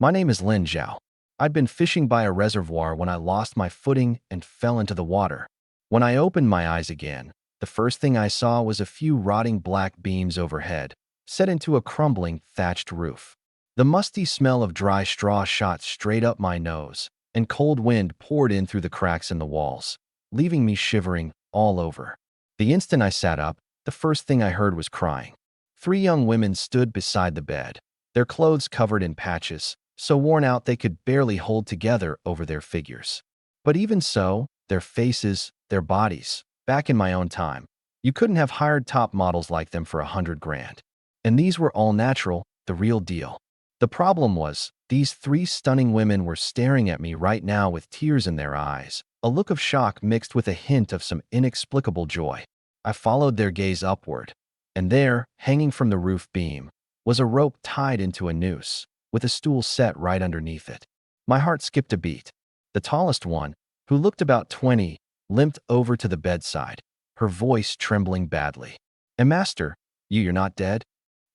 My name is Lin Zhao. I'd been fishing by a reservoir when I lost my footing and fell into the water. When I opened my eyes again, the first thing I saw was a few rotting black beams overhead, set into a crumbling, thatched roof. The musty smell of dry straw shot straight up my nose, and cold wind poured in through the cracks in the walls, leaving me shivering all over. The instant I sat up, the first thing I heard was crying. 3 young women stood beside the bed, their clothes covered in patches, so worn out they could barely hold together over their figures. But even so, their faces, their bodies, back in my own time, you couldn't have hired top models like them for 100 grand. And these were all natural, the real deal. The problem was, these 3 stunning women were staring at me right now with tears in their eyes, a look of shock mixed with a hint of some inexplicable joy. I followed their gaze upward, and there, hanging from the roof beam, was a rope tied into a noose, with a stool set right underneath it. My heart skipped a beat. The tallest one, who looked about 20, limped over to the bedside, her voice trembling badly. "And Master, you're not dead?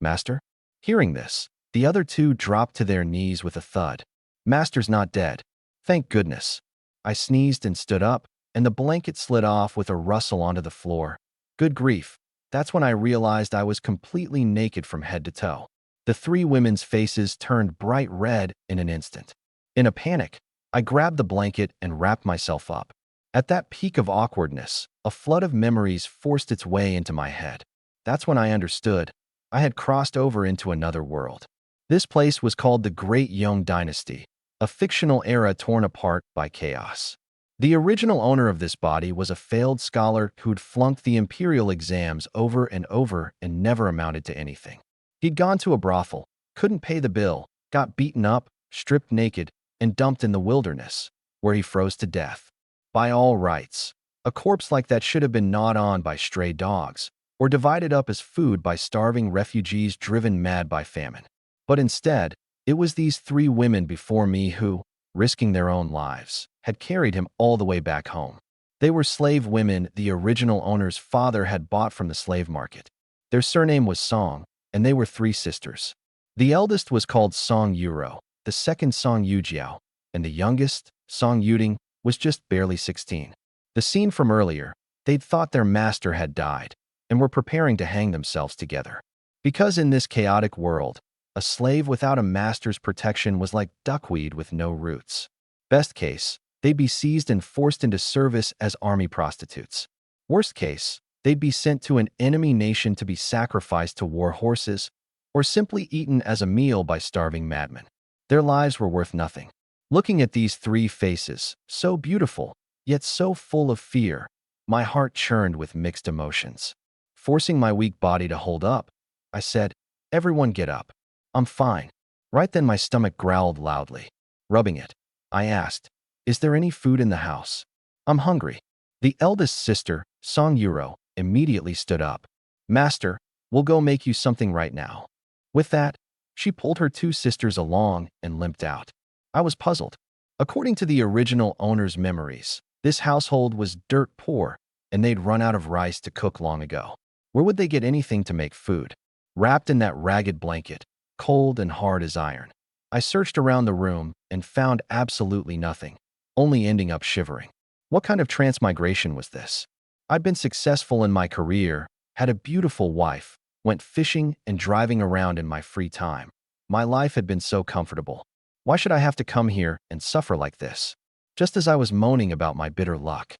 Master?" Hearing this, the other 2 dropped to their knees with a thud. "Master's not dead. Thank goodness." I sneezed and stood up, and the blanket slid off with a rustle onto the floor. Good grief, that's when I realized I was completely naked from head to toe. The 3 women's faces turned bright red in an instant. In a panic, I grabbed the blanket and wrapped myself up. At that peak of awkwardness, a flood of memories forced its way into my head. That's when I understood. I had crossed over into another world. This place was called the Great Yong Dynasty, a fictional era torn apart by chaos. The original owner of this body was a failed scholar who'd flunked the imperial exams over and never amounted to anything. He'd gone to a brothel, couldn't pay the bill, got beaten up, stripped naked, and dumped in the wilderness, where he froze to death. By all rights, a corpse like that should have been gnawed on by stray dogs, or divided up as food by starving refugees driven mad by famine. But instead, it was these 3 women before me who, risking their own lives, had carried him all the way back home. They were slave women the original owner's father had bought from the slave market. Their surname was Song, and they were 3 sisters. The eldest was called Song Yuro, the second Song Yujiao, and the youngest, Song Yuding, was just barely 16. The scene from earlier, they'd thought their master had died, and were preparing to hang themselves together. Because in this chaotic world, a slave without a master's protection was like duckweed with no roots. Best case, they'd be seized and forced into service as army prostitutes. Worst case, they'd be sent to an enemy nation to be sacrificed to war horses, or simply eaten as a meal by starving madmen. Their lives were worth nothing. Looking at these 3 faces, so beautiful, yet so full of fear, my heart churned with mixed emotions. Forcing my weak body to hold up, I said, "Everyone get up. I'm fine." Right then my stomach growled loudly. Rubbing it, I asked, "Is there any food in the house? I'm hungry." The eldest sister, Song Yuro, immediately stood up. "Master, we'll go make you something right now." With that, she pulled her 2 sisters along and limped out. I was puzzled. According to the original owner's memories, this household was dirt poor, and they'd run out of rice to cook long ago. Where would they get anything to make food? Wrapped in that ragged blanket, cold and hard as iron, I searched around the room and found absolutely nothing, only ending up shivering. What kind of transmigration was this? I'd been successful in my career, had a beautiful wife, went fishing and driving around in my free time. My life had been so comfortable. Why should I have to come here and suffer like this? Just as I was moaning about my bitter luck,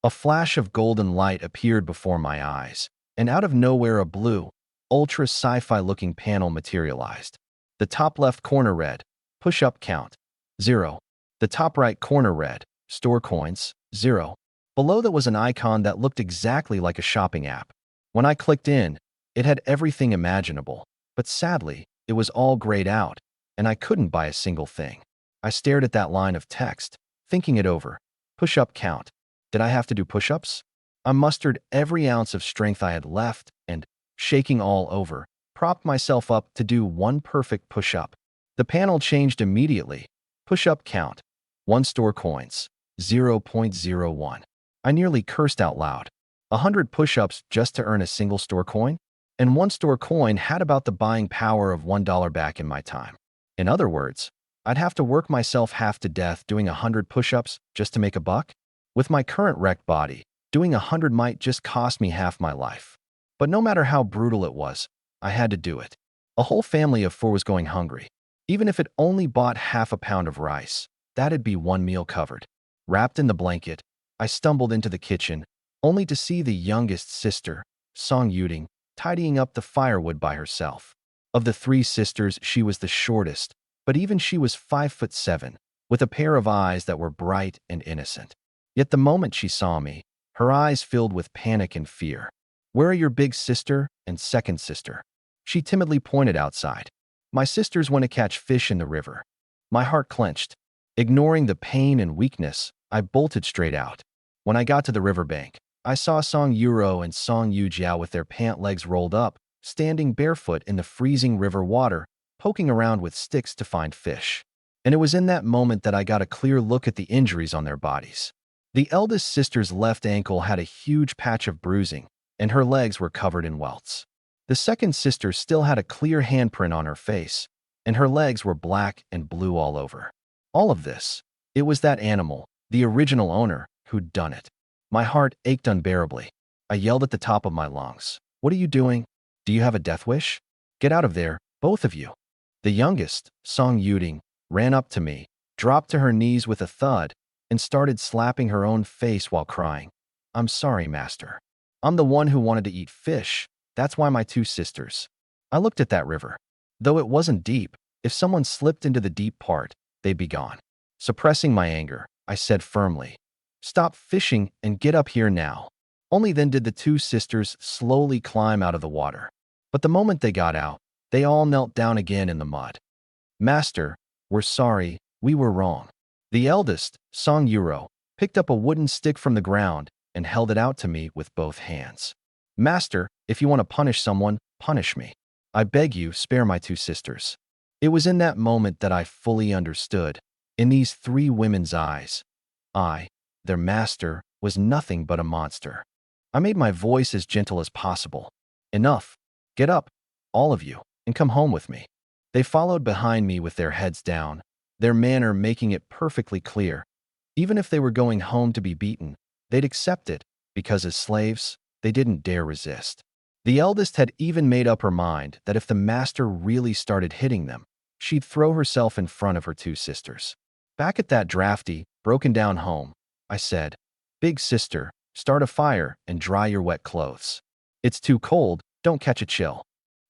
a flash of golden light appeared before my eyes, and out of nowhere a blue, ultra sci-fi looking panel materialized. The top left corner read, "Push-up count, 0. The top right corner read, "Store coins, 0. Below that was an icon that looked exactly like a shopping app. When I clicked in, it had everything imaginable, but sadly, it was all grayed out, and I couldn't buy a single thing. I stared at that line of text, thinking it over. Push-up count. Did I have to do push-ups? I mustered every ounce of strength I had left and, shaking all over, propped myself up to do one perfect push-up. The panel changed immediately. Push-up count. 1 store coins. 0.01. I nearly cursed out loud. 100 push-ups just to earn a single store coin? And 1 store coin had about the buying power of $1 back in my time. In other words, I'd have to work myself half to death doing 100 push-ups just to make a buck? With my current wrecked body, doing 100 might just cost me half my life. But no matter how brutal it was, I had to do it. A whole family of 4 was going hungry. Even if it only bought half a pound of rice, that'd be one meal covered. Wrapped in the blanket, I stumbled into the kitchen, only to see the youngest sister, Song Yuding, tidying up the firewood by herself. Of the 3 sisters, she was the shortest, but even she was 5'7", with a pair of eyes that were bright and innocent. Yet the moment she saw me, her eyes filled with panic and fear. "Where are your big sister and second sister?" She timidly pointed outside. "My sisters went to catch fish in the river." My heart clenched. Ignoring the pain and weakness, I bolted straight out. When I got to the riverbank, I saw Song Yuro and Song Yujiao with their pant legs rolled up, standing barefoot in the freezing river water, poking around with sticks to find fish. And it was in that moment that I got a clear look at the injuries on their bodies. The eldest sister's left ankle had a huge patch of bruising, and her legs were covered in welts. The second sister still had a clear handprint on her face, and her legs were black and blue all over. All of this, it was that animal, the original owner, who'd done it. My heart ached unbearably. I yelled at the top of my lungs. "What are you doing? Do you have a death wish? Get out of there, both of you." The youngest, Song Yuding, ran up to me, dropped to her knees with a thud, and started slapping her own face while crying. "I'm sorry, master. I'm the one who wanted to eat fish. That's why my 2 sisters." I looked at that river. Though it wasn't deep, if someone slipped into the deep part, they'd be gone. Suppressing my anger, I said firmly, "Stop fishing and get up here now." Only then did the 2 sisters slowly climb out of the water. But the moment they got out, they all knelt down again in the mud. "Master, we're sorry, we were wrong." The eldest, Song Yuro, picked up a wooden stick from the ground and held it out to me with both hands. "Master, if you want to punish someone, punish me. I beg you, spare my 2 sisters." It was in that moment that I fully understood. In these 3 women's eyes, I, their master, was nothing but a monster. I made my voice as gentle as possible. "Enough. Get up, all of you, and come home with me." They followed behind me with their heads down, their manner making it perfectly clear. Even if they were going home to be beaten, they'd accept it, because as slaves, they didn't dare resist. The eldest had even made up her mind that if the master really started hitting them, she'd throw herself in front of her 2 sisters. Back at that drafty, broken-down home, I said, "Big sister, start a fire and dry your wet clothes. It's too cold, don't catch a chill."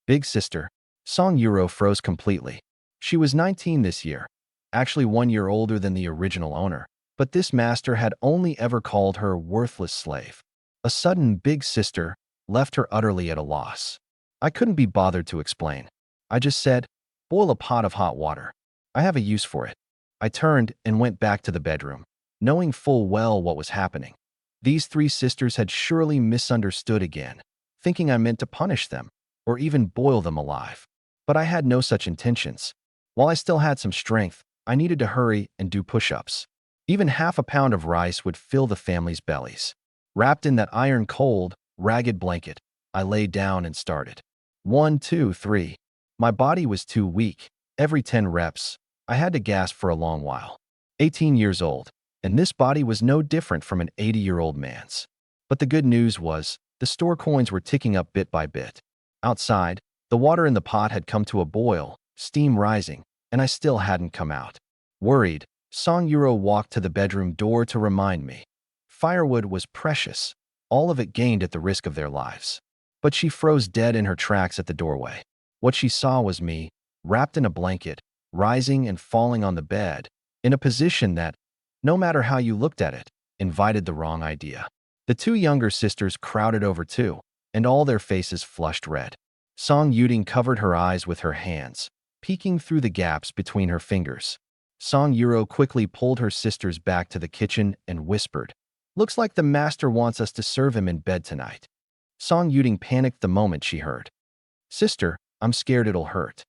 Big sister, Song Yuro, froze completely. She was 19 this year, actually 1 year older than the original owner, but this master had only ever called her worthless slave. A sudden big sister left her utterly at a loss. I couldn't be bothered to explain. I just said, "Boil a pot of hot water. I have a use for it." I turned and went back to the bedroom, knowing full well what was happening. These 3 sisters had surely misunderstood again, thinking I meant to punish them, or even boil them alive. But I had no such intentions. While I still had some strength, I needed to hurry and do push-ups. Even half a pound of rice would fill the family's bellies. Wrapped in that iron-cold, ragged blanket, I lay down and started. 1, 2, 3. My body was too weak. Every 10 reps, I had to gasp for a long while. 18 years old, and this body was no different from an 80-year-old man's. But the good news was, the store coins were ticking up bit by bit. Outside, the water in the pot had come to a boil, steam rising, and I still hadn't come out. Worried, Song Yuro walked to the bedroom door to remind me. Firewood was precious, all of it gained at the risk of their lives. But she froze dead in her tracks at the doorway. What she saw was me, wrapped in a blanket, rising and falling on the bed, in a position that, no matter how you looked at it, invited the wrong idea. The 2 younger sisters crowded over too, and all their faces flushed red. Song Yuding covered her eyes with her hands, peeking through the gaps between her fingers. Song Yuro quickly pulled her sisters back to the kitchen and whispered, "Looks like the master wants us to serve him in bed tonight." Song Yuding panicked the moment she heard. "Sister, I'm scared it'll hurt.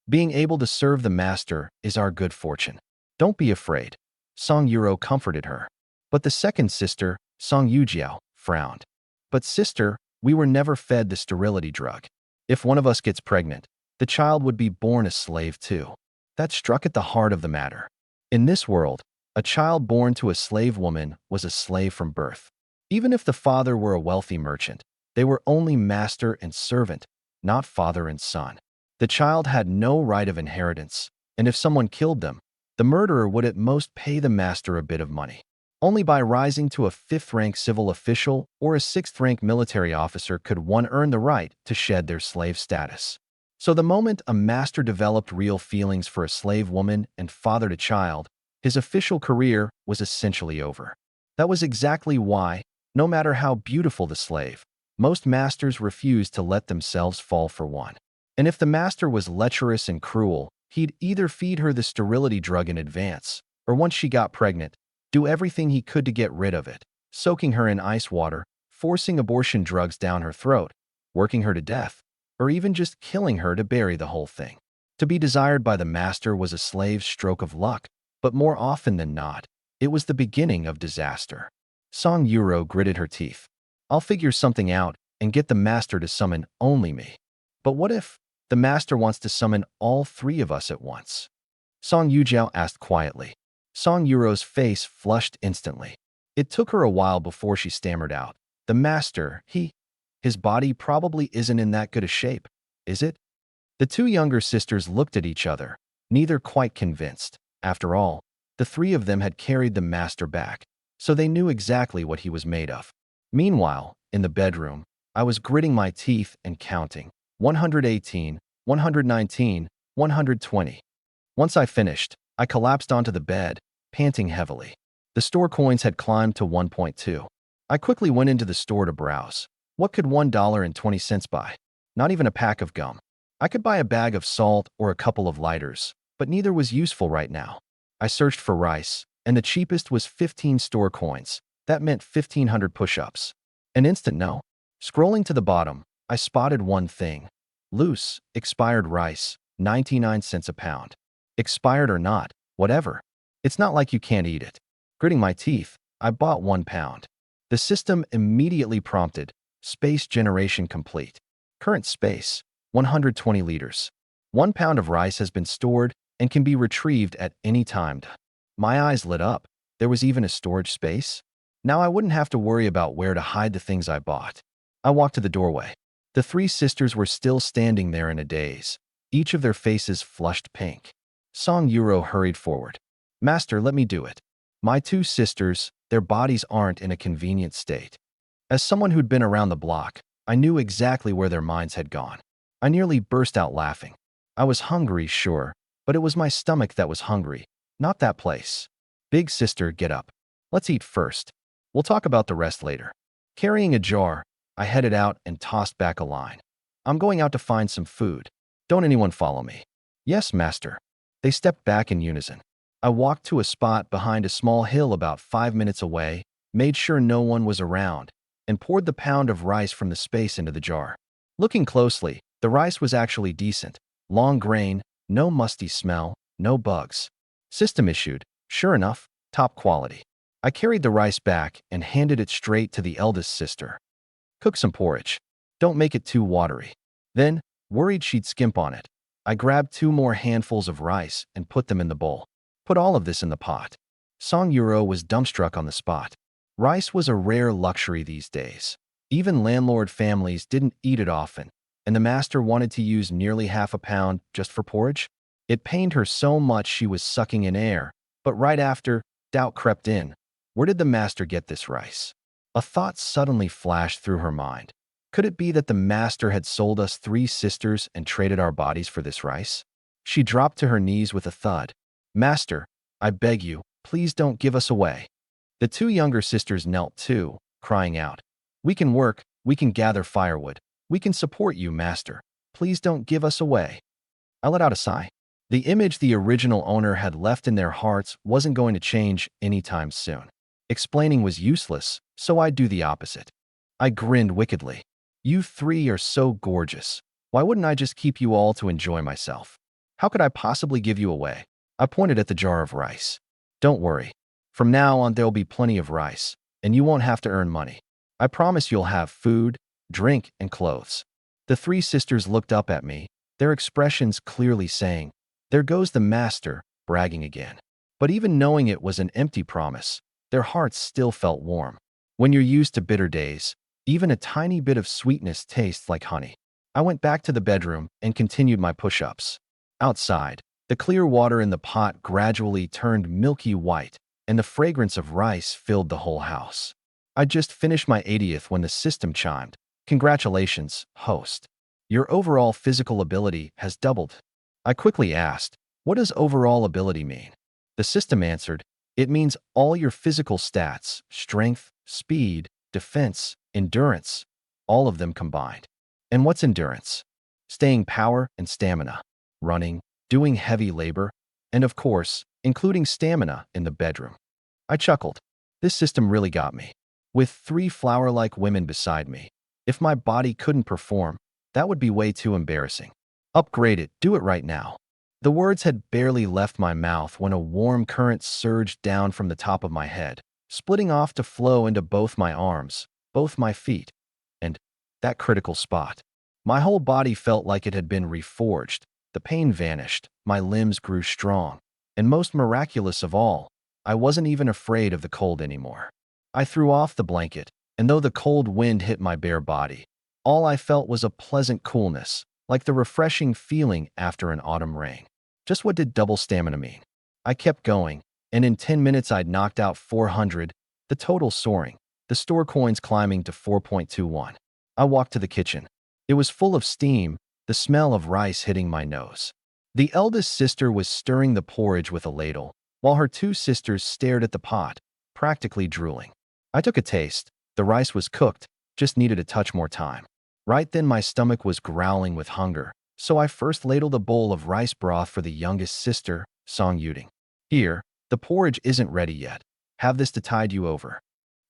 Being able to serve the master is our good fortune. Don't be afraid." Song Yuro comforted her. But the second sister, Song Yujiao, frowned. "But sister, we were never fed the sterility drug. If one of us gets pregnant, the child would be born a slave too." That struck at the heart of the matter. In this world, a child born to a slave woman was a slave from birth. Even if the father were a wealthy merchant, they were only master and servant, not father and son. The child had no right of inheritance, and if someone killed them, the murderer would at most pay the master a bit of money. Only by rising to a 5th-rank civil official or a 6th-rank military officer could one earn the right to shed their slave status. So the moment a master developed real feelings for a slave woman and fathered a child, his official career was essentially over. That was exactly why, no matter how beautiful the slave, most masters refused to let themselves fall for one. And if the master was lecherous and cruel, he'd either feed her the sterility drug in advance, or once she got pregnant, do everything he could to get rid of it, soaking her in ice water, forcing abortion drugs down her throat, working her to death, or even just killing her to bury the whole thing. To be desired by the master was a slave's stroke of luck, but more often than not, it was the beginning of disaster. Song Yuro gritted her teeth. I'll figure something out and get the master to summon only me. But what if the master wants to summon all 3 of us at once? Song Yujiao asked quietly. Song Yuro's face flushed instantly. It took her a while before she stammered out. The master, his body probably isn't in that good a shape, is it? The 2 younger sisters looked at each other, neither quite convinced. After all, the 3 of them had carried the master back, so they knew exactly what he was made of. Meanwhile, in the bedroom, I was gritting my teeth and counting. 118, 119, 120. Once I finished, I collapsed onto the bed, panting heavily. The store coins had climbed to 1.2. I quickly went into the store to browse. What could $1.20 buy? Not even a pack of gum. I could buy a bag of salt or a couple of lighters, but neither was useful right now. I searched for rice, and the cheapest was 15 store coins. That meant 1,500 push-ups. An instant no. Scrolling to the bottom, I spotted one thing. Loose, expired rice, 99 cents a pound. Expired or not, whatever. It's not like you can't eat it. Gritting my teeth, I bought 1 pound. The system immediately prompted, space generation complete. Current space, 120 liters. 1 pound of rice has been stored and can be retrieved at any time. My eyes lit up. There was even a storage space. Now I wouldn't have to worry about where to hide the things I bought. I walked to the doorway. The 3 sisters were still standing there in a daze, each of their faces flushed pink. Song Yuro hurried forward. Master, let me do it. My 2 sisters, their bodies aren't in a convenient state. As someone who'd been around the block, I knew exactly where their minds had gone. I nearly burst out laughing. I was hungry, sure, but it was my stomach that was hungry, not that place. Big sister, get up. Let's eat first. We'll talk about the rest later. Carrying a jar, I headed out and tossed back a line. I'm going out to find some food. Don't anyone follow me. Yes, master. They stepped back in unison. I walked to a spot behind a small hill about 5 minutes away, made sure no one was around, and poured the pound of rice from the space into the jar. Looking closely, the rice was actually decent. Long grain, no musty smell, no bugs. System issued, sure enough, top quality. I carried the rice back and handed it straight to the eldest sister. Cook some porridge. Don't make it too watery. Then, worried she'd skimp on it, I grabbed 2 more handfuls of rice and put them in the bowl. Put all of this in the pot. Song Yuro was dumbstruck on the spot. Rice was a rare luxury these days. Even landlord families didn't eat it often, and the master wanted to use nearly half a pound just for porridge. It pained her so much she was sucking in air, but right after, doubt crept in. Where did the master get this rice? A thought suddenly flashed through her mind. Could it be that the master had sold us 3 sisters and traded our bodies for this rice? She dropped to her knees with a thud. Master, I beg you, please don't give us away. The 2 younger sisters knelt too, crying out. We can work, we can gather firewood, we can support you, master. Please don't give us away. I let out a sigh. The image the original owner had left in their hearts wasn't going to change anytime soon. Explaining was useless, so I'd do the opposite. I grinned wickedly. You 3 are so gorgeous. Why wouldn't I just keep you all to enjoy myself? How could I possibly give you away? I pointed at the jar of rice. Don't worry. From now on, there'll be plenty of rice, and you won't have to earn money. I promise you'll have food, drink, and clothes. The 3 sisters looked up at me, their expressions clearly saying, There goes the master, bragging again. But even knowing it was an empty promise, their hearts still felt warm. When you're used to bitter days, even a tiny bit of sweetness tastes like honey. I went back to the bedroom and continued my push-ups. Outside, the clear water in the pot gradually turned milky white, and the fragrance of rice filled the whole house. I just finished my 80th when the system chimed. Congratulations, host. Your overall physical ability has doubled. I quickly asked, what does overall ability mean? The system answered, it means all your physical stats, strength, speed, defense, endurance, all of them combined. And what's endurance? Staying power and stamina, running, doing heavy labor, and of course, including stamina in the bedroom. I chuckled. This system really got me. With 3 flower-like women beside me, if my body couldn't perform, that would be way too embarrassing. Upgrade it, do it right now. The words had barely left my mouth when a warm current surged down from the top of my head, splitting off to flow into both my arms, both my feet, and that critical spot. My whole body felt like it had been reforged. The pain vanished, my limbs grew strong, and most miraculous of all, I wasn't even afraid of the cold anymore. I threw off the blanket, and though the cold wind hit my bare body, all I felt was a pleasant coolness, like the refreshing feeling after an autumn rain. Just what did double stamina mean? I kept going, and in 10 minutes I'd knocked out 400, the total soaring, the store coins climbing to 4.21. I walked to the kitchen. It was full of steam, the smell of rice hitting my nose. The eldest sister was stirring the porridge with a ladle, while her 2 sisters stared at the pot, practically drooling. I took a taste. The rice was cooked, just needed a touch more time. Right then my stomach was growling with hunger, so I first ladled a bowl of rice broth for the youngest sister, Song Yuding. Here, the porridge isn't ready yet. Have this to tide you over.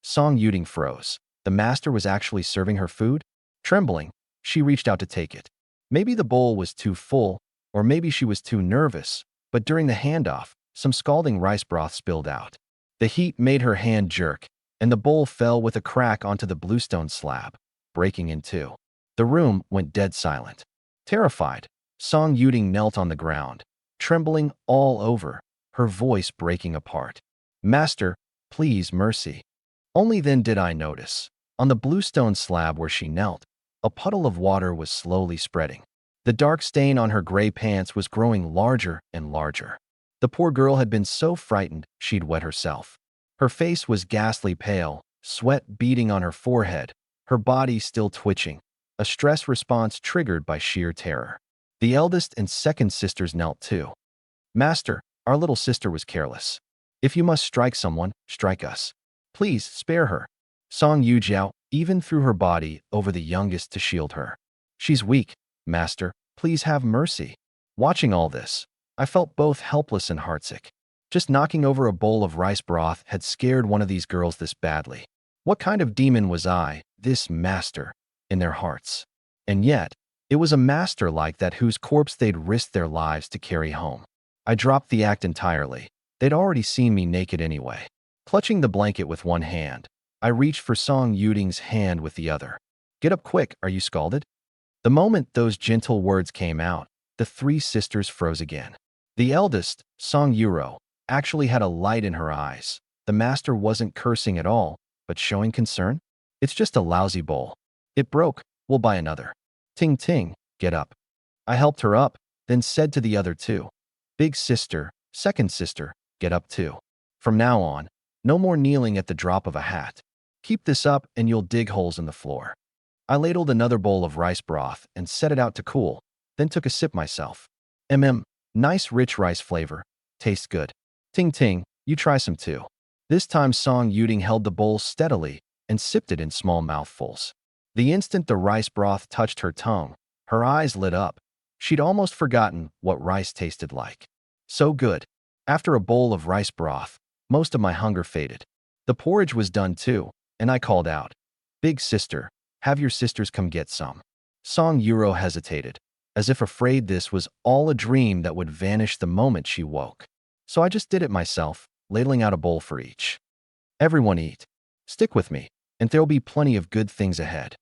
Song Yuding froze. The master was actually serving her food? Trembling, she reached out to take it. Maybe the bowl was too full, or maybe she was too nervous, but during the handoff, some scalding rice broth spilled out. The heat made her hand jerk, and the bowl fell with a crack onto the bluestone slab, breaking in two. The room went dead silent. Terrified, Song Yuding knelt on the ground, trembling all over, her voice breaking apart. Master, please mercy. Only then did I notice. On the bluestone slab where she knelt, a puddle of water was slowly spreading. The dark stain on her gray pants was growing larger and larger. The poor girl had been so frightened she'd wet herself. Her face was ghastly pale, sweat beading on her forehead, her body still twitching, a stress response triggered by sheer terror. The eldest and second sisters knelt too. Master, our little sister was careless. If you must strike someone, strike us. Please spare her. Song Yujiao even threw her body over the youngest to shield her. She's weak, Master, please have mercy. Watching all this, I felt both helpless and heartsick. Just knocking over a bowl of rice broth had scared one of these girls this badly. What kind of demon was I, this master, in their hearts? And yet, it was a master like that whose corpse they'd risked their lives to carry home. I dropped the act entirely. They'd already seen me naked anyway. Clutching the blanket with one hand, I reached for Song Yuding's hand with the other. Get up quick, are you scalded? The moment those gentle words came out, the 3 sisters froze again. The eldest, Song Yuro, actually had a light in her eyes. The master wasn't cursing at all, but showing concern. It's just a lousy bowl. It broke, we'll buy another. Ting ting, get up. I helped her up, then said to the other 2. Big sister, second sister, get up too. From now on, no more kneeling at the drop of a hat. Keep this up and you'll dig holes in the floor. I ladled another bowl of rice broth and set it out to cool, then took a sip myself. Nice rich rice flavor. Tastes good. Ting ting, you try some too. This time Song Yuding held the bowl steadily and sipped it in small mouthfuls. The instant the rice broth touched her tongue, her eyes lit up. She'd almost forgotten what rice tasted like. So good. After a bowl of rice broth, most of my hunger faded. The porridge was done too, and I called out, Big sister, have your sisters come get some. Song Yuro hesitated, as if afraid this was all a dream that would vanish the moment she woke. So I just did it myself, ladling out a bowl for each. Everyone eat. Stick with me, and there'll be plenty of good things ahead.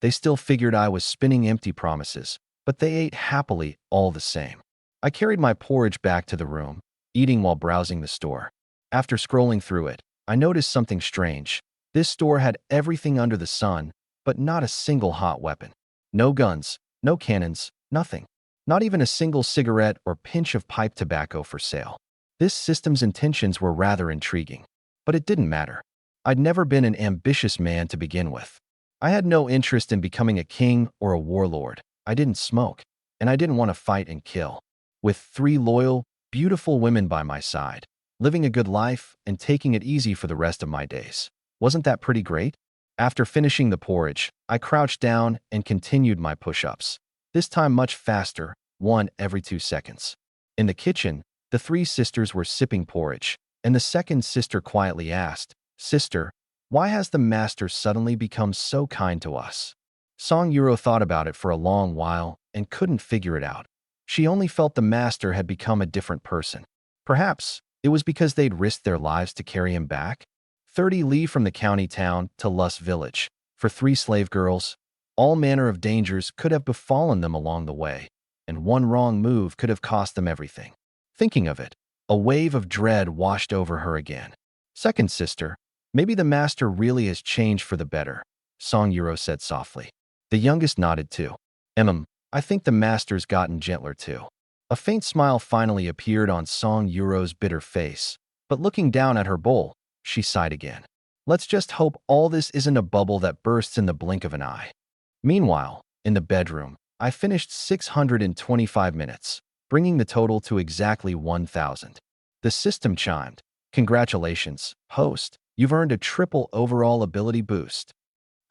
They still figured I was spinning empty promises, but they ate happily all the same. I carried my porridge back to the room, eating while browsing the store. After scrolling through it, I noticed something strange. This store had everything under the sun, but not a single hot weapon. No guns, no cannons, nothing. Not even a single cigarette or pinch of pipe tobacco for sale. This system's intentions were rather intriguing. But it didn't matter. I'd never been an ambitious man to begin with. I had no interest in becoming a king or a warlord. I didn't smoke, and I didn't want to fight and kill. With 3 loyal, beautiful women by my side, living a good life and taking it easy for the rest of my days. Wasn't that pretty great? After finishing the porridge, I crouched down and continued my push-ups. This time much faster, one every 2 seconds. In the kitchen, the 3 sisters were sipping porridge, and the second sister quietly asked, "Sister, why has the master suddenly become so kind to us?" Song Yuro thought about it for a long while and couldn't figure it out. She only felt the master had become a different person. Perhaps it was because they'd risked their lives to carry him back. 30 li from the county town to Lust village. For 3 slave girls, all manner of dangers could have befallen them along the way, and one wrong move could have cost them everything. Thinking of it, a wave of dread washed over her again. "Second sister, maybe the master really has changed for the better," Song Yuro said softly. The youngest nodded too. I think the master's gotten gentler too." A faint smile finally appeared on Song Yuro's bitter face, but looking down at her bowl, she sighed again. "Let's just hope all this isn't a bubble that bursts in the blink of an eye." Meanwhile, in the bedroom, I finished 625 minutes, bringing the total to exactly 1,000. The system chimed. "Congratulations, host. You've earned a triple overall ability boost."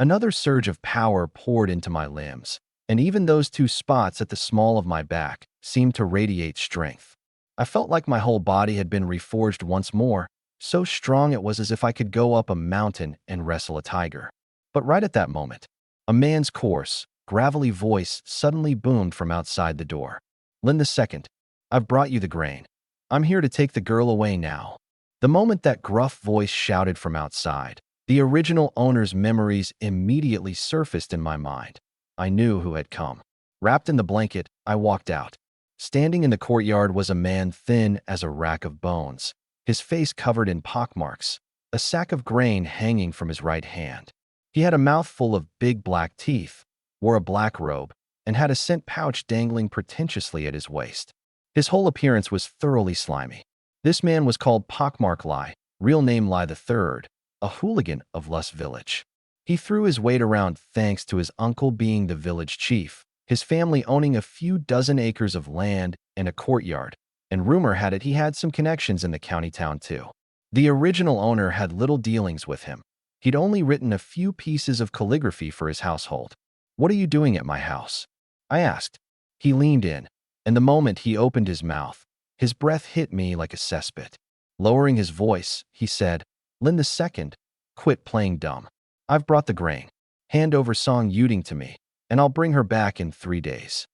Another surge of power poured into my limbs, and even those 2 spots at the small of my back seemed to radiate strength. I felt like my whole body had been reforged once more, so strong it was as if I could go up a mountain and wrestle a tiger. But right at that moment, a man's coarse, gravelly voice suddenly boomed from outside the door. "Lin II, I've brought you the grain. I'm here to take the girl away now." The moment that gruff voice shouted from outside, the original owner's memories immediately surfaced in my mind. I knew who had come. Wrapped in the blanket, I walked out. Standing in the courtyard was a man thin as a rack of bones, his face covered in pockmarks, a sack of grain hanging from his right hand. He had a mouth full of big black teeth, wore a black robe, and had a scent pouch dangling pretentiously at his waist. His whole appearance was thoroughly slimy. This man was called Pockmark Lai, real name Lai III, a hooligan of Lust village. He threw his weight around thanks to his uncle being the village chief, his family owning a few dozen acres of land and a courtyard, and rumor had it he had some connections in the county town too. The original owner had little dealings with him. He'd only written a few pieces of calligraphy for his household. "What are you doing at my house?" I asked. He leaned in, and the moment he opened his mouth, his breath hit me like a cesspit. Lowering his voice, he said, "Lin II, quit playing dumb. I've brought the grain. Hand over Song Yuding to me, and I'll bring her back in 3 days."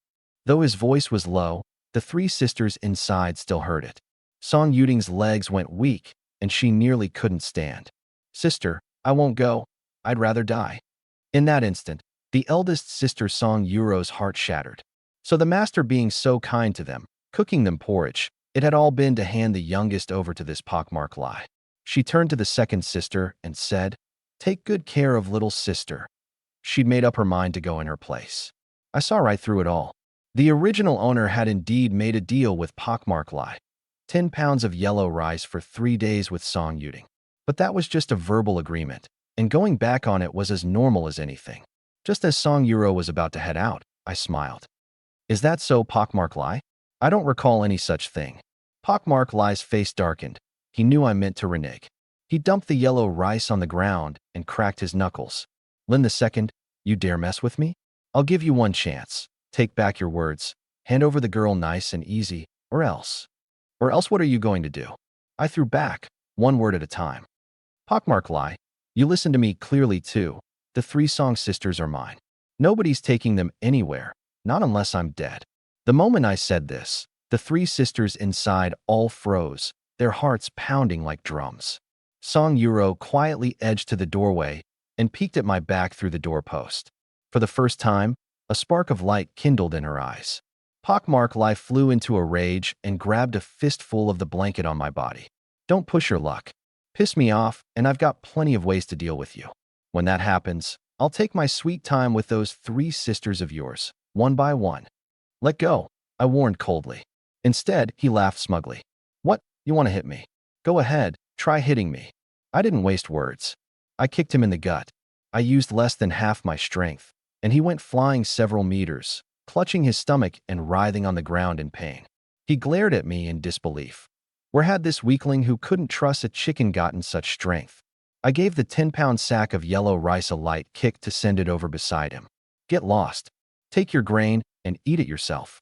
Though his voice was low, the 3 sisters inside still heard it. Song Yuding's legs went weak, and she nearly couldn't stand. "Sister, I won't go. I'd rather die." In that instant, the eldest sister Song Yuro's heart shattered. So the master being so kind to them, cooking them porridge, it had all been to hand the youngest over to this Pockmark Lai. She turned to the second sister and said, "Take good care of little sister." She'd made up her mind to go in her place. I saw right through it all. The original owner had indeed made a deal with Pockmark Lai. 10 pounds of yellow rice for 3 days with Song Yuding. But that was just a verbal agreement, and going back on it was as normal as anything. Just as Song Yuro was about to head out, I smiled. "Is that so, Pockmark Lai?" "I don't recall any such thing." Pockmark Lai's face darkened. He knew I meant to renege. He dumped the yellow rice on the ground and cracked his knuckles. "Lin II, you dare mess with me? I'll give you one chance. Take back your words. Hand over the girl nice and easy, or else. Or else what are you going to do?" I threw back, one word at a time. "Pockmark Lai, you listen to me clearly too. The 3 Song sisters are mine. Nobody's taking them anywhere, not unless I'm dead." The moment I said this, the 3 sisters inside all froze, their hearts pounding like drums. Song Yuro quietly edged to the doorway and peeked at my back through the doorpost. For the first time, a spark of light kindled in her eyes. Pockmark Lie flew into a rage and grabbed a fistful of the blanket on my body. Don't push your luck. Piss me off, and I've got plenty of ways to deal with you. When that happens, I'll take my sweet time with those three sisters of yours, one by one. Let go, I warned coldly. Instead, he laughed smugly. What, you want to hit me? Go ahead, try hitting me. I didn't waste words. I kicked him in the gut. I used less than half my strength, and he went flying several meters, clutching his stomach and writhing on the ground in pain. He glared at me in disbelief. Where had this weakling who couldn't trust a chicken gotten such strength? I gave the 10-pound sack of yellow rice a light kick to send it over beside him. Get lost. Take your grain and eat it yourself.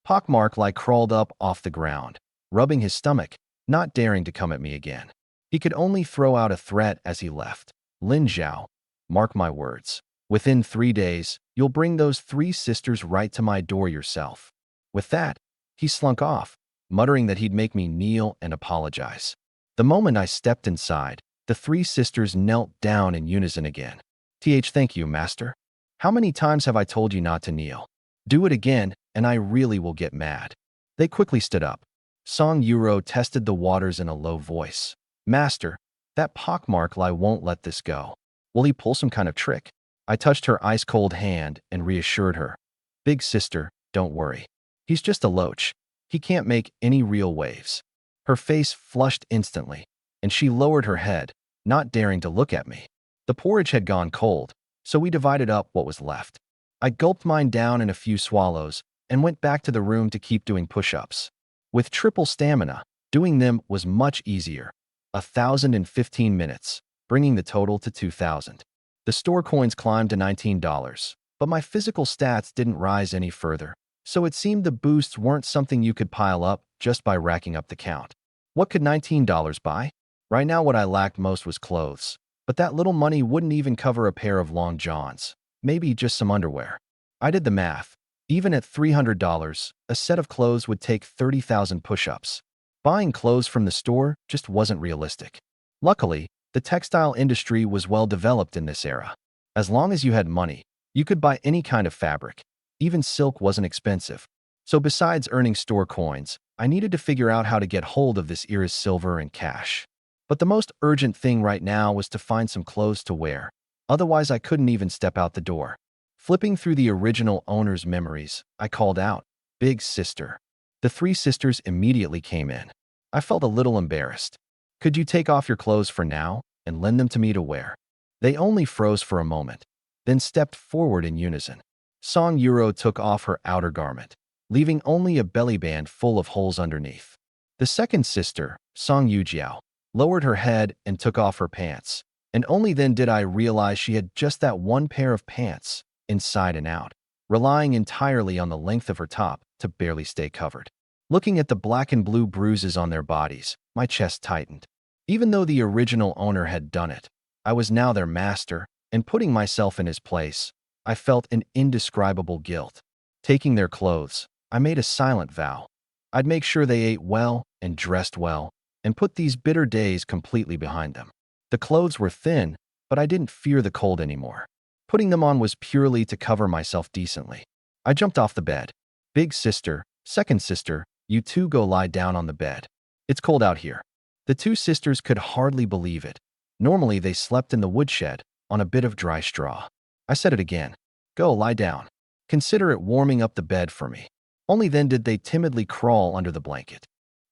Pockmark Lie crawled up off the ground, rubbing his stomach, not daring to come at me again. He could only throw out a threat as he left. Lin Zhao, mark my words. Within 3 days, you'll bring those three sisters right to my door yourself. With that, he slunk off, muttering that he'd make me kneel and apologize. The moment I stepped inside, the three sisters knelt down in unison again. Thank you, master. How many times have I told you not to kneel? Do it again, and I really will get mad. They quickly stood up. Song Yuro tested the waters in a low voice. Master, that Pockmark Lie won't let this go. Will he pull some kind of trick? I touched her ice-cold hand and reassured her. Big sister, don't worry. He's just a loach. He can't make any real waves. Her face flushed instantly, and she lowered her head, not daring to look at me. The porridge had gone cold, so we divided up what was left. I gulped mine down in a few swallows and went back to the room to keep doing push-ups. With triple stamina, doing them was much easier. 1,015 minutes, bringing the total to 2,000. The store coins climbed to $19, but my physical stats didn't rise any further, so it seemed the boosts weren't something you could pile up just by racking up the count. What could $19 buy? Right now what I lacked most was clothes, but that little money wouldn't even cover a pair of long johns, maybe just some underwear. I did the math. Even at $300, a set of clothes would take 30,000 push-ups. Buying clothes from the store just wasn't realistic. Luckily, the textile industry was well developed in this era. As long as you had money, you could buy any kind of fabric. Even silk wasn't expensive. So besides earning store coins, I needed to figure out how to get hold of this era's silver and cash. But the most urgent thing right now was to find some clothes to wear. Otherwise, I couldn't even step out the door. Flipping through the original owner's memories, I called out, Big sister. The three sisters immediately came in. I felt a little embarrassed. Could you take off your clothes for now and lend them to me to wear? They only froze for a moment, then stepped forward in unison. Song Yuro took off her outer garment, leaving only a belly band full of holes underneath. The second sister, Song Yujiao, lowered her head and took off her pants, and only then did I realize she had just that one pair of pants, inside and out, relying entirely on the length of her top to barely stay covered. Looking at the black and blue bruises on their bodies, my chest tightened. Even though the original owner had done it, I was now their master, and putting myself in his place, I felt an indescribable guilt. Taking their clothes, I made a silent vow. I'd make sure they ate well and dressed well, and put these bitter days completely behind them. The clothes were thin, but I didn't fear the cold anymore. Putting them on was purely to cover myself decently. I jumped off the bed. Big sister, second sister, you two go lie down on the bed. It's cold out here. The two sisters could hardly believe it. Normally they slept in the woodshed, on a bit of dry straw. I said it again. Go lie down. Consider it warming up the bed for me. Only then did they timidly crawl under the blanket.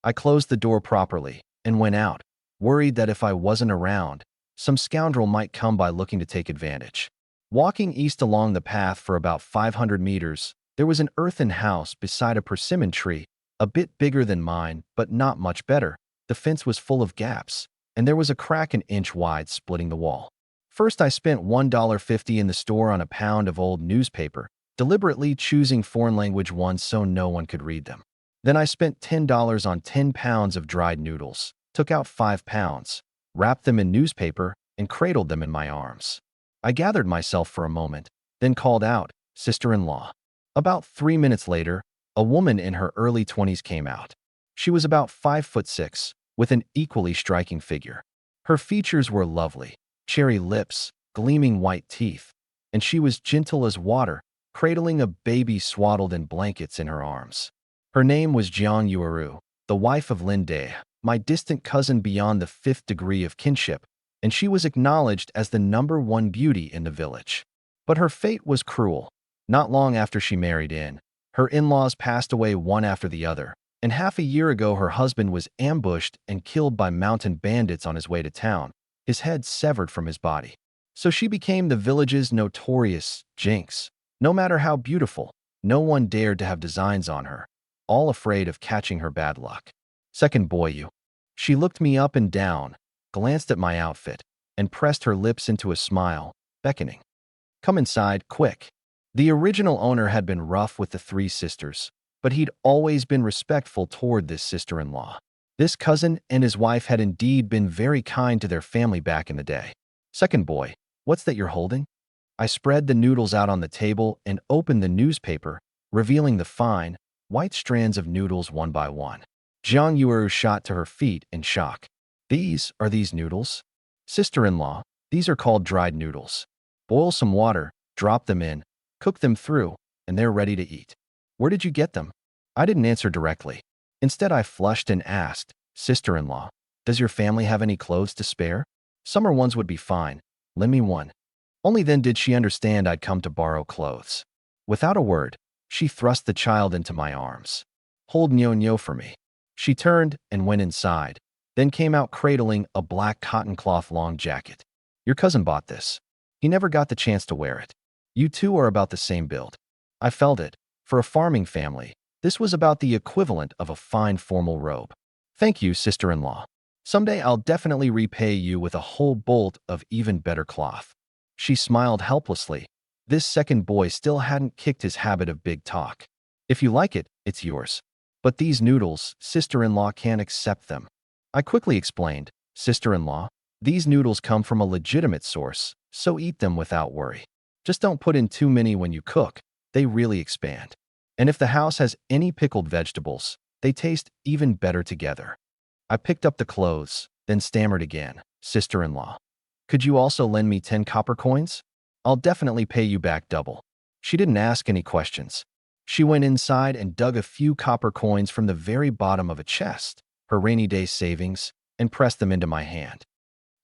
I closed the door properly and went out, worried that if I wasn't around, some scoundrel might come by looking to take advantage. Walking east along the path for about 500 meters, there was an earthen house beside a persimmon tree, a bit bigger than mine, but not much better. The fence was full of gaps, and there was a crack an inch wide splitting the wall. First, I spent $1.50 in the store on a pound of old newspaper, deliberately choosing foreign language ones so no one could read them. Then I spent $10 on 10 pounds of dried noodles, took out 5 pounds, wrapped them in newspaper, and cradled them in my arms. I gathered myself for a moment, then called out, sister-in-law. About 3 minutes later, a woman in her early 20s came out. She was about 5'6", with an equally striking figure. Her features were lovely, cherry lips, gleaming white teeth, and she was gentle as water, cradling a baby swaddled in blankets in her arms. Her name was Jiang Yueru, the wife of Lin Dai, my distant cousin beyond the fifth degree of kinship, and she was acknowledged as the #1 beauty in the village. But her fate was cruel. Not long after she married in, her in-laws passed away one after the other, and half a year ago her husband was ambushed and killed by mountain bandits on his way to town, his head severed from his body. So she became the village's notorious jinx. No matter how beautiful, no one dared to have designs on her, all afraid of catching her bad luck. Second boy, you. She looked me up and down, glanced at my outfit, and pressed her lips into a smile, beckoning. Come inside, quick. The original owner had been rough with the three sisters, but he'd always been respectful toward this sister-in-law. This cousin and his wife had indeed been very kind to their family back in the day. Second boy, what's that you're holding? I spread the noodles out on the table and opened the newspaper, revealing the fine, white strands of noodles one by one. Jiang Yueru shot to her feet in shock. These noodles? Sister-in-law, these are called dried noodles. Boil some water, drop them in, cook them through, and they're ready to eat. Where did you get them? I didn't answer directly. Instead, I flushed and asked, Sister-in-law, does your family have any clothes to spare? Summer ones would be fine. Lend me one. Only then did she understand I'd come to borrow clothes. Without a word, she thrust the child into my arms. Hold Nyo for me. She turned and went inside, then came out cradling a black cotton cloth long jacket. Your cousin bought this. He never got the chance to wear it. You two are about the same build. I felt it. For a farming family, this was about the equivalent of a fine formal robe. Thank you, sister-in-law. Someday I'll definitely repay you with a whole bolt of even better cloth. She smiled helplessly. This second boy still hadn't kicked his habit of big talk. If you like it, it's yours. But these noodles, sister-in-law can't accept them. I quickly explained, Sister-in-law, these noodles come from a legitimate source, so eat them without worry. Just don't put in too many when you cook. They really expand. And if the house has any pickled vegetables, they taste even better together. I picked up the clothes, then stammered again, Sister-in-law. Could you also lend me 10 copper coins? I'll definitely pay you back double. She didn't ask any questions. She went inside and dug a few copper coins from the very bottom of a chest, her rainy day savings, and pressed them into my hand.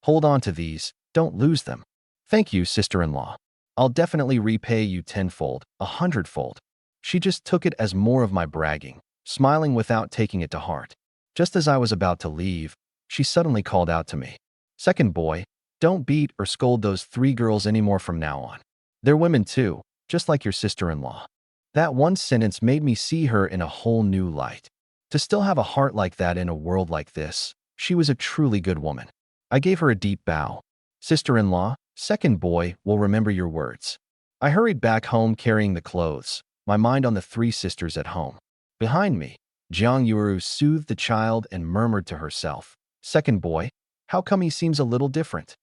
Hold on to these, don't lose them. Thank you, sister-in-law. I'll definitely repay you 10-fold, 100-fold. She just took it as more of my bragging, smiling without taking it to heart. Just as I was about to leave, she suddenly called out to me. Second boy, don't beat or scold those 3 girls anymore from now on. They're women too, just like your sister-in-law. That one sentence made me see her in a whole new light. To still have a heart like that in a world like this, she was a truly good woman. I gave her a deep bow. Sister-in-law, second boy will remember your words. I hurried back home carrying the clothes, my mind on the 3 sisters at home. Behind me, Jiang Yueru soothed the child and murmured to herself, Second boy, how come he seems a little different?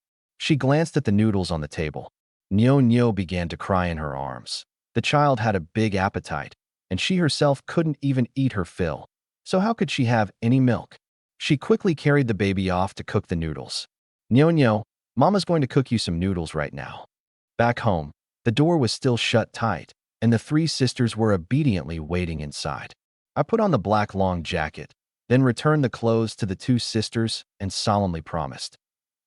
She glanced at the noodles on the table. Nyo began to cry in her arms. The child had a big appetite, and she herself couldn't even eat her fill. So how could she have any milk? She quickly carried the baby off to cook the noodles. Nyo, Mama's going to cook you some noodles right now. Back home, the door was still shut tight, and the 3 sisters were obediently waiting inside. I put on the black long jacket, then returned the clothes to the 2 sisters and solemnly promised,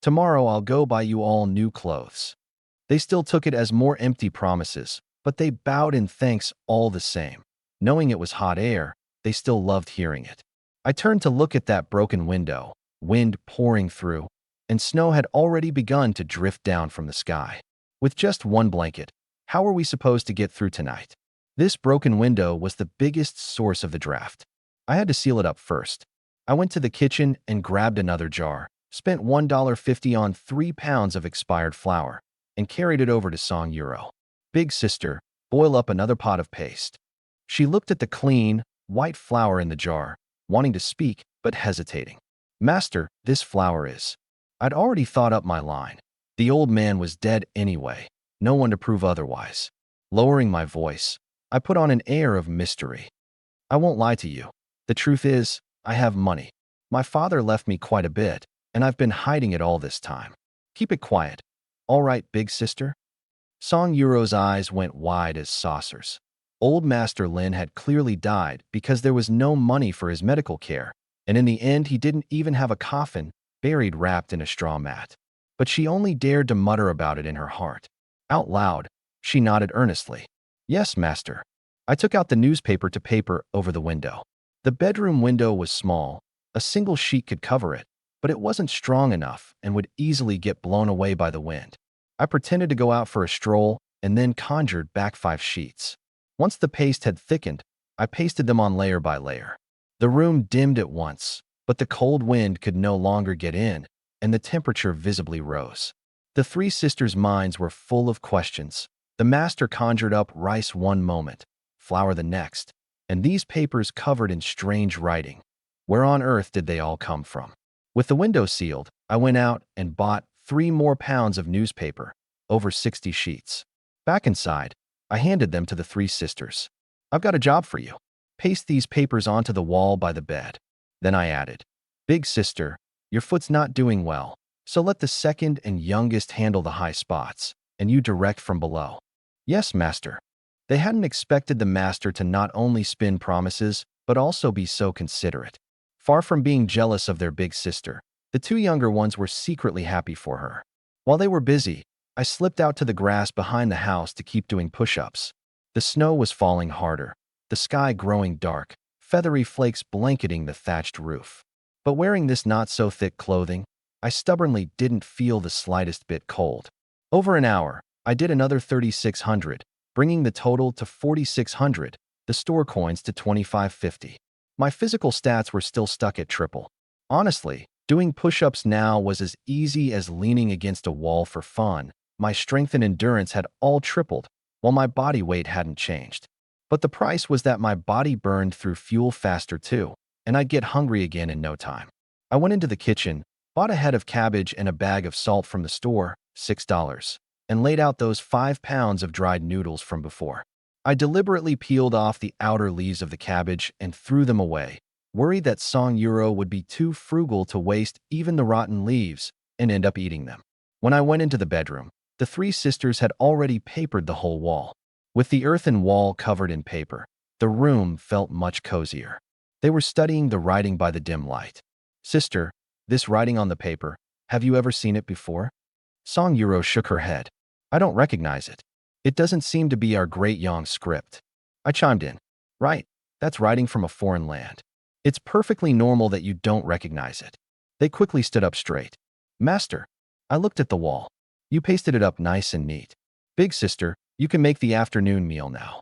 tomorrow I'll go buy you all new clothes. They still took it as more empty promises, but they bowed in thanks all the same. Knowing it was hot air, they still loved hearing it. I turned to look at that broken window, wind pouring through, and snow had already begun to drift down from the sky. With just one blanket, how were we supposed to get through tonight? This broken window was the biggest source of the draft. I had to seal it up first. I went to the kitchen and grabbed another jar, spent $1.50 on 3 pounds of expired flour, and carried it over to Song Euro. Big sister, boil up another pot of paste. She looked at the clean, white flour in the jar, wanting to speak, but hesitating. Master, this flour is. I'd already thought up my line. The old man was dead anyway, no one to prove otherwise. Lowering my voice, I put on an air of mystery. I won't lie to you. The truth is, I have money. My father left me quite a bit, and I've been hiding it all this time. Keep it quiet. All right, big sister? Song Yuro's eyes went wide as saucers. Old Master Lin had clearly died because there was no money for his medical care, and in the end he didn't even have a coffin, buried wrapped in a straw mat. But she only dared to mutter about it in her heart. Out loud, she nodded earnestly. Yes, master. I took out the newspaper to paper over the window. The bedroom window was small. A single sheet could cover it, but it wasn't strong enough and would easily get blown away by the wind. I pretended to go out for a stroll and then conjured back 5 sheets. Once the paste had thickened, I pasted them on layer by layer. The room dimmed at once, but the cold wind could no longer get in, and the temperature visibly rose. The 3 sisters' minds were full of questions. The master conjured up rice one moment, flour the next, and these papers covered in strange writing. Where on earth did they all come from? With the window sealed, I went out and bought 3 more pounds of newspaper, over 60 sheets. Back inside, I handed them to the 3 sisters. I've got a job for you. Paste these papers onto the wall by the bed. Then I added, Big sister, your foot's not doing well, so let the second and youngest handle the high spots, and you direct from below. Yes, master. They hadn't expected the master to not only spin promises, but also be so considerate. Far from being jealous of their big sister, the 2 younger ones were secretly happy for her. While they were busy, I slipped out to the grass behind the house to keep doing push-ups. The snow was falling harder, the sky growing dark, feathery flakes blanketing the thatched roof. But wearing this not-so-thick clothing, I stubbornly didn't feel the slightest bit cold. Over an hour, I did another 3,600, bringing the total to 4,600, the store coins to 2,550. My physical stats were still stuck at triple. Honestly, doing push-ups now was as easy as leaning against a wall for fun. My strength and endurance had all tripled, while my body weight hadn't changed. But the price was that my body burned through fuel faster too, and I'd get hungry again in no time. I went into the kitchen, bought a head of cabbage and a bag of salt from the store, $6, and laid out those 5 pounds of dried noodles from before. I deliberately peeled off the outer leaves of the cabbage and threw them away, worried that Song Yuro would be too frugal to waste even the rotten leaves and end up eating them. When I went into the bedroom, the 3 sisters had already papered the whole wall. With the earthen wall covered in paper, the room felt much cozier. They were studying the writing by the dim light. Sister, this writing on the paper, have you ever seen it before? Song Yuro shook her head. I don't recognize it. It doesn't seem to be our great Yang script. I chimed in. Right, that's writing from a foreign land. It's perfectly normal that you don't recognize it. They quickly stood up straight. Master, I looked at the wall. You pasted it up nice and neat. Big sister, you can make the afternoon meal now.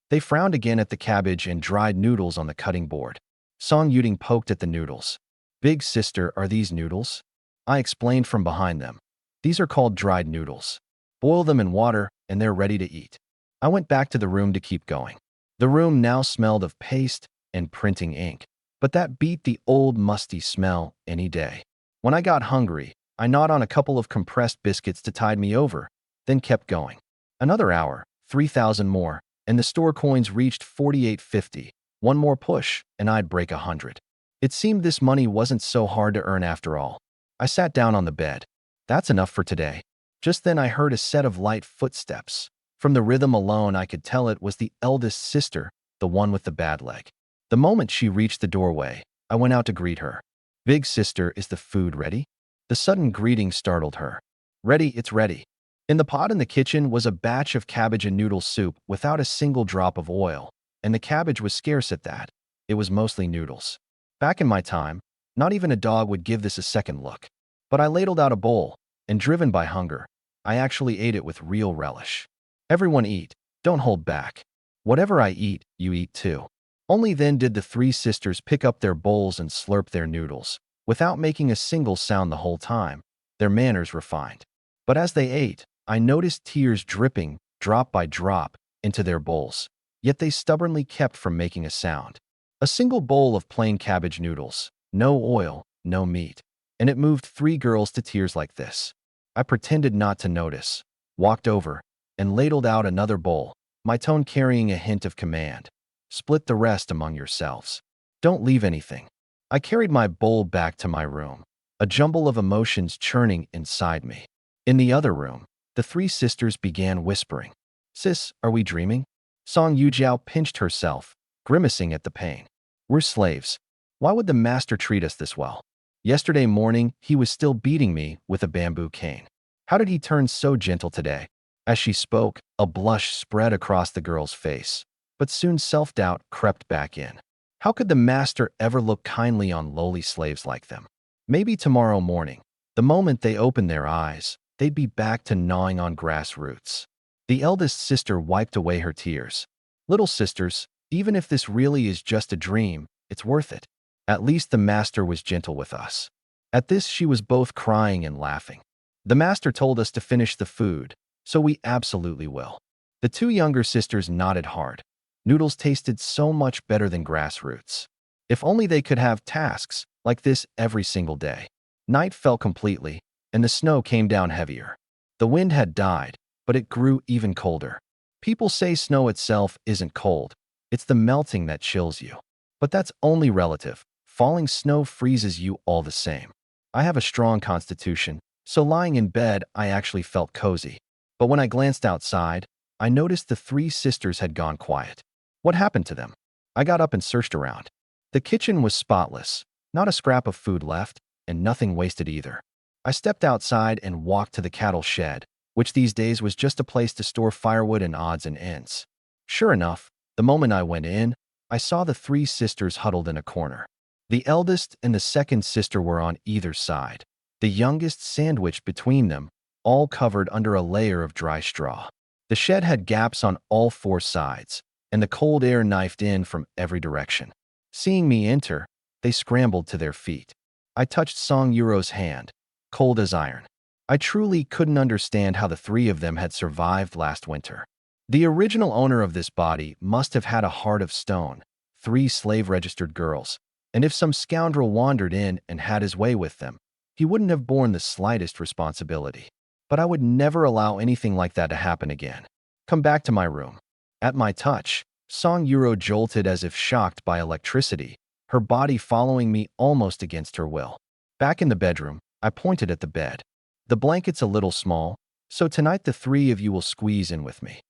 They frowned again at the cabbage and dried noodles on the cutting board. Song Yuding poked at the noodles. Big sister, are these noodles? I explained from behind them. These are called dried noodles. Boil them in water, and they're ready to eat. I went back to the room to keep going. The room now smelled of paste and printing ink, but that beat the old musty smell any day. When I got hungry, I gnawed on a couple of compressed biscuits to tide me over, then kept going. Another hour, 3,000 more, and the store coins reached 4850. One more push, and I'd break 100. It seemed this money wasn't so hard to earn after all. I sat down on the bed. That's enough for today. Just then I heard a set of light footsteps. From the rhythm alone, I could tell it was the eldest sister, the one with the bad leg. The moment she reached the doorway, I went out to greet her. Big sister, is the food ready? The sudden greeting startled her. Ready, it's ready. In the pot in the kitchen was a batch of cabbage and noodle soup without a single drop of oil, and the cabbage was scarce at that. It was mostly noodles. Back in my time, not even a dog would give this a second look. But I ladled out a bowl, and driven by hunger, I actually ate it with real relish. Everyone eat, don't hold back. Whatever I eat, you eat too. Only then did the 3 sisters pick up their bowls and slurp their noodles, without making a single sound the whole time, their manners refined. But as they ate, I noticed tears dripping, drop by drop, into their bowls, yet they stubbornly kept from making a sound. A single bowl of plain cabbage noodles, no oil, no meat, and it moved 3 girls to tears like this. I pretended not to notice, walked over, and ladled out another bowl, my tone carrying a hint of command. Split the rest among yourselves. Don't leave anything. I carried my bowl back to my room, a jumble of emotions churning inside me. In the other room, the The three sisters began whispering. Sis, are we dreaming? Song Yujiao pinched herself, grimacing at the pain. We're slaves. Why would the master treat us this well? Yesterday morning, he was still beating me with a bamboo cane. How did he turn so gentle today? As she spoke, a blush spread across the girl's face, but soon self-doubt crept back in. How could the master ever look kindly on lowly slaves like them? Maybe tomorrow morning, the moment they opened their eyes, they'd be back to gnawing on grass roots. The eldest sister wiped away her tears. Little sisters, even if this really is just a dream, it's worth it. At least the master was gentle with us. At this, she was both crying and laughing. The master told us to finish the food, so we absolutely will. The two younger sisters nodded hard. Noodles tasted so much better than grass roots. If only they could have tasks like this every single day. Night fell completely, and the snow came down heavier. The wind had died, but it grew even colder. People say snow itself isn't cold. It's the melting that chills you. But that's only relative. Falling snow freezes you all the same. I have a strong constitution, so lying in bed, I actually felt cozy. But when I glanced outside, I noticed the three sisters had gone quiet. What happened to them? I got up and searched around. The kitchen was spotless, not a scrap of food left, and nothing wasted either. I stepped outside and walked to the cattle shed, which these days was just a place to store firewood and odds and ends. Sure enough, the moment I went in, I saw the three sisters huddled in a corner. The eldest and the second sister were on either side, the youngest sandwiched between them, all covered under a layer of dry straw. The shed had gaps on all four sides, and the cold air knifed in from every direction. Seeing me enter, they scrambled to their feet. I touched Song Yuro's hand, cold as iron. I truly couldn't understand how the three of them had survived last winter. The original owner of this body must have had a heart of stone, 3 slave-registered girls, and if some scoundrel wandered in and had his way with them, he wouldn't have borne the slightest responsibility. But I would never allow anything like that to happen again. Come back to my room. At my touch, Song Yuro jolted as if shocked by electricity, her body following me almost against her will. Back in the bedroom, I pointed at the bed. The blanket's a little small, so tonight the 3 of you will squeeze in with me.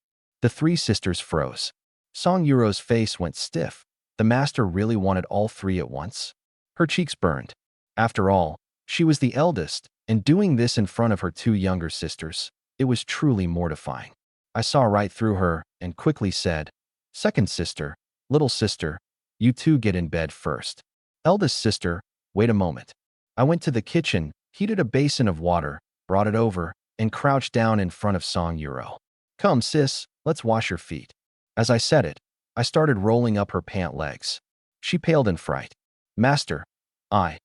The 3 sisters froze. Song Yuro's face went stiff. The master really wanted all 3 at once? Her cheeks burned. After all, she was the eldest, and doing this in front of her 2 younger sisters, it was truly mortifying. I saw right through her and quickly said, "Second sister, little sister, you 2 get in bed first. Eldest sister, wait a moment." I went to the kitchen, heated a basin of water, brought it over, and crouched down in front of Song Yuro. "Come, sis, let's wash your feet." As I said it, I started rolling up her pant legs. She paled in fright. "Master, I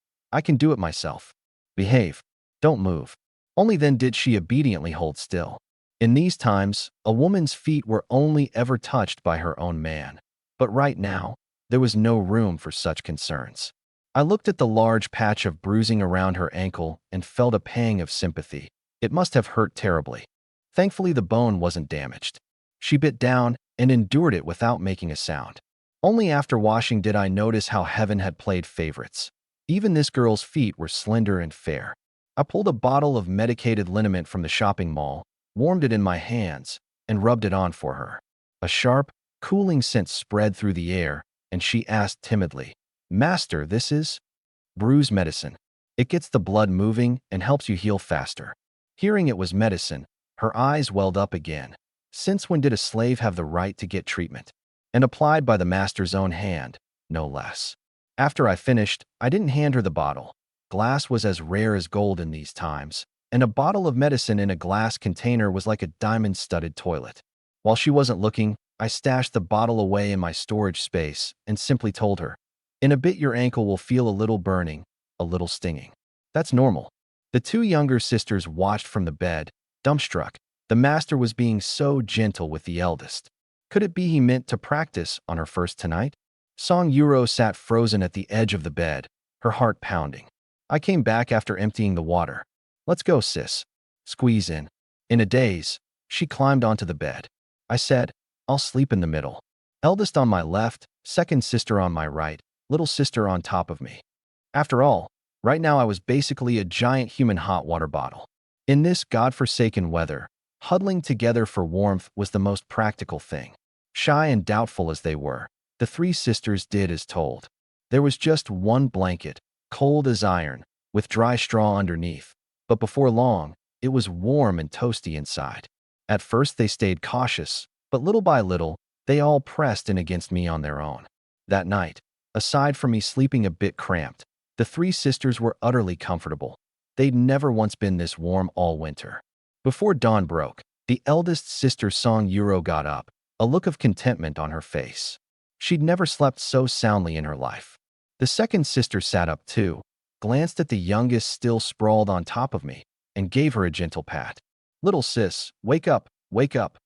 can do it myself." "Behave. Don't move." Only then did she obediently hold still. In these times, a woman's feet were only ever touched by her own man. But right now, there was no room for such concerns. I looked at the large patch of bruising around her ankle and felt a pang of sympathy. It must have hurt terribly. Thankfully, the bone wasn't damaged. She bit down and endured it without making a sound. Only after washing did I notice how heaven had played favorites. Even this girl's feet were slender and fair. I pulled a bottle of medicated liniment from the shopping mall, warmed it in my hands, and rubbed it on for her. A sharp, cooling scent spread through the air, and she asked timidly, "Master, this is?" "Bruise medicine. It gets the blood moving and helps you heal faster." Hearing it was medicine, her eyes welled up again. Since when did a slave have the right to get treatment? And applied by the master's own hand, no less. After I finished, I didn't hand her the bottle. Glass was as rare as gold in these times, and a bottle of medicine in a glass container was like a diamond-studded toilet. While she wasn't looking, I stashed the bottle away in my storage space and simply told her, "In a bit your ankle will feel a little burning, a little stinging. That's normal." The 2 younger sisters watched from the bed, dumbstruck. The master was being so gentle with the eldest. Could it be he meant to practice on her first tonight? Song Yuro sat frozen at the edge of the bed, her heart pounding. I came back after emptying the water. "Let's go, sis. Squeeze in." In a daze, she climbed onto the bed. I said, "I'll sleep in the middle. Eldest on my left, second sister on my right, little sister on top of me." After all, right now I was basically a giant human hot water bottle. In this godforsaken weather, Huddling together for warmth was the most practical thing. Shy and doubtful as they were, the three sisters did as told. There was just one blanket, cold as iron, with dry straw underneath, but before long, it was warm and toasty inside. At first they stayed cautious, but little by little, they all pressed in against me on their own. That night, aside from me sleeping a bit cramped, the three sisters were utterly comfortable. They'd never once been this warm all winter. Before dawn broke, the eldest sister Song Yuro got up, a look of contentment on her face. She'd never slept so soundly in her life. The second sister sat up too, glanced at the youngest still sprawled on top of me, and gave her a gentle pat. "Little sis, wake up, wake up."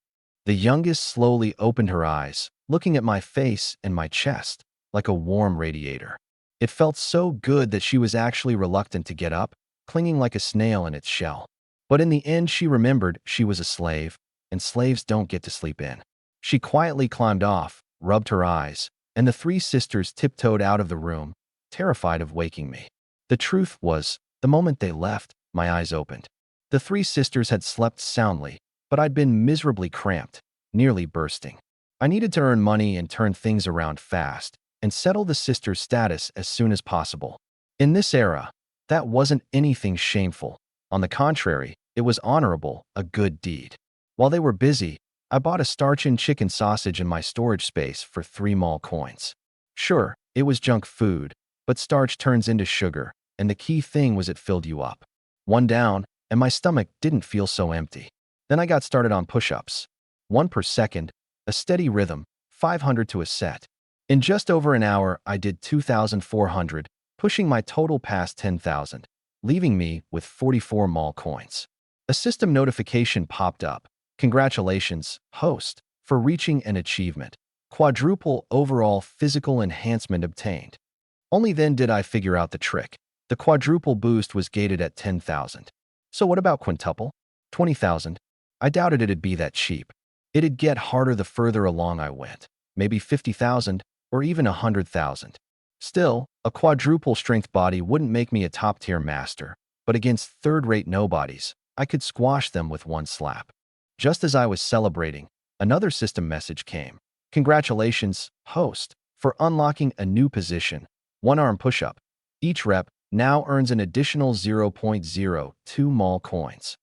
The youngest slowly opened her eyes, looking at my face and my chest, like a warm radiator. It felt so good that she was actually reluctant to get up, clinging like a snail in its shell. But in the end she remembered she was a slave, and slaves don't get to sleep in. She quietly climbed off, rubbed her eyes, and the three sisters tiptoed out of the room, terrified of waking me. The truth was, the moment they left, my eyes opened. The three sisters had slept soundly, but I'd been miserably cramped, nearly bursting. I needed to earn money and turn things around fast, and settle the sisters' status as soon as possible. In this era, that wasn't anything shameful. On the contrary, it was honorable, a good deed. While they were busy, I bought a starch-in chicken sausage in my storage space for 3 mall coins. Sure, it was junk food, but starch turns into sugar, and the key thing was it filled you up. One down, and my stomach didn't feel so empty. Then I got started on push-ups. 1 per second, a steady rhythm, 500 to a set. In just over an hour, I did 2,400, pushing my total past 10,000, leaving me with 44 mall coins. A system notification popped up. "Congratulations, host, for reaching an achievement. Quadruple overall physical enhancement obtained." Only then did I figure out the trick. The quadruple boost was gated at 10,000. So what about quintuple? 20,000? I doubted it'd be that cheap. It'd get harder the further along I went. Maybe 50,000 or even 100,000. Still, a quadruple strength body wouldn't make me a top-tier master, but against third-rate nobodies, I could squash them with one slap. Just as I was celebrating, another system message came. "Congratulations, host, for unlocking a new position, 1-arm push-up. Each rep now earns an additional 0.02 mall coins."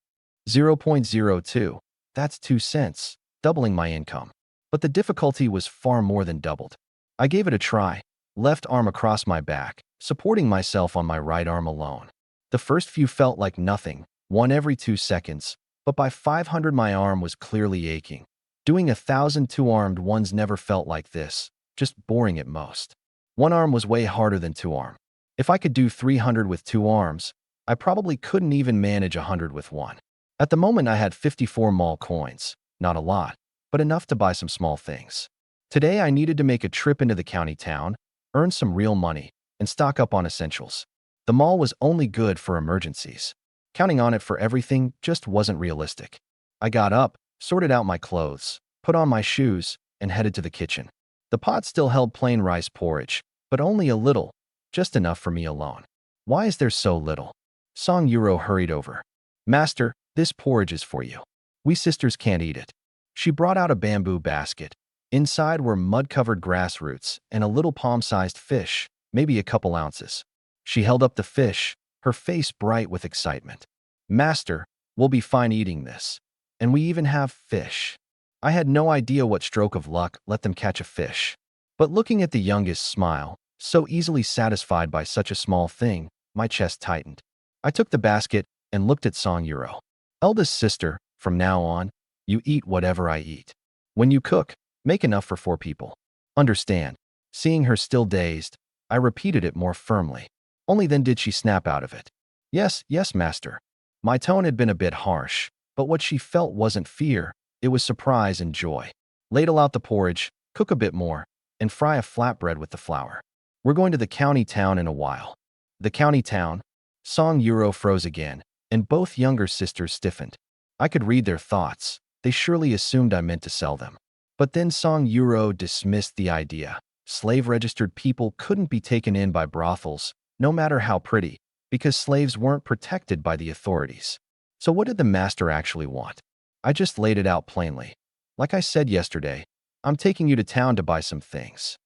0.02, that's 2 cents, doubling my income. But the difficulty was far more than doubled. I gave it a try, left arm across my back, supporting myself on my right arm alone. The first few felt like nothing, 1 every 2 seconds, but by 500 my arm was clearly aching. Doing 1,000 two-armed ones never felt like this, just boring at most. 1 arm was way harder than 2-arm. If I could do 300 with 2 arms, I probably couldn't even manage 100 with 1. At the moment I had 54 mall coins, not a lot, but enough to buy some small things. Today I needed to make a trip into the county town, earn some real money, and stock up on essentials. The mall was only good for emergencies. Counting on it for everything just wasn't realistic. I got up, sorted out my clothes, put on my shoes, and headed to the kitchen. The pot still held plain rice porridge, but only a little, just enough for me alone. "Why is there so little?" Song Yuro hurried over. "Master, this porridge is for you. We sisters can't eat it." She brought out a bamboo basket. Inside were mud-covered grass roots and a little palm-sized fish, maybe a couple ounces. She held up the fish, her face bright with excitement. "Master, we'll be fine eating this. And we even have fish." I had no idea what stroke of luck let them catch a fish. But looking at the youngest smile, so easily satisfied by such a small thing, my chest tightened. I took the basket and looked at Song Yuro. "Eldest sister, from now on, you eat whatever I eat. When you cook, make enough for 4 people. Understand?" Seeing her still dazed, I repeated it more firmly. Only then did she snap out of it. "Yes, yes, master." My tone had been a bit harsh, but what she felt wasn't fear, it was surprise and joy. "Ladle out the porridge, cook a bit more, and fry a flatbread with the flour. We're going to the county town in a while." The county town? Song Yuro froze again, and both younger sisters stiffened. I could read their thoughts. They surely assumed I meant to sell them. But then Song Yuro dismissed the idea. Slave-registered people couldn't be taken in by brothels, no matter how pretty, because slaves weren't protected by the authorities. So what did the master actually want? I just laid it out plainly. Like I said yesterday, I'm taking you to town to buy some things.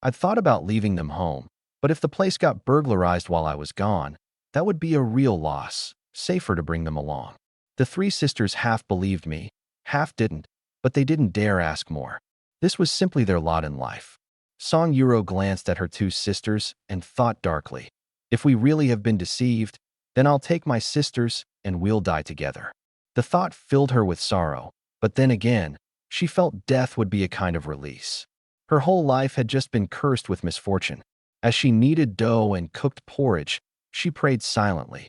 I'd thought about leaving them home, but if the place got burglarized while I was gone, that would be a real loss. Safer to bring them along. The three sisters half believed me, half didn't, but they didn't dare ask more. This was simply their lot in life. Song Yuro glanced at her two sisters and thought darkly, if we really have been deceived, then I'll take my sisters and we'll die together. The thought filled her with sorrow, but then again, she felt death would be a kind of release. Her whole life had just been cursed with misfortune. As she kneaded dough and cooked porridge, she prayed silently.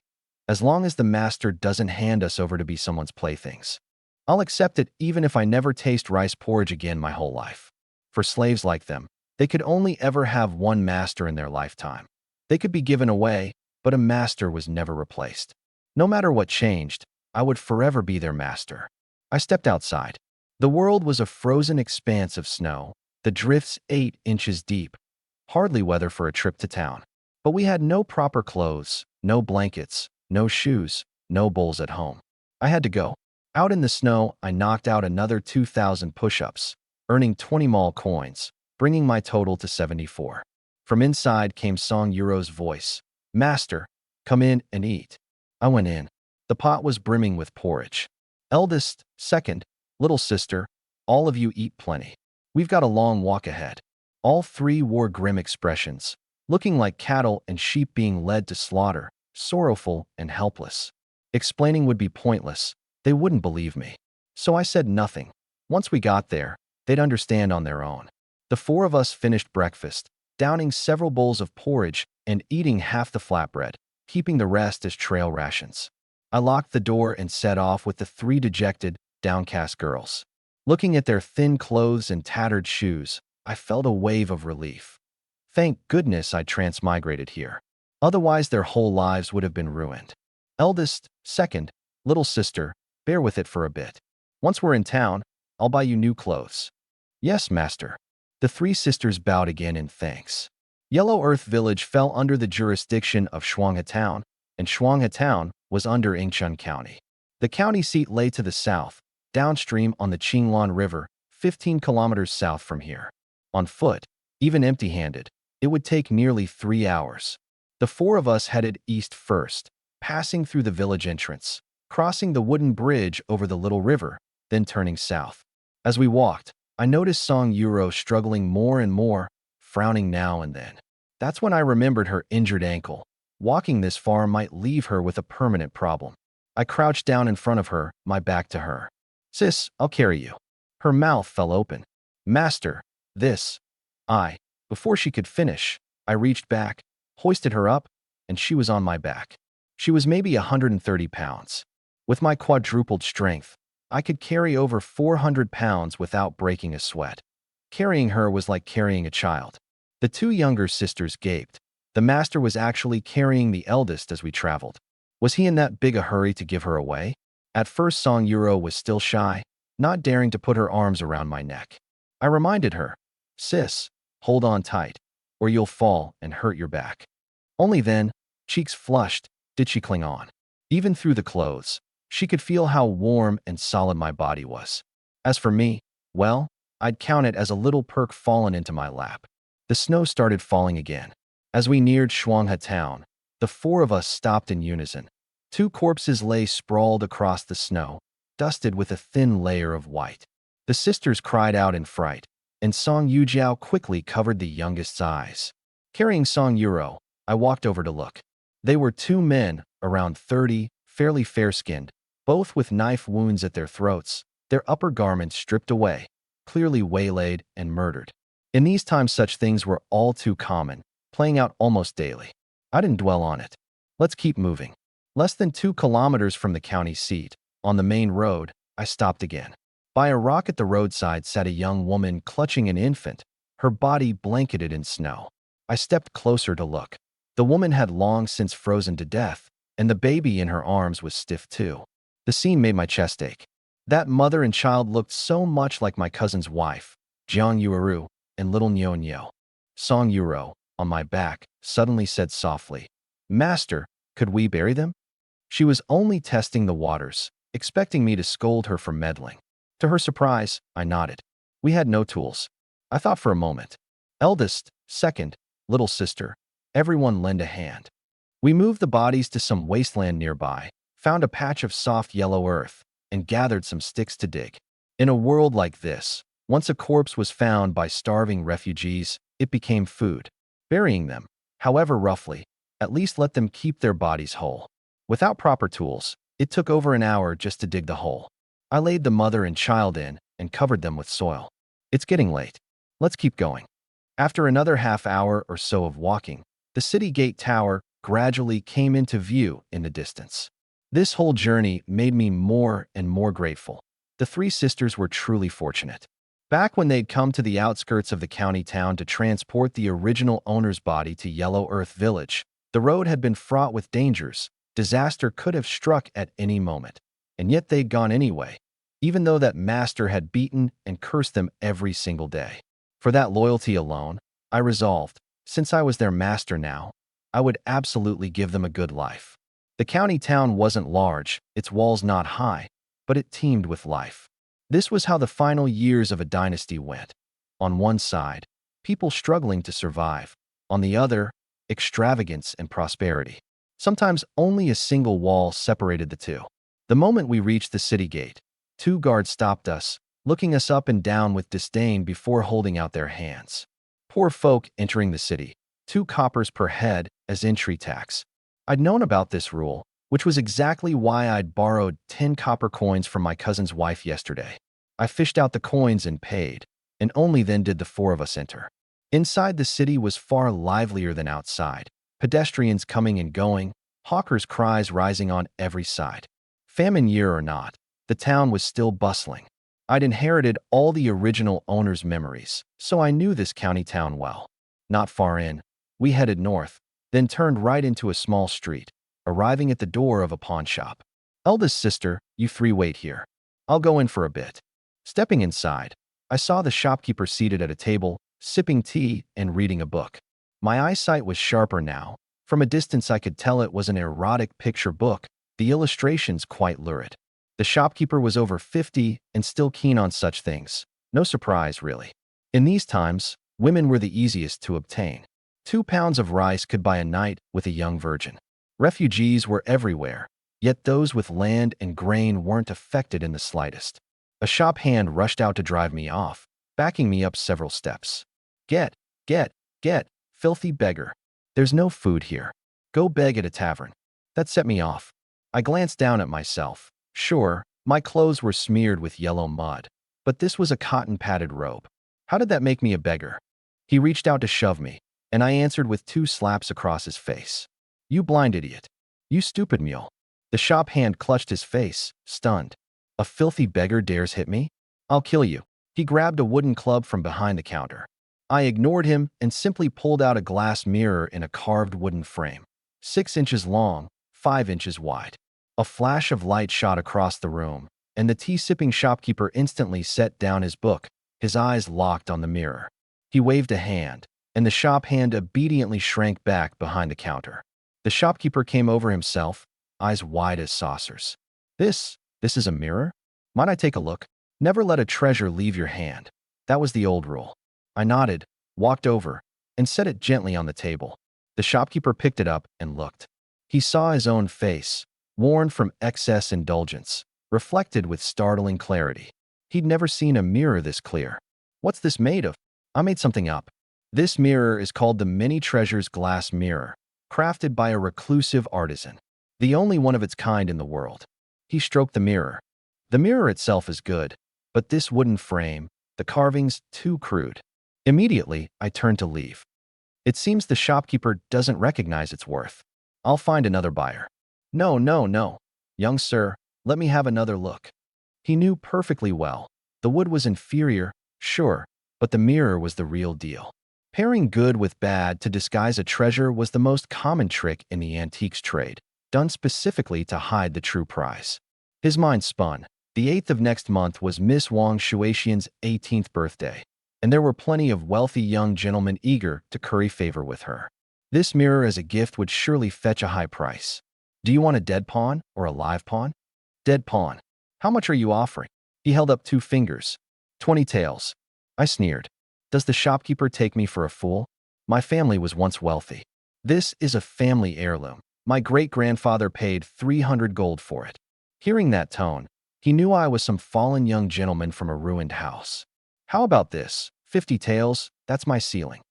As long as the master doesn't hand us over to be someone's playthings, I'll accept it even if I never taste rice porridge again my whole life. For slaves like them, they could only ever have one master in their lifetime. They could be given away, but a master was never replaced. No matter what changed, I would forever be their master. I stepped outside. The world was a frozen expanse of snow, the drifts 8 inches deep. Hardly weather for a trip to town. But we had no proper clothes, no blankets, no shoes, no bowls at home. I had to go. Out in the snow, I knocked out another 2,000 push-ups, earning 20 mall coins, bringing my total to 74. From inside came Song Yuro's voice. Master, come in and eat. I went in. The pot was brimming with porridge. Eldest, second, little sister, all of you eat plenty. We've got a long walk ahead. All three wore grim expressions, looking like cattle and sheep being led to slaughter, sorrowful and helpless. Explaining would be pointless. They wouldn't believe me. So I said nothing. Once we got there, they'd understand on their own. The four of us finished breakfast, downing several bowls of porridge and eating half the flatbread, keeping the rest as trail rations. I locked the door and set off with the three dejected, downcast girls. Looking at their thin clothes and tattered shoes, I felt a wave of relief. Thank goodness I transmigrated here. Otherwise, their whole lives would have been ruined. Eldest, second, little sister, bear with it for a bit. Once we're in town, I'll buy you new clothes. Yes, master. The three sisters bowed again in thanks. Yellow Earth Village fell under the jurisdiction of Shuanghe Town, and Shuanghe Town was under Yingchun County. The county seat lay to the south, downstream on the Qinglan River, 15 kilometers south from here. On foot, even empty-handed, it would take nearly 3 hours. The four of us headed east first, passing through the village entrance, crossing the wooden bridge over the little river, then turning south. As we walked, I noticed Song Yuro struggling more and more, frowning now and then. That's when I remembered her injured ankle. Walking this far might leave her with a permanent problem. I crouched down in front of her, my back to her. Sis, I'll carry you. Her mouth fell open. Master, this. Before she could finish, I reached back, hoisted her up, and she was on my back. She was maybe 130 pounds. With my quadrupled strength, I could carry over 400 pounds without breaking a sweat. Carrying her was like carrying a child. The two younger sisters gaped. The master was actually carrying the eldest as we traveled. Was he in that big a hurry to give her away? At first, Song Yuro was still shy, not daring to put her arms around my neck. I reminded her, Sis, hold on tight, or you'll fall and hurt your back. Only then, cheeks flushed, did she cling on. Even through the clothes, she could feel how warm and solid my body was. As for me, well, I'd count it as a little perk fallen into my lap. The snow started falling again. As we neared Shuanghe Town, the four of us stopped in unison. Two corpses lay sprawled across the snow, dusted with a thin layer of white. The sisters cried out in fright, and Song Yujiao quickly covered the youngest's eyes. Carrying Song Yuro, I walked over to look. They were two men, around 30, fairly fair-skinned, both with knife wounds at their throats, their upper garments stripped away, clearly waylaid and murdered. In these times, such things were all too common, playing out almost daily. I didn't dwell on it. Let's keep moving. Less than 2 kilometers from the county seat, on the main road, I stopped again. By a rock at the roadside sat a young woman clutching an infant, her body blanketed in snow. I stepped closer to look. The woman had long since frozen to death, and the baby in her arms was stiff too. The scene made my chest ache. That mother and child looked so much like my cousin's wife, Jiang Yueru, and little Nyo Nyo. Song Yuro, on my back, suddenly said softly, Master, could we bury them? She was only testing the waters, expecting me to scold her for meddling. To her surprise, I nodded. We had no tools. I thought for a moment. Eldest, second, little sister, everyone lend a hand. We moved the bodies to some wasteland nearby, found a patch of soft yellow earth, and gathered some sticks to dig. In a world like this, once a corpse was found by starving refugees, it became food. Burying them, however roughly, at least let them keep their bodies whole. Without proper tools, it took over an hour just to dig the hole. I laid the mother and child in and covered them with soil. It's getting late. Let's keep going. After another half hour or so of walking, the city gate tower gradually came into view in the distance. This whole journey made me more and more grateful. The three sisters were truly fortunate. Back when they'd come to the outskirts of the county town to transport the original owner's body to Yellow Earth Village, the road had been fraught with dangers. Disaster could have struck at any moment. And yet they'd gone anyway, even though that master had beaten and cursed them every single day. For that loyalty alone, I resolved, since I was their master now, I would absolutely give them a good life. The county town wasn't large, its walls not high, but it teemed with life. This was how the final years of a dynasty went. On one side, people struggling to survive. On the other, extravagance and prosperity. Sometimes only a single wall separated the two. The moment we reached the city gate, two guards stopped us, looking us up and down with disdain before holding out their hands. Poor folk entering the city, 2 coppers per head as entry tax. I'd known about this rule, which was exactly why I'd borrowed 10 copper coins from my cousin's wife yesterday. I fished out the coins and paid, and only then did the 4 of us enter. Inside the city was far livelier than outside. Pedestrians coming and going, hawkers' cries rising on every side. Famine year or not, the town was still bustling. I'd inherited all the original owner's memories, so I knew this county town well. Not far in, we headed north, then turned right into a small street, arriving at the door of a pawn shop. Eldest sister, you 3 wait here. I'll go in for a bit. Stepping inside, I saw the shopkeeper seated at a table, sipping tea and reading a book. My eyesight was sharper now. From a distance I could tell it was an erotic picture book, the illustrations quite lurid. The shopkeeper was over 50 and still keen on such things. No surprise, really. In these times, women were the easiest to obtain. 2 pounds of rice could buy a night with a young virgin. Refugees were everywhere, yet those with land and grain weren't affected in the slightest. A shop hand rushed out to drive me off, backing me up several steps. Get, filthy beggar. There's no food here. Go beg at a tavern. That set me off. I glanced down at myself. Sure, my clothes were smeared with yellow mud, but this was a cotton-padded robe. How did that make me a beggar? He reached out to shove me, and I answered with 2 slaps across his face. You blind idiot. You stupid mule. The shop hand clutched his face, stunned. A filthy beggar dares hit me? I'll kill you. He grabbed a wooden club from behind the counter. I ignored him and simply pulled out a glass mirror in a carved wooden frame. 6 inches long, 5 inches wide. A flash of light shot across the room, and the tea-sipping shopkeeper instantly set down his book, his eyes locked on the mirror. He waved a hand, and the shop hand obediently shrank back behind the counter. The shopkeeper came over himself, eyes wide as saucers. This is a mirror? Might I take a look? Never let a treasure leave your hand. That was the old rule. I nodded, walked over, and set it gently on the table. The shopkeeper picked it up and looked. He saw his own face, worn from excess indulgence, reflected with startling clarity. He'd never seen a mirror this clear. What's this made of? I made something up. This mirror is called the Many Treasures Glass Mirror, crafted by a reclusive artisan, the only one of its kind in the world. He stroked the mirror. The mirror itself is good, but this wooden frame, the carvings, too crude. Immediately, I turned to leave. It seems the shopkeeper doesn't recognize its worth. I'll find another buyer. No. Young sir, let me have another look. He knew perfectly well. The wood was inferior, sure, but the mirror was the real deal. Pairing good with bad to disguise a treasure was the most common trick in the antiques trade, done specifically to hide the true prize. His mind spun. The 8th of next month was Miss Wang Shuexian's 18th birthday, and there were plenty of wealthy young gentlemen eager to curry favor with her. This mirror as a gift would surely fetch a high price. Do you want a dead pawn or a live pawn? Dead pawn. How much are you offering? He held up 2 fingers. 20 taels. I sneered. Does the shopkeeper take me for a fool? My family was once wealthy. This is a family heirloom. My great-grandfather paid 300 gold for it. Hearing that tone, he knew I was some fallen young gentleman from a ruined house. How about this? 50 taels, that's my ceiling.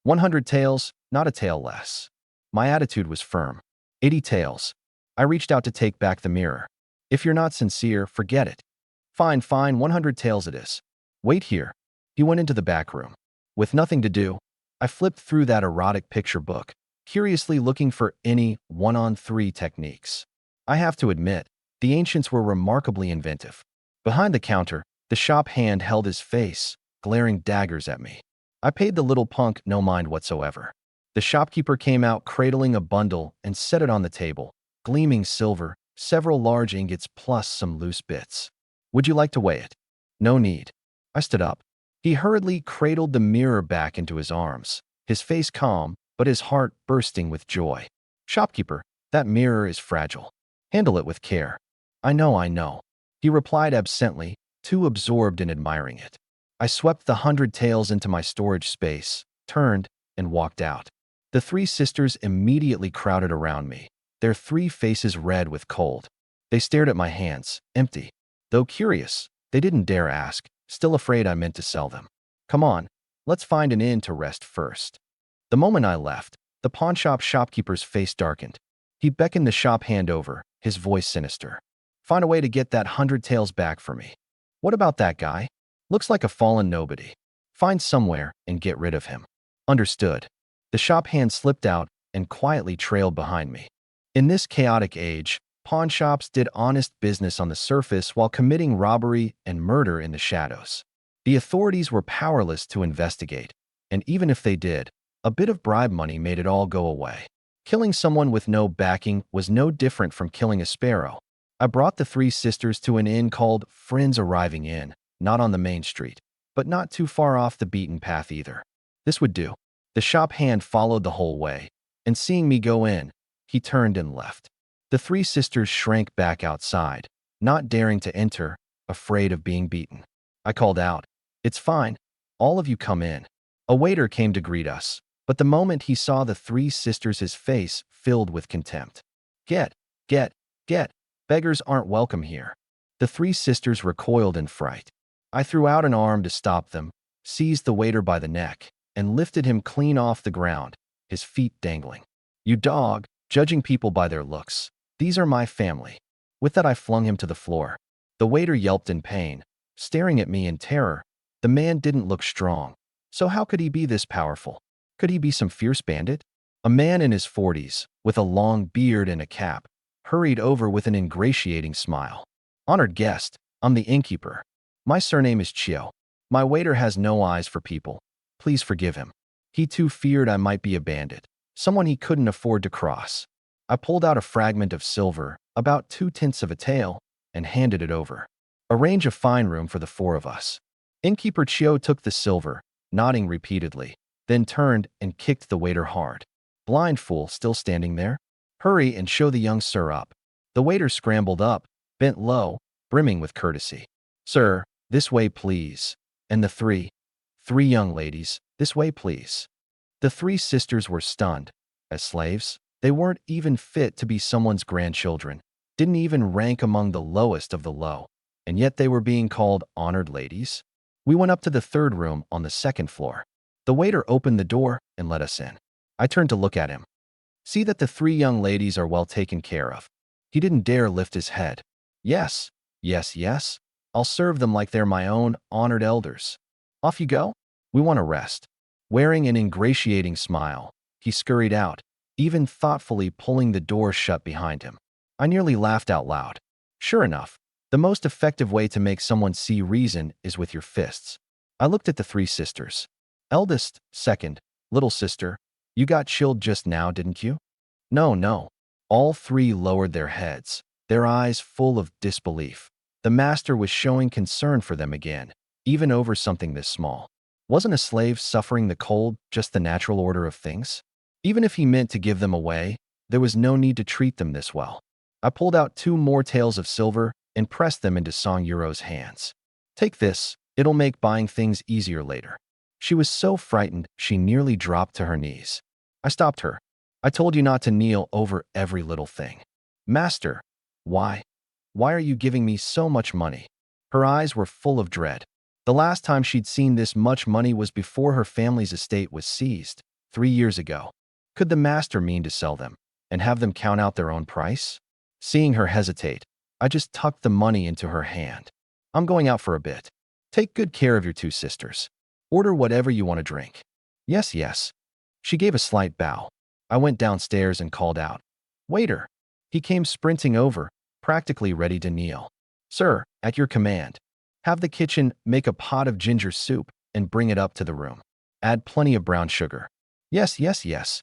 100 taels, not a tael less. My attitude was firm. 80 taels. I reached out to take back the mirror. If you're not sincere, forget it. Fine, 100 taels it is. Wait here. He went into the back room. With nothing to do, I flipped through that erotic picture book, curiously looking for any 1-on-3 techniques. I have to admit, the ancients were remarkably inventive. Behind the counter, the shop hand held his face, glaring daggers at me. I paid the little punk no mind whatsoever. The shopkeeper came out cradling a bundle and set it on the table, gleaming silver, several large ingots plus some loose bits. Would you like to weigh it? No need. I stood up. He hurriedly cradled the mirror back into his arms, his face calm, but his heart bursting with joy. Shopkeeper, that mirror is fragile. Handle it with care. I know. He replied absently, too absorbed in admiring it. I swept the 100 taels into my storage space, turned, and walked out. The 3 sisters immediately crowded around me, their 3 faces red with cold. They stared at my hands, empty. Though curious, they didn't dare ask, still afraid I meant to sell them. Come on, let's find an inn to rest first. The moment I left, the pawnshop shopkeeper's face darkened. He beckoned the shop hand over, his voice sinister. Find a way to get that 100 taels back for me. What about that guy? Looks like a fallen nobody. Find somewhere and get rid of him. Understood. The shop hand slipped out and quietly trailed behind me. In this chaotic age, pawnshops did honest business on the surface while committing robbery and murder in the shadows. The authorities were powerless to investigate, and even if they did, a bit of bribe money made it all go away. Killing someone with no backing was no different from killing a sparrow. I brought the 3 sisters to an inn called Friends Arriving Inn, not on the main street, but not too far off the beaten path either. This would do. The shop hand followed the whole way, and seeing me go in, he turned and left. The 3 sisters shrank back outside, not daring to enter, afraid of being beaten. I called out, "It's fine. All of you come in." A waiter came to greet us, but the moment he saw the 3 sisters, his face filled with contempt. Get. Beggars aren't welcome here." The 3 sisters recoiled in fright. I threw out an arm to stop them, seized the waiter by the neck, and lifted him clean off the ground, his feet dangling. "You dog, judging people by their looks. These are my family." With that I flung him to the floor. The waiter yelped in pain, staring at me in terror. The man didn't look strong. So how could he be this powerful? Could he be some fierce bandit? A man in his 40s, with a long beard and a cap, hurried over with an ingratiating smile. "Honored guest, I'm the innkeeper. My surname is Chio. My waiter has no eyes for people. Please forgive him." He too feared I might be a bandit, someone he couldn't afford to cross. I pulled out a fragment of silver, about 2/10 of a tael, and handed it over. "Arrange a fine room for the 4 of us." Innkeeper Chio took the silver, nodding repeatedly, then turned and kicked the waiter hard. "Blind fool, still standing there? Hurry and show the young sir up." The waiter scrambled up, bent low, brimming with courtesy. "Sir, this way please." And the 3 young ladies, "This way please." The 3 sisters were stunned. As slaves, they weren't even fit to be someone's grandchildren, didn't even rank among the lowest of the low, and yet they were being called honored ladies. We went up to the 3rd room on the 2nd floor. The waiter opened the door and let us in. I turned to look at him. "See that the 3 young ladies are well taken care of." He didn't dare lift his head. Yes. I'll serve them like they're my own honored elders." "Off you go? We want to rest." Wearing an ingratiating smile, he scurried out, even thoughtfully pulling the door shut behind him. I nearly laughed out loud. Sure enough, the most effective way to make someone see reason is with your fists. I looked at the 3 sisters. "Eldest, second, little sister, you got chilled just now, didn't you?" No. All 3 lowered their heads, their eyes full of disbelief. The master was showing concern for them again, even over something this small. Wasn't a slave suffering the cold just the natural order of things? Even if he meant to give them away, there was no need to treat them this well. I pulled out 2 more taels of silver and pressed them into Song Yuro's hands. Take this, it'll make buying things easier later. She was so frightened she nearly dropped to her knees. I stopped her. I told you not to kneel over every little thing. Master, why? Why are you giving me so much money? Her eyes were full of dread. The last time she'd seen this much money was before her family's estate was seized, 3 years ago. Could the master mean to sell them and have them count out their own price? Seeing her hesitate, I just tucked the money into her hand. I'm going out for a bit. Take good care of your 2 sisters. Order whatever you want to drink. Yes, yes. She gave a slight bow. I went downstairs and called out, Waiter! He came sprinting over, practically ready to kneel. Sir, at your command. Have the kitchen make a pot of ginger soup and bring it up to the room. Add plenty of brown sugar. Yes, yes, yes.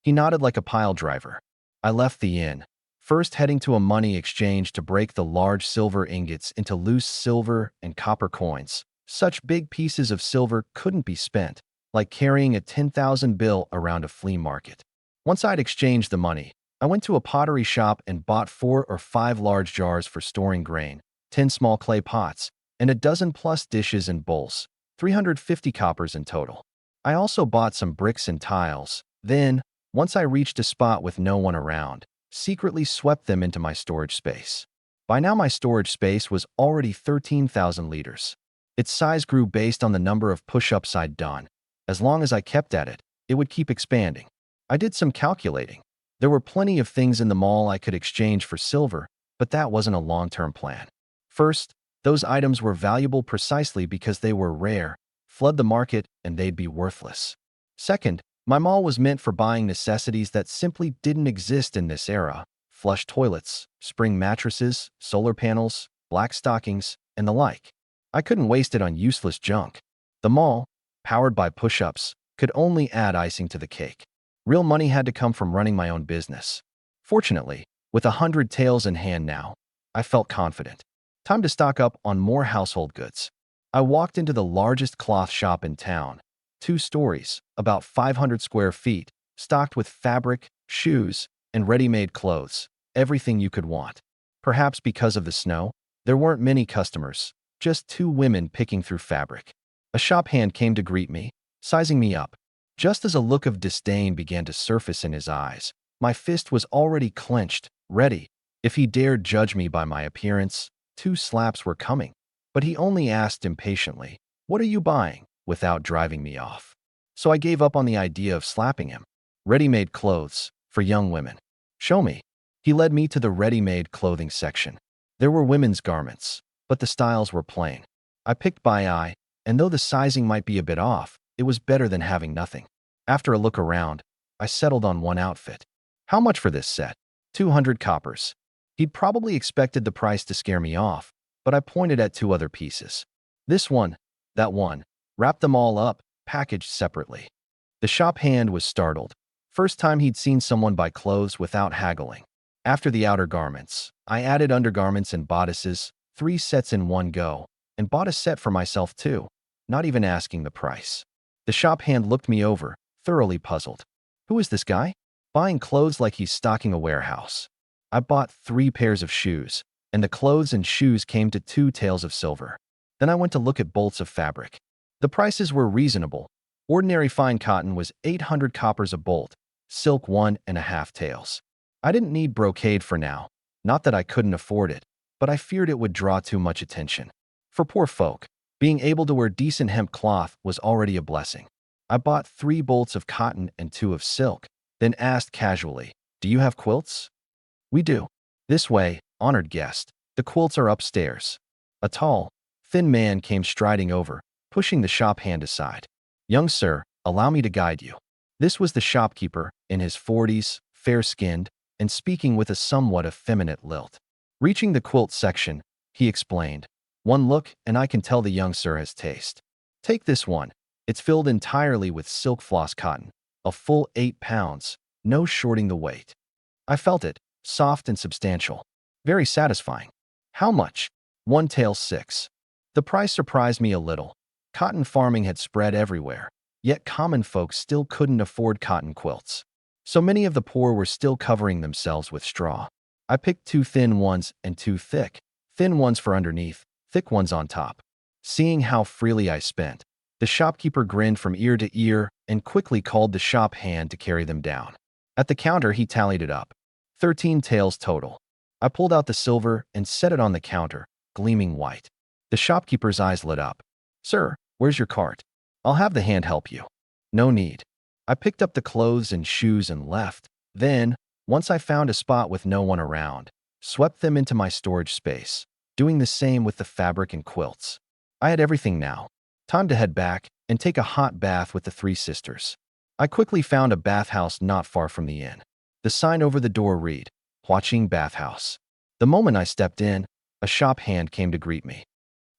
He nodded like a pile driver. I left the inn, first heading to a money exchange to break the large silver ingots into loose silver and copper coins. Such big pieces of silver couldn't be spent, like carrying a 10,000 bill around a flea market. Once I'd exchanged the money, I went to a pottery shop and bought 4 or 5 large jars for storing grain, 10 small clay pots, and a dozen plus dishes and bowls, 350 coppers in total. I also bought some bricks and tiles. Then, once I reached a spot with no one around, secretly swept them into my storage space. By now my storage space was already 13,000 liters. Its size grew based on the number of push-ups I'd done. As long as I kept at it, it would keep expanding. I did some calculating. There were plenty of things in the mall I could exchange for silver, but that wasn't a long-term plan. First, those items were valuable precisely because they were rare. Flood the market and they'd be worthless. Second, my mall was meant for buying necessities that simply didn't exist in this era. Flush toilets, spring mattresses, solar panels, black stockings, and the like. I couldn't waste it on useless junk. The mall, powered by push-ups, could only add icing to the cake. Real money had to come from running my own business. Fortunately, with 100 taels in hand now, I felt confident. Time to stock up on more household goods. I walked into the largest cloth shop in town, 2 stories, about 500 square feet, stocked with fabric, shoes, and ready-made clothes, everything you could want. Perhaps because of the snow, there weren't many customers, just 2 women picking through fabric. A shop hand came to greet me, sizing me up. Just as a look of disdain began to surface in his eyes, my fist was already clenched, ready. If he dared judge me by my appearance, 2 slaps were coming. But he only asked impatiently, "What are you buying?" without driving me off. So I gave up on the idea of slapping him. Ready-made clothes, for young women. Show me. He led me to the ready-made clothing section. There were women's garments, but the styles were plain. I picked by eye, and though the sizing might be a bit off, it was better than having nothing. After a look around, I settled on one outfit. How much for this set? 200 coppers. He'd probably expected the price to scare me off, but I pointed at 2 other pieces. This one, that one, wrapped them all up, packaged separately. The shop hand was startled. First time he'd seen someone buy clothes without haggling. After the outer garments, I added undergarments and bodices, 3 sets in one go, and bought a set for myself too, not even asking the price. The shop hand looked me over, thoroughly puzzled. Who is this guy? Buying clothes like he's stocking a warehouse. I bought 3 pairs of shoes, and the clothes and shoes came to 2 taels of silver. Then I went to look at bolts of fabric. The prices were reasonable. Ordinary fine cotton was 800 coppers a bolt, silk 1.5 taels. I didn't need brocade for now. Not that I couldn't afford it, but I feared it would draw too much attention. For poor folk, being able to wear decent hemp cloth was already a blessing. I bought 3 bolts of cotton and 2 of silk, then asked casually, "Do you have quilts?" "We do." "This way, honored guest. The quilts are upstairs." A tall, thin man came striding over, pushing the shop hand aside. "Young sir, allow me to guide you." This was the shopkeeper, in his 40s, fair-skinned, and speaking with a somewhat effeminate lilt. Reaching the quilt section, he explained, "One look, and I can tell the young sir has taste. Take this one. It's filled entirely with silk floss cotton, a full 8 pounds, no shorting the weight." I felt it, soft and substantial. Very satisfying. "How much?" 1 tael 6. The price surprised me a little. Cotton farming had spread everywhere, yet common folks still couldn't afford cotton quilts. So many of the poor were still covering themselves with straw. I picked 2 thin ones and 2 thick, Thin ones for underneath, thick ones on top. Seeing how freely I spent, the shopkeeper grinned from ear to ear and quickly called the shop hand to carry them down. At the counter, he tallied it up. 13 taels total. I pulled out the silver and set it on the counter, gleaming white. The shopkeeper's eyes lit up. Sir, where's your cart? I'll have the hand help you. No need. I picked up the clothes and shoes and left. Then, once I found a spot with no one around, swept them into my storage space, doing the same with the fabric and quilts. I had everything now. Time to head back and take a hot bath with the three sisters. I quickly found a bathhouse not far from the inn. The sign over the door read, Watching Bathhouse. The moment I stepped in, a shop hand came to greet me.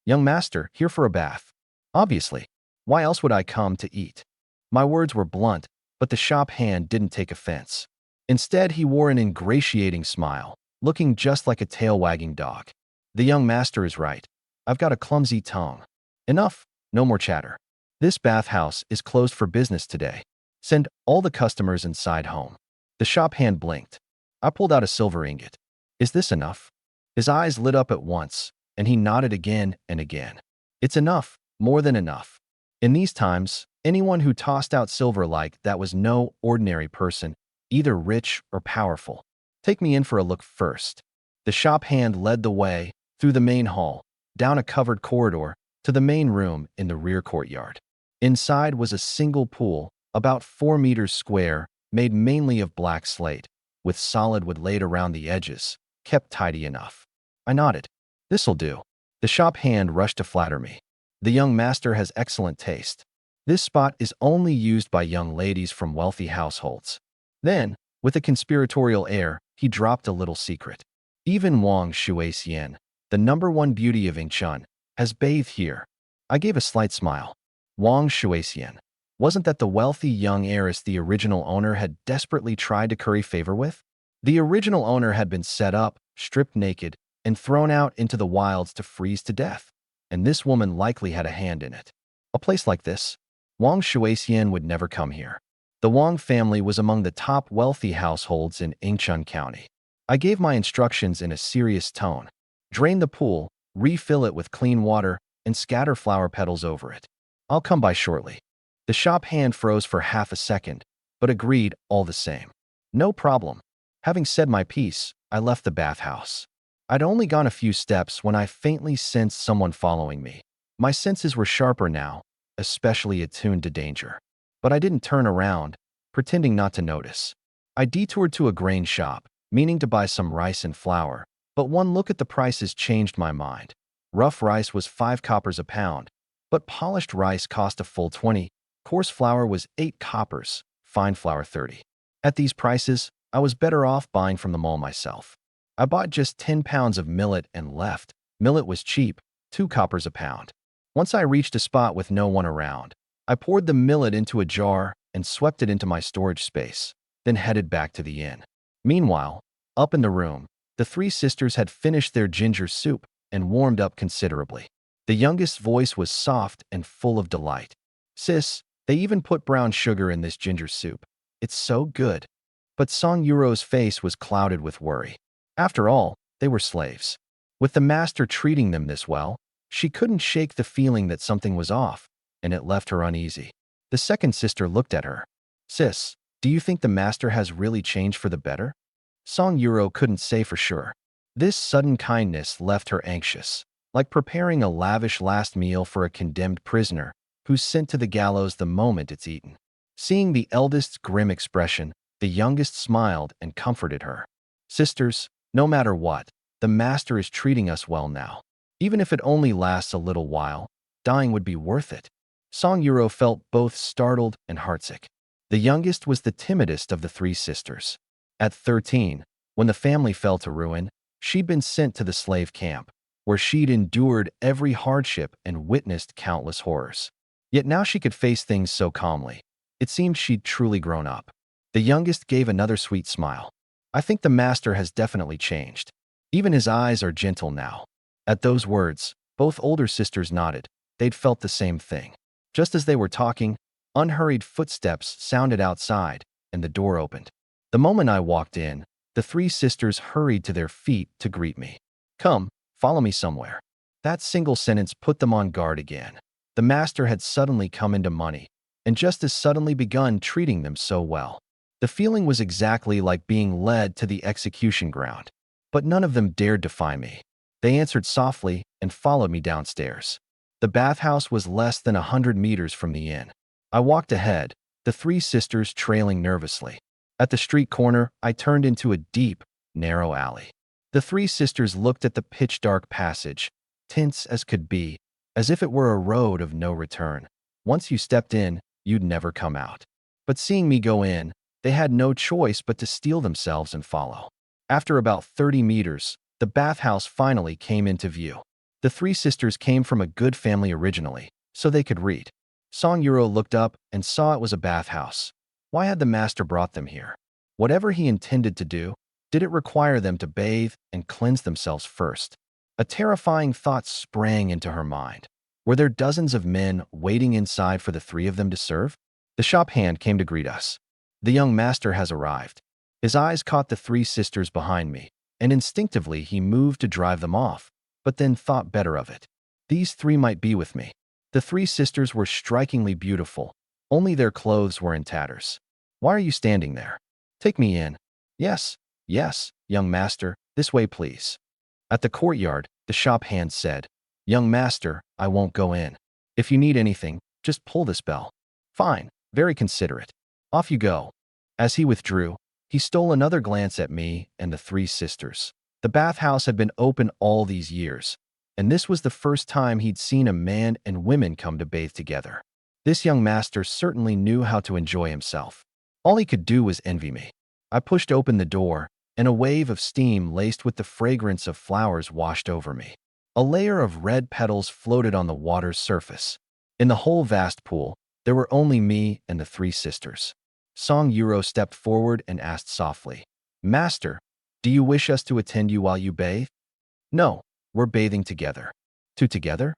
Young master, here for a bath. Obviously. Why else would I come to eat? My words were blunt, but the shop hand didn't take offense. Instead, he wore an ingratiating smile, looking just like a tail-wagging dog. The young master is right. I've got a clumsy tongue. Enough, no more chatter. This bathhouse is closed for business today. Send all the customers inside home. The shop hand blinked. I pulled out a silver ingot. Is this enough? His eyes lit up at once, and he nodded again and again. It's enough, more than enough. In these times, anyone who tossed out silver like that was no ordinary person, either rich or powerful. Take me in for a look first. The shop hand led the way through the main hall, down a covered corridor, to the main room in the rear courtyard. Inside was a single pool, about 4 meters square, made mainly of black slate, with solid wood laid around the edges, kept tidy enough. I nodded. This'll do. The shop hand rushed to flatter me. The young master has excellent taste. This spot is only used by young ladies from wealthy households. Then, with a conspiratorial air, he dropped a little secret. Even Wang Shuixian, the #1 beauty of Yingchun, has bathed here. I gave a slight smile. Wang Shuixian. Wasn't that the wealthy young heiress the original owner had desperately tried to curry favor with? The original owner had been set up, stripped naked, and thrown out into the wilds to freeze to death. And this woman likely had a hand in it. A place like this, Wang Shuixian would never come here. The Wang family was among the top wealthy households in Yingchun County. I gave my instructions in a serious tone. Drain the pool, refill it with clean water, and scatter flower petals over it. I'll come by shortly. The shop hand froze for half a second, but agreed all the same. No problem. Having said my piece, I left the bathhouse. I'd only gone a few steps when I faintly sensed someone following me. My senses were sharper now, especially attuned to danger. But I didn't turn around, pretending not to notice. I detoured to a grain shop, meaning to buy some rice and flour, but one look at the prices changed my mind. Rough rice was 5 coppers a pound, but polished rice cost a full 20. Coarse flour was 8 coppers, fine flour 30. At these prices, I was better off buying from the mall myself. I bought just 10 pounds of millet and left. Millet was cheap, 2 coppers a pound. Once I reached a spot with no one around, I poured the millet into a jar and swept it into my storage space, then headed back to the inn. Meanwhile, up in the room, the three sisters had finished their ginger soup and warmed up considerably. The youngest's voice was soft and full of delight. Sis, they even put brown sugar in this ginger soup. It's so good. But Song Yuro's face was clouded with worry. After all, they were slaves. With the master treating them this well, she couldn't shake the feeling that something was off, and it left her uneasy. The second sister looked at her. Sis, do you think the master has really changed for the better? Song Yuro couldn't say for sure. This sudden kindness left her anxious, like preparing a lavish last meal for a condemned prisoner who's sent to the gallows the moment it's eaten. Seeing the eldest's grim expression, the youngest smiled and comforted her. Sisters, no matter what, the master is treating us well now. Even if it only lasts a little while, dying would be worth it. Song Yuro felt both startled and heartsick. The youngest was the timidest of the three sisters. At 13, when the family fell to ruin, she'd been sent to the slave camp, where she'd endured every hardship and witnessed countless horrors. Yet now she could face things so calmly. It seemed she'd truly grown up. The youngest gave another sweet smile. I think the master has definitely changed. Even his eyes are gentle now. At those words, both older sisters nodded. They'd felt the same thing. Just as they were talking, unhurried footsteps sounded outside, and the door opened. The moment I walked in, the three sisters hurried to their feet to greet me. Come, Follow me somewhere. That single sentence put them on guard again. The master had suddenly come into money, and just as suddenly begun treating them so well. The feeling was exactly like being led to the execution ground. But none of them dared defy me. They answered softly and followed me downstairs. The bathhouse was less than 100 meters from the inn. I walked ahead, the three sisters trailing nervously. At the street corner, I turned into a deep, narrow alley. The three sisters looked at the pitch-dark passage, tense as could be, as if it were a road of no return. Once you stepped in, you'd never come out. But seeing me go in, they had no choice but to steel themselves and follow. After about 30 meters, the bathhouse finally came into view. The three sisters came from a good family originally, so they could read. Song Yuro looked up and saw it was a bathhouse. Why had the master brought them here? Whatever he intended to do, did it require them to bathe and cleanse themselves first? A terrifying thought sprang into her mind. Were there dozens of men waiting inside for the three of them to serve? The shop hand came to greet us. The young master has arrived. His eyes caught the three sisters behind me, and instinctively he moved to drive them off, but then thought better of it. These three might be with me. The three sisters were strikingly beautiful, only their clothes were in tatters. Why are you standing there? Take me in. Yes, young master, this way please. At the courtyard, the shop hand said, Young master, I won't go in. If you need anything, just pull this bell. Fine, very considerate. Off you go. As he withdrew, he stole another glance at me and the three sisters. The bathhouse had been open all these years, and this was the first time he'd seen a man and women come to bathe together. This young master certainly knew how to enjoy himself. All he could do was envy me. I pushed open the door, and a wave of steam laced with the fragrance of flowers washed over me. A layer of red petals floated on the water's surface. In the whole vast pool, there were only me and the three sisters. Song Yuro stepped forward and asked softly, Master, do you wish us to attend you while you bathe? No, we're bathing together. Two together?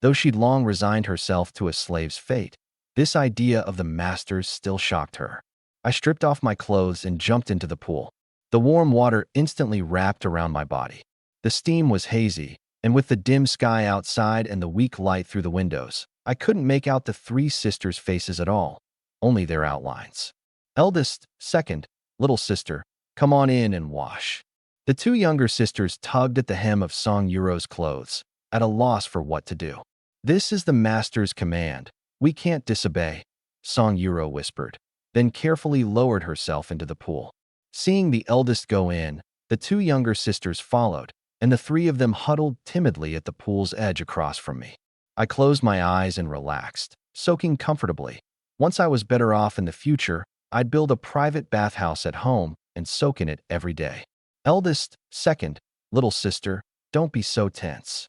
Though she'd long resigned herself to a slave's fate, this idea of the master's still shocked her. I stripped off my clothes and jumped into the pool. The warm water instantly wrapped around my body. The steam was hazy, and with the dim sky outside and the weak light through the windows, I couldn't make out the three sisters' faces at all, only their outlines. Eldest, second, little sister, come on in and wash. The two younger sisters tugged at the hem of Song Yuro's clothes, at a loss for what to do. This is the master's command. We can't disobey, Song Yuro whispered, then carefully lowered herself into the pool. Seeing the eldest go in, the two younger sisters followed, and the three of them huddled timidly at the pool's edge across from me. I closed my eyes and relaxed, soaking comfortably. Once I was better off in the future, I'd build a private bathhouse at home and soak in it every day. Eldest, second, little sister, don't be so tense.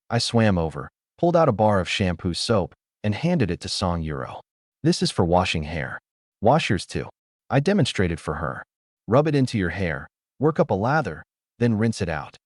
I swam over, pulled out a bar of shampoo soap, and handed it to Song Yuro. This is for washing hair. Wash yours too. I demonstrated for her. Rub it into your hair, work up a lather, then rinse it out.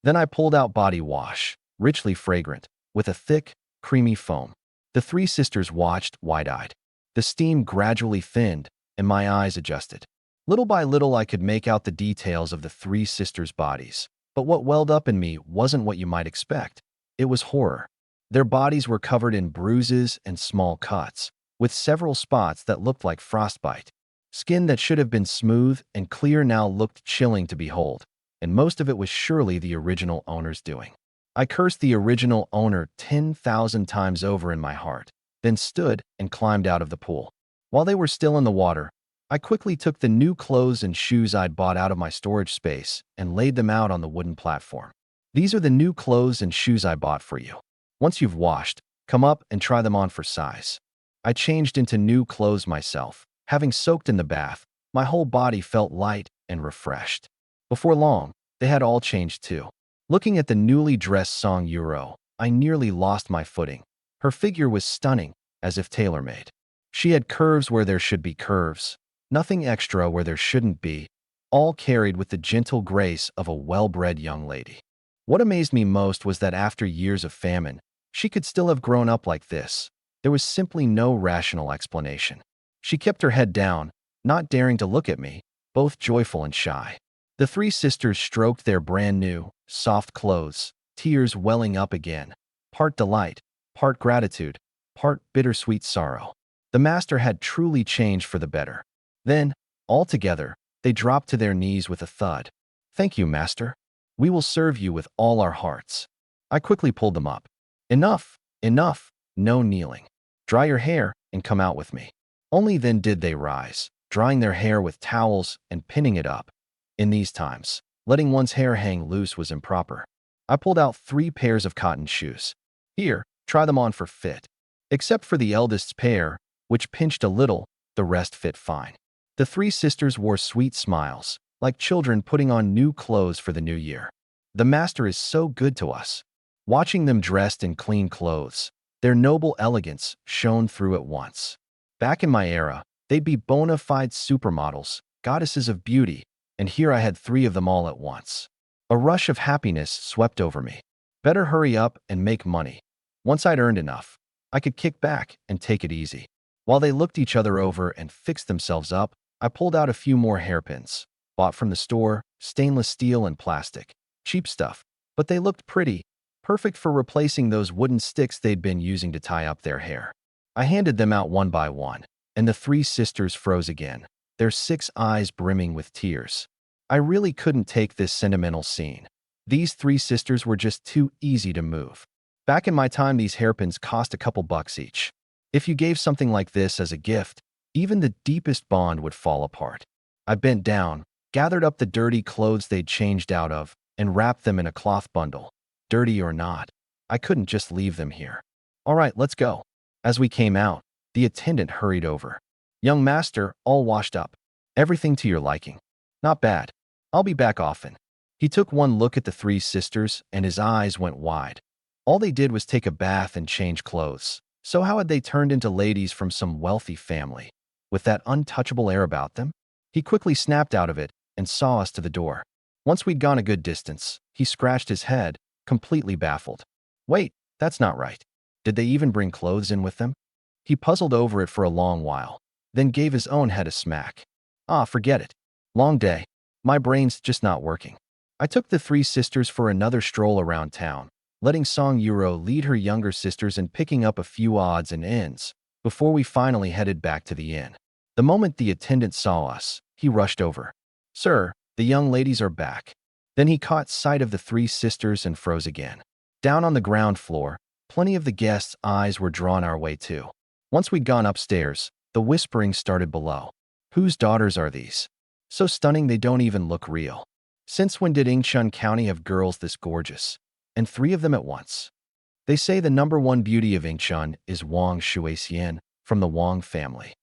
Then I pulled out body wash, richly fragrant, with a thick, creamy foam. The three sisters watched, wide-eyed. The steam gradually thinned, and my eyes adjusted. Little by little I could make out the details of the three sisters' bodies, but what welled up in me wasn't what you might expect. It was horror. Their bodies were covered in bruises and small cuts, with several spots that looked like frostbite. Skin that should have been smooth and clear now looked chilling to behold, and most of it was surely the original owner's doing. I cursed the original owner 10,000 times over in my heart, then stood and climbed out of the pool. While they were still in the water, I quickly took the new clothes and shoes I'd bought out of my storage space and laid them out on the wooden platform. These are the new clothes and shoes I bought for you. Once you've washed, come up and try them on for size. I changed into new clothes myself. Having soaked in the bath, my whole body felt light and refreshed. Before long, they had all changed too. Looking at the newly dressed Song Yuro, I nearly lost my footing. Her figure was stunning, as if tailor-made. She had curves where there should be curves, nothing extra where there shouldn't be, all carried with the gentle grace of a well-bred young lady. What amazed me most was that after years of famine, she could still have grown up like this. There was simply no rational explanation. She kept her head down, not daring to look at me, both joyful and shy. The three sisters stroked their brand-new, soft clothes, tears welling up again, part delight, part gratitude, part bittersweet sorrow. The master had truly changed for the better. Then, all together, they dropped to their knees with a thud. "Thank you, master. We will serve you with all our hearts." I quickly pulled them up. "Enough, enough, no kneeling. Dry your hair and come out with me." Only then did they rise, drying their hair with towels and pinning it up. In these times, letting one's hair hang loose was improper. I pulled out 3 pairs of cotton shoes. "Here, try them on for fit." Except for the eldest's pair, which pinched a little, the rest fit fine. The 3 sisters wore sweet smiles, like children putting on new clothes for the new year. The master is so good to us. Watching them dressed in clean clothes, their noble elegance shone through at once. Back in my era, they'd be bona fide supermodels, goddesses of beauty, and here I had 3 of them all at once. A rush of happiness swept over me. Better hurry up and make money. Once I'd earned enough, I could kick back and take it easy. While they looked each other over and fixed themselves up, I pulled out a few more hairpins, bought from the store, stainless steel and plastic. Cheap stuff, but they looked pretty, perfect for replacing those wooden sticks they'd been using to tie up their hair. I handed them out one by one, and the 3 sisters froze again, their 6 eyes brimming with tears. I really couldn't take this sentimental scene. These 3 sisters were just too easy to move. Back in my time, these hairpins cost a couple bucks each. If you gave something like this as a gift, even the deepest bond would fall apart. I bent down, gathered up the dirty clothes they'd changed out of, and wrapped them in a cloth bundle. Dirty or not, I couldn't just leave them here. "All right, let's go." As we came out, the attendant hurried over. "Young master, all washed up. Everything to your liking. Not bad. I'll be back often." He took one look at the 3 sisters, and his eyes went wide. All they did was take a bath and change clothes. So how had they turned into ladies from some wealthy family, with that untouchable air about them? He quickly snapped out of it and saw us to the door. Once we'd gone a good distance, he scratched his head, completely baffled. "Wait, that's not right. Did they even bring clothes in with them?" He puzzled over it for a long while, then gave his own head a smack. "Ah, forget it. Long day. My brain's just not working." I took the 3 sisters for another stroll around town, letting Song Yuro lead her younger sisters and picking up a few odds and ends, before we finally headed back to the inn. The moment the attendant saw us, he rushed over. "Sir, the young ladies are back." Then he caught sight of the 3 sisters and froze again. Down on the ground floor, plenty of the guests' eyes were drawn our way too. Once we'd gone upstairs, the whispering started below. "Whose daughters are these? So stunning they don't even look real. Since when did Ingshun County have girls this gorgeous? And 3 of them at once?" They say the #1 beauty of Ingshun is Wang Shuixian from the Wang family.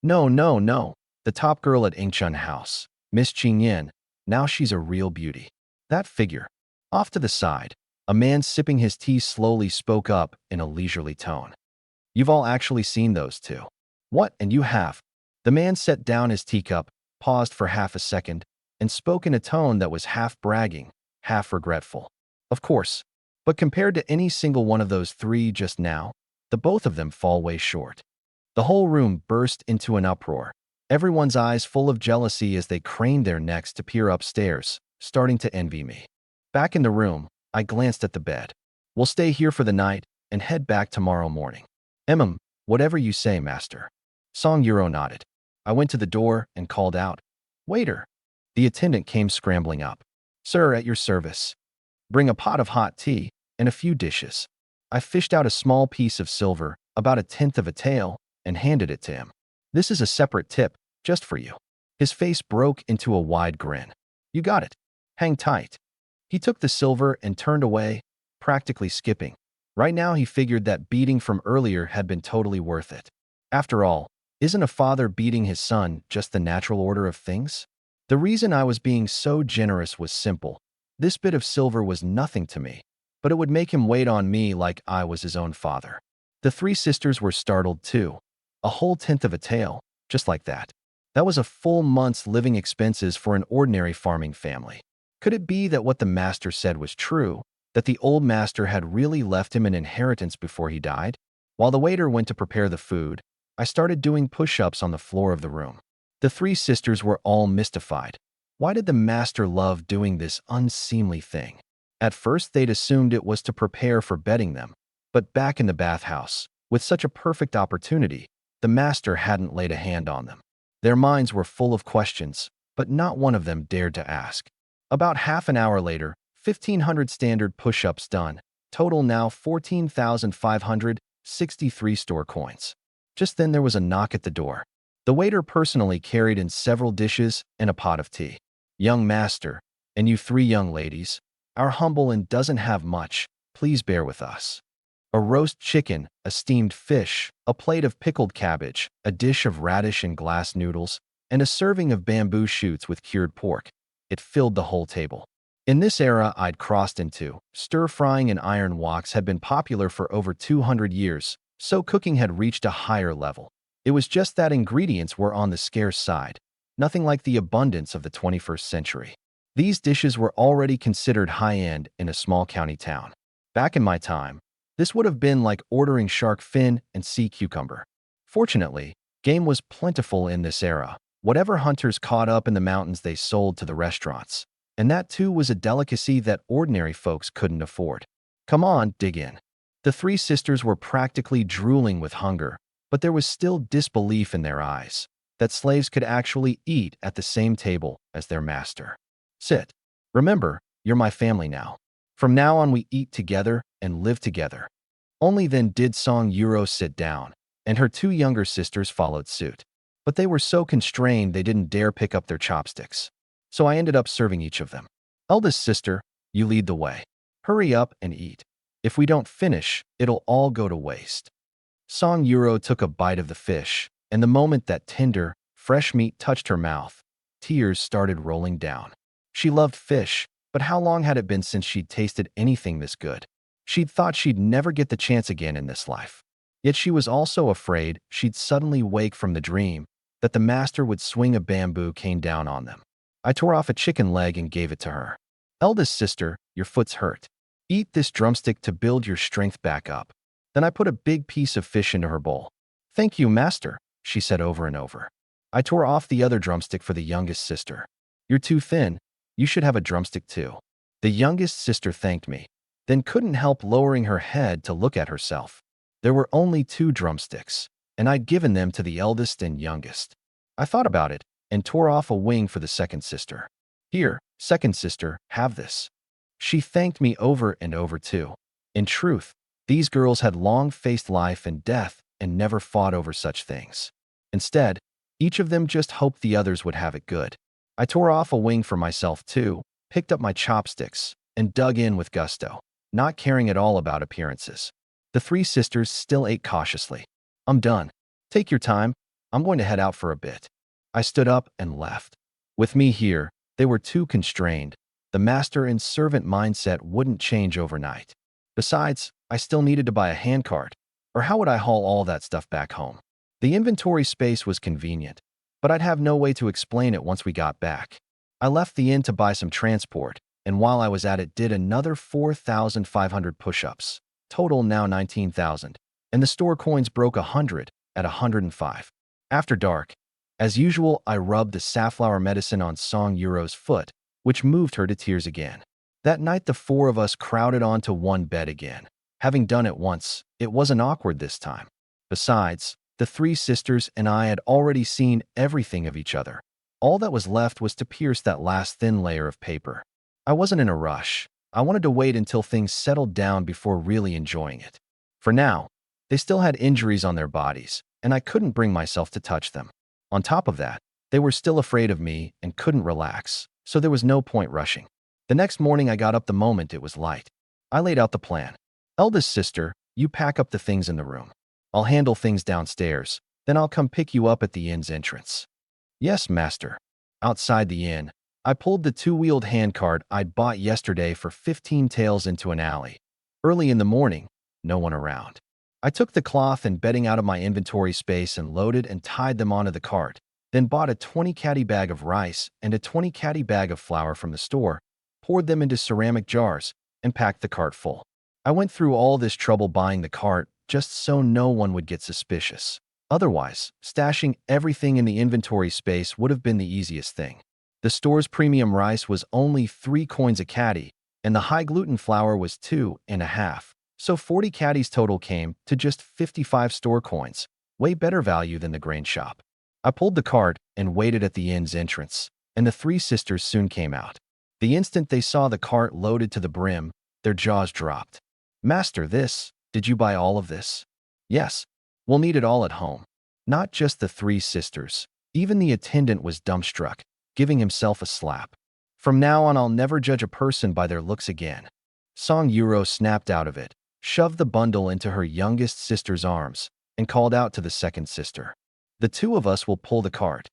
No, no, no. The top girl at Ingshun House, Miss Qingyan, now she's a real beauty. That figure. Off to the side, a man sipping his tea slowly spoke up in a leisurely tone. "You've all actually seen those 2. "What, and you have?" The man set down his teacup, paused for half a second, and spoke in a tone that was half bragging, half regretful. "Of course, but compared to any single one of those 3 just now, the both of them fall way short." The whole room burst into an uproar, everyone's eyes full of jealousy as they craned their necks to peer upstairs, starting to envy me. Back in the room, I glanced at the bed. "We'll stay here for the night and head back tomorrow morning." Whatever you say, master." Song Yuro nodded. I went to the door and called out, "Waiter." The attendant came scrambling up. "Sir, at your service." "Bring a pot of hot tea and a few dishes." I fished out a small piece of silver, about 1/10 of a tael, and handed it to him. "This is a separate tip, just for you." His face broke into a wide grin. "You got it. Hang tight." He took the silver and turned away, practically skipping. Right now he figured that beating from earlier had been totally worth it. After all, isn't a father beating his son just the natural order of things? The reason I was being so generous was simple. This bit of silver was nothing to me, but it would make him wait on me like I was his own father. The 3 sisters were startled too. A whole 1/10 of a tael, just like that. That was a full month's living expenses for an ordinary farming family. Could it be that what the master said was true, that the old master had really left him an inheritance before he died? While the waiter went to prepare the food, I started doing push-ups on the floor of the room. The 3 sisters were all mystified. Why did the master love doing this unseemly thing? At first, they'd assumed it was to prepare for bedding them, but back in the bathhouse, with such a perfect opportunity, the master hadn't laid a hand on them. Their minds were full of questions, but not one of them dared to ask. About half an hour later, 1,500 standard push-ups done, total now 14,563 store coins. Just then there was a knock at the door. The waiter personally carried in several dishes and a pot of tea. "Young master, and you three young ladies, our humble and doesn't have much, please bear with us." A roast chicken, a steamed fish, a plate of pickled cabbage, a dish of radish and glass noodles, and a serving of bamboo shoots with cured pork. It filled the whole table. In this era I'd crossed into, stir-frying and iron woks had been popular for over 200 years, so cooking had reached a higher level. It was just that ingredients were on the scarce side, nothing like the abundance of the 21st century. These dishes were already considered high-end in a small county town. Back in my time, this would have been like ordering shark fin and sea cucumber. Fortunately, game was plentiful in this era. Whatever hunters caught up in the mountains they sold to the restaurants. And that too was a delicacy that ordinary folks couldn't afford. "Come on, dig in." The three sisters were practically drooling with hunger, but there was still disbelief in their eyes, that slaves could actually eat at the same table as their master. "Sit. Remember, you're my family now. From now on we eat together and live together." Only then did Song Yuro sit down, and her two younger sisters followed suit. But they were so constrained they didn't dare pick up their chopsticks. So I ended up serving each of them. "Eldest sister, you lead the way. Hurry up and eat. If we don't finish, it'll all go to waste." Song Yuro took a bite of the fish, and the moment that tender, fresh meat touched her mouth, tears started rolling down. She loved fish, but how long had it been since she'd tasted anything this good? She'd thought she'd never get the chance again in this life. Yet she was also afraid she'd suddenly wake from the dream that the master would swing a bamboo cane down on them. I tore off a chicken leg and gave it to her. "Eldest sister, your foot's hurt. Eat this drumstick to build your strength back up." Then I put a big piece of fish into her bowl. "Thank you, master," she said over and over. I tore off the other drumstick for the youngest sister. "You're too thin. You should have a drumstick too." The youngest sister thanked me, then couldn't help lowering her head to look at herself. There were only 2 drumsticks, and I'd given them to the eldest and youngest. I thought about it and tore off a wing for the second sister. "Here, second sister, have this." She thanked me over and over too. In truth, these girls had long faced life and death and never fought over such things. Instead, each of them just hoped the others would have it good. I tore off a wing for myself too, picked up my chopsticks, and dug in with gusto, not caring at all about appearances. The 3 sisters still ate cautiously. "I'm done. Take your time. I'm going to head out for a bit." I stood up and left. With me here, they were too constrained. The master and servant mindset wouldn't change overnight. Besides, I still needed to buy a handcart, or how would I haul all that stuff back home? The inventory space was convenient, but I'd have no way to explain it once we got back. I left the inn to buy some transport, and while I was at it did another 4,500 push-ups, total now 19,000, and the store coins broke 100 at 105. After dark, as usual, I rubbed the safflower medicine on Song Yuro's foot, which moved her to tears again. That night the 4 of us crowded onto one bed again. Having done it once, it wasn't awkward this time. Besides, the 3 sisters and I had already seen everything of each other. All that was left was to pierce that last thin layer of paper. I wasn't in a rush. I wanted to wait until things settled down before really enjoying it. For now, they still had injuries on their bodies, and I couldn't bring myself to touch them. On top of that, they were still afraid of me and couldn't relax, so there was no point rushing. The next morning I got up the moment it was light. I laid out the plan. "Eldest sister, you pack up the things in the room. I'll handle things downstairs, then I'll come pick you up at the inn's entrance." "Yes, master." Outside the inn, I pulled the 2-wheeled handcart I'd bought yesterday for 15 taels into an alley. Early in the morning, no one around. I took the cloth and bedding out of my inventory space and loaded and tied them onto the cart, then bought a 20 caddy bag of rice and a 20 caddy bag of flour from the store, poured them into ceramic jars, and packed the cart full. I went through all this trouble buying the cart just so no one would get suspicious. Otherwise, stashing everything in the inventory space would have been the easiest thing. The store's premium rice was only 3 coins a caddy, and the high-gluten flour was 2.5. So 40 caddies total came to just 55 store coins, way better value than the grain shop. I pulled the cart and waited at the inn's entrance, and the three sisters soon came out. The instant they saw the cart loaded to the brim, their jaws dropped. "Master, did you buy all of this?" "Yes, we'll need it all at home." Not just the three sisters. Even the attendant was dumbstruck, giving himself a slap. "From now on, I'll never judge a person by their looks again." Song Yuro snapped out of it, shoved the bundle into her youngest sister's arms, and called out to the second sister, "The two of us will pull the cart."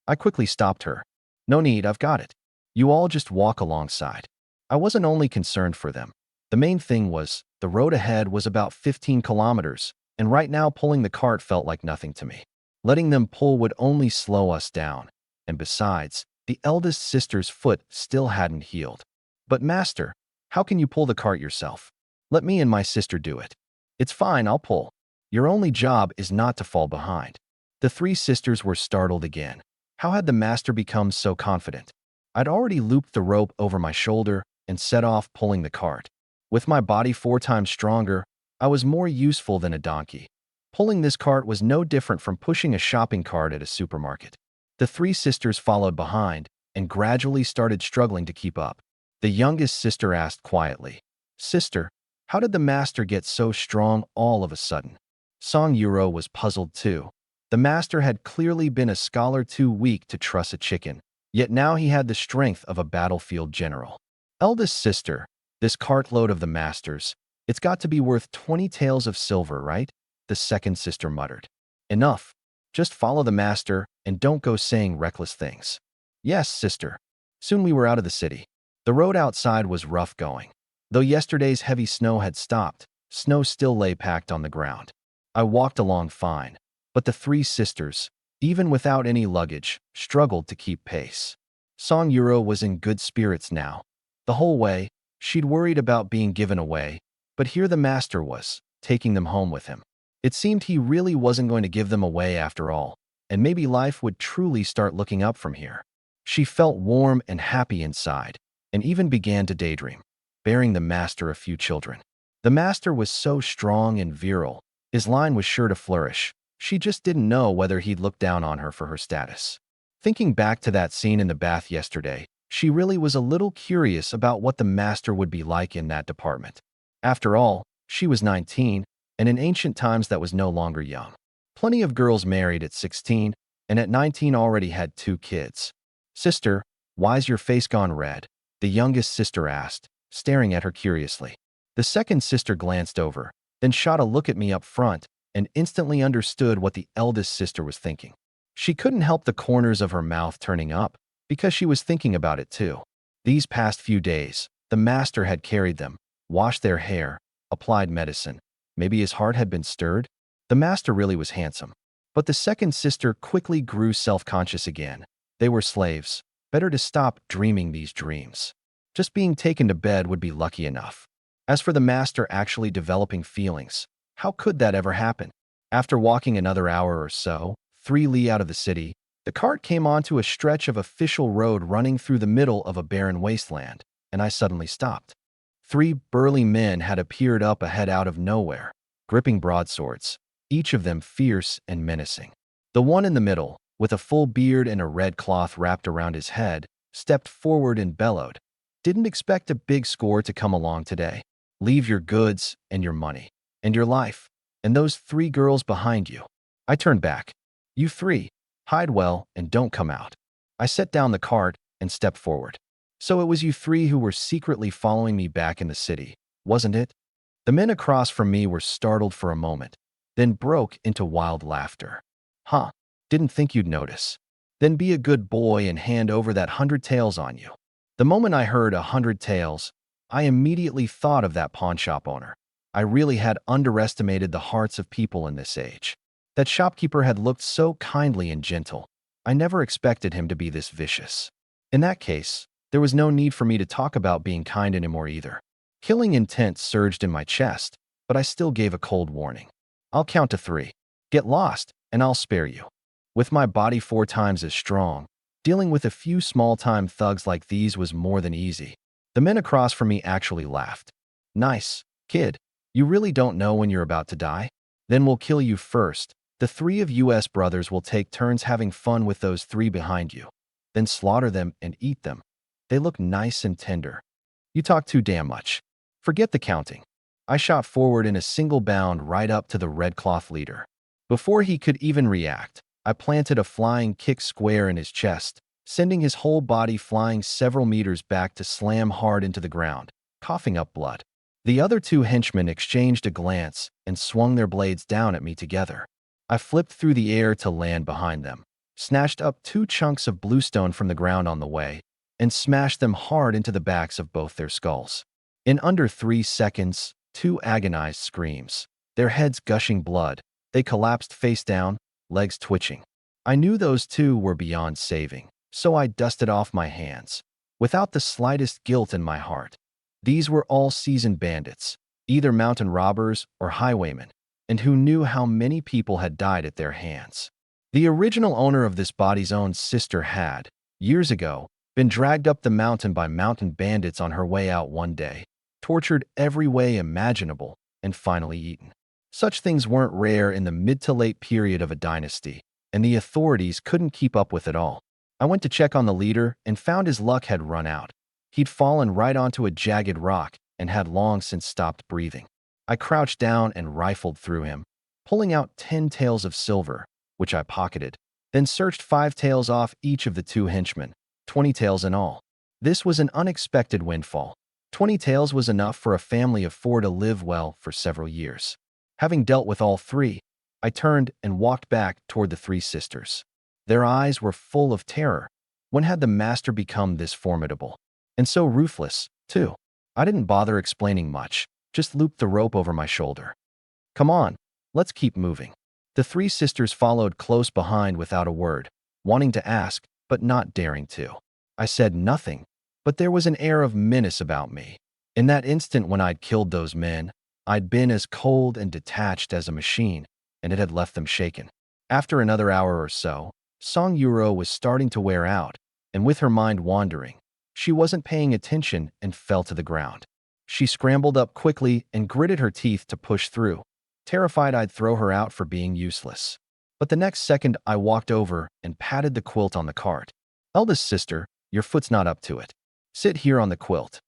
I quickly stopped her. "No need, I've got it. You all just walk alongside." I wasn't only concerned for them. The main thing was, the road ahead was about 15 kilometers, and right now pulling the cart felt like nothing to me. Letting them pull would only slow us down, and besides, the eldest sister's foot still hadn't healed. "But master, how can you pull the cart yourself? Let me and my sister do it." "It's fine, I'll pull. Your only job is not to fall behind." The three sisters were startled again. How had the master become so confident? I'd already looped the rope over my shoulder and set off pulling the cart. With my body 4 times stronger, I was more useful than a donkey. Pulling this cart was no different from pushing a shopping cart at a supermarket. The three sisters followed behind and gradually started struggling to keep up. The youngest sister asked quietly, "Sister, how did the master get so strong all of a sudden?" Song Yuro was puzzled too. The master had clearly been a scholar too weak to truss a chicken, yet now he had the strength of a battlefield general. "Eldest sister, this cartload of the master's, it's got to be worth 20 taels of silver, right?" The second sister muttered. "Enough. Just follow the master and don't go saying reckless things." "Yes, sister." Soon we were out of the city. The road outside was rough going. Though yesterday's heavy snow had stopped, snow still lay packed on the ground. I walked along fine, but the three sisters, even without any luggage, struggled to keep pace. Song Yuro was in good spirits now. The whole way, she'd worried about being given away, but here the master was, taking them home with him. It seemed he really wasn't going to give them away after all, and maybe life would truly start looking up from here. She felt warm and happy inside, and even began to daydream, bearing the master a few children. The master was so strong and virile, his line was sure to flourish. She just didn't know whether he'd look down on her for her status. Thinking back to that scene in the bath yesterday, she really was a little curious about what the master would be like in that department. After all, she was 19, and in ancient times that was no longer young. Plenty of girls married at 16, and at 19 already had 2 kids. "Sister, why's your face gone red?" the youngest sister asked, staring at her curiously. The second sister glanced over, then shot a look at me up front, and instantly understood what the eldest sister was thinking. She couldn't help the corners of her mouth turning up, because she was thinking about it too. These past few days, the master had carried them, washed their hair, applied medicine. Maybe his heart had been stirred? The master really was handsome. But the second sister quickly grew self-conscious again. They were slaves. Better to stop dreaming these dreams. Just being taken to bed would be lucky enough. As for the master actually developing feelings, how could that ever happen? After walking another hour or so, 3 li out of the city, the cart came onto a stretch of official road running through the middle of a barren wasteland, and I suddenly stopped. 3 burly men had appeared up ahead out of nowhere, gripping broadswords, each of them fierce and menacing. The one in the middle, with a full beard and a red cloth wrapped around his head, stepped forward and bellowed, "Didn't expect a big score to come along today. Leave your goods and your money, and your life, and those 3 girls behind you." I turned back. "You 3, hide well and don't come out." I set down the cart and stepped forward. "So it was you 3 who were secretly following me back in the city, wasn't it?" The men across from me were startled for a moment, then broke into wild laughter. "Huh, didn't think you'd notice. Then be a good boy and hand over that 100 taels on you." The moment I heard 100 taels, I immediately thought of that pawnshop owner. I really had underestimated the hearts of people in this age. That shopkeeper had looked so kindly and gentle. I never expected him to be this vicious. In that case, there was no need for me to talk about being kind anymore either. Killing intent surged in my chest, but I still gave a cold warning. "I'll count to 3. Get lost, and I'll spare you." With my body 4 times as strong, dealing with a few small-time thugs like these was more than easy. The men across from me actually laughed. Nice, kid. You really don't know when you're about to die? Then we'll kill you first. The three of US brothers will take turns having fun with those three behind you. Then slaughter them and eat them. They look nice and tender. You talk too damn much. Forget the counting. I shot forward in a single bound right up to the red cloth leader. Before he could even react, I planted a flying kick square in his chest, sending his whole body flying several meters back to slam hard into the ground, coughing up blood. The other two henchmen exchanged a glance and swung their blades down at me together. I flipped through the air to land behind them, snatched up 2 chunks of bluestone from the ground on the way, and smashed them hard into the backs of both their skulls. In under 3 seconds, 2 agonized screams, their heads gushing blood, they collapsed face down, legs twitching. I knew those 2 were beyond saving, so I dusted off my hands, without the slightest guilt in my heart. These were all seasoned bandits, either mountain robbers or highwaymen, and who knew how many people had died at their hands. The original owner of this body's own sister had, years ago, been dragged up the mountain by mountain bandits on her way out one day, tortured every way imaginable, and finally eaten. Such things weren't rare in the mid to late period of a dynasty, and the authorities couldn't keep up with it all. I went to check on the leader and found his luck had run out. He'd fallen right onto a jagged rock and had long since stopped breathing. I crouched down and rifled through him, pulling out 10 taels of silver, which I pocketed, then searched 5 taels off each of the 2 henchmen, 20 taels in all. This was an unexpected windfall. 20 taels was enough for a family of 4 to live well for several years. Having dealt with all 3, I turned and walked back toward the 3 sisters. Their eyes were full of terror. When had the master become this formidable? And so ruthless, too. I didn't bother explaining much, just looped the rope over my shoulder. Come on, let's keep moving. The 3 sisters followed close behind without a word, wanting to ask, but not daring to. I said nothing, but there was an air of menace about me. In that instant when I'd killed those men, I'd been as cold and detached as a machine, and it had left them shaken. After another hour or so, Song Yuro was starting to wear out, and with her mind wandering, she wasn't paying attention and fell to the ground. She scrambled up quickly and gritted her teeth to push through, terrified I'd throw her out for being useless. But the next second I walked over and patted the quilt on the cart. Eldest sister, your foot's not up to it. Sit here on the quilt.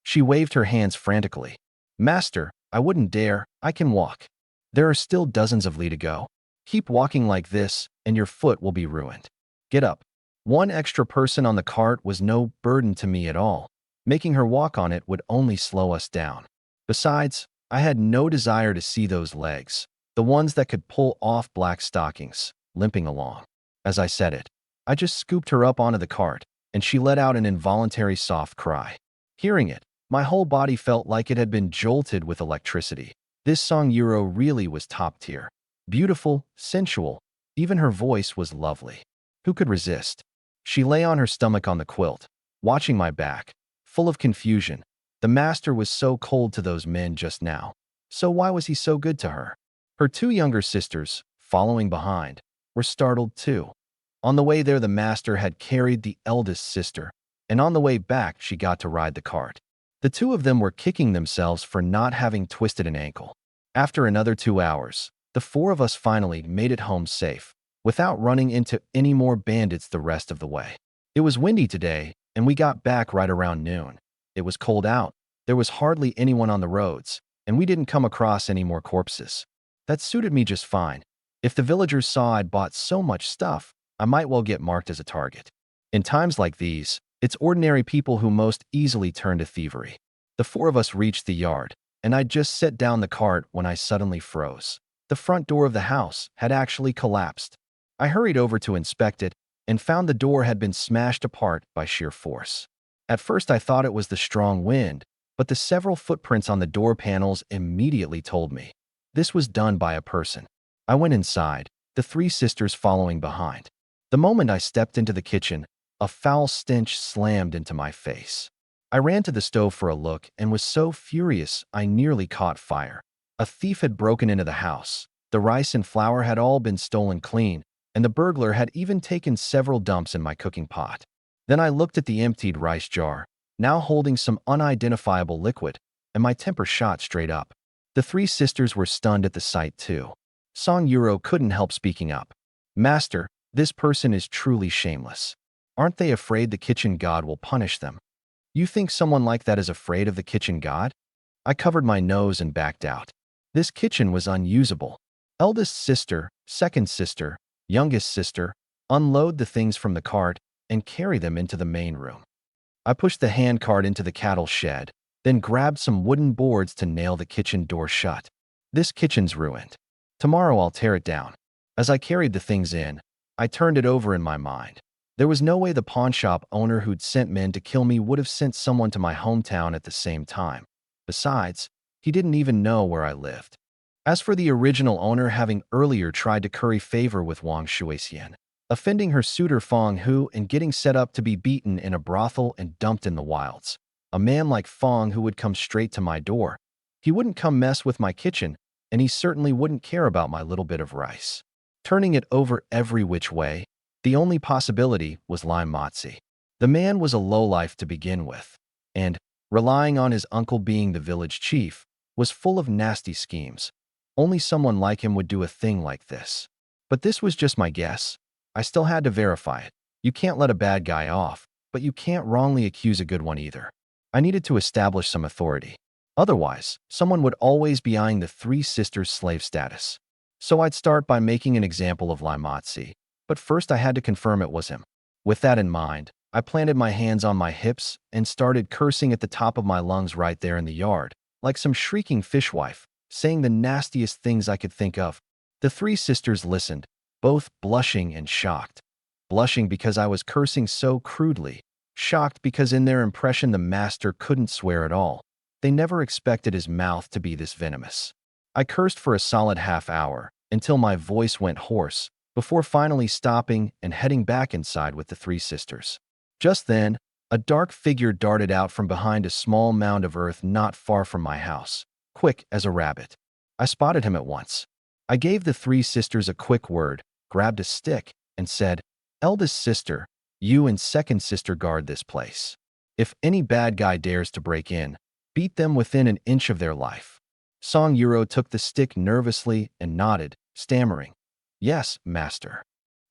She waved her hands frantically. Master, I wouldn't dare, I can walk. There are still dozens of li to go. Keep walking like this, and your foot will be ruined. Get up. 1 extra person on the cart was no burden to me at all. Making her walk on it would only slow us down. Besides, I had no desire to see those legs, the ones that could pull off black stockings, limping along. As I said it, I just scooped her up onto the cart, and she let out an involuntary soft cry. Hearing it, my whole body felt like it had been jolted with electricity. This Song Yuro really was top tier. Beautiful, sensual, even her voice was lovely. Who could resist? She lay on her stomach on the quilt, watching my back, full of confusion. The master was so cold to those men just now. So why was he so good to her? Her 2 younger sisters, following behind, were startled too. On the way there, the master had carried the eldest sister, and on the way back, she got to ride the cart. The 2 of them were kicking themselves for not having twisted an ankle. After another 2 hours, the 4 of us finally made it home safe, without running into any more bandits the rest of the way. It was windy today, and we got back right around noon. It was cold out, there was hardly anyone on the roads, and we didn't come across any more corpses. That suited me just fine. If the villagers saw I'd bought so much stuff, I might well get marked as a target. In times like these, it's ordinary people who most easily turn to thievery. The 4 of us reached the yard, and I'd just set down the cart when I suddenly froze. The front door of the house had actually collapsed. I hurried over to inspect it and found the door had been smashed apart by sheer force. At first I thought it was the strong wind, but the several footprints on the door panels immediately told me. This was done by a person. I went inside, the 3 sisters following behind. The moment I stepped into the kitchen, a foul stench slammed into my face. I ran to the stove for a look and was so furious I nearly caught fire. A thief had broken into the house. The rice and flour had all been stolen clean, and the burglar had even taken several dumps in my cooking pot. Then I looked at the emptied rice jar, now holding some unidentifiable liquid, and my temper shot straight up. The three sisters were stunned at the sight too. Song Yuro couldn't help speaking up. Master, this person is truly shameless. Aren't they afraid the kitchen god will punish them? You think someone like that is afraid of the kitchen god? I covered my nose and backed out. This kitchen was unusable. Eldest sister, second sister, youngest sister, unload the things from the cart and carry them into the main room. I pushed the handcart into the cattle shed, then grabbed some wooden boards to nail the kitchen door shut. This kitchen's ruined. Tomorrow I'll tear it down. As I carried the things in, I turned it over in my mind. There was no way the pawnshop owner who'd sent men to kill me would have sent someone to my hometown at the same time. Besides, he didn't even know where I lived. As for the original owner having earlier tried to curry favor with Wang Shuixian, offending her suitor Fong Hu and getting set up to be beaten in a brothel and dumped in the wilds. A man like Fong Hu would come straight to my door. He wouldn't come mess with my kitchen, and he certainly wouldn't care about my little bit of rice. Turning it over every which way, the only possibility was Lai Motzi. The man was a lowlife to begin with, and, relying on his uncle being the village chief, was full of nasty schemes. Only someone like him would do a thing like this. But this was just my guess. I still had to verify it. You can't let a bad guy off, but you can't wrongly accuse a good one either. I needed to establish some authority. Otherwise, someone would always be eyeing the three sisters' slave status. So I'd start by making an example of Lai Motzi, but first I had to confirm it was him. With that in mind, I planted my hands on my hips and started cursing at the top of my lungs right there in the yard, like some shrieking fishwife, saying the nastiest things I could think of. The three sisters listened, both blushing and shocked. Blushing because I was cursing so crudely, shocked because in their impression the master couldn't swear at all. They never expected his mouth to be this venomous. I cursed for a solid half hour, until my voice went hoarse, before finally stopping and heading back inside with the three sisters. Just then, a dark figure darted out from behind a small mound of earth not far from my house, quick as a rabbit. I spotted him at once. I gave the three sisters a quick word, grabbed a stick, and said, "Eldest sister, you and second sister guard this place. If any bad guy dares to break in, beat them within an inch of their life." Song Yuro took the stick nervously and nodded, stammering, "Yes, master."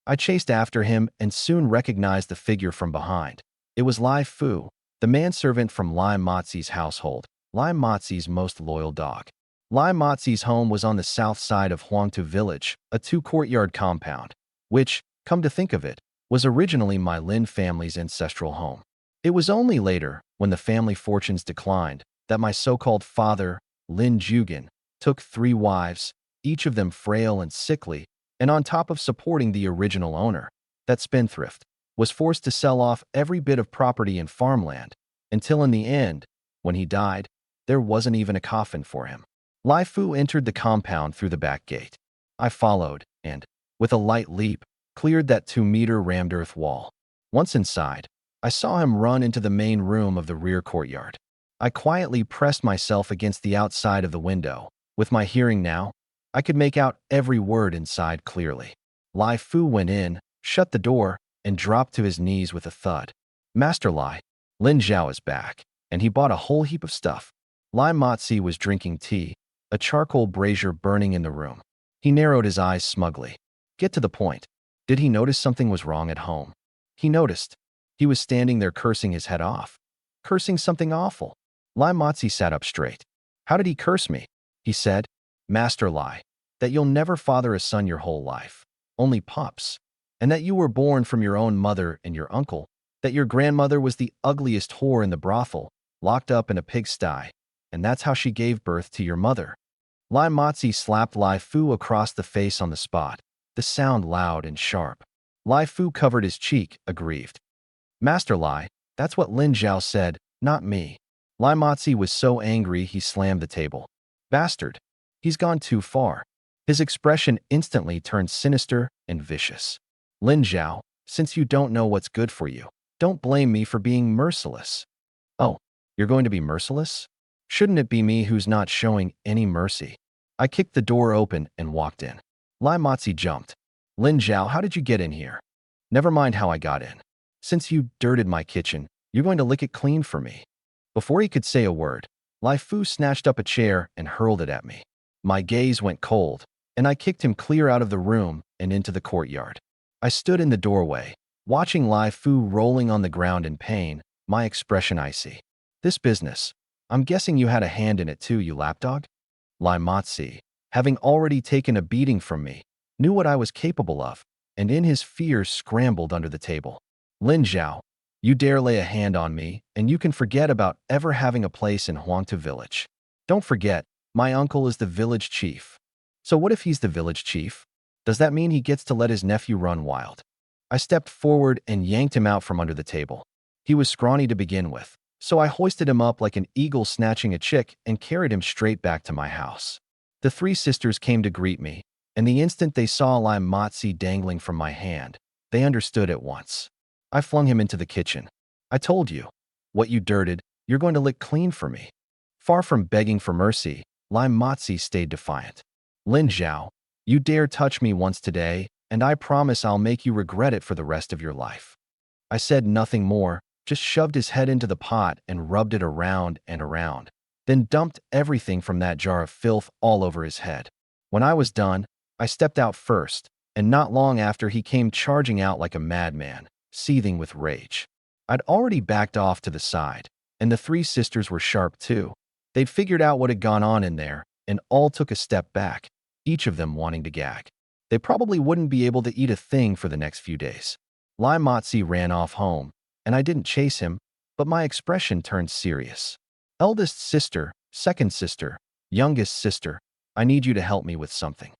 I chased after him and soon recognized the figure from behind. It was Lai Fu, the manservant from Lai Motzi's household, Lai Motzi's most loyal dog. Lai Motzi's home was on the south side of Huangtu village, a two-courtyard compound, which, come to think of it, was originally my Lin family's ancestral home. It was only later, when the family fortunes declined, that my so-called father, Lin Jugan, took 3 wives, each of them frail and sickly, and on top of supporting the original owner, that spendthrift, was forced to sell off every bit of property and farmland, until in the end, when he died, there wasn't even a coffin for him. Lai Fu entered the compound through the back gate. I followed, and, with a light leap, cleared that 2-meter rammed earth wall. Once inside, I saw him run into the main room of the rear courtyard. I quietly pressed myself against the outside of the window. With my hearing now, I could make out every word inside clearly. Lai Fu went in, shut the door, and dropped to his knees with a thud. "Master Lai, Lin Zhao is back, and he bought a whole heap of stuff." Lai Motzi was drinking tea, a charcoal brazier burning in the room. He narrowed his eyes smugly. "Get to the point. Did he notice something was wrong at home?" He noticed. He was standing there cursing his head off. Cursing something awful. Lai Motzi sat up straight. "How did he curse me?" He said, "Master Lai, that you'll never father a son your whole life, only pups, and that you were born from your own mother and your uncle, that your grandmother was the ugliest whore in the brothel, locked up in a pigsty, and that's how she gave birth to your mother." Lai Motzi slapped Lai Fu across the face on the spot, the sound loud and sharp. Lai Fu covered his cheek, aggrieved. "Master Lai, that's what Lin Zhao said, not me." Lai Motzi was so angry he slammed the table. "Bastard. He's gone too far." His expression instantly turned sinister and vicious. "Lin Zhao, since you don't know what's good for you, don't blame me for being merciless." "Oh, you're going to be merciless? Shouldn't it be me who's not showing any mercy?" I kicked the door open and walked in. Lai Motzi jumped. "Lin Zhao, how did you get in here?" "Never mind how I got in. Since you dirted my kitchen, You're going to lick it clean for me." Before he could say a word, Lai Fu snatched up a chair and hurled it at me. My gaze went cold, and I kicked him clear out of the room and into the courtyard. I stood in the doorway, watching Lai Fu rolling on the ground in pain, my expression icy. "This business. I'm guessing you had a hand in it too, you lapdog?" Lai Matsi, having already taken a beating from me, knew what I was capable of, and in his fear scrambled under the table. "Lin Zhao, you dare lay a hand on me, and you can forget about ever having a place in Huangtu village. Don't forget, my uncle is the village chief." "So what if he's the village chief? Does that mean he gets to let his nephew run wild?" I stepped forward and yanked him out from under the table. He was scrawny to begin with, so I hoisted him up like an eagle snatching a chick and carried him straight back to my house. The three sisters came to greet me, and the instant they saw Lai Matsi dangling from my hand, they understood at once. I flung him into the kitchen. "I told you. What you dirted, you're going to lick clean for me." Far from begging for mercy, Lai Matsi stayed defiant. "Lin Zhao, you dare touch me once today, and I promise I'll make you regret it for the rest of your life." I said nothing more, just shoved his head into the pot and rubbed it around and around, then dumped everything from that jar of filth all over his head. When I was done, I stepped out first, and not long after he came charging out like a madman, seething with rage. I'd already backed off to the side, and the three sisters were sharp too. They'd figured out what had gone on in there, and all took a step back, each of them wanting to gag. They probably wouldn't be able to eat a thing for the next few days. Lai Matsi ran off home, and I didn't chase him, but my expression turned serious. "Eldest sister, second sister, youngest sister, I need you to help me with something."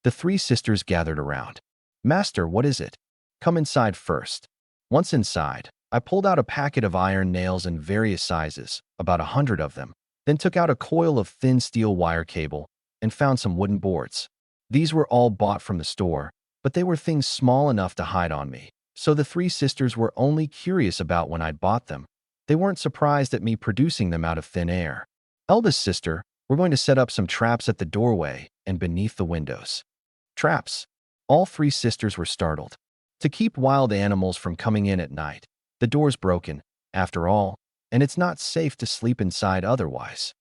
The three sisters gathered around. "Master, what is it?" "Come inside first." Once inside, I pulled out a packet of iron nails in various sizes, about 100 of them, then took out a coil of thin steel wire cable and found some wooden boards. These were all bought from the store, but they were things small enough to hide on me, so the three sisters were only curious about when I'd bought them. They weren't surprised at me producing them out of thin air. "Eldest sister, we're going to set up some traps at the doorway and beneath the windows." "Traps?" All three sisters were startled. "To keep wild animals from coming in at night. The door's broken, after all, and it's not safe to sleep inside otherwise."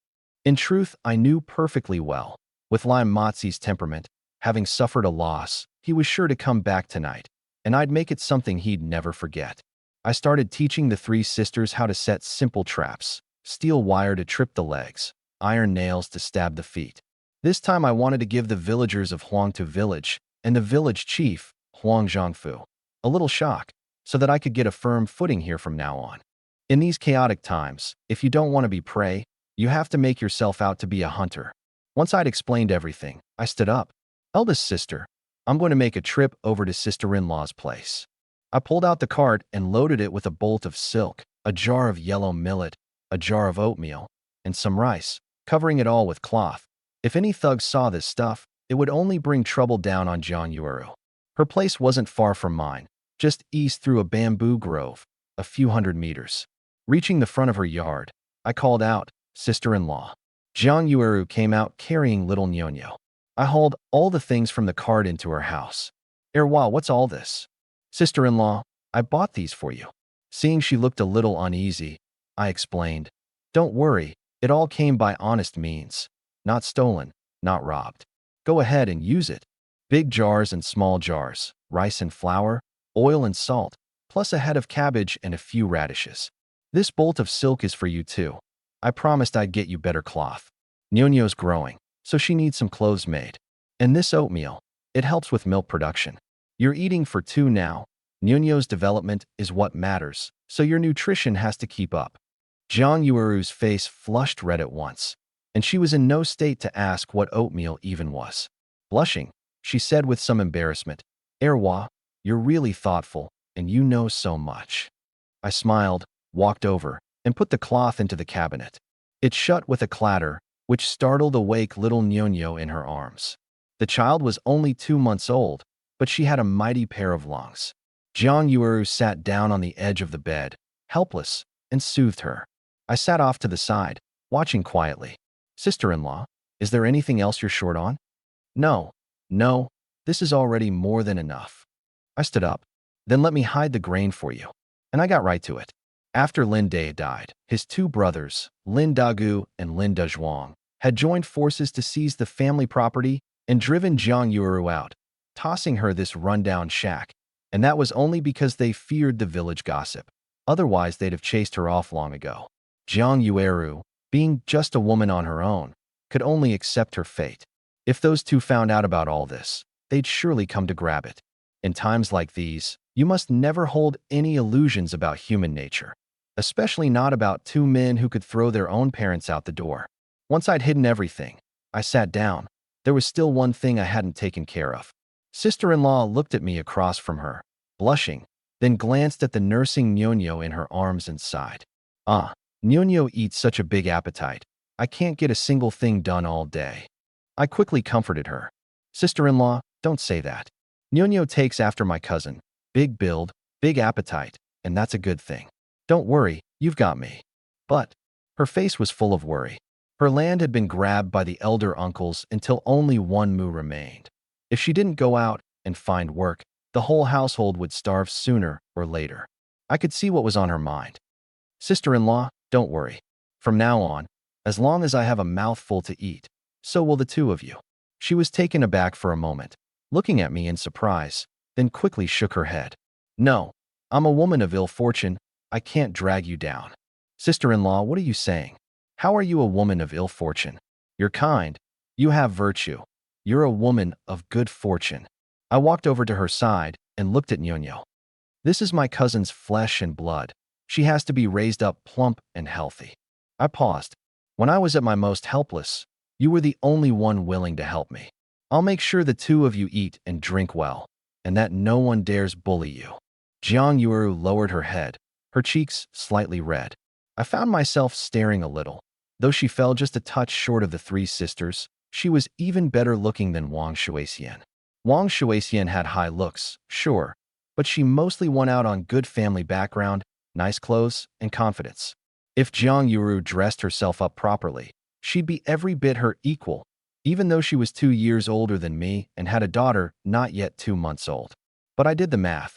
In truth, I knew perfectly well, with Lai Matsi's temperament, having suffered a loss, he was sure to come back tonight, and I'd make it something he'd never forget. I started teaching the three sisters how to set simple traps: steel wire to trip the legs, iron nails to stab the feet. This time I wanted to give the villagers of Huangtu village and the village chief, Huang Zhangfu, a little shock, so that I could get a firm footing here from now on. In these chaotic times, if you don't want to be prey, you have to make yourself out to be a hunter. Once I'd explained everything, I stood up. "Eldest sister, I'm going to make a trip over to sister-in-law's place." I pulled out the cart and loaded it with a bolt of silk, a jar of yellow millet, a jar of oatmeal, and some rice, covering it all with cloth. If any thugs saw this stuff, it would only bring trouble down on Jiang Yueru. Her place wasn't far from mine, just east through a bamboo grove, a few hundred meters. Reaching the front of her yard, I called out, "Sister-in-law." Jiang Yueru came out carrying little Nyonyo. I hauled all the things from the cart into her house. "Erwa, what's all this?" "Sister-in-law, I bought these for you." Seeing she looked a little uneasy, I explained, "Don't worry, it all came by honest means. Not stolen, not robbed. Go ahead and use it. Big jars and small jars, rice and flour, oil and salt, plus a head of cabbage and a few radishes. This bolt of silk is for you too. I promised I'd get you better cloth. Nyonyo's growing, so she needs some clothes made. And this oatmeal, it helps with milk production. You're eating for two now. Nyonyo's development is what matters, so your nutrition has to keep up." Jiang Yueru's face flushed red at once, and she was in no state to ask what oatmeal even was. Blushing, she said with some embarrassment, "Erwa, you're really thoughtful, and you know so much." I smiled, walked over, and put the cloth into the cabinet. It shut with a clatter, which startled awake little Nyonyo in her arms. The child was only 2 months old, but she had a mighty pair of lungs. Jiang Yueru sat down on the edge of the bed, helpless, and soothed her. I sat off to the side, watching quietly. "Sister-in-law, is there anything else you're short on?" No, this is already more than enough." I stood up. "Then let me hide the grain for you." And I got right to it. After Lin Dae died, his two brothers, Lin Dagu and Lin Dezhuang, had joined forces to seize the family property and driven Jiang Yuru out, tossing her this rundown shack. And that was only because they feared the village gossip. Otherwise, they'd have chased her off long ago. Jiang Yueru, being just a woman on her own, could only accept her fate. If those two found out about all this, they'd surely come to grab it. In times like these, you must never hold any illusions about human nature, especially not about two men who could throw their own parents out the door. Once I'd hidden everything, I sat down. There was still one thing I hadn't taken care of. Sister-in-law looked at me across from her, blushing, then glanced at the nursing Nyonyo in her arms and sighed. Nyonyo eats such a big appetite. I can't get a single thing done all day. I quickly comforted her. Sister-in-law, don't say that. Nyonyo takes after my cousin. Big build, big appetite, and that's a good thing. Don't worry, you've got me. But her face was full of worry. Her land had been grabbed by the elder uncles until only one mu remained. If she didn't go out and find work, the whole household would starve sooner or later. I could see what was on her mind. Sister-in-law, don't worry. From now on, as long as I have a mouthful to eat, so will the two of you. She was taken aback for a moment, looking at me in surprise, then quickly shook her head. No, I'm a woman of ill fortune. I can't drag you down. Sister-in-law, what are you saying? How are you a woman of ill fortune? You're kind. You have virtue. You're a woman of good fortune. I walked over to her side and looked at Nyonyo. This is my cousin's flesh and blood. She has to be raised up plump and healthy. I paused. When I was at my most helpless, you were the only one willing to help me. I'll make sure the two of you eat and drink well, and that no one dares bully you. Jiang Yuru lowered her head, her cheeks slightly red. I found myself staring a little. Though she fell just a touch short of the three sisters, she was even better looking than Wang Shuixian. Wang Shuixian had high looks, sure, but she mostly won out on good family background, nice clothes, and confidence. If Jiang Yuru dressed herself up properly, she'd be every bit her equal, even though she was 2 years older than me and had a daughter not yet 2 months old. But I did the math.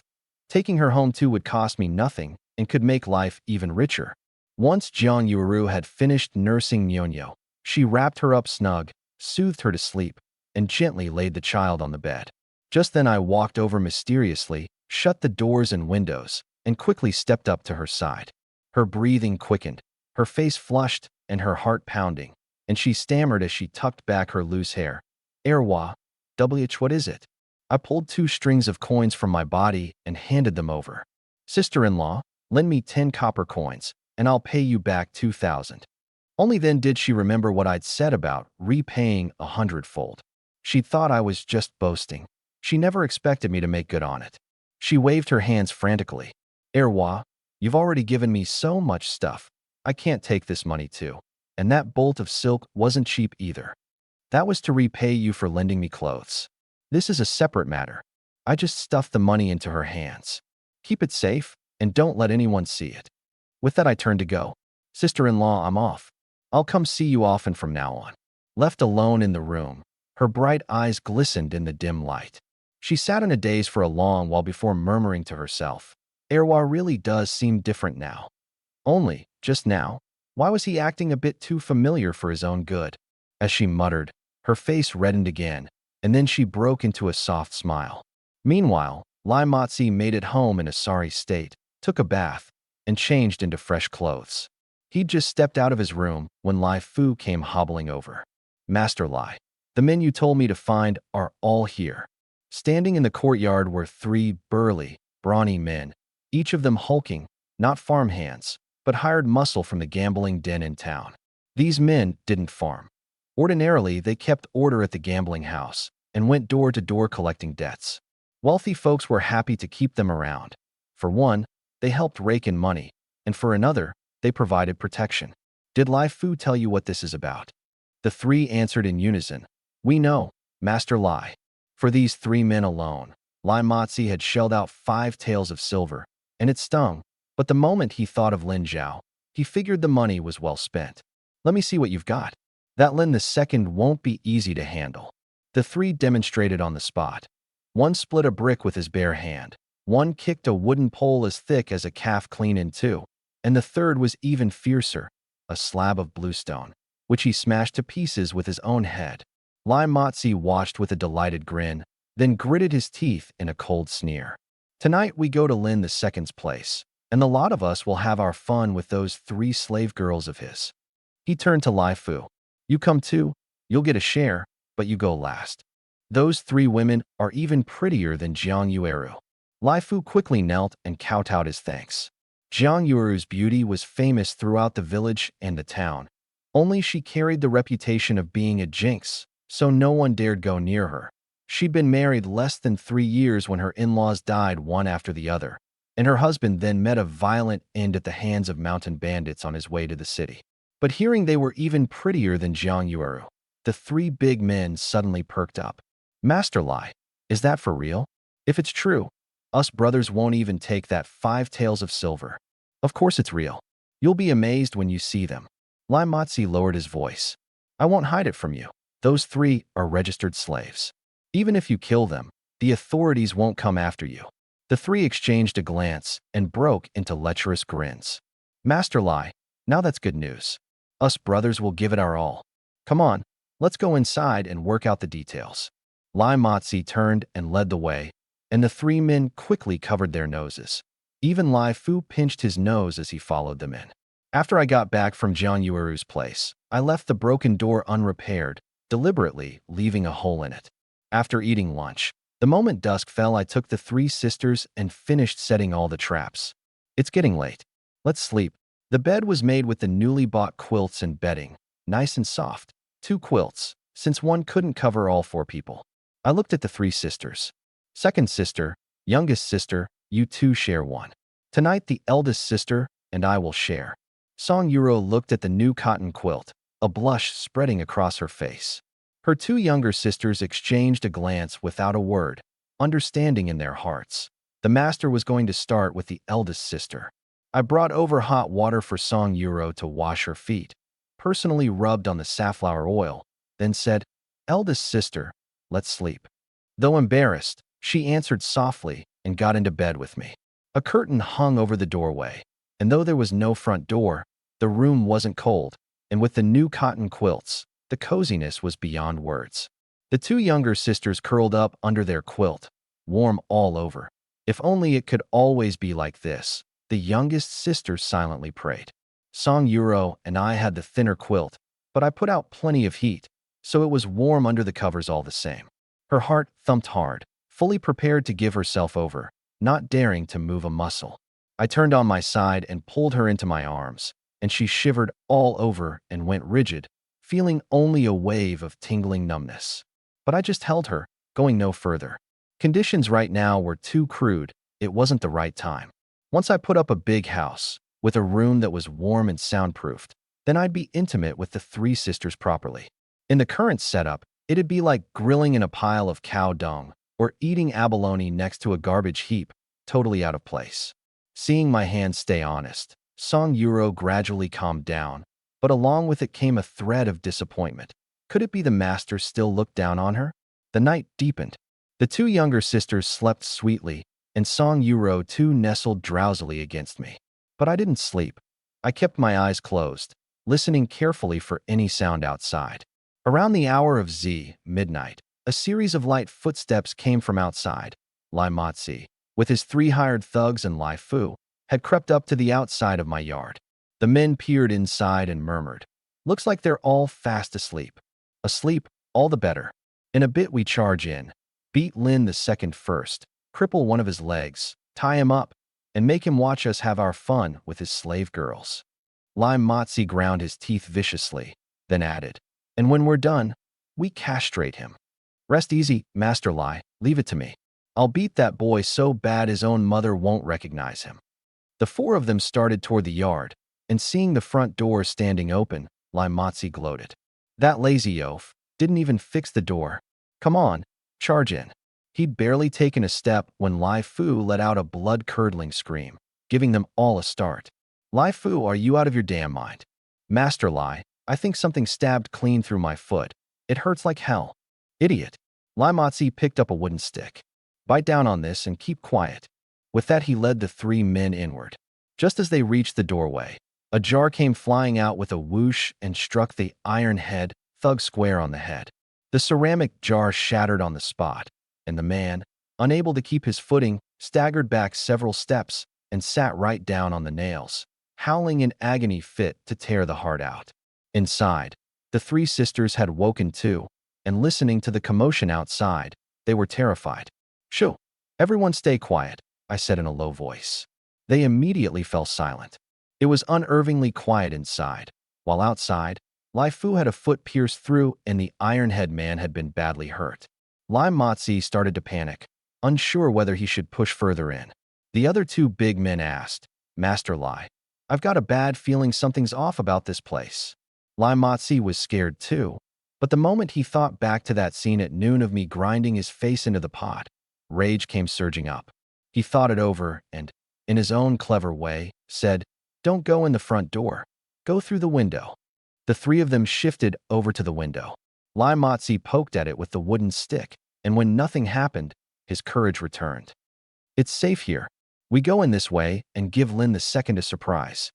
Taking her home too would cost me nothing and could make life even richer. Once Jiang Yuru had finished nursing Nyonyo, she wrapped her up snug, soothed her to sleep, and gently laid the child on the bed. Just then I walked over mysteriously, shut the doors and windows, and quickly stepped up to her side. Her breathing quickened, her face flushed, and her heart pounding, and she stammered as she tucked back her loose hair. Erwa, WH, what is it? I pulled 2 strings of coins from my body and handed them over. Sister-in-law, lend me 10 copper coins, and I'll pay you back 2,000. Only then did she remember what I'd said about repaying 100-fold. She thought I was just boasting. She never expected me to make good on it. She waved her hands frantically. Erwa, you've already given me so much stuff. I can't take this money too. And that bolt of silk wasn't cheap either. That was to repay you for lending me clothes. This is a separate matter. I just stuffed the money into her hands. Keep it safe, and don't let anyone see it. With that I turned to go. Sister-in-law, I'm off. I'll come see you often from now on. Left alone in the room, her bright eyes glistened in the dim light. She sat in a daze for a long while before murmuring to herself, Erwa really does seem different now. Only, just now, why was he acting a bit too familiar for his own good? As she muttered, her face reddened again, and then she broke into a soft smile. Meanwhile, Lai Motzi made it home in a sorry state, took a bath, and changed into fresh clothes. He'd just stepped out of his room when Lai Fu came hobbling over. Master Lai, the men you told me to find are all here. Standing in the courtyard were 3 burly, brawny men, each of them hulking, not farmhands, but hired muscle from the gambling den in town. These men didn't farm. Ordinarily, they kept order at the gambling house and went door to door collecting debts. Wealthy folks were happy to keep them around. For one, they helped rake in money, and for another, they provided protection. Did Lai Fu tell you what this is about? The 3 answered in unison. We know, Master Lai. For these 3 men alone, Lai Motzi had shelled out 5 taels of silver, and it stung, but the moment he thought of Lin Zhao, he figured the money was well spent. Let me see what you've got. That Lin the second won't be easy to handle. The 3 demonstrated on the spot. One split a brick with his bare hand. One kicked a wooden pole as thick as a calf clean in 2. And the third was even fiercer, a slab of bluestone, which he smashed to pieces with his own head. Lai Motzi watched with a delighted grin, then gritted his teeth in a cold sneer. Tonight we go to Lin the Second's place, and the lot of us will have our fun with those 3 slave girls of his. He turned to Lai Fu. You come too, you'll get a share, but you go last. Those 3 women are even prettier than Jiang Yueru. Lai Fu quickly knelt and kowtowed his thanks. Jiang Yueru's beauty was famous throughout the village and the town. Only she carried the reputation of being a jinx, so no one dared go near her. She'd been married less than 3 years when her in-laws died one after the other, and her husband then met a violent end at the hands of mountain bandits on his way to the city. But hearing they were even prettier than Jiang Yueru, the 3 big men suddenly perked up. Master Lai, is that for real? If it's true, us brothers won't even take that 5 taels of silver. Of course it's real. You'll be amazed when you see them. Lai Motzi lowered his voice. I won't hide it from you. Those 3 are registered slaves. Even if you kill them, the authorities won't come after you. The 3 exchanged a glance and broke into lecherous grins. Master Lai, now that's good news. Us brothers will give it our all. Come on, let's go inside and work out the details. Lai Motzi turned and led the way, and the 3 men quickly covered their noses. Even Lai Fu pinched his nose as he followed them in. After I got back from Jiang Yueru's place, I left the broken door unrepaired, deliberately leaving a hole in it. After eating lunch, the moment dusk fell, I took the 3 sisters and finished setting all the traps. It's getting late. Let's sleep. The bed was made with the newly bought quilts and bedding, nice and soft. 2 quilts, since one couldn't cover all 4 people. I looked at the 3 sisters. Second sister, youngest sister, you 2 share one. Tonight the eldest sister and I will share. Song Yuro looked at the new cotton quilt, a blush spreading across her face. Her 2 younger sisters exchanged a glance without a word, understanding in their hearts. The master was going to start with the eldest sister. I brought over hot water for Song Yuro to wash her feet, personally rubbed on the safflower oil, then said, Eldest sister, let's sleep. Though embarrassed, she answered softly and got into bed with me. A curtain hung over the doorway, and though there was no front door, the room wasn't cold, and with the new cotton quilts, the coziness was beyond words. The 2 younger sisters curled up under their quilt, warm all over. If only it could always be like this, the youngest sister silently prayed. Song Yuro and I had the thinner quilt, but I put out plenty of heat, so it was warm under the covers all the same. Her heart thumped hard, fully prepared to give herself over, not daring to move a muscle. I turned on my side and pulled her into my arms, and she shivered all over and went rigid, feeling only a wave of tingling numbness. But I just held her, going no further. Conditions right now were too crude, it wasn't the right time. Once I put up a big house, with a room that was warm and soundproofed, then I'd be intimate with the 3 sisters properly. In the current setup, it'd be like grilling in a pile of cow dung, or eating abalone next to a garbage heap, totally out of place. Seeing my hands stay honest, Song Yuro gradually calmed down, but along with it came a thread of disappointment. Could it be the master still looked down on her? The night deepened. The 2 younger sisters slept sweetly, and Song Yuro too nestled drowsily against me. But I didn't sleep. I kept my eyes closed, listening carefully for any sound outside. Around the hour of midnight, a series of light footsteps came from outside. Lai Motzi, with his 3 hired thugs and Lai Fu, had crept up to the outside of my yard. The men peered inside and murmured, Looks like they're all fast asleep. Asleep, all the better. In a bit we charge in, beat Lin the Second first, cripple one of his legs, tie him up, and make him watch us have our fun with his slave girls. Lai Motzi ground his teeth viciously, then added, And when we're done, we castrate him. Rest easy, Master Lai, leave it to me. I'll beat that boy so bad his own mother won't recognize him. The 4 of them started toward the yard, and seeing the front door standing open, Lai Motzi gloated. That lazy oaf didn't even fix the door. Come on, charge in. He'd barely taken a step when Lai Fu let out a blood-curdling scream, giving them all a start. Lai Fu, are you out of your damn mind? Master Lai, I think something stabbed clean through my foot. It hurts like hell. Idiot. Lai Motzi picked up a wooden stick. Bite down on this and keep quiet. With that he led the 3 men inward. Just as they reached the doorway, a jar came flying out with a whoosh and struck the iron head thug square on the head. The ceramic jar shattered on the spot, and the man, unable to keep his footing, staggered back several steps and sat right down on the nails, howling in agony fit to tear the heart out. Inside, the three sisters had woken too, and listening to the commotion outside, they were terrified. "Shoo! Everyone stay quiet," I said in a low voice. They immediately fell silent. It was unnervingly quiet inside, while outside, Lai Fu had a foot pierced through and the iron-head man had been badly hurt. Lai Motzi started to panic, unsure whether he should push further in. The other two big men asked, "Master Lai, I've got a bad feeling something's off about this place." Lai Motzi was scared too, but the moment he thought back to that scene at noon of me grinding his face into the pot, rage came surging up. He thought it over and, in his own clever way, said, "Don't go in the front door. Go through the window." The three of them shifted over to the window. Lai Motzi poked at it with the wooden stick, and when nothing happened, his courage returned. "It's safe here. We go in this way and give Lin the second a surprise.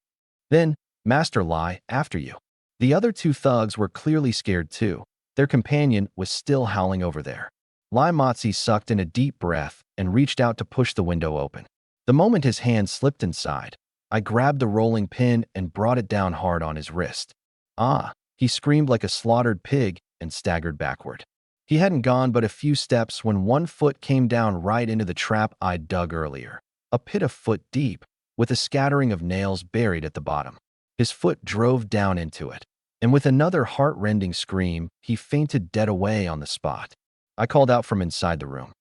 Then, Master Lai, after you." The other two thugs were clearly scared too. Their companion was still howling over there. Lai Motzi sucked in a deep breath and reached out to push the window open. The moment his hand slipped inside, I grabbed the rolling pin and brought it down hard on his wrist. "Ah!" He screamed like a slaughtered pig and staggered backward. He hadn't gone but a few steps when one foot came down right into the trap I'd dug earlier, a pit a foot deep, with a scattering of nails buried at the bottom. His foot drove down into it, and with another heart-rending scream, he fainted dead away on the spot. I called out from inside the room,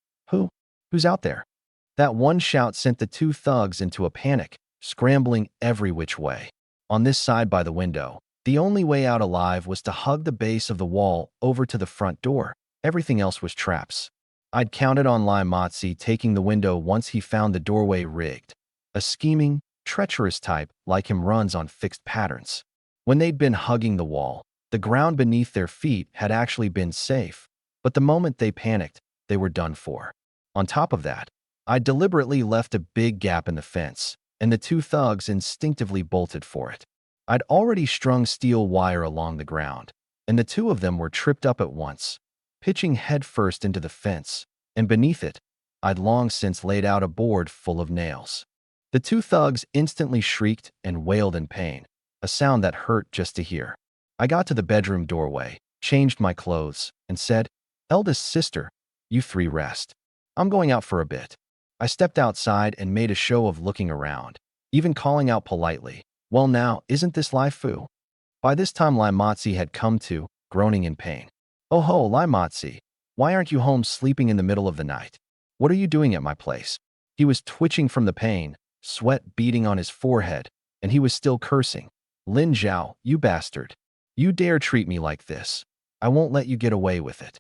Who's out there?" That one shout sent the two thugs into a panic, scrambling every which way. On this side by the window, the only way out alive was to hug the base of the wall over to the front door. Everything else was traps. I'd counted on Lai Motzi taking the window once he found the doorway rigged. A scheming, treacherous type like him runs on fixed patterns. When they'd been hugging the wall, the ground beneath their feet had actually been safe, but the moment they panicked, they were done for. On top of that, I deliberately left a big gap in the fence, and the two thugs instinctively bolted for it. I'd already strung steel wire along the ground, and the two of them were tripped up at once, pitching headfirst into the fence, and beneath it, I'd long since laid out a board full of nails. The two thugs instantly shrieked and wailed in pain, a sound that hurt just to hear. I got to the bedroom doorway, changed my clothes, and said, "Eldest sister, you three rest. I'm going out for a bit." I stepped outside and made a show of looking around, even calling out politely, "Well now, isn't this Lai Fu?" By this time Lai Motzi had come to, groaning in pain. "Oh ho, Lai Motzi, why aren't you home sleeping in the middle of the night? What are you doing at my place?" He was twitching from the pain, sweat beading on his forehead, and he was still cursing. "Lin Zhao, you bastard. You dare treat me like this. I won't let you get away with it."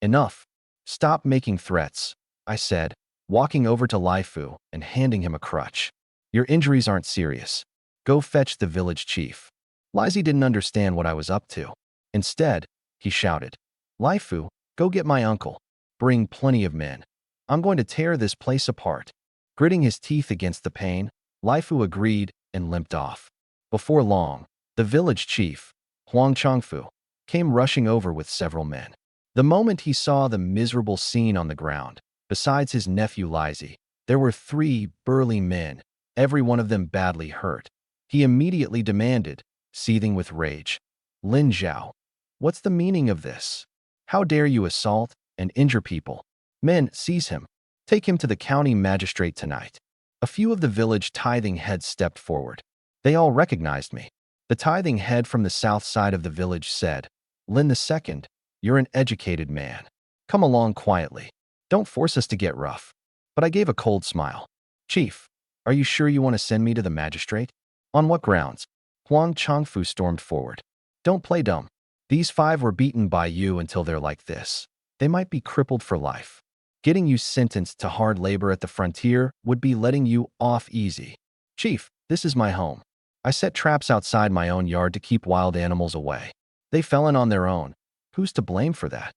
"Enough. Stop making threats," I said, walking over to Lai Fu and handing him a crutch. "Your injuries aren't serious. Go fetch the village chief." Lizzie didn't understand what I was up to. Instead, he shouted, "Lai Fu, go get my uncle. Bring plenty of men. I'm going to tear this place apart." Gritting his teeth against the pain, Lai Fu agreed and limped off. Before long, the village chief, Huang Changfu, came rushing over with several men. The moment he saw the miserable scene on the ground, besides his nephew Lizzie, there were 3 burly men, every one of them badly hurt. He immediately demanded, seething with rage, "Lin Zhao, what's the meaning of this? How dare you assault and injure people? Men, seize him. Take him to the county magistrate tonight." A few of the village tithing heads stepped forward. They all recognized me. The tithing head from the south side of the village said, "Lin II, you're an educated man. Come along quietly. Don't force us to get rough." But I gave a cold smile. "Chief, are you sure you want to send me to the magistrate?" "On what grounds?" Huang Changfu stormed forward. "Don't play dumb. These 5 were beaten by you until they're like this. They might be crippled for life. Getting you sentenced to hard labor at the frontier would be letting you off easy. Chief, this is my home. I set traps outside my own yard to keep wild animals away. They fell in on their own. Who's to blame for that?"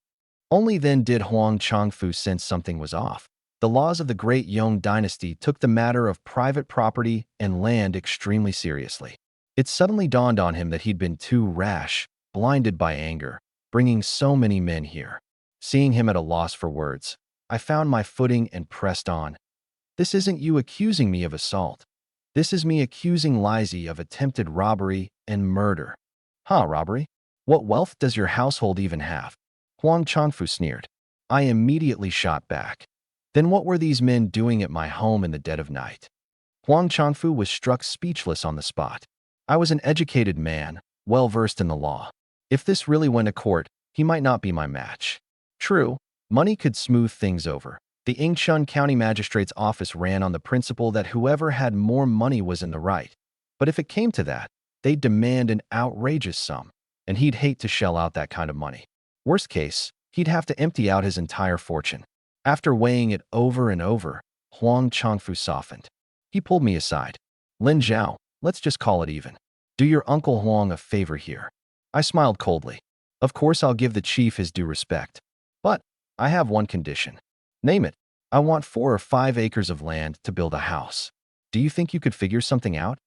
Only then did Huang Changfu sense something was off. The laws of the Great Yong dynasty took the matter of private property and land extremely seriously. It suddenly dawned on him that he'd been too rash, blinded by anger, bringing so many men here. Seeing him at a loss for words, I found my footing and pressed on. This isn't you accusing me of assault. This is me accusing Lizzie of attempted robbery and murder. Huh, robbery? What wealth does your household even have? Huang Changfu sneered. I immediately shot back. Then what were these men doing at my home in the dead of night? Huang Changfu was struck speechless on the spot. I was an educated man, well-versed in the law. If this really went to court, he might not be my match. True, money could smooth things over. The Yingchun County Magistrate's office ran on the principle that whoever had more money was in the right. But if it came to that, they'd demand an outrageous sum, and he'd hate to shell out that kind of money. Worst case, he'd have to empty out his entire fortune. After weighing it over and over, Huang Changfu softened. He pulled me aside. Lin Zhao, let's just call it even. Do your Uncle Huang a favor here. I smiled coldly. Of course I'll give the chief his due respect. But I have one condition. Name it. I want 4 or 5 acres of land to build a house. Do you think you could figure something out?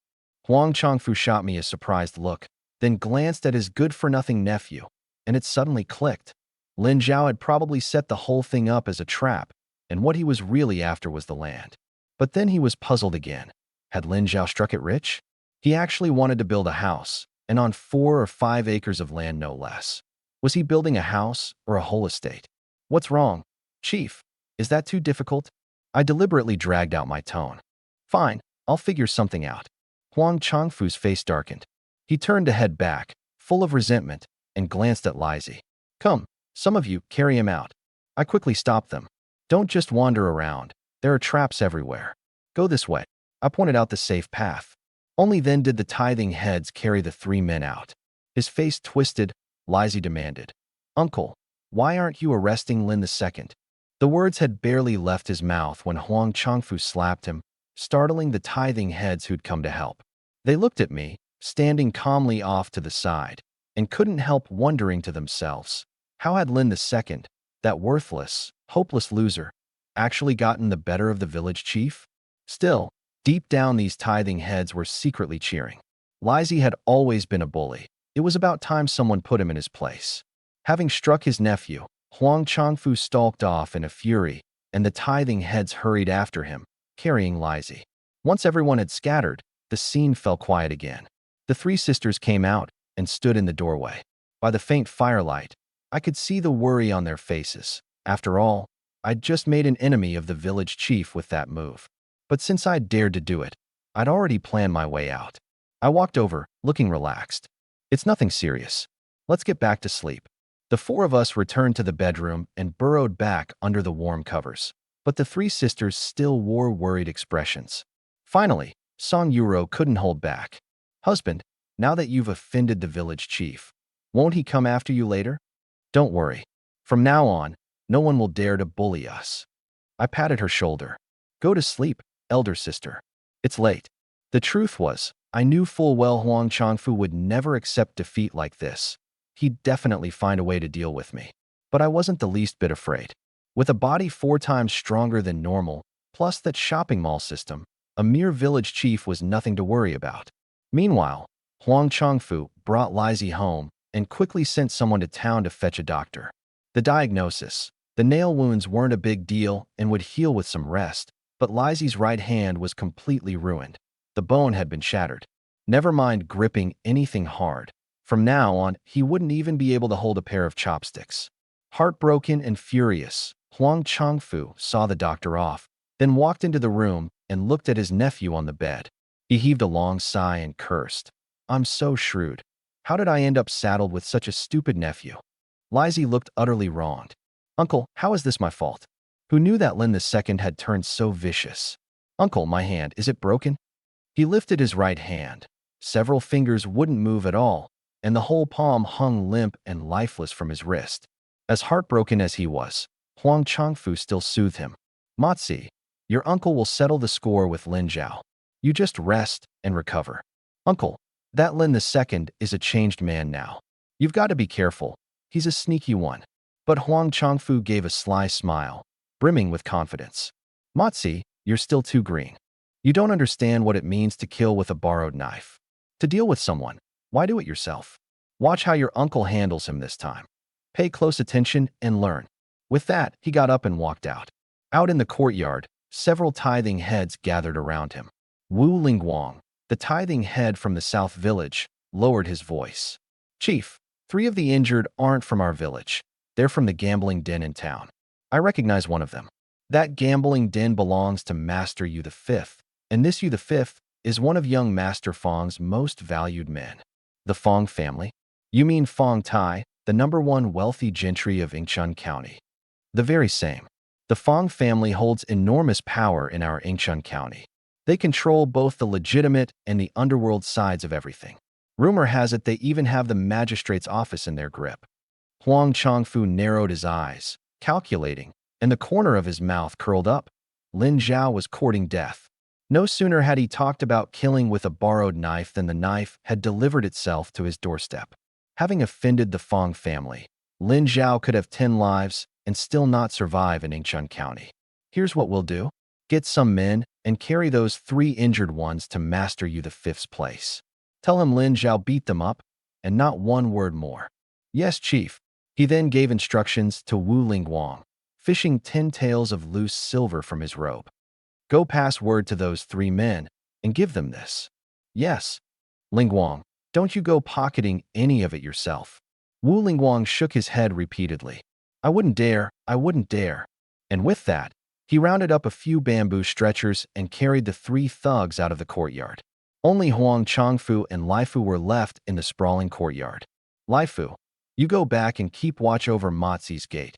Huang Changfu shot me a surprised look, then glanced at his good-for-nothing nephew, and it suddenly clicked. Lin Zhao had probably set the whole thing up as a trap, and what he was really after was the land. But then he was puzzled again. Had Lin Zhao struck it rich? He actually wanted to build a house, and on 4 or 5 acres of land no less. Was he building a house or a whole estate? What's wrong, Chief? Is that too difficult? I deliberately dragged out my tone. Fine, I'll figure something out. Huang Changfu's face darkened. He turned to head back, full of resentment, and glanced at Lizzie. Come, some of you, carry him out. I quickly stopped them. Don't just wander around. There are traps everywhere. Go this way. I pointed out the safe path. Only then did the tithing heads carry the 3 men out. His face twisted, Lizzie demanded. Uncle, why aren't you arresting Lin II? The words had barely left his mouth when Huang Changfu slapped him, startling the tithing heads who'd come to help. They looked at me, standing calmly off to the side, and couldn't help wondering to themselves, how had Lin II, that worthless, hopeless loser, actually gotten the better of the village chief? Still, deep down these tithing heads were secretly cheering. Lizzie had always been a bully. It was about time someone put him in his place. Having struck his nephew, Huang Changfu stalked off in a fury, and the tithing heads hurried after him, carrying Lizzie. Once everyone had scattered, the scene fell quiet again. The 3 sisters came out and stood in the doorway. By the faint firelight, I could see the worry on their faces. After all, I'd just made an enemy of the village chief with that move. But since I'd dared to do it, I'd already planned my way out. I walked over, looking relaxed. It's nothing serious. Let's get back to sleep. The 4 of us returned to the bedroom and burrowed back under the warm covers. But the 3 sisters still wore worried expressions. Finally, Song Yuro couldn't hold back. Husband, now that you've offended the village chief, won't he come after you later? Don't worry. From now on, no one will dare to bully us. I patted her shoulder. Go to sleep, elder sister. It's late. The truth was, I knew full well Huang Changfu would never accept defeat like this. He'd definitely find a way to deal with me. But I wasn't the least bit afraid. With a body 4 times stronger than normal, plus that shopping mall system, a mere village chief was nothing to worry about. Meanwhile, Huang Changfu brought Lizzie home and quickly sent someone to town to fetch a doctor. The diagnosis: the nail wounds weren't a big deal and would heal with some rest, but Lizzie's right hand was completely ruined. The bone had been shattered. Never mind gripping anything hard. From now on, he wouldn't even be able to hold a pair of chopsticks. Heartbroken and furious, Huang Changfu saw the doctor off, then walked into the room and looked at his nephew on the bed. He heaved a long sigh and cursed. I'm so shrewd. How did I end up saddled with such a stupid nephew? Lizzie looked utterly wronged. Uncle, how is this my fault? Who knew that Lin II had turned so vicious? Uncle, my hand, is it broken? He lifted his right hand. Several fingers wouldn't move at all, and the whole palm hung limp and lifeless from his wrist. As heartbroken as he was, Huang Changfu still soothed him. Matzi, your uncle will settle the score with Lin Zhao. You just rest and recover. Uncle, that Lin II is a changed man now. You've got to be careful. He's a sneaky one. But Huang Changfu gave a sly smile, brimming with confidence. Motzi, you're still too green. You don't understand what it means to kill with a borrowed knife. To deal with someone, why do it yourself? Watch how your uncle handles him this time. Pay close attention and learn. With that, he got up and walked out. Out in the courtyard, several tithing heads gathered around him. Wu Lingguang, the tithing head from the South Village, lowered his voice. Chief, 3 of the injured aren't from our village. They're from the gambling den in town. I recognize one of them. That gambling den belongs to Master Yu the Fifth, and this Yu the Fifth is one of young Master Fong's most valued men. The Fong family? You mean Fong Tai, the #1 wealthy gentry of Yingchuan County? The very same. The Fong family holds enormous power in our Yingchuan County. They control both the legitimate and the underworld sides of everything. Rumor has it they even have the magistrate's office in their grip. Huang Chongfu narrowed his eyes, calculating, and the corner of his mouth curled up. Lin Zhao was courting death. No sooner had he talked about killing with a borrowed knife than the knife had delivered itself to his doorstep. Having offended the Fong family, Lin Zhao could have 10 lives and still not survive in Yingchuan County. Here's what we'll do. Get some men and carry those 3 injured ones to Master Yu the Fifth's place. Tell him Lin Zhao beat them up, and not one word more. Yes, Chief. He then gave instructions to Wu Lingguang, fishing 10 taels of loose silver from his robe. Go pass word to those 3 men and give them this. Yes. Lingguang, don't you go pocketing any of it yourself. Wu Lingguang shook his head repeatedly. I wouldn't dare, I wouldn't dare. And with that, he rounded up a few bamboo stretchers and carried the 3 thugs out of the courtyard. Only Huang Chongfu and Laifu were left in the sprawling courtyard. Laifu, you go back and keep watch over Motzi's gate.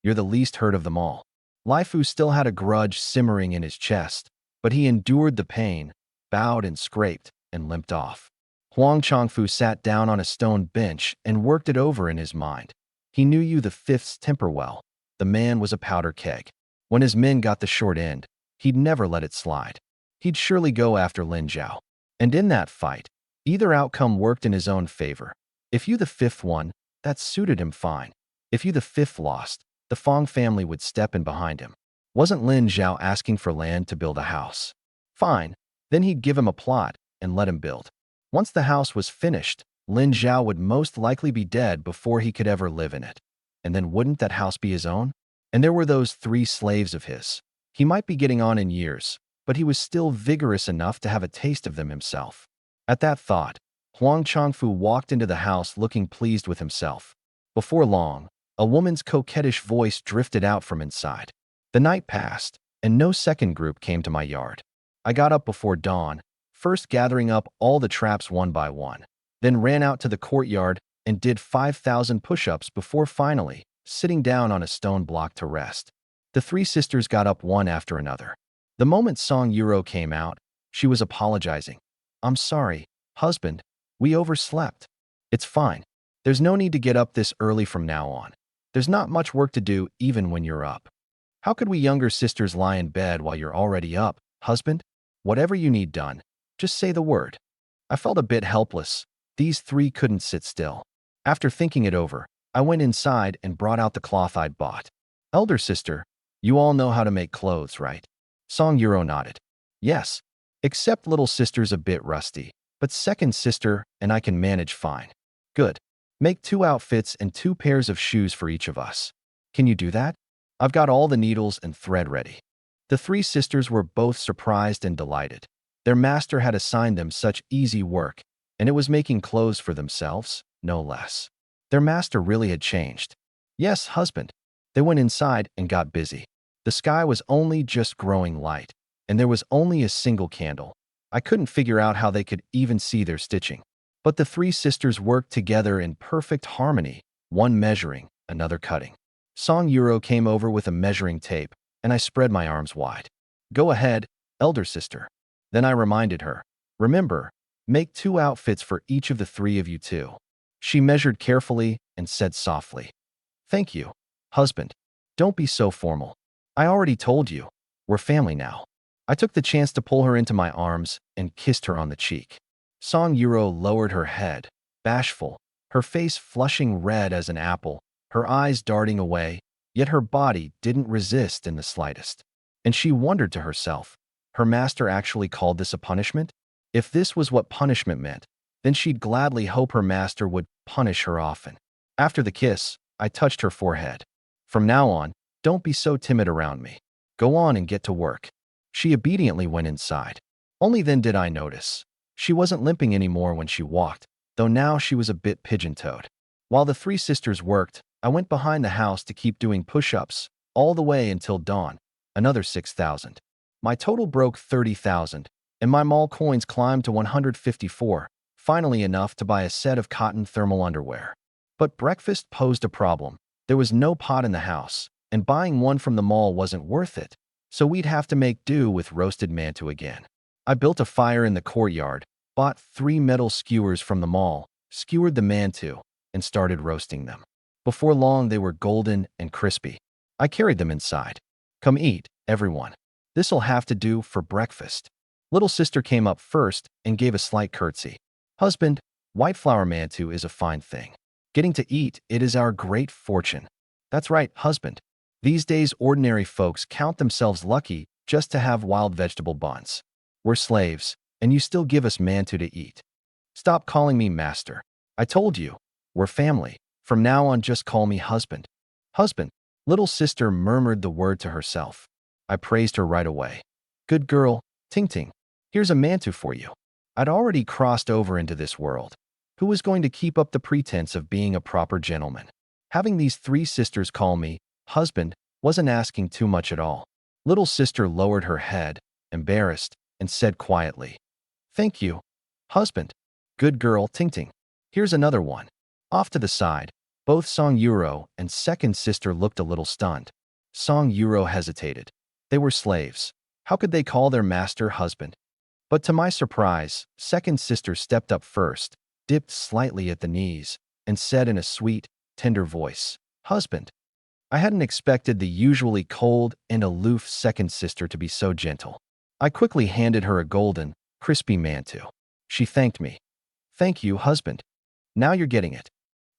You're the least hurt of them all. Laifu still had a grudge simmering in his chest, but he endured the pain, bowed and scraped, and limped off. Huang Chongfu sat down on a stone bench and worked it over in his mind. He knew Yu the Fifth's temper well. The man was a powder keg. When his men got the short end, he'd never let it slide. He'd surely go after Lin Zhao. And in that fight, either outcome worked in his own favor. If Yu the Fifth won, that suited him fine. If Yu the Fifth lost, the Fong family would step in behind him. Wasn't Lin Zhao asking for land to build a house? Fine, then he'd give him a plot and let him build. Once the house was finished, Lin Zhao would most likely be dead before he could ever live in it. And then wouldn't that house be his own? And there were those 3 slaves of his. He might be getting on in years, but he was still vigorous enough to have a taste of them himself. At that thought, Huang Chongfu walked into the house looking pleased with himself. Before long, a woman's coquettish voice drifted out from inside. The night passed, and no second group came to my yard. I got up before dawn, first gathering up all the traps one by one, then ran out to the courtyard and did 5,000 push-ups before finally sitting down on a stone block to rest. The 3 sisters got up one after another. The moment Song Yuro came out, she was apologizing. I'm sorry, husband, we overslept. It's fine. There's no need to get up this early from now on. There's not much work to do even when you're up. How could we younger sisters lie in bed while you're already up, husband? Whatever you need done, just say the word. I felt a bit helpless. These 3 couldn't sit still. After thinking it over, I went inside and brought out the cloth I'd bought. Elder sister, you all know how to make clothes, right? Song Yuro nodded. Yes, except little sister's a bit rusty, but second sister and I can manage fine. Good. Make 2 outfits and 2 pairs of shoes for each of us. Can you do that? I've got all the needles and thread ready. The 3 sisters were both surprised and delighted. Their master had assigned them such easy work, and it was making clothes for themselves, no less. Their master really had changed. Yes, husband. They went inside and got busy. The sky was only just growing light, and there was only a single candle. I couldn't figure out how they could even see their stitching. But the 3 sisters worked together in perfect harmony, one measuring, another cutting. Song Yuro came over with a measuring tape, and I spread my arms wide. Go ahead, elder sister. Then I reminded her, remember, make 2 outfits for each of the 3 of you too. She measured carefully and said softly, thank you, husband. Don't be so formal. I already told you, we're family now. I took the chance to pull her into my arms and kissed her on the cheek. Song Yuro lowered her head, bashful, her face flushing red as an apple, her eyes darting away, yet her body didn't resist in the slightest. and she wondered to herself, her master actually called this a punishment? If this was what punishment meant, then she'd gladly hope her master would punish her often. After the kiss, I touched her forehead. From now on, don't be so timid around me. Go on and get to work. She obediently went inside. Only then did I notice. She wasn't limping anymore when she walked, though now she was a bit pigeon-toed. While the three sisters worked, I went behind the house to keep doing push-ups, all the way until dawn, another 6,000. My total broke 30,000, and my mall coins climbed to 154, finally enough to buy a set of cotton thermal underwear. But breakfast posed a problem. There was no pot in the house, and buying one from the mall wasn't worth it, so we'd have to make do with roasted mantu again. I built a fire in the courtyard, bought 3 metal skewers from the mall, skewered the mantu, and started roasting them. Before long, they were golden and crispy. I carried them inside. Come eat, everyone. This'll have to do for breakfast. Little sister came up first and gave a slight curtsy. Husband, white flour mantu is a fine thing. Getting to eat it is our great fortune. That's right, husband. These days, ordinary folks count themselves lucky just to have wild vegetable buns. We're slaves, and you still give us mantu to eat. Stop calling me master. I told you, we're family. From now on, just call me husband. Husband, little sister murmured the word to herself. I praised her right away. Good girl, Ting Ting. Here's a mantu for you. I'd already crossed over into this world. Who was going to keep up the pretense of being a proper gentleman? Having these three sisters call me husband wasn't asking too much at all. Little sister lowered her head, embarrassed, and said quietly, Thank you, husband. Good girl, Ting Ting. Here's another one. Off to the side, both Song Yuro and second sister looked a little stunned. Song Yuro hesitated. They were slaves. How could they call their master husband? But to my surprise, second sister stepped up first, dipped slightly at the knees, and said in a sweet, tender voice, Husband. I hadn't expected the usually cold and aloof second sister to be so gentle. I quickly handed her a golden, crispy mantu. She thanked me. Thank you, husband. Now you're getting it.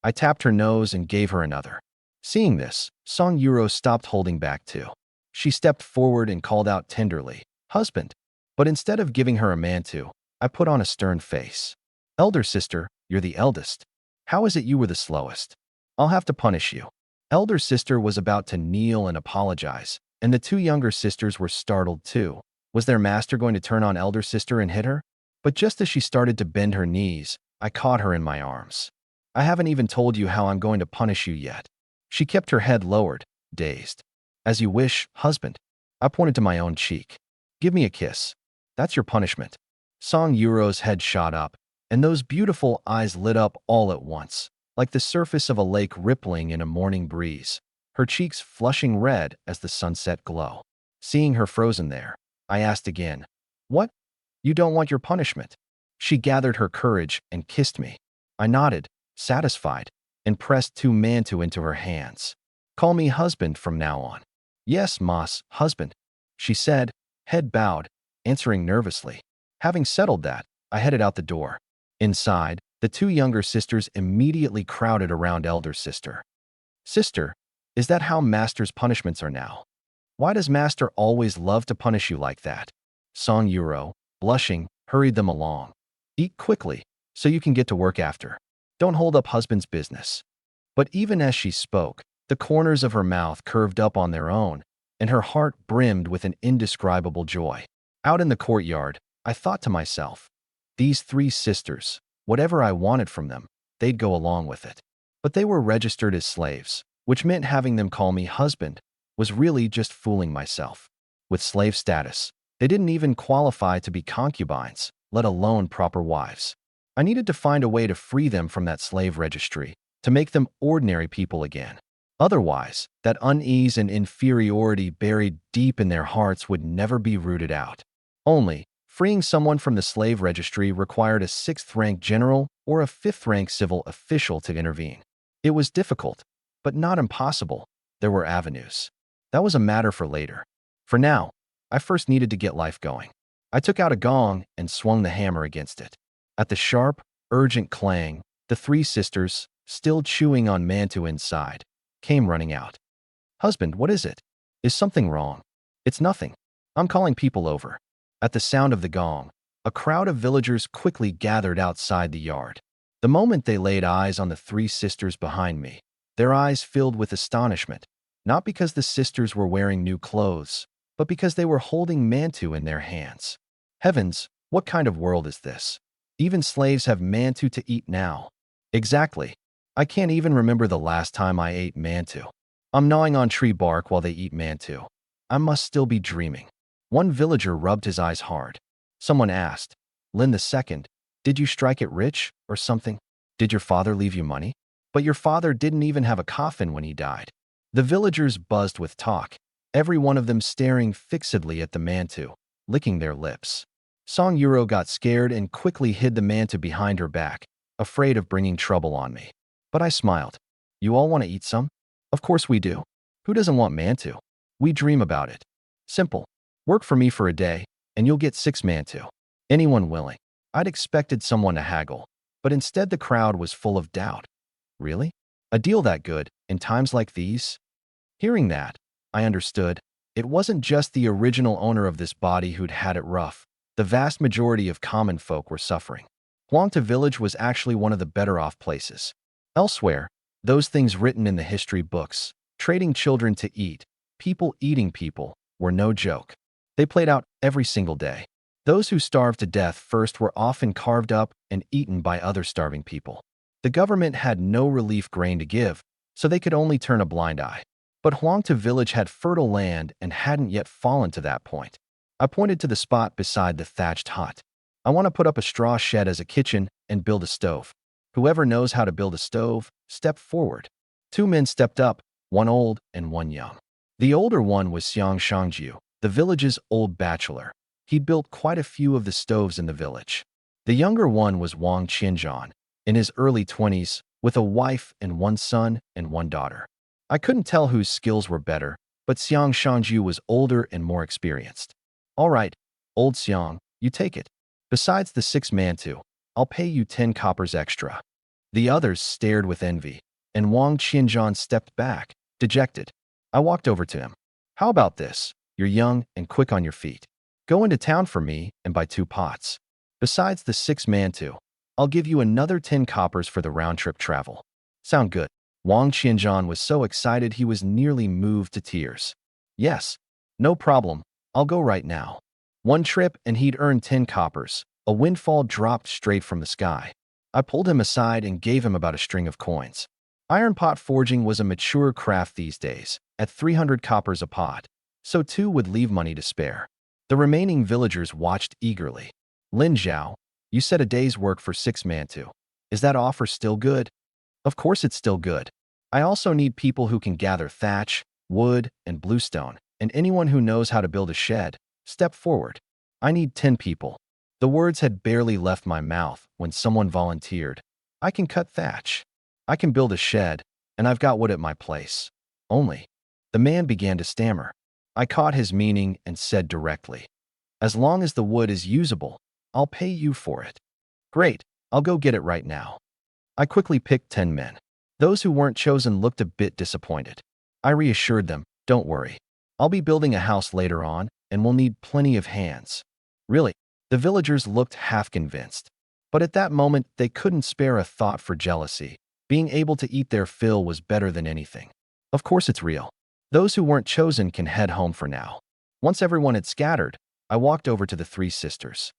I tapped her nose and gave her another. Seeing this, Song Yuro stopped holding back too. She stepped forward and called out tenderly, Husband. But instead of giving her a mantu, I put on a stern face. Elder sister, you're the eldest. How is it you were the slowest? I'll have to punish you. Elder sister was about to kneel and apologize, and the two younger sisters were startled too. Was their master going to turn on elder sister and hit her? But just as she started to bend her knees, I caught her in my arms. I haven't even told you how I'm going to punish you yet. She kept her head lowered, dazed. As you wish, husband. I pointed to my own cheek. Give me a kiss. That's your punishment. Song Yuro's head shot up, and those beautiful eyes lit up all at once, like the surface of a lake rippling in a morning breeze, her cheeks flushing red as the sunset glow. Seeing her frozen there, I asked again, What? You don't want your punishment? She gathered her courage and kissed me. I nodded, satisfied, and pressed two mantu into her hands. Call me husband from now on. Yes, Mas, husband, she said, head bowed, answering nervously. Having settled that, I headed out the door. Inside, the two younger sisters immediately crowded around elder sister. Sister, is that how master's punishments are now? Why does master always love to punish you like that? Song Yuro, blushing, hurried them along. Eat quickly, so you can get to work after. Don't hold up husband's business. But even as she spoke, the corners of her mouth curved up on their own, and her heart brimmed with an indescribable joy. Out in the courtyard, I thought to myself, these three sisters, whatever I wanted from them, they'd go along with it. But they were registered as slaves, which meant having them call me husband was really just fooling myself. With slave status, they didn't even qualify to be concubines, let alone proper wives. I needed to find a way to free them from that slave registry, to make them ordinary people again. Otherwise, that unease and inferiority buried deep in their hearts would never be rooted out. Only, freeing someone from the slave registry required a 6th-rank general or a 5th-rank civil official to intervene. It was difficult, but not impossible. There were avenues. That was a matter for later. For now, I first needed to get life going. I took out a gong and swung the hammer against it. At the sharp, urgent clang, the three sisters, still chewing on mantu inside, came running out. Husband, what is it? Is something wrong? It's nothing. I'm calling people over. At the sound of the gong, a crowd of villagers quickly gathered outside the yard. The moment they laid eyes on the three sisters behind me, their eyes filled with astonishment, not because the sisters were wearing new clothes, but because they were holding mantu in their hands. Heavens, what kind of world is this? Even slaves have mantu to eat now. Exactly. I can't even remember the last time I ate mantu. I'm gnawing on tree bark while they eat mantu. I must still be dreaming. One villager rubbed his eyes hard. Someone asked, Lin the second, did you strike it rich or something? Did your father leave you money? But your father didn't even have a coffin when he died. The villagers buzzed with talk, every one of them staring fixedly at the mantu, licking their lips. Song Yuro got scared and quickly hid the mantu behind her back, afraid of bringing trouble on me. But I smiled. You all want to eat some? Of course we do. Who doesn't want mantu? We dream about it. Simple. Work for me for a day, and you'll get 6 mantu. Anyone willing? I'd expected someone to haggle, but instead the crowd was full of doubt. Really? A deal that good, in times like these? Hearing that, I understood. It wasn't just the original owner of this body who'd had it rough. The vast majority of common folk were suffering. Huangta village was actually one of the better off places. Elsewhere, those things written in the history books, trading children to eat, people eating people, were no joke. They played out every single day. Those who starved to death first were often carved up and eaten by other starving people. The government had no relief grain to give, so they could only turn a blind eye. But Huangta village had fertile land and hadn't yet fallen to that point. I pointed to the spot beside the thatched hut. I want to put up a straw shed as a kitchen and build a stove. Whoever knows how to build a stove, step forward. 2 men stepped up, one old and one young. The older one was Xiang Shangjiu, the village's old bachelor. He'd built quite a few of the stoves in the village. The younger one was Wang Qianzhan, in his early 20s, with a wife and 1 son and 1 daughter. I couldn't tell whose skills were better, but Xiang Shangjiu was older and more experienced. All right, old Xiang, you take it. Besides the 6 mantu, I'll pay you 10 coppers extra. The others stared with envy, and Wang Qianzhan stepped back, dejected. I walked over to him. How about this? You're young and quick on your feet. Go into town for me and buy 2 pots. Besides the 6 mantu, I'll give you another 10 coppers for the round-trip travel. Sound good? Wang Qianzhan was so excited he was nearly moved to tears. Yes, no problem. I'll go right now. 1 trip and he'd earned 10 coppers. A windfall dropped straight from the sky. I pulled him aside and gave him about a string of coins. Iron pot forging was a mature craft these days, at 300 coppers a pot, so 2 would leave money to spare. The remaining villagers watched eagerly. Lin Zhao, you said a day's work for 6 mantu. Is that offer still good? Of course it's still good. I also need people who can gather thatch, wood, and bluestone, and anyone who knows how to build a shed. Step forward. I need 10 people. The words had barely left my mouth when someone volunteered. I can cut thatch. I can build a shed, and I've got wood at my place. Only. The man began to stammer. I caught his meaning and said directly, as long as the wood is usable, I'll pay you for it. Great, I'll go get it right now. I quickly picked 10 men. Those who weren't chosen looked a bit disappointed. I reassured them, don't worry. I'll be building a house later on, and we'll need plenty of hands. Really? The villagers looked half convinced. But at that moment, they couldn't spare a thought for jealousy. Being able to eat their fill was better than anything. Of course it's real. Those who weren't chosen can head home for now. Once everyone had scattered, I walked over to the 3 sisters.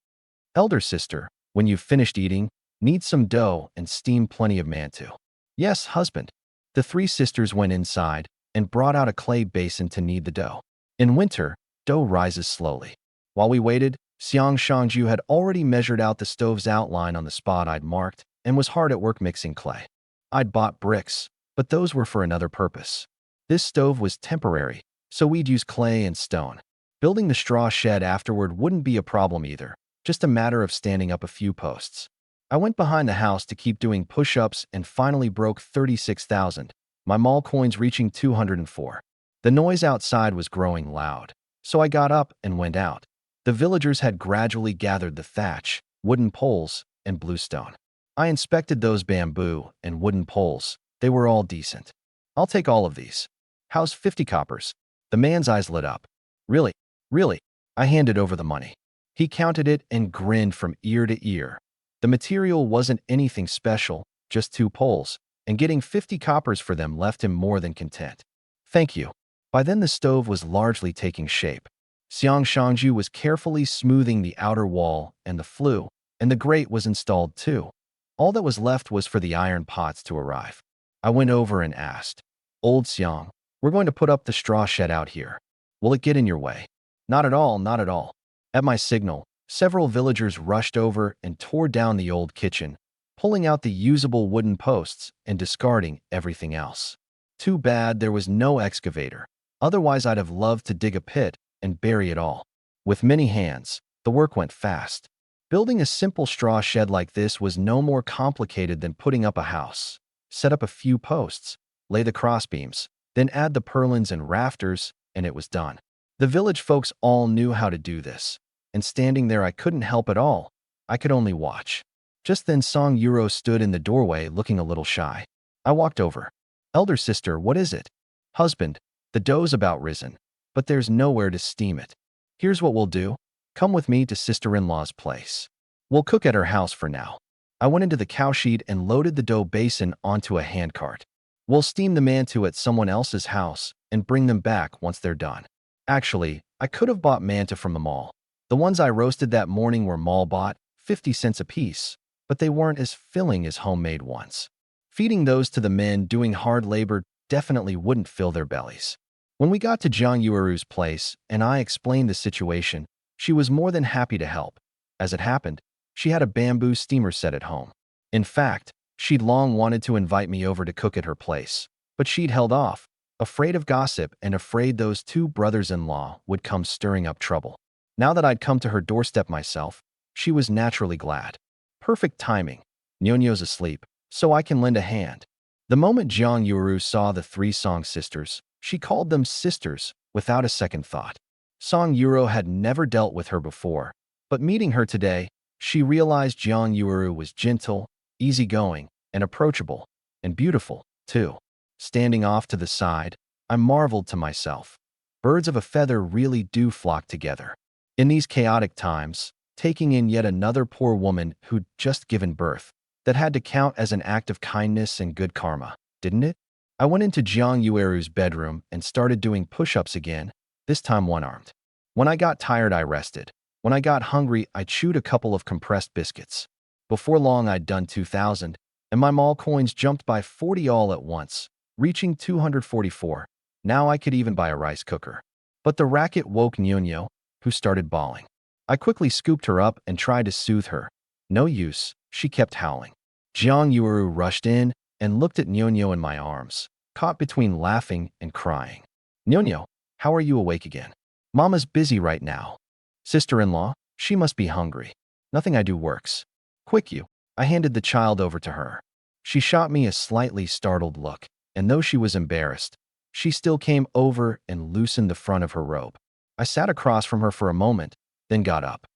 Elder sister, when you've finished eating, knead some dough and steam plenty of mantu. Yes, husband. The 3 sisters went inside and brought out a clay basin to knead the dough. In winter, dough rises slowly. While we waited, Xiang Shangju had already measured out the stove's outline on the spot I'd marked and was hard at work mixing clay. I'd bought bricks, but those were for another purpose. This stove was temporary, so we'd use clay and stone. Building the straw shed afterward wouldn't be a problem either, just a matter of standing up a few posts. I went behind the house to keep doing push-ups and finally broke 36,000, my mall coins reaching 204. The noise outside was growing loud, so I got up and went out. The villagers had gradually gathered the thatch, wooden poles, and bluestone. I inspected those bamboo and wooden poles. They were all decent. I'll take all of these. How's 50 coppers? The man's eyes lit up. Really? Really? I handed over the money. He counted it and grinned from ear to ear. The material wasn't anything special, just 2 poles, and getting 50 coppers for them left him more than content. Thank you. By then the stove was largely taking shape. Xiang Shangju was carefully smoothing the outer wall and the flue, and the grate was installed too. All that was left was for the iron pots to arrive. I went over and asked, Old Xiang, we're going to put up the straw shed out here. Will it get in your way? Not at all, not at all. At my signal, several villagers rushed over and tore down the old kitchen, pulling out the usable wooden posts and discarding everything else. Too bad there was no excavator. Otherwise, I'd have loved to dig a pit and bury it all. With many hands, the work went fast. Building a simple straw shed like this was no more complicated than putting up a house. Set up a few posts, lay the crossbeams, then add the purlins and rafters, and it was done. The village folks all knew how to do this, and standing there I couldn't help at all. I could only watch. Just then Song Yuro stood in the doorway looking a little shy. I walked over. Elder sister, what is it? Husband, the dough's about risen, but there's nowhere to steam it. Here's what we'll do. Come with me to sister-in-law's place. We'll cook at her house for now. I went into the cowshed and loaded the dough basin onto a handcart. We'll steam the mantu at someone else's house and bring them back once they're done. Actually, I could have bought manta from the mall. The ones I roasted that morning were mall-bought, 50 cents apiece, but they weren't as filling as homemade ones. Feeding those to the men doing hard labor definitely wouldn't fill their bellies. When we got to Jiang Yueru's place and I explained the situation, she was more than happy to help. As it happened, she had a bamboo steamer set at home. In fact, she'd long wanted to invite me over to cook at her place, but she'd held off, afraid of gossip and afraid those 2 brothers-in-law would come stirring up trouble. Now that I'd come to her doorstep myself, she was naturally glad. Perfect timing. Nyonyo's asleep, so I can lend a hand. The moment Jiang Yueru saw the 3 Song sisters, she called them sisters without a second thought. Song Yuro had never dealt with her before, but meeting her today, she realized Jiang Yueru was gentle, easygoing, and approachable, and beautiful, too. Standing off to the side, I marveled to myself. Birds of a feather really do flock together. In these chaotic times, taking in yet another poor woman who'd just given birth, that had to count as an act of kindness and good karma, didn't it? I went into Jiang Yueru's bedroom and started doing push-ups again, this time one-armed. When I got tired, I rested. When I got hungry, I chewed a couple of compressed biscuits. Before long, I'd done 2,000, and my mall coins jumped by 40 all at once, reaching 244. Now I could even buy a rice cooker. But the racket woke Nyonyo, who started bawling. I quickly scooped her up and tried to soothe her. No use, she kept howling. Jiang Yueru rushed in and looked at Nyonyo in my arms, caught between laughing and crying. Nyonyo, how are you awake again? Mama's busy right now. Sister-in-law, she must be hungry. Nothing I do works. Quick you. I handed the child over to her. She shot me a slightly startled look, and though she was embarrassed, she still came over and loosened the front of her robe. I sat across from her for a moment, then got up.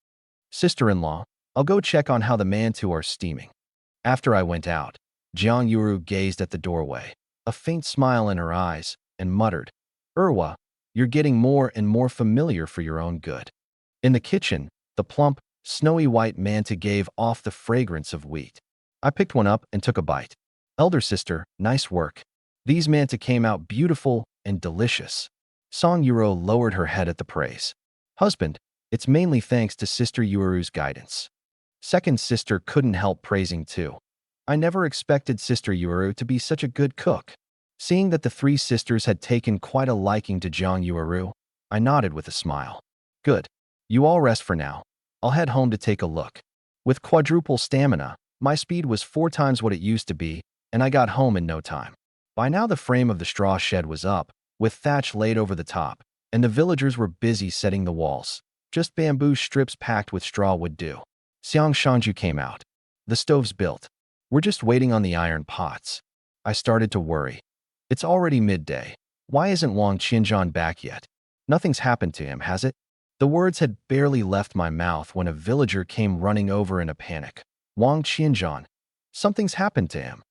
Sister-in-law, I'll go check on how the mantu are steaming. After I went out, Jiang Yuru gazed at the doorway, a faint smile in her eyes, and muttered, Irwa, you're getting more and more familiar for your own good. In the kitchen, the plump, snowy white manta gave off the fragrance of wheat. I picked one up and took a bite. Elder sister, nice work. These manta came out beautiful and delicious. Song Yuro lowered her head at the praise. Husband, it's mainly thanks to Sister Yuru's guidance. Second sister couldn't help praising too. I never expected Sister Yuru to be such a good cook. Seeing that the 3 sisters had taken quite a liking to Jiang Yuru, I nodded with a smile. Good. You all rest for now. I'll head home to take a look. With quadruple stamina, my speed was 4 times what it used to be, and I got home in no time. By now the frame of the straw shed was up, with thatch laid over the top, and the villagers were busy setting the walls. Just bamboo strips packed with straw would do. Xiang Shangju came out. The stove's built. We're just waiting on the iron pots. I started to worry. It's already midday. Why isn't Wang Qinzhan back yet? Nothing's happened to him, has it? The words had barely left my mouth when a villager came running over in a panic. Wang Qinzhan. Something's happened to him.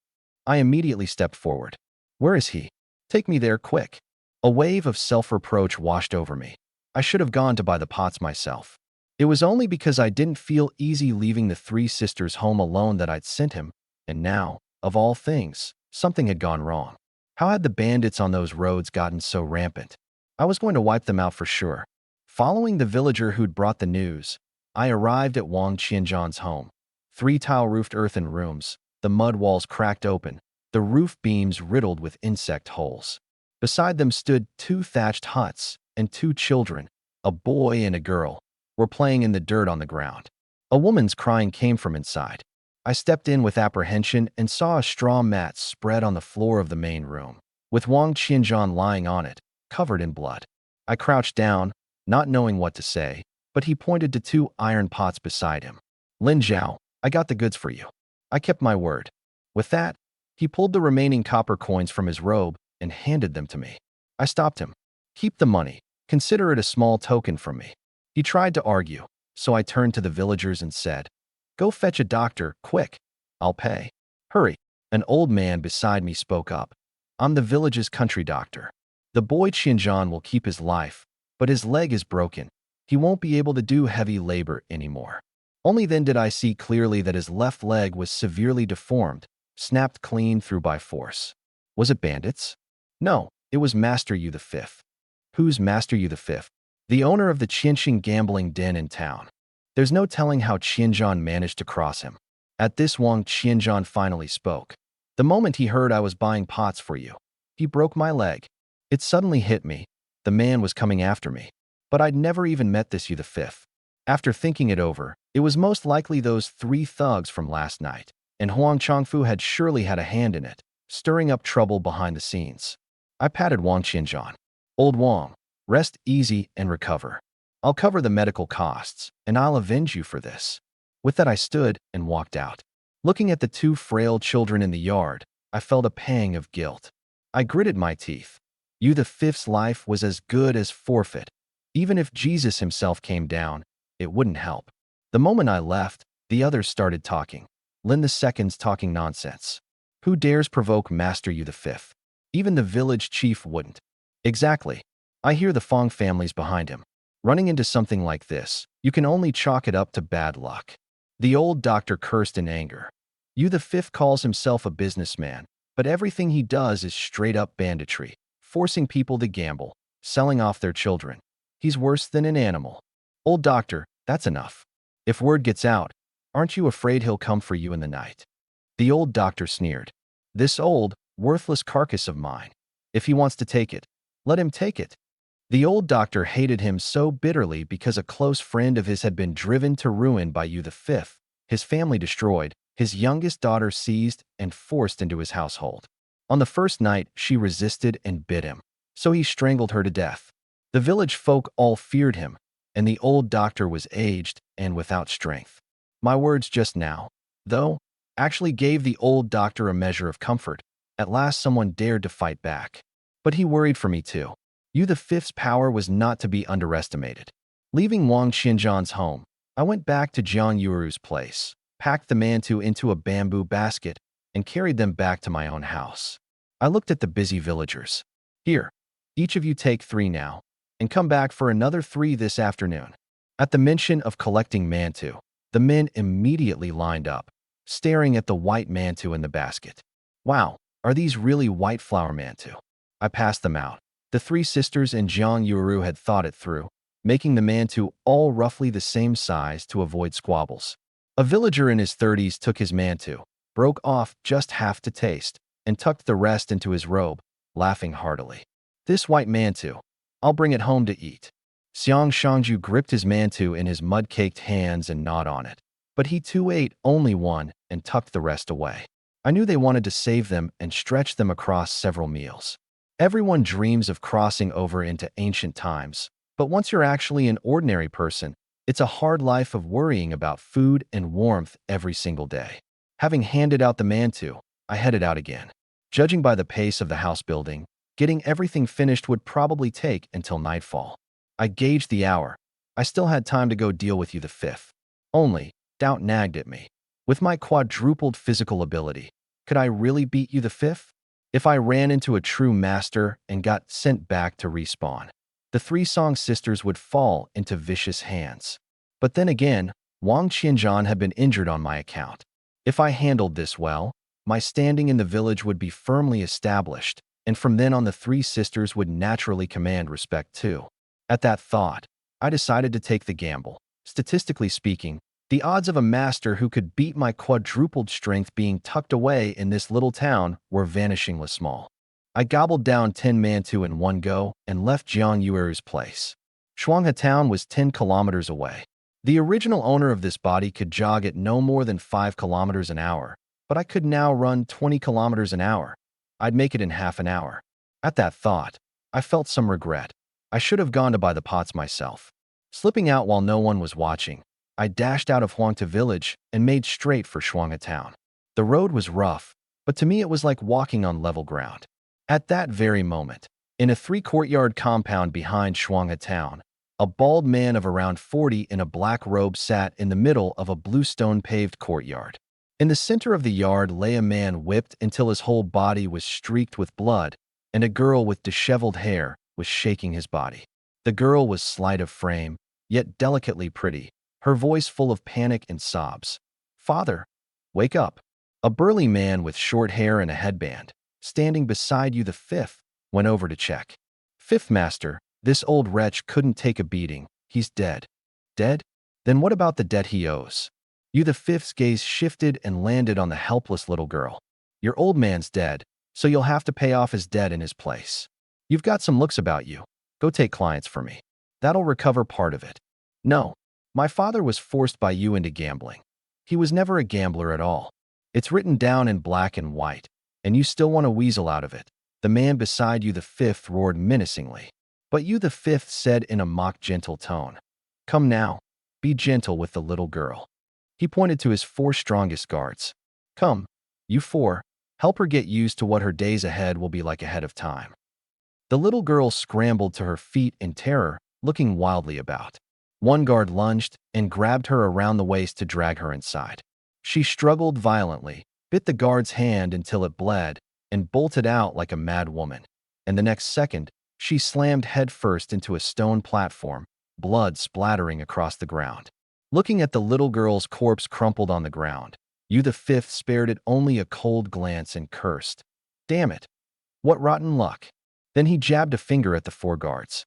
I immediately stepped forward. Where is he? Take me there quick. A wave of self-reproach washed over me. I should have gone to buy the pots myself. It was only because I didn't feel easy leaving the three sisters home alone that I'd sent him, and now, of all things, something had gone wrong. How had the bandits on those roads gotten so rampant? I was going to wipe them out for sure. Following the villager who'd brought the news, I arrived at Wang Qianzhan's home. 3 tile-roofed earthen rooms, the mud walls cracked open, the roof beams riddled with insect holes. Beside them stood 2 thatched huts, and 2 children, a boy and a girl, were playing in the dirt on the ground. A woman's crying came from inside. I stepped in with apprehension and saw a straw mat spread on the floor of the main room, with Wang Qianzhan lying on it, covered in blood. I crouched down, not knowing what to say, but he pointed to 2 iron pots beside him. Lin Zhao, I got the goods for you. I kept my word. With that, he pulled the remaining copper coins from his robe and handed them to me. I stopped him. Keep the money. Consider it a small token from me. He tried to argue, so I turned to the villagers and said, "Go fetch a doctor, quick. I'll pay." "Hurry." An old man beside me spoke up. "I'm the village's country doctor. The boy Qianzhan will keep his life, but his leg is broken. He won't be able to do heavy labor anymore." Only then did I see clearly that his left leg was severely deformed, snapped clean through by force. Was it bandits? No, it was Master Yu the Fifth. Who's Master Yu the Fifth? The owner of the Qianxing gambling den in town. There's no telling how Qianzhan managed to cross him. At this, Wang Qianzhan finally spoke. "The moment he heard I was buying pots for you, he broke my leg." It suddenly hit me. The man was coming after me. But I'd never even met this Yu the Fifth. After thinking it over, it was most likely those 3 thugs from last night, and Huang Chongfu had surely had a hand in it, stirring up trouble behind the scenes. I patted Wang Qianzhan. "Old Wang, rest easy and recover. I'll cover the medical costs, and I'll avenge you for this." With that, I stood and walked out. Looking at the 2 frail children in the yard, I felt a pang of guilt. I gritted my teeth. Yu the Fifth's life was as good as forfeit. Even if Jesus himself came down, it wouldn't help. The moment I left, the others started talking. Lin II's talking nonsense. Who dares provoke Master Yu the Fifth? Even the village chief wouldn't. Exactly. I hear the Fong families behind him. Running into something like this, you can only chalk it up to bad luck. The old doctor cursed in anger. Yu the Fifth calls himself a businessman, but everything he does is straight-up banditry, forcing people to gamble, selling off their children. He's worse than an animal. Old doctor, that's enough. If word gets out, aren't you afraid he'll come for you in the night?" The old doctor sneered. "This old, worthless carcass of mine. If he wants to take it, let him take it." The old doctor hated him so bitterly because a close friend of his had been driven to ruin by Yu the Fifth, his family destroyed, his youngest daughter seized and forced into his household. On the first night, she resisted and bit him, so he strangled her to death. The village folk all feared him, and the old doctor was aged and without strength. My words just now, though, actually gave the old doctor a measure of comfort. At last someone dared to fight back. But he worried for me too. Yu the Fifth's power was not to be underestimated. Leaving Wang Qianzhan's home, I went back to Jiang Yuru's place, packed the mantu into a bamboo basket, and carried them back to my own house. I looked at the busy villagers. "Here, each of you take 3 now, and come back for another 3 this afternoon." At the mention of collecting mantu, the men immediately lined up, staring at the white mantu in the basket. "Wow, are these really white flower mantu?" I passed them out. The 3 sisters and Jiang Yuru had thought it through, making the mantu all roughly the same size to avoid squabbles. A villager in his 30s took his mantu, broke off just half to taste, and tucked the rest into his robe, laughing heartily. "This white mantu, I'll bring it home to eat." Xiang Shangju gripped his mantu in his mud-caked hands and gnawed on it, but he too ate only one and tucked the rest away. I knew they wanted to save them and stretch them across several meals. Everyone dreams of crossing over into ancient times, but once you're actually an ordinary person, it's a hard life of worrying about food and warmth every single day. Having handed out the mantu, I headed out again. Judging by the pace of the house building, getting everything finished would probably take until nightfall. I gauged the hour. I still had time to go deal with Yu the Fifth. Only, doubt nagged at me. With my quadrupled physical ability, could I really beat Yu the Fifth? If I ran into a true master and got sent back to respawn? the three Song sisters would fall into vicious hands. But then again, Wang Qianzhan had been injured on my account. If I handled this well, my standing in the village would be firmly established, and from then on the three sisters would naturally command respect too. At that thought, I decided to take the gamble. Statistically speaking, the odds of a master who could beat my quadrupled strength being tucked away in this little town were vanishingly small. I gobbled down 10 mantu in one go and left Jiang Yueru's place. Shuanghe town was 10 kilometers away. The original owner of this body could jog at no more than 5 kilometers an hour, but I could now run 20 kilometers an hour. I'd make it in half an hour. At that thought, I felt some regret. I should have gone to buy the pots myself. Slipping out while no one was watching, I dashed out of Huangta village and made straight for Shuanghe town. The road was rough, but to me it was like walking on level ground. At that very moment, in a 3-courtyard compound behind Shuanghe town, a bald man of around 40 in a black robe sat in the middle of a blue stone-paved courtyard. In the center of the yard lay a man whipped until his whole body was streaked with blood, and a girl with disheveled hair was shaking his body. The girl was slight of frame, yet delicately pretty, her voice full of panic and sobs. "Father, wake up." A burly man with short hair and a headband, standing beside you the fifth, went over to check. "Fifth master, this old wretch couldn't take a beating. He's dead." "Dead? Then what about the debt he owes?" You the fifth's gaze shifted and landed on the helpless little girl. "Your old man's dead, so you'll have to pay off his debt in his place. You've got some looks about you. Go take clients for me. That'll recover part of it." "No. My father was forced by you into gambling. He was never a gambler at all. It's written down in black and white, and you still want to weasel out of it." The man beside you the fifth roared menacingly. But you the fifth said in a mock-gentle tone, "Come now, be gentle with the little girl." He pointed to his 4 strongest guards. "Come, you 4, help her get used to what her days ahead will be like ahead of time." The little girl scrambled to her feet in terror, looking wildly about. One guard lunged and grabbed her around the waist to drag her inside. She struggled violently, bit the guard's hand until it bled, and bolted out like a mad woman. And the next second, she slammed headfirst into a stone platform, blood splattering across the ground. Looking at the little girl's corpse crumpled on the ground, you the fifth spared it only a cold glance and cursed. "Damn it. What rotten luck." Then he jabbed a finger at the 4 guards.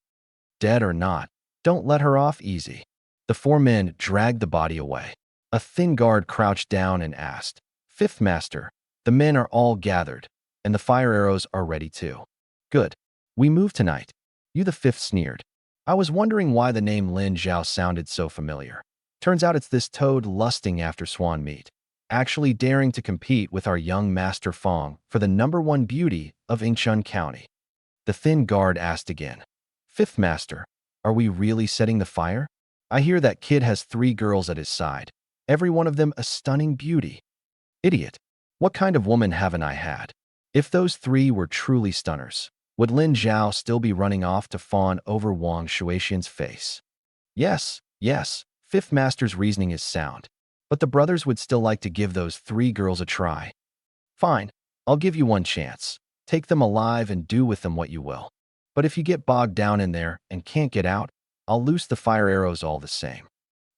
"Dead or not, don't let her off easy." The 4 men dragged the body away. A thin guard crouched down and asked, "Fifth master, the men are all gathered, and the fire arrows are ready too." "Good. We move tonight." You the fifth sneered. "I was wondering why the name Lin Zhao sounded so familiar. Turns out it's this toad lusting after swan meat, actually daring to compete with our young Master Fong for the #1 beauty of Yingchun County." The thin guard asked again, "Fifth master, are we really setting the fire? I hear that kid has 3 girls at his side, every one of them a stunning beauty." "Idiot. What kind of woman haven't I had? If those 3 were truly stunners, would Lin Zhao still be running off to fawn over Wang Shuexian's face?" Yes, Fifth Master's reasoning is sound, but the brothers would still like to give those 3 girls a try. "Fine, I'll give you one chance. Take them alive and do with them what you will. But if you get bogged down in there and can't get out, I'll loose the fire arrows all the same."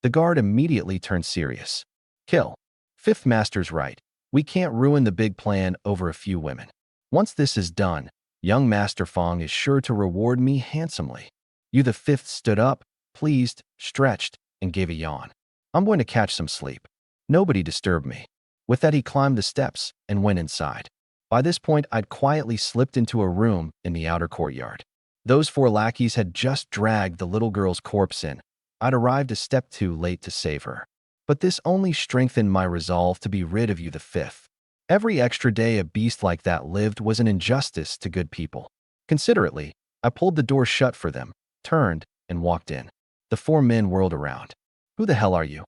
The guard immediately turned serious. "Kill. Fifth Master's right. We can't ruin the big plan over a few women. Once this is done, young Master Fong is sure to reward me handsomely." You the fifth stood up, pleased, stretched, and gave a yawn. "I'm going to catch some sleep. Nobody disturb me." With that he climbed the steps and went inside. By this point I'd quietly slipped into a room in the outer courtyard. Those 4 lackeys had just dragged the little girl's corpse in. I'd arrived a step too late to save her. But this only strengthened my resolve to be rid of you the fifth. Every extra day a beast like that lived was an injustice to good people. Considerately, I pulled the door shut for them, turned, and walked in. The 4 men whirled around. "Who the hell are you?"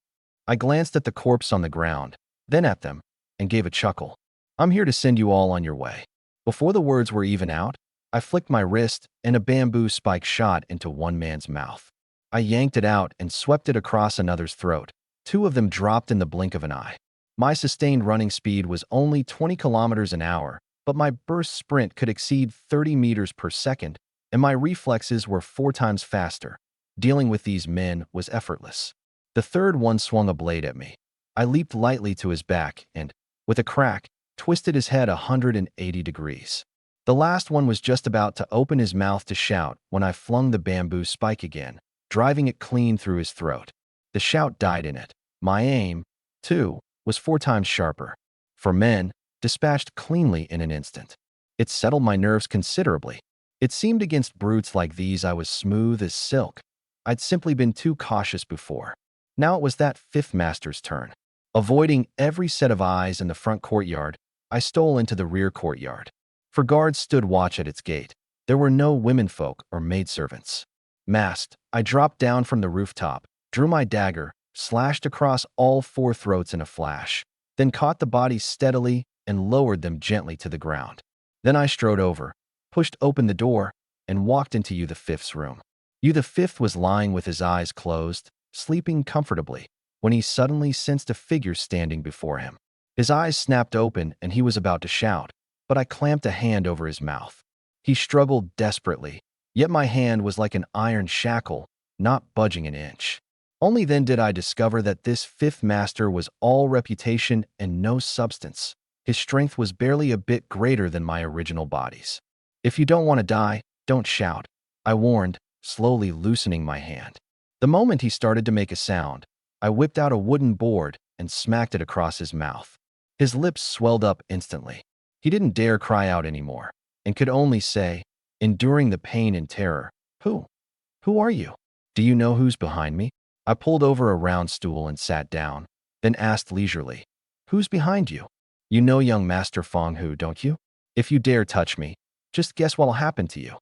I glanced at the corpse on the ground, then at them, and gave a chuckle. "I'm here to send you all on your way." Before the words were even out, I flicked my wrist and a bamboo spike shot into one man's mouth. I yanked it out and swept it across another's throat. 2 of them dropped in the blink of an eye. My sustained running speed was only 20 kilometers an hour, but my burst sprint could exceed 30 meters per second, and my reflexes were 4 times faster. Dealing with these men was effortless. The third one swung a blade at me. I leaped lightly to his back and, with a crack, twisted his head 180 degrees. The last one was just about to open his mouth to shout when I flung the bamboo spike again, driving it clean through his throat. The shout died in it. My aim, too, was 4 times sharper. For men, dispatched cleanly in an instant. It settled my nerves considerably. It seemed against brutes like these I was smooth as silk. I'd simply been too cautious before. Now it was that fifth master's turn. Avoiding every set of eyes in the front courtyard, I stole into the rear courtyard. For guards stood watch at its gate. There were no womenfolk or maidservants. Masked, I dropped down from the rooftop, drew my dagger, slashed across all 4 throats in a flash, then caught the bodies steadily and lowered them gently to the ground. Then I strode over, pushed open the door, and walked into Yu the Fifth's room. Yu the Fifth was lying with his eyes closed, sleeping comfortably, when he suddenly sensed a figure standing before him. His eyes snapped open and he was about to shout, but I clamped a hand over his mouth. He struggled desperately, yet my hand was like an iron shackle, not budging an inch. Only then did I discover that this fifth master was all reputation and no substance. His strength was barely a bit greater than my original body's. "If you don't want to die, don't shout," I warned, slowly loosening my hand. The moment he started to make a sound, I whipped out a wooden board and smacked it across his mouth. His lips swelled up instantly. He didn't dare cry out anymore, and could only say, enduring the pain and terror, Who are you? Do you know who's behind me?" I pulled over a round stool and sat down, then asked leisurely, "Who's behind you? You know young Master Fong Hu, don't you? If you dare touch me, just guess what'll happen to you."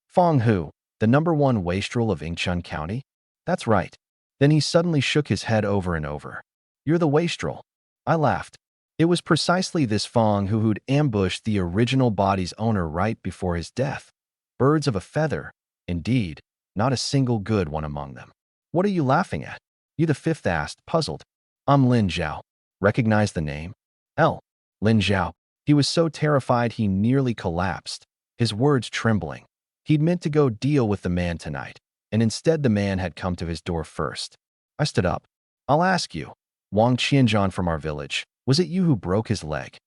"Fong Hu, the #1 wastrel of Ingchun County?" "That's right." Then he suddenly shook his head over and over. "You're the wastrel." I laughed. It was precisely this Fong who'd ambushed the original body's owner right before his death. Birds of a feather, indeed, not a single good one among them. "What are you laughing at?" Yu the Fifth asked, puzzled. "I'm Lin Zhao." Recognized the name? Lin Zhao. He was so terrified he nearly collapsed, his words trembling. He'd meant to go deal with the man tonight, and instead the man had come to his door first. I stood up. "I'll ask you, Wang Qianzhan from our village, was it you who broke his leg?"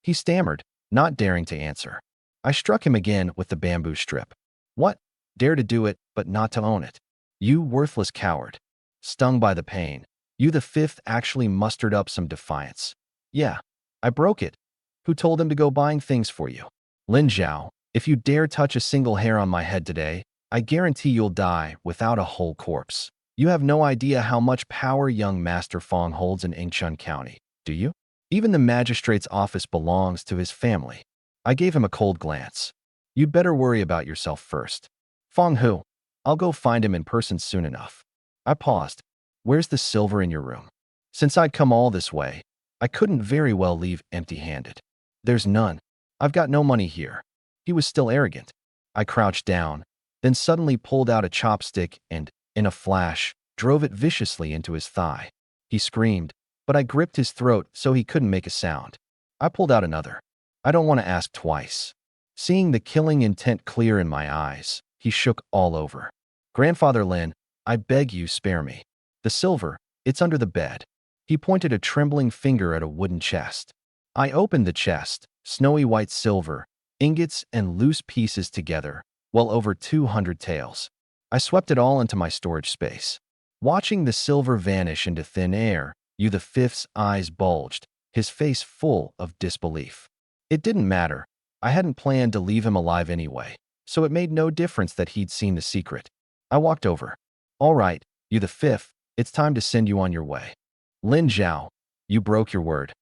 He stammered, not daring to answer. I struck him again with the bamboo strip. "What? Dare to do it, but not to own it? You worthless coward." Stung by the pain, Yu the Fifth actually mustered up some defiance. "Yeah, I broke it. Who told him to go buying things for you?" "Lin Zhao, if you dare touch a single hair on my head today, I guarantee you'll die without a whole corpse. You have no idea how much power young Master Fong holds in Ingchun County, do you? Even the magistrate's office belongs to his family." I gave him a cold glance. "You'd better worry about yourself first. Fong Hu, I'll go find him in person soon enough." I paused. "Where's the silver in your room?" Since I'd come all this way, I couldn't very well leave empty-handed. "There's none. I've got no money here." He was still arrogant. I crouched down, then suddenly pulled out a chopstick and, in a flash, drove it viciously into his thigh. He screamed, but I gripped his throat so he couldn't make a sound. I pulled out another. "I don't want to ask twice." Seeing the killing intent clear in my eyes, he shook all over. "Grandfather Lin, I beg you spare me. The silver, it's under the bed." He pointed a trembling finger at a wooden chest. I opened the chest, snowy white silver, ingots and loose pieces together, well over 200 taels. I swept it all into my storage space. Watching the silver vanish into thin air, Yu the Fifth's eyes bulged, his face full of disbelief. It didn't matter. I hadn't planned to leave him alive anyway, so it made no difference that he'd seen the secret. I walked over. "All right, Yu the Fifth, it's time to send you on your way." "Lin Zhao, you broke your word."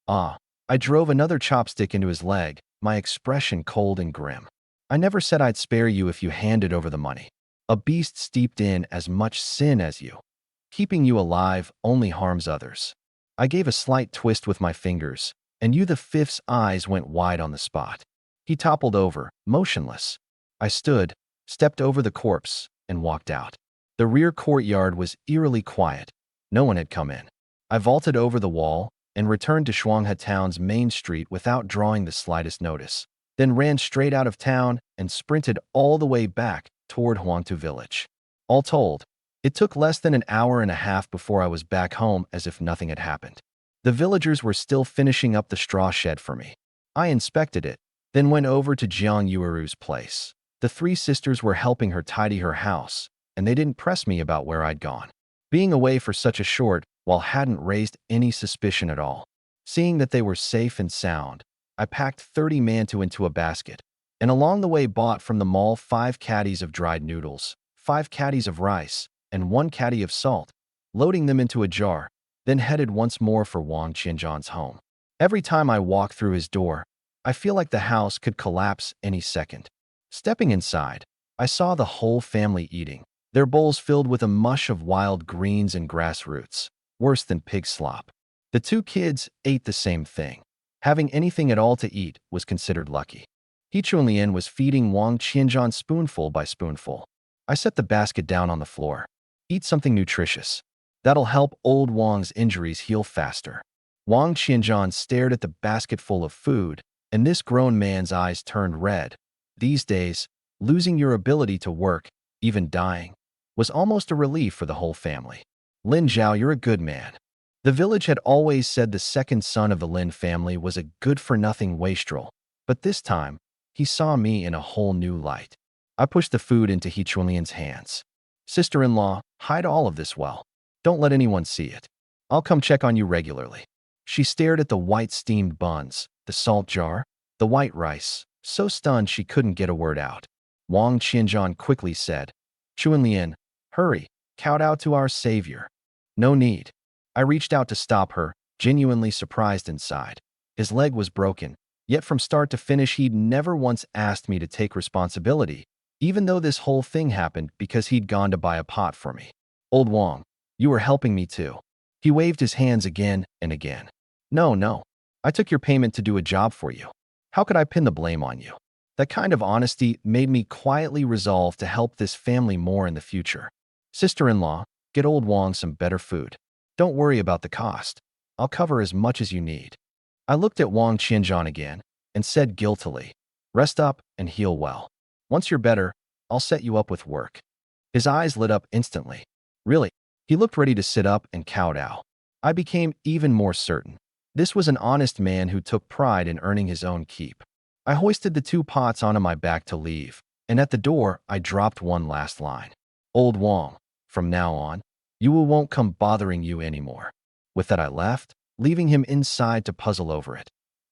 "Ah." I drove another chopstick into his leg, my expression cold and grim. "I never said I'd spare you if you handed over the money. A beast steeped in as much sin as you. Keeping you alive only harms others." I gave a slight twist with my fingers, and Yu the Fifth's eyes went wide on the spot. He toppled over, motionless. I stood, stepped over the corpse, and walked out. The rear courtyard was eerily quiet. No one had come in. I vaulted over the wall and returned to Shuanghe Town's main street without drawing the slightest notice. then ran straight out of town and sprinted all the way back toward Huangtu village. All told, it took less than an hour and a half before I was back home as if nothing had happened. The villagers were still finishing up the straw shed for me. I inspected it, then went over to Jiang Yueru's place. The three sisters were helping her tidy her house, and they didn't press me about where I'd gone. Being away for such a short while hadn't raised any suspicion at all. Seeing that they were safe and sound, I packed 30 mantu into a basket, and along the way bought from the mall 5 caddies of dried noodles, 5 caddies of rice, and 1 caddy of salt, loading them into a jar, then headed once more for Wang Qianzhan's home. Every time I walk through his door, I feel like the house could collapse any second. Stepping inside, I saw the whole family eating, their bowls filled with a mush of wild greens and grass roots, worse than pig slop. The 2 kids ate the same thing. Having anything at all to eat was considered lucky. He Chunlian was feeding Wang Qianzhan spoonful by spoonful. I set the basket down on the floor. Eat something nutritious. That'll help old Wang's injuries heal faster. Wang Qianzhan stared at the basket full of food, and this grown man's eyes turned red. These days, losing your ability to work, even dying, was almost a relief for the whole family. Lin Zhao, you're a good man. The village had always said the second son of the Lin family was a good-for-nothing wastrel, but this time, he saw me in a whole new light. I pushed the food into He Chunlian's hands. Sister-in-law, hide all of this well. Don't let anyone see it. I'll come check on you regularly. She stared at the white steamed buns, the salt jar, the white rice, so stunned she couldn't get a word out. Wang Qianzhan quickly said, Chunlian, hurry, kowtow to our savior. No need. I reached out to stop her, genuinely surprised inside. His leg was broken, yet from start to finish he'd never once asked me to take responsibility, even though this whole thing happened because he'd gone to buy a pot for me. Old Wang, you were helping me too. He waved his hands again and again. No. I took your payment to do a job for you. How could I pin the blame on you? That kind of honesty made me quietly resolve to help this family more in the future. Sister-in-law, get old Wang some better food. Don't worry about the cost. I'll cover as much as you need. I looked at Wang Qianzhan again and said guiltily, rest up and heal well. Once you're better, I'll set you up with work. His eyes lit up instantly. Really, he looked ready to sit up and kowtow. I became even more certain. This was an honest man who took pride in earning his own keep. I hoisted the 2 pots onto my back to leave, and at the door, I dropped one last line. Old Wang, from now on, Yuwu won't come bothering you anymore. With that I left, leaving him inside to puzzle over it.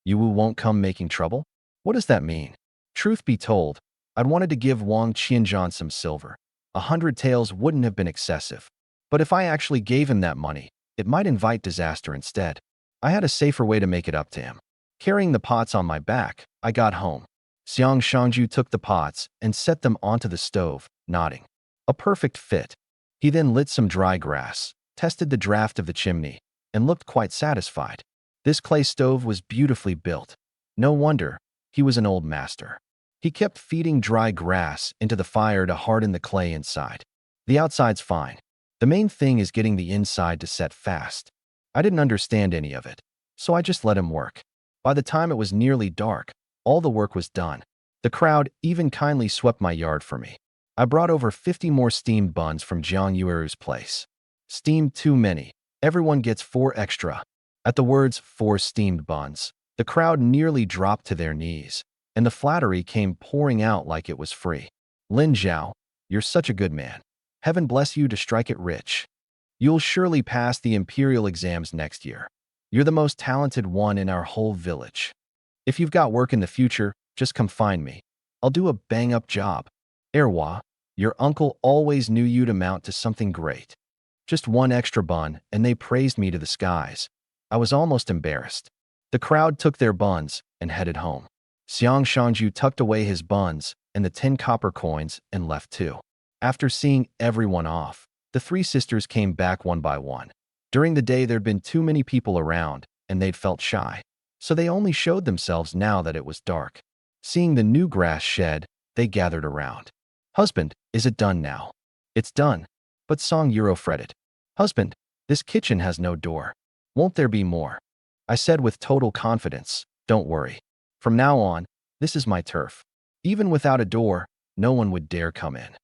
Yuwu won't come making trouble? What does that mean? Truth be told, I'd wanted to give Wang Qianzhan some silver. 100 taels wouldn't have been excessive. But if I actually gave him that money, it might invite disaster instead. I had a safer way to make it up to him. Carrying the pots on my back, I got home. Xiang Shangju took the pots and set them onto the stove, nodding. A perfect fit. He then lit some dry grass, tested the draft of the chimney, and looked quite satisfied. This clay stove was beautifully built. No wonder, he was an old master. He kept feeding dry grass into the fire to harden the clay inside. The outside's fine. The main thing is getting the inside to set fast. I didn't understand any of it, so I just let him work. By the time it was nearly dark, all the work was done. The crowd even kindly swept my yard for me. I brought over 50 more steamed buns from Jiang Yueru's place. Steamed too many. Everyone gets 4 extra. At the words 4 steamed buns, the crowd nearly dropped to their knees, and the flattery came pouring out like it was free. Lin Zhao, you're such a good man. Heaven bless you to strike it rich. You'll surely pass the imperial exams next year. You're the most talented one in our whole village. If you've got work in the future, just come find me. I'll do a bang-up job. Erwa, your uncle always knew you'd amount to something great. Just 1 extra bun, and they praised me to the skies. I was almost embarrassed. The crowd took their buns and headed home. Xiang Shangju tucked away his buns and the 10 copper coins and left too. After seeing everyone off, the 3 sisters came back one by one. During the day there'd been too many people around, and they'd felt shy, so they only showed themselves now that it was dark. Seeing the new grass shed, they gathered around. Husband, is it done now? It's done. But Song Euro fretted. Husband, this kitchen has no door. Won't there be more? I said with total confidence, don't worry. From now on, This is my turf. Even without a door, no one would dare come in.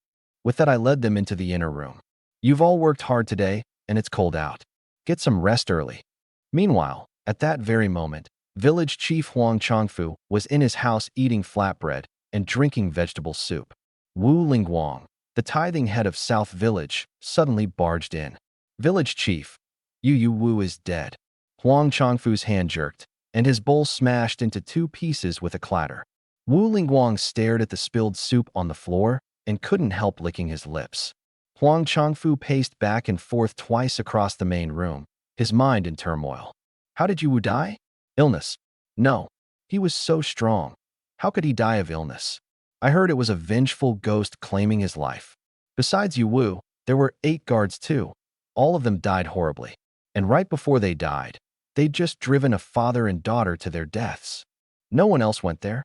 With that, I led them into the inner room. You've all worked hard today, and it's cold out. Get some rest early. Meanwhile, at that very moment, village chief Huang Chongfu was in his house eating flatbread and drinking vegetable soup. Wu Lingguang, the tithing head of South Village, suddenly barged in. Village chief, Yu Wu is dead. Huang Chongfu's hand jerked, and his bowl smashed into 2 pieces with a clatter. Wu Lingguang stared at the spilled soup on the floor and couldn't help licking his lips. Huang Chongfu paced back and forth twice across the main room, his mind in turmoil. How did Yu Wu die? Illness. No. He was so strong. How could he die of illness? I heard it was a vengeful ghost claiming his life. Besides Yu Wu, there were 8 guards too. All of them died horribly. And right before they died, they'd just driven a father and daughter to their deaths. No one else went there?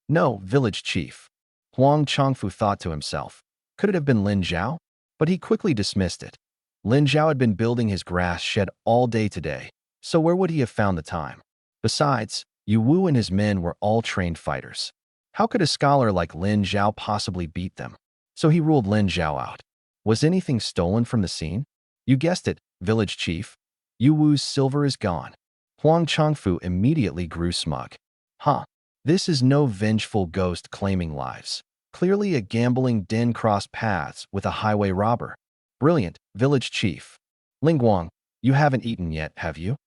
No, village chief. Huang Chongfu thought to himself. Could it have been Lin Zhao? But he quickly dismissed it. Lin Zhao had been building his grass shed all day today, so where would he have found the time? Besides, Yu Wu and his men were all trained fighters. How could a scholar like Lin Zhao possibly beat them? So he ruled Lin Zhao out. Was anything stolen from the scene? You guessed it, village chief. Yu Wu's silver is gone. Huang Chongfu immediately grew smug. Huh. This is no vengeful ghost claiming lives. Clearly a gambling den crossed paths with a highway robber. Brilliant, village chief. Lingguang, you haven't eaten yet, have you?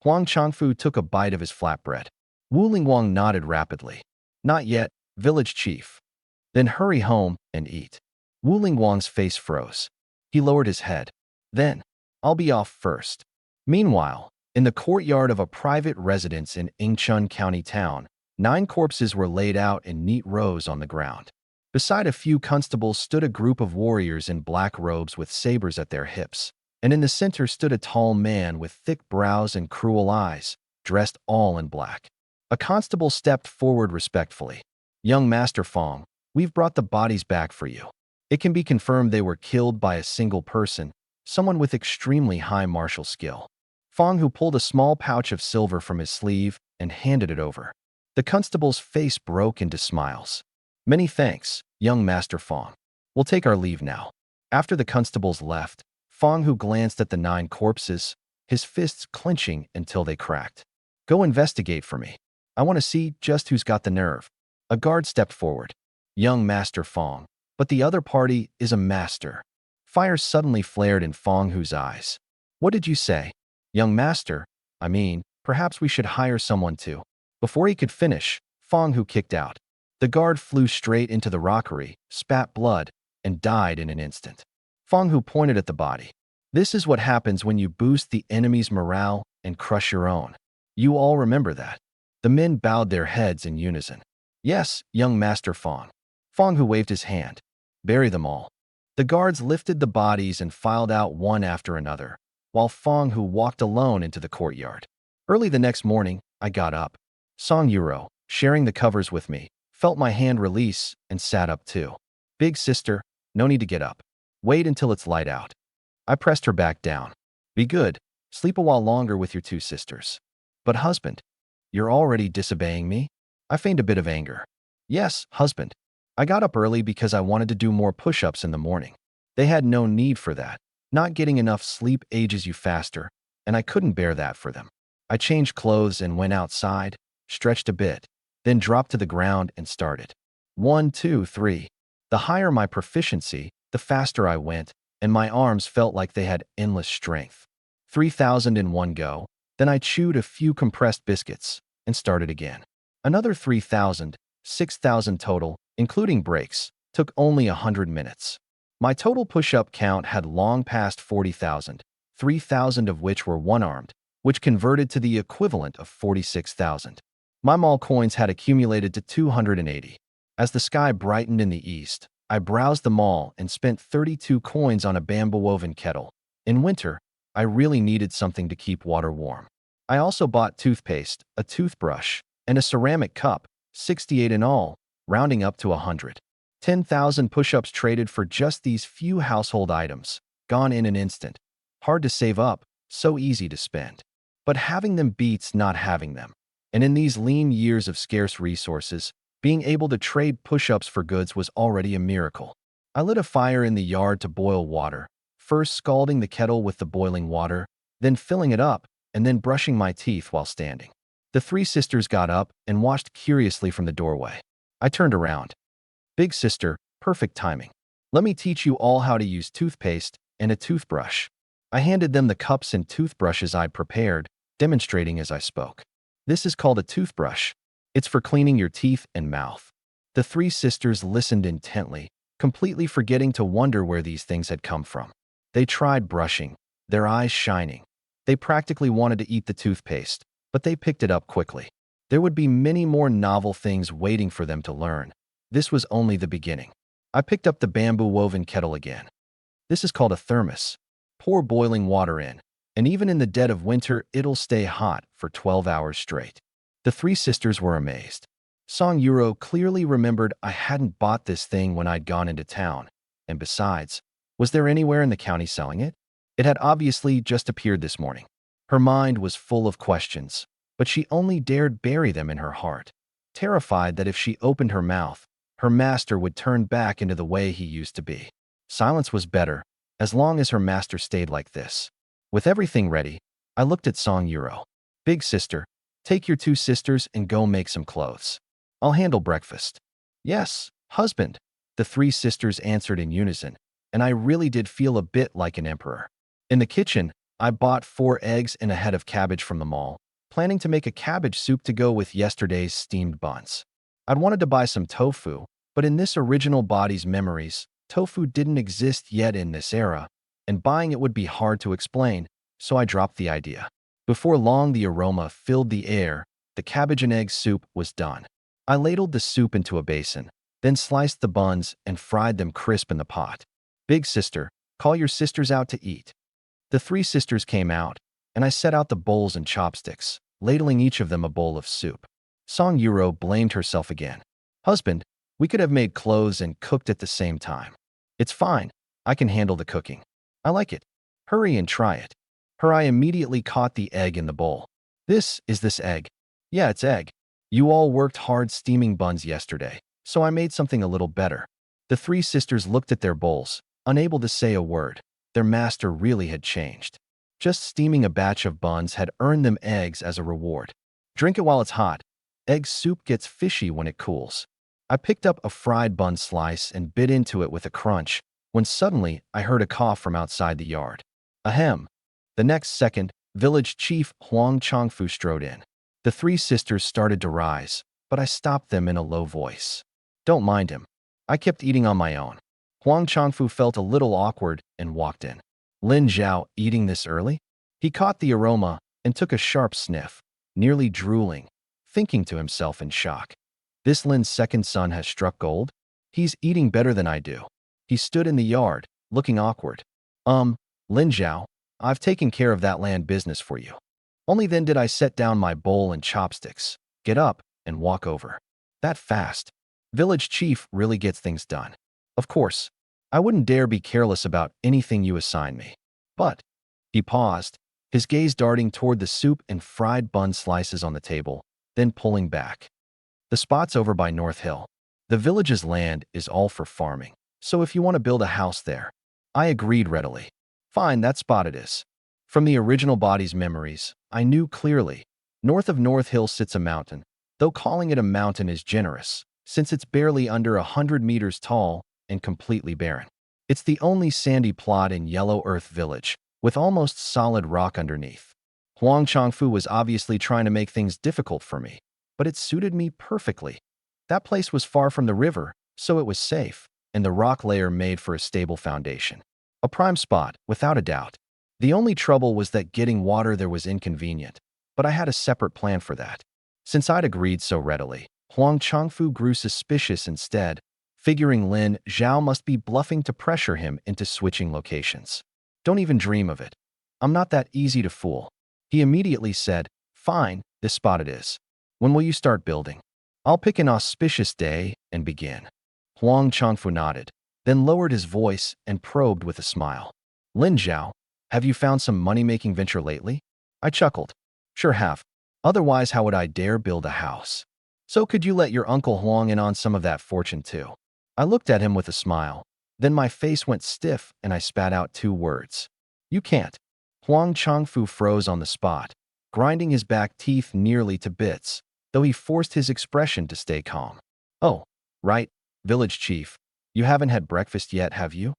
Huang Chongfu took a bite of his flatbread. Wu Lingguang nodded rapidly. Not yet, village chief. Then hurry home and eat. Wu Lingguang's face froze. He lowered his head. Then, I'll be off first. Meanwhile, in the courtyard of a private residence in Yingchun County town, 9 corpses were laid out in neat rows on the ground. Beside a few constables stood a group of warriors in black robes with sabers at their hips, and in the center stood a tall man with thick brows and cruel eyes, dressed all in black. A constable stepped forward respectfully. Young Master Fong, we've brought the bodies back for you. It can be confirmed they were killed by a single person, someone with extremely high martial skill. Fong, who pulled a small pouch of silver from his sleeve and handed it over. The constable's face broke into smiles. Many thanks, young Master Fong. We'll take our leave now. After the constables left, Fong, who glanced at the 9 corpses, his fists clenching until they cracked. Go investigate for me. I want to see just who's got the nerve. A guard stepped forward. Young Master Fong, but the other party is a master. Fire suddenly flared in Fong Hu's eyes. What did you say? Young Master, I mean, perhaps we should hire someone too. Before he could finish, Fong Hu kicked out. The guard flew straight into the rockery, spat blood, and died in an instant. Fong Hu pointed at the body. This is what happens when you boost the enemy's morale and crush your own. You all remember that. The men bowed their heads in unison. Yes, young Master Fong. Fong Hu waved his hand. Bury them all. The guards lifted the bodies and filed out one after another, while Fong Hu walked alone into the courtyard. Early the next morning, I got up. Song Yuro, sharing the covers with me, felt my hand release and sat up too. Big sister, no need to get up. Wait until it's light out. I pressed her back down. Be good. Sleep a while longer with your 2 sisters. But husband, you're already disobeying me? I feigned a bit of anger. Yes, husband. I got up early because I wanted to do more push-ups in the morning. They had no need for that. Not getting enough sleep ages you faster, and I couldn't bear that for them. I changed clothes and went outside, stretched a bit, then dropped to the ground and started. 1, 2, 3. The higher my proficiency, the faster I went, and my arms felt like they had endless strength. 3,000 in one go, then I chewed a few compressed biscuits and started again. Another 3,000, 6,000 total, including breaks, took only 100 minutes. My total push-up count had long passed 40,000, 3,000 of which were one-armed, which converted to the equivalent of 46,000. My mall coins had accumulated to 280. As the sky brightened in the east, I browsed the mall and spent 32 coins on a bamboo-woven kettle. In winter, I really needed something to keep water warm. I also bought toothpaste, a toothbrush, and a ceramic cup, 68 in all, rounding up to 100. 10,000 push-ups traded for just these few household items, gone in an instant. Hard to save up, so easy to spend. But having them beats not having them. And in these lean years of scarce resources, Being able to trade push-ups for goods was already a miracle. I lit a fire in the yard to boil water, first scalding the kettle with the boiling water, then filling it up, and then brushing my teeth while standing. The three sisters got up and watched curiously from the doorway. I turned around. Big sister, perfect timing. Let me teach you all how to use toothpaste and a toothbrush. I handed them the cups and toothbrushes I'd prepared, demonstrating as I spoke. This is called a toothbrush. It's for cleaning your teeth and mouth. The three sisters listened intently, completely forgetting to wonder where these things had come from. They tried brushing, their eyes shining. They practically wanted to eat the toothpaste, but they picked it up quickly. There would be many more novel things waiting for them to learn. This was only the beginning. I picked up the bamboo woven kettle again. This is called a thermos. Pour boiling water in, and even in the dead of winter, it'll stay hot for 12 hours straight. The three sisters were amazed. Song Euro clearly remembered I hadn't bought this thing when I'd gone into town, and besides, was there anywhere in the county selling it? It had obviously just appeared this morning. Her mind was full of questions, but she only dared bury them in her heart, terrified that if she opened her mouth, her master would turn back into the way he used to be. Silence was better, as long as her master stayed like this. With everything ready, I looked at Song Euro. Big sister, take your two sisters and go make some clothes. I'll handle breakfast. Yes, husband, the three sisters answered in unison, and I really did feel a bit like an emperor. In the kitchen, I bought 4 eggs and a head of cabbage from the mall, planning to make a cabbage soup to go with yesterday's steamed buns. I'd wanted to buy some tofu, but in this original body's memories, tofu didn't exist yet in this era, and buying it would be hard to explain, so I dropped the idea. Before long, the aroma filled the air. The cabbage and egg soup was done. I ladled the soup into a basin, then sliced the buns and fried them crisp in the pot. Big sister, call your sisters out to eat. The three sisters came out, and I set out the bowls and chopsticks, ladling each of them a bowl of soup. Song Euro blamed herself again. Husband, we could have made clothes and cooked at the same time. It's fine. I can handle the cooking. I like it. Hurry and try it. Her eye immediately caught the egg in the bowl. This egg. Yeah, it's egg. You all worked hard steaming buns yesterday, so I made something a little better. The three sisters looked at their bowls, unable to say a word. Their master really had changed. Just steaming a batch of buns had earned them eggs as a reward. Drink it while it's hot. Egg soup gets fishy when it cools. I picked up a fried bun slice and bit into it with a crunch, when suddenly I heard a cough from outside the yard. Ahem. The next second, village chief Huang Chongfu strode in. The three sisters started to rise, but I stopped them in a low voice. Don't mind him. I kept eating on my own. Huang Chongfu felt a little awkward and walked in. Lin Zhao eating this early? He caught the aroma and took a sharp sniff, nearly drooling, thinking to himself in shock. This Lin's second son has struck gold? He's eating better than I do. He stood in the yard, looking awkward. Lin Zhao, I've taken care of that land business for you. Only then did I set down my bowl and chopsticks, get up, and walk over. That fast. Village chief really gets things done. Of course, I wouldn't dare be careless about anything you assign me. But, he paused, his gaze darting toward the soup and fried bun slices on the table, then pulling back. The spot's over by North Hill. The village's land is all for farming, so if you want to build a house there. I agreed readily. Fine, that spot it is. From the original body's memories, I knew clearly. North of North Hill sits a mountain, though calling it a mountain is generous, since it's barely under 100 meters tall and completely barren. It's the only sandy plot in Yellow Earth Village, with almost solid rock underneath. Huang Chongfu was obviously trying to make things difficult for me, but it suited me perfectly. That place was far from the river, so it was safe, and the rock layer made for a stable foundation. A prime spot, without a doubt. The only trouble was that getting water there was inconvenient, but I had a separate plan for that. Since I'd agreed so readily, Huang Chongfu grew suspicious instead, figuring Lin Zhao must be bluffing to pressure him into switching locations. Don't even dream of it. I'm not that easy to fool. He immediately said, fine, this spot it is. When will you start building? I'll pick an auspicious day and begin. Huang Chongfu nodded, then lowered his voice and probed with a smile. Lin Zhao, have you found some money-making venture lately? I chuckled. Sure have. Otherwise, how would I dare build a house? So could you let your Uncle Huang in on some of that fortune too? I looked at him with a smile. Then my face went stiff and I spat out 2 words. You can't. Huang Changfu froze on the spot, grinding his back teeth nearly to bits, though he forced his expression to stay calm. Oh, right, village chief. You haven't had breakfast yet, have you?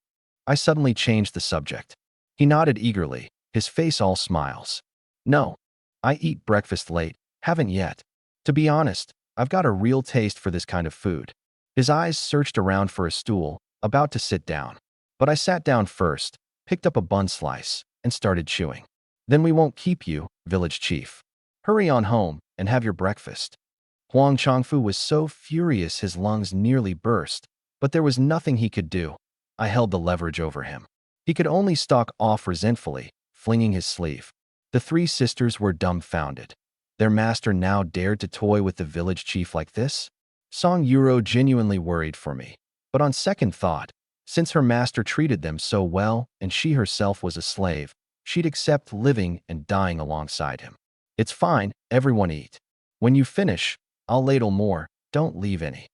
I suddenly changed the subject. He nodded eagerly, his face all smiles. No, I eat breakfast late, haven't yet. To be honest, I've got a real taste for this kind of food. His eyes searched around for a stool, about to sit down. But I sat down first, picked up a bun slice, and started chewing. Then we won't keep you, village chief. Hurry on home and have your breakfast. Huang Changfu was so furious his lungs nearly burst, but there was nothing he could do. I held the leverage over him. He could only stalk off resentfully, flinging his sleeve. The 3 sisters were dumbfounded. Their master now dared to toy with the village chief like this? Song Yuro genuinely worried for me. But on second thought, since her master treated them so well and she herself was a slave, she'd accept living and dying alongside him. It's fine, everyone eat. When you finish, I'll ladle more, don't leave any.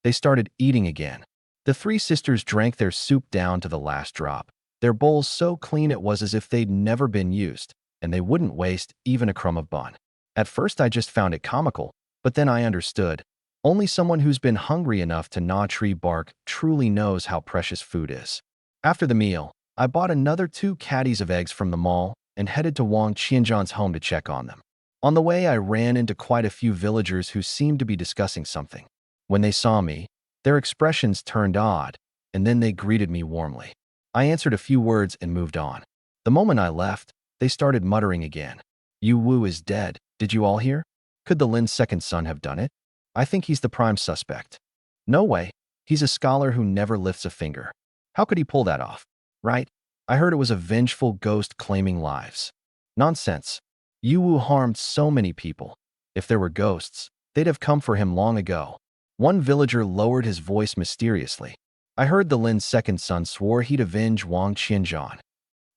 They started eating again. The 3 sisters drank their soup down to the last drop, their bowls so clean it was as if they'd never been used, and they wouldn't waste even a crumb of bun. At first I just found it comical, but then I understood. Only someone who's been hungry enough to gnaw tree bark truly knows how precious food is. After the meal, I bought another 2 caddies of eggs from the mall and headed to Wang Qianzhan's home to check on them. On the way, I ran into quite a few villagers who seemed to be discussing something. When they saw me, their expressions turned odd, and then they greeted me warmly. I answered a few words and moved on. The moment I left, they started muttering again. Yu Wu is dead, did you all hear? Could the Lin's second son have done it? I think he's the prime suspect. No way, he's a scholar who never lifts a finger. How could he pull that off? Right? I heard it was a vengeful ghost claiming lives. Nonsense. Yu Wu harmed so many people. If there were ghosts, they'd have come for him long ago. One villager lowered his voice mysteriously. I heard the Lin's second son swore he'd avenge Wang Qianzhan.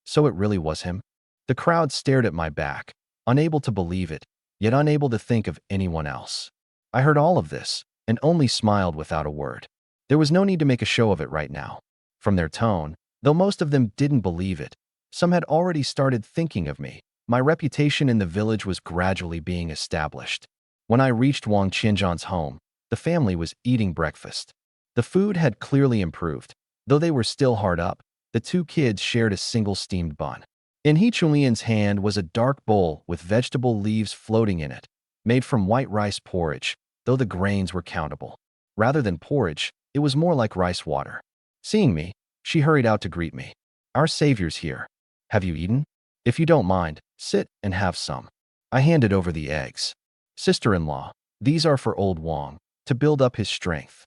So it really was him? The crowd stared at my back, unable to believe it, yet unable to think of anyone else. I heard all of this, and only smiled without a word. There was no need to make a show of it right now. From their tone, though most of them didn't believe it, some had already started thinking of me. My reputation in the village was gradually being established. When I reached Wang Qianzhan's home, the family was eating breakfast. The food had clearly improved. Though they were still hard up, the 2 kids shared a single steamed bun. In He Chunlian's hand was a dark bowl with vegetable leaves floating in it, made from white rice porridge, though the grains were countable. Rather than porridge, it was more like rice water. Seeing me, she hurried out to greet me. Our savior's here. Have you eaten? If you don't mind, sit and have some. I handed over the eggs. Sister-in-law, these are for old Wang, to build up his strength.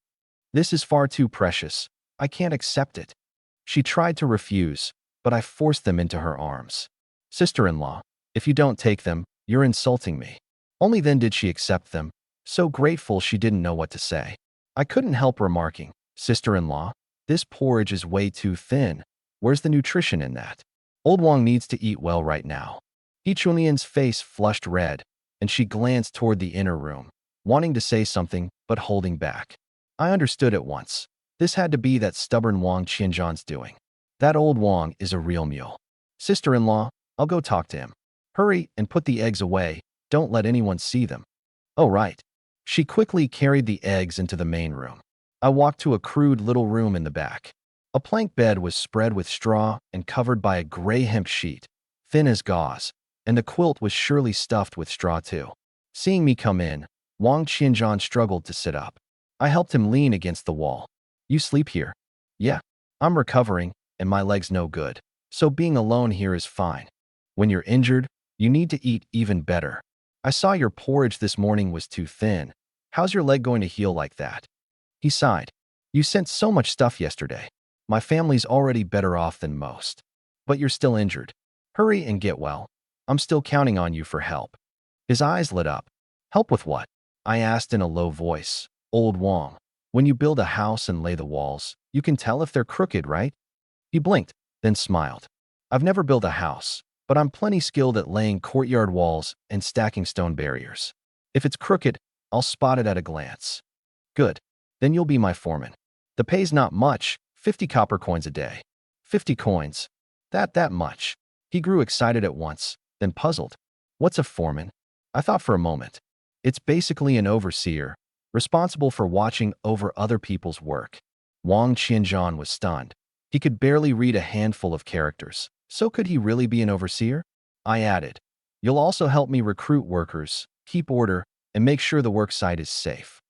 This is far too precious. I can't accept it. She tried to refuse, but I forced them into her arms. Sister-in-law, if you don't take them, you're insulting me. Only then did she accept them, so grateful she didn't know what to say. I couldn't help remarking, Sister-in-law, this porridge is way too thin. Where's the nutrition in that? Old Wang needs to eat well right now. He Chunlian's face flushed red, and she glanced toward the inner room, wanting to say something, but holding back. I understood at once. This had to be that stubborn Wang Qianzhan's doing. That old Wang is a real mule. Sister-in-law, I'll go talk to him. Hurry and put the eggs away. Don't let anyone see them. Oh, right. She quickly carried the eggs into the main room. I walked to a crude little room in the back. A plank bed was spread with straw and covered by a gray hemp sheet, thin as gauze, and the quilt was surely stuffed with straw too. Seeing me come in, Wang Qianzhan struggled to sit up. I helped him lean against the wall. You sleep here? Yeah. I'm recovering, and my leg's no good, so being alone here is fine. When you're injured, you need to eat even better. I saw your porridge this morning was too thin. How's your leg going to heal like that? He sighed. You sent so much stuff yesterday. My family's already better off than most. But you're still injured. Hurry and get well. I'm still counting on you for help. His eyes lit up. Help with what? I asked in a low voice. Old Wang, when you build a house and lay the walls, you can tell if they're crooked, right? He blinked, then smiled. I've never built a house, but I'm plenty skilled at laying courtyard walls and stacking stone barriers. If it's crooked, I'll spot it at a glance. Good. Then you'll be my foreman. The pay's not much, 50 copper coins a day. 50 coins. That much. He grew excited at once, then puzzled. What's a foreman? I thought for a moment. It's basically an overseer, responsible for watching over other people's work. Wang Qianzhan was stunned. He could barely read a handful of characters. So could he really be an overseer? I added, you'll also help me recruit workers, keep order, and make sure the work site is safe.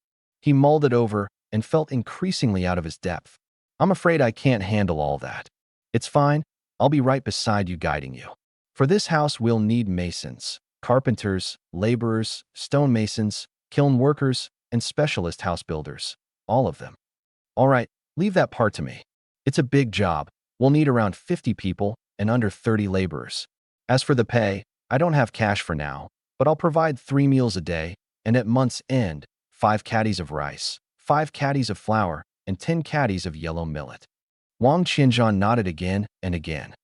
He mulled it over and felt increasingly out of his depth. I'm afraid I can't handle all that. It's fine. I'll be right beside you guiding you. For this house, we'll need masons, carpenters, laborers, stonemasons, kiln workers, and specialist house builders. All of them. All right, leave that part to me. It's a big job. We'll need around 50 people and under 30 laborers. As for the pay, I don't have cash for now, but I'll provide 3 meals a day, and at month's end, 5 caddies of rice, 5 caddies of flour, and 10 caddies of yellow millet. Wang Qianzhan nodded again and again.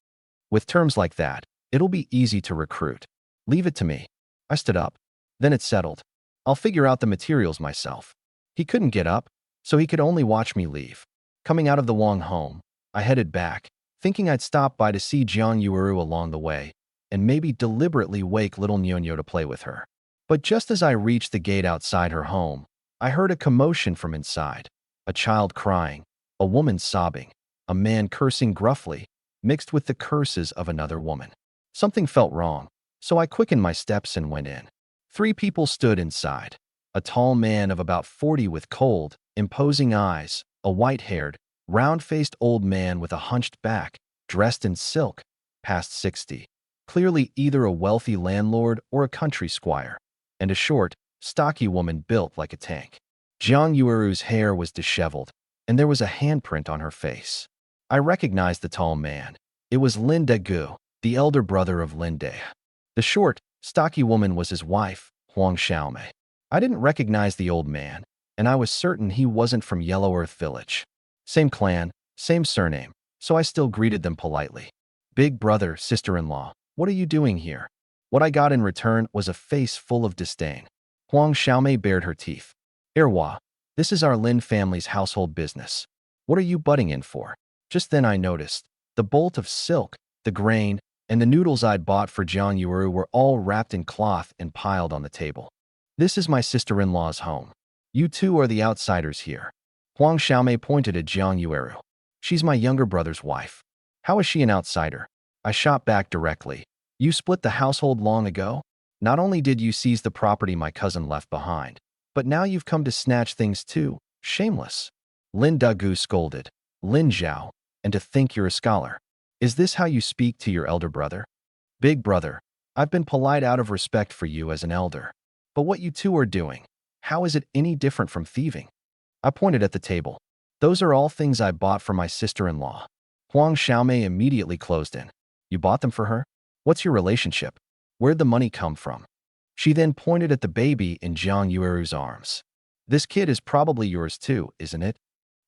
With terms like that, it'll be easy to recruit. Leave it to me. I stood up. Then it settled. I'll figure out the materials myself. He couldn't get up, so he could only watch me leave. Coming out of the Wang home, I headed back, thinking I'd stop by to see Jiang Yueru along the way, and maybe deliberately wake little Nyonyo to play with her. But just as I reached the gate outside her home, I heard a commotion from inside. A child crying, a woman sobbing, a man cursing gruffly, mixed with the curses of another woman. Something felt wrong, so I quickened my steps and went in. 3 people stood inside. A tall man of about 40 with cold, imposing eyes, a white-haired, round-faced old man with a hunched back, dressed in silk, past 60, clearly either a wealthy landlord or a country squire, and a short, stocky woman built like a tank. Jiang Yueru's hair was disheveled, and there was a handprint on her face. I recognized the tall man. It was Lin Degu, the elder brother of Lin De. The short, stocky woman was his wife, Huang Xiaomei. I didn't recognize the old man, and I was certain he wasn't from Yellow Earth Village. Same clan, same surname, so I still greeted them politely. Big brother, sister-in-law, what are you doing here? What I got in return was a face full of disdain. Huang Xiaomei bared her teeth. Erwa, this is our Lin family's household business. What are you butting in for? Just then I noticed. The bolt of silk, the grain, and the noodles I'd bought for Jiang Yueru were all wrapped in cloth and piled on the table. This is my sister-in-law's home. You two are the outsiders here. Huang Xiaomei pointed at Jiang Yueru. She's my younger brother's wife. How is she an outsider? I shot back directly. You split the household long ago? Not only did you seize the property my cousin left behind, but now you've come to snatch things too. Shameless. Lin Degu scolded. Lin Zhao, and to think you're a scholar. Is this how you speak to your elder brother? Big brother, I've been polite out of respect for you as an elder. But what you two are doing, how is it any different from thieving? I pointed at the table. Those are all things I bought for my sister-in-law. Huang Xiaomei immediately closed in. You bought them for her? What's your relationship? Where'd the money come from? She then pointed at the baby in Jiang Yueru's arms. This kid is probably yours too, isn't it?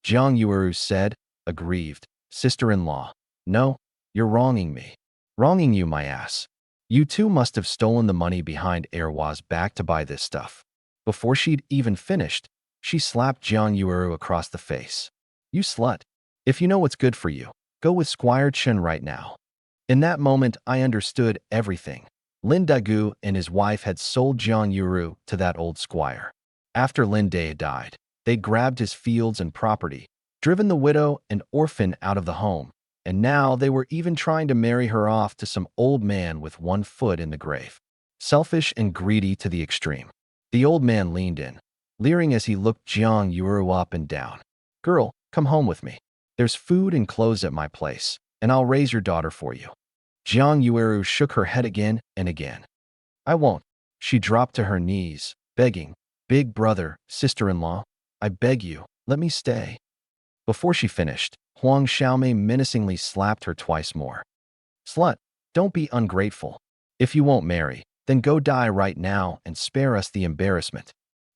Jiang Yueru said, aggrieved. Sister-in-law. No, you're wronging me. Wronging you, my ass. You two must have stolen the money behind Erwa's back to buy this stuff. Before she'd even finished, she slapped Jiang Yueru across the face. You slut. If you know what's good for you, go with Squire Chen right now. In that moment, I understood everything. Lin Degu and his wife had sold Jiang Yueru to that old squire. After Lin De died, they grabbed his fields and property, driven the widow and orphan out of the home, and now they were even trying to marry her off to some old man with one foot in the grave. Selfish and greedy to the extreme. The old man leaned in, leering as he looked Jiang Yueru up and down. Girl, come home with me. There's food and clothes at my place, and I'll raise your daughter for you. Jiang Yueru shook her head again and again. I won't. She dropped to her knees, begging, Big brother, sister-in-law, I beg you, let me stay. Before she finished, Huang Xiaomei menacingly slapped her twice more. Slut, don't be ungrateful. If you won't marry, then go die right now and spare us the embarrassment.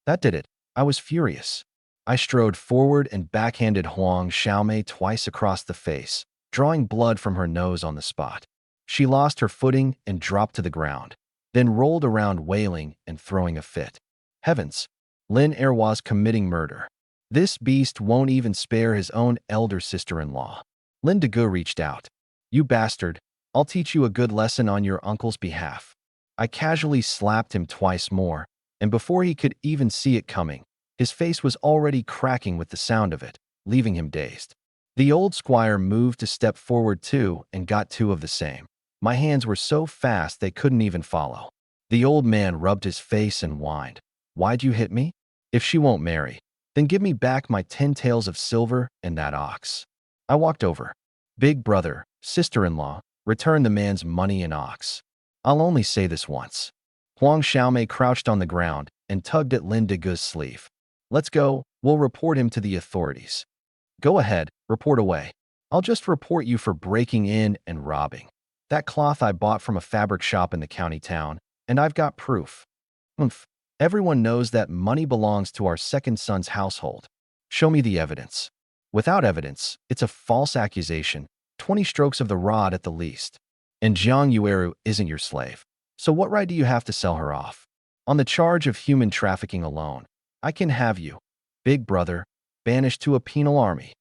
That did it. I was furious. I strode forward and backhanded Huang Xiaomei twice across the face, drawing blood from her nose on the spot. She lost her footing and dropped to the ground, then rolled around wailing and throwing a fit. Heavens! Lin Erwa's committing murder. This beast won't even spare his own elder sister-in-law. Lin Degu reached out. You bastard, I'll teach you a good lesson on your uncle's behalf. I casually slapped him twice more, and before he could even see it coming, his face was already cracking with the sound of it, leaving him dazed. The old squire moved to step forward too and got two of the same. My hands were so fast they couldn't even follow. The old man rubbed his face and whined. Why'd you hit me? If she won't marry, then give me back my 10 taels of silver and that ox. I walked over. Big brother, sister-in-law, return the man's money and ox. I'll only say this once. Huang Xiaomei crouched on the ground and tugged at Lin Degu's sleeve. Let's go, we'll report him to the authorities. Go ahead, report away. I'll just report you for breaking in and robbing. That cloth I bought from a fabric shop in the county town, and I've got proof. Humph. Everyone knows that money belongs to our second son's household. Show me the evidence. Without evidence, it's a false accusation, 20 strokes of the rod at the least. And Jiang Yueru isn't your slave. So what right do you have to sell her off? On the charge of human trafficking alone, I can have you, big brother, banished to a penal army.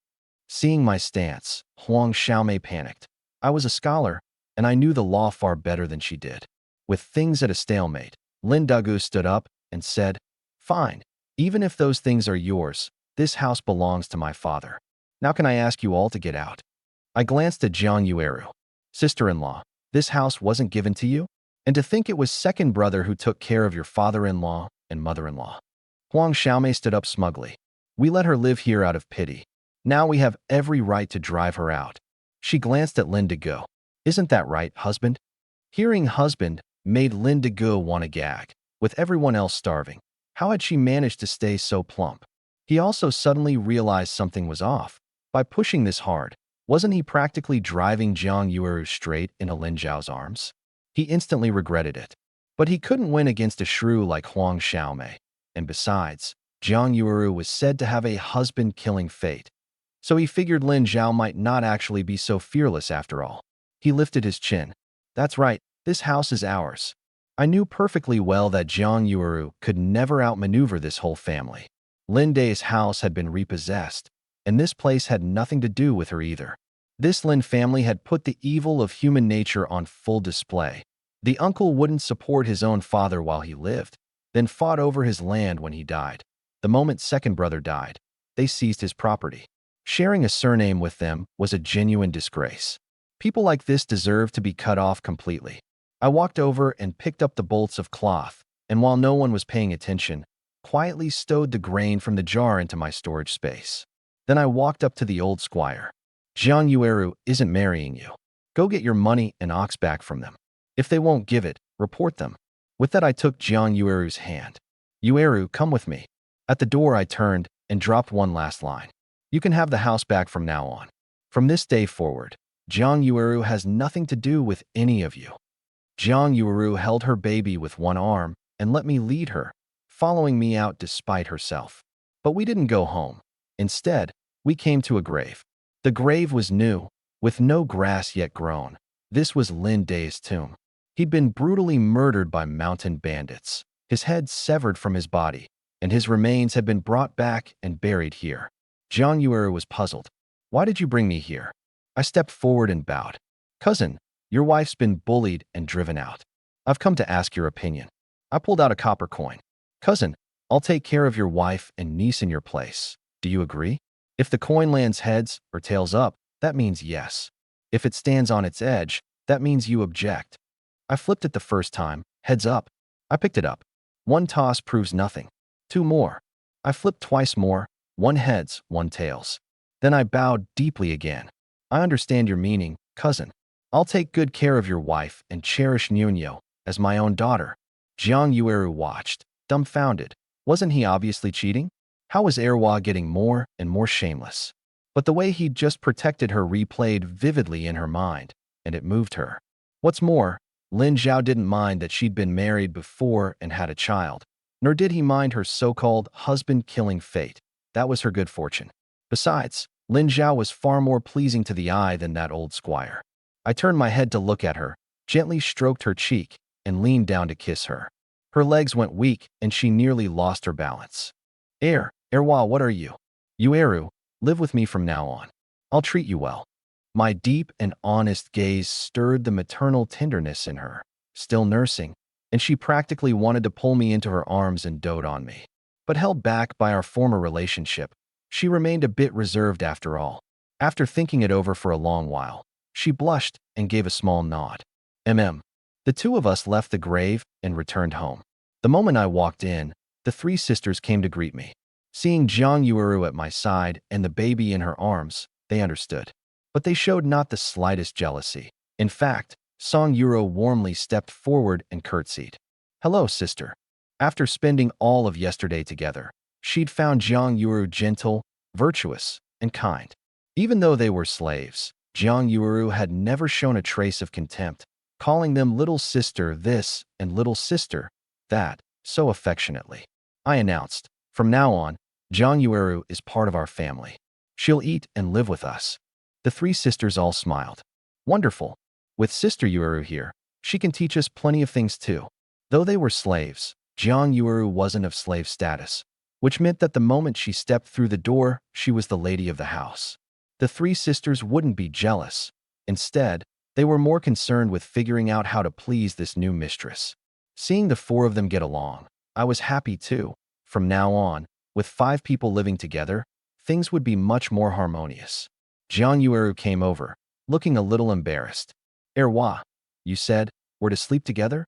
Seeing my stance, Huang Xiaomei panicked. I was a scholar, and I knew the law far better than she did. With things at a stalemate, Lin Degu stood up and said, Fine, even if those things are yours, this house belongs to my father. Now can I ask you all to get out? I glanced at Jiang Yueru. Sister-in-law, this house wasn't given to you? And to think it was second brother who took care of your father-in-law and mother-in-law. Huang Xiaomei stood up smugly. We let her live here out of pity. Now we have every right to drive her out. She glanced at Lin Degu. Isn't that right, husband? Hearing husband made Lin Degu want to gag. With everyone else starving, how had she managed to stay so plump? He also suddenly realized something was off. By pushing this hard, wasn't he practically driving Jiang Yueru straight into Lin Zhao's arms? He instantly regretted it. But he couldn't win against a shrew like Huang Xiaomei. And besides, Jiang Yueru was said to have a husband-killing fate. So he figured Lin Zhao might not actually be so fearless after all. He lifted his chin. That's right, this house is ours. I knew perfectly well that Jiang Yueru could never outmaneuver this whole family. Lin Dai's house had been repossessed, and this place had nothing to do with her either. This Lin family had put the evil of human nature on full display. The uncle wouldn't support his own father while he lived, then fought over his land when he died. The moment second brother died, they seized his property. Sharing a surname with them was a genuine disgrace. People like this deserve to be cut off completely. I walked over and picked up the bolts of cloth, and while no one was paying attention, quietly stowed the grain from the jar into my storage space. Then I walked up to the old squire. Jiang Yueru isn't marrying you. Go get your money and ox back from them. If they won't give it, report them. With that I took Jiang Yueru's hand. Yueru, come with me. At the door I turned and dropped one last line. You can have the house back from now on. From this day forward, Jiang Yueru has nothing to do with any of you. Jiang Yueru held her baby with one arm and let me lead her, following me out despite herself. But we didn't go home. Instead, we came to a grave. The grave was new, with no grass yet grown. This was Lin Dai's tomb. He'd been brutally murdered by mountain bandits, his head severed from his body, and his remains had been brought back and buried here. Jiang Yueru was puzzled. Why did you bring me here? I stepped forward and bowed. Cousin, your wife's been bullied and driven out. I've come to ask your opinion. I pulled out a copper coin. Cousin, I'll take care of your wife and niece in your place. Do you agree? If the coin lands heads or tails up, that means yes. If it stands on its edge, that means you object. I flipped it the first time, heads up. I picked it up. One toss proves nothing. Two more. I flipped twice more, one heads, one tails. Then I bowed deeply again. I understand your meaning, cousin. I'll take good care of your wife and cherish Nuno as my own daughter. Jiang Yueru watched, dumbfounded. Wasn't he obviously cheating? How was Erwa getting more and more shameless? But the way he'd just protected her replayed vividly in her mind, and it moved her. What's more, Lin Zhao didn't mind that she'd been married before and had a child, nor did he mind her so-called husband-killing fate. That was her good fortune. Besides, Lin Zhao was far more pleasing to the eye than that old squire. I turned my head to look at her, gently stroked her cheek, and leaned down to kiss her. Her legs went weak, and she nearly lost her balance. Erwa, what are you? You Eru, live with me from now on. I'll treat you well. My deep and honest gaze stirred the maternal tenderness in her, still nursing, and she practically wanted to pull me into her arms and dote on me. But held back by our former relationship, she remained a bit reserved after all. After thinking it over for a long while, she blushed and gave a small nod. The two of us left the grave and returned home. The moment I walked in, the three sisters came to greet me. Seeing Jiang Yuuru at my side and the baby in her arms, they understood. But they showed not the slightest jealousy. In fact, Song Yuro warmly stepped forward and curtsied. Hello, sister. After spending all of yesterday together, she'd found Jiang Yuru gentle, virtuous, and kind. Even though they were slaves, Jiang Yuru had never shown a trace of contempt, calling them little sister this and little sister that so affectionately. I announced, from now on, Jiang Yuru is part of our family. She'll eat and live with us. The three sisters all smiled. Wonderful. With Sister Yuru here, she can teach us plenty of things too. Though they were slaves, Jiang Yuru wasn't of slave status, which meant that the moment she stepped through the door, she was the lady of the house. The three sisters wouldn't be jealous. Instead, they were more concerned with figuring out how to please this new mistress. Seeing the four of them get along, I was happy too. From now on, with 5 people living together, things would be much more harmonious. Jiang Yuru came over, looking a little embarrassed. Erwa, you said, we're to sleep together?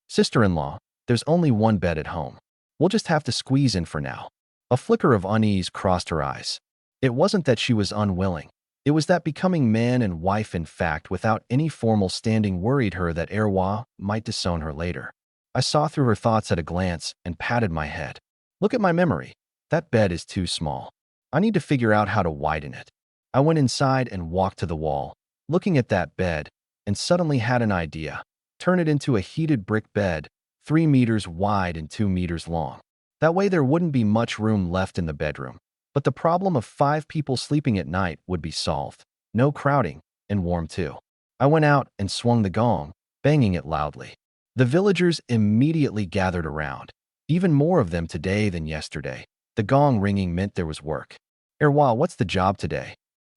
Sister-in-law, there's only one bed at home. We'll just have to squeeze in for now. A flicker of unease crossed her eyes. It wasn't that she was unwilling. It was that becoming man and wife in fact without any formal standing worried her that Erwa might disown her later. I saw through her thoughts at a glance and patted my head. Look at my memory. That bed is too small. I need to figure out how to widen it. I went inside and walked to the wall, looking at that bed, and suddenly had an idea. Turn it into a heated brick bed, 3 meters wide and 2 meters long. That way there wouldn't be much room left in the bedroom. But the problem of 5 people sleeping at night would be solved. No crowding, and warm too. I went out and swung the gong, banging it loudly. The villagers immediately gathered around. Even more of them today than yesterday. The gong ringing meant there was work. Erwa, what's the job today?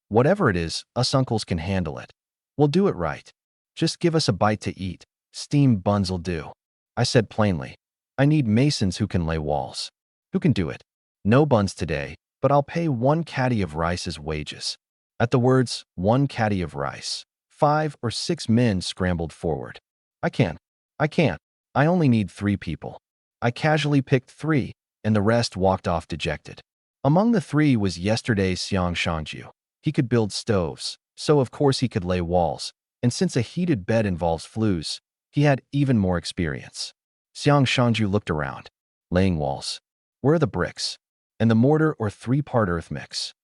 Whatever it is, us uncles can handle it. We'll do it right. Just give us a bite to eat. Steamed buns'll do. I said plainly. I need masons who can lay walls. Who can do it? No buns today, but I'll pay 1 caddy of rice as wages. At the words, 1 caddy of rice, 5 or 6 men scrambled forward. I can't. I only need 3 people. I casually picked 3, and the rest walked off dejected. Among the 3 was yesterday's Xiang Shangju. He could build stoves, so of course he could lay walls, and since a heated bed involves flues, he had even more experience. Xiang Shangju looked around. Laying walls. Where are the bricks? And the mortar or 3-part earth mix?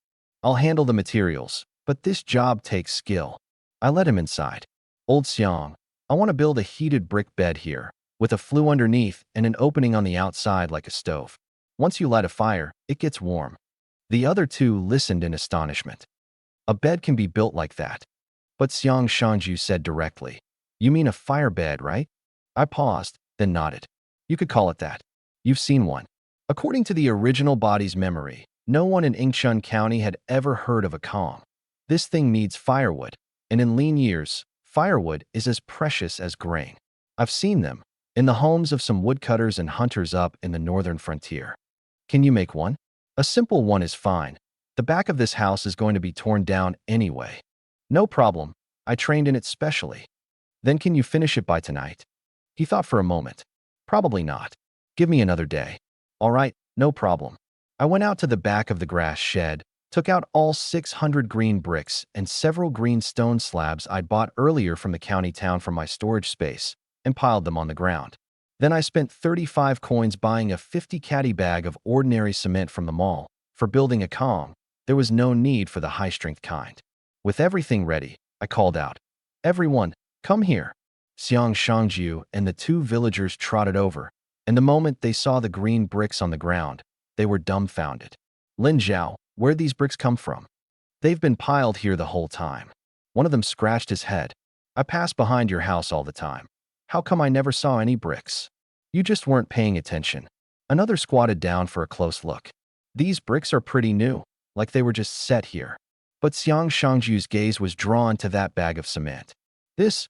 I'll handle the materials, but this job takes skill. I let him inside. Old Xiang, I want to build a heated brick bed here, with a flue underneath and an opening on the outside like a stove. Once you light a fire, it gets warm. The other 2 listened in astonishment. A bed can be built like that. But Xiang Shangju said directly, you mean a fire bed, right? I paused, then nodded. You could call it that. You've seen one. According to the original body's memory, no one in Yingchun County had ever heard of a Kong. This thing needs firewood, and in lean years, firewood is as precious as grain. I've seen them in the homes of some woodcutters and hunters up in the northern frontier. Can you make one? A simple one is fine. The back of this house is going to be torn down anyway. No problem. I trained in it specially. Then can you finish it by tonight? He thought for a moment. Probably not. Give me another day. All right, no problem. I went out to the back of the grass shed, took out all 600 green bricks and several green stone slabs I'd bought earlier from the county town for my storage space, and piled them on the ground. Then I spent 35 coins buying a 50 caddy bag of ordinary cement from the mall. For building a Kong, there was no need for the high-strength kind. With everything ready, I called out, everyone, come here. Xiang Shangju and the 2 villagers trotted over, and the moment they saw the green bricks on the ground, they were dumbfounded. Lin Zhao, where'd these bricks come from? They've been piled here the whole time. One of them scratched his head. I pass behind your house all the time. How come I never saw any bricks? You just weren't paying attention. Another squatted down for a close look. These bricks are pretty new, like they were just set here. But Xiang Shangju's gaze was drawn to that bag of cement.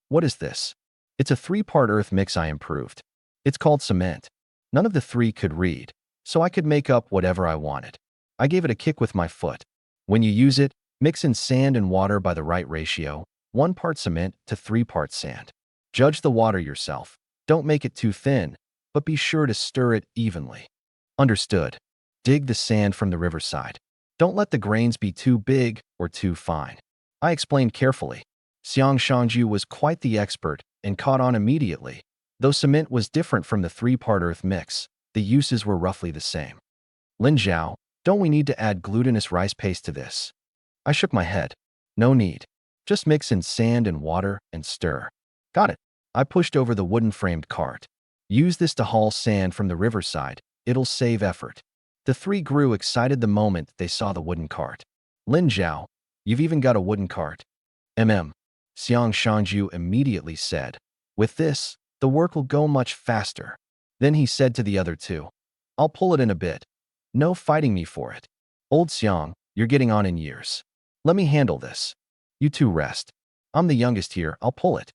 What is this? It's a three-part earth mix I improved. It's called cement. None of the three could read, so I could make up whatever I wanted. I gave it a kick with my foot. When you use it, mix in sand and water by the right ratio, 1 part cement to 3 parts sand. Judge the water yourself. Don't make it too thin, but be sure to stir it evenly. Understood. Dig the sand from the riverside. Don't let the grains be too big or too fine. I explained carefully. Xiang Shangju was quite the expert and caught on immediately. Though cement was different from the three-part earth mix, the uses were roughly the same. Lin Zhao, don't we need to add glutinous rice paste to this? I shook my head. No need. Just mix in sand and water and stir. Got it. I pushed over the wooden-framed cart. Use this to haul sand from the riverside. It'll save effort. The three grew excited the moment they saw the wooden cart. Lin Zhao, you've even got a wooden cart. Xiang Shangju immediately said. With this, the work will go much faster. Then he said to the other two, I'll pull it in a bit. No fighting me for it. Old Xiang, you're getting on in years. Let me handle this. You two rest. I'm the youngest here, I'll pull it.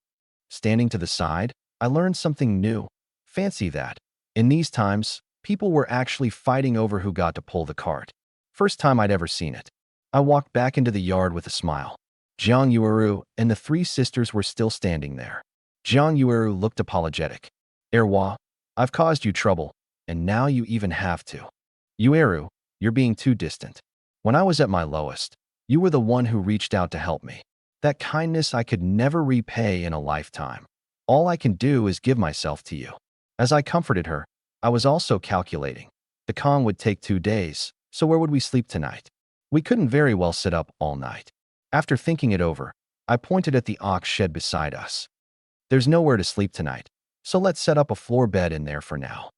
Standing to the side, I learned something new. Fancy that. In these times, people were actually fighting over who got to pull the cart. First time I'd ever seen it. I walked back into the yard with a smile. Jiang Yueru and the three sisters were still standing there. Jiang Yueru looked apologetic. Erwa, I've caused you trouble, and now you even have to. Yueru, you're being too distant. When I was at my lowest, you were the one who reached out to help me. That kindness I could never repay in a lifetime. All I can do is give myself to you. As I comforted her, I was also calculating. The con would take 2 days, so where would we sleep tonight? We couldn't very well sit up all night. After thinking it over, I pointed at the ox shed beside us. There's nowhere to sleep tonight, so let's set up a floor bed in there for now.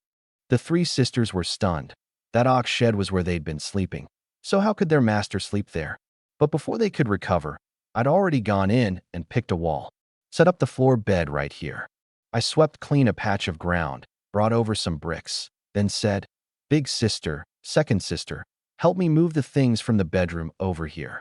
The three sisters were stunned. That ox shed was where they'd been sleeping, so how could their master sleep there? But before they could recover, I'd already gone in and picked a wall. Set up the floor bed right here. I swept clean a patch of ground, brought over some bricks, then said, Big sister, second sister, help me move the things from the bedroom over here.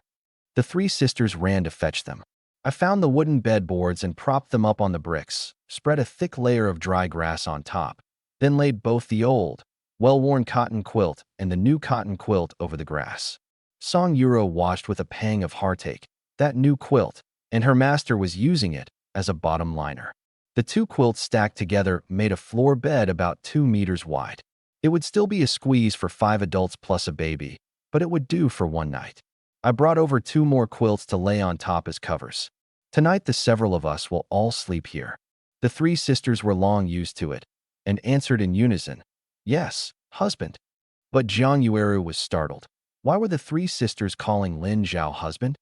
The three sisters ran to fetch them. I found the wooden bedboards and propped them up on the bricks, spread a thick layer of dry grass on top, then laid both the old, well-worn cotton quilt and the new cotton quilt over the grass. Song Yuro watched with a pang of heartache. That new quilt, and her master was using it as a bottom liner. The two quilts stacked together made a floor bed about 2 meters wide. It would still be a squeeze for 5 adults plus a baby, but it would do for one night. I brought over 2 more quilts to lay on top as covers. Tonight the several of us will all sleep here. The three sisters were long used to it, and answered in unison, Yes, husband. But Jiang Yueru was startled. Why were the three sisters calling Lin Zhao husband?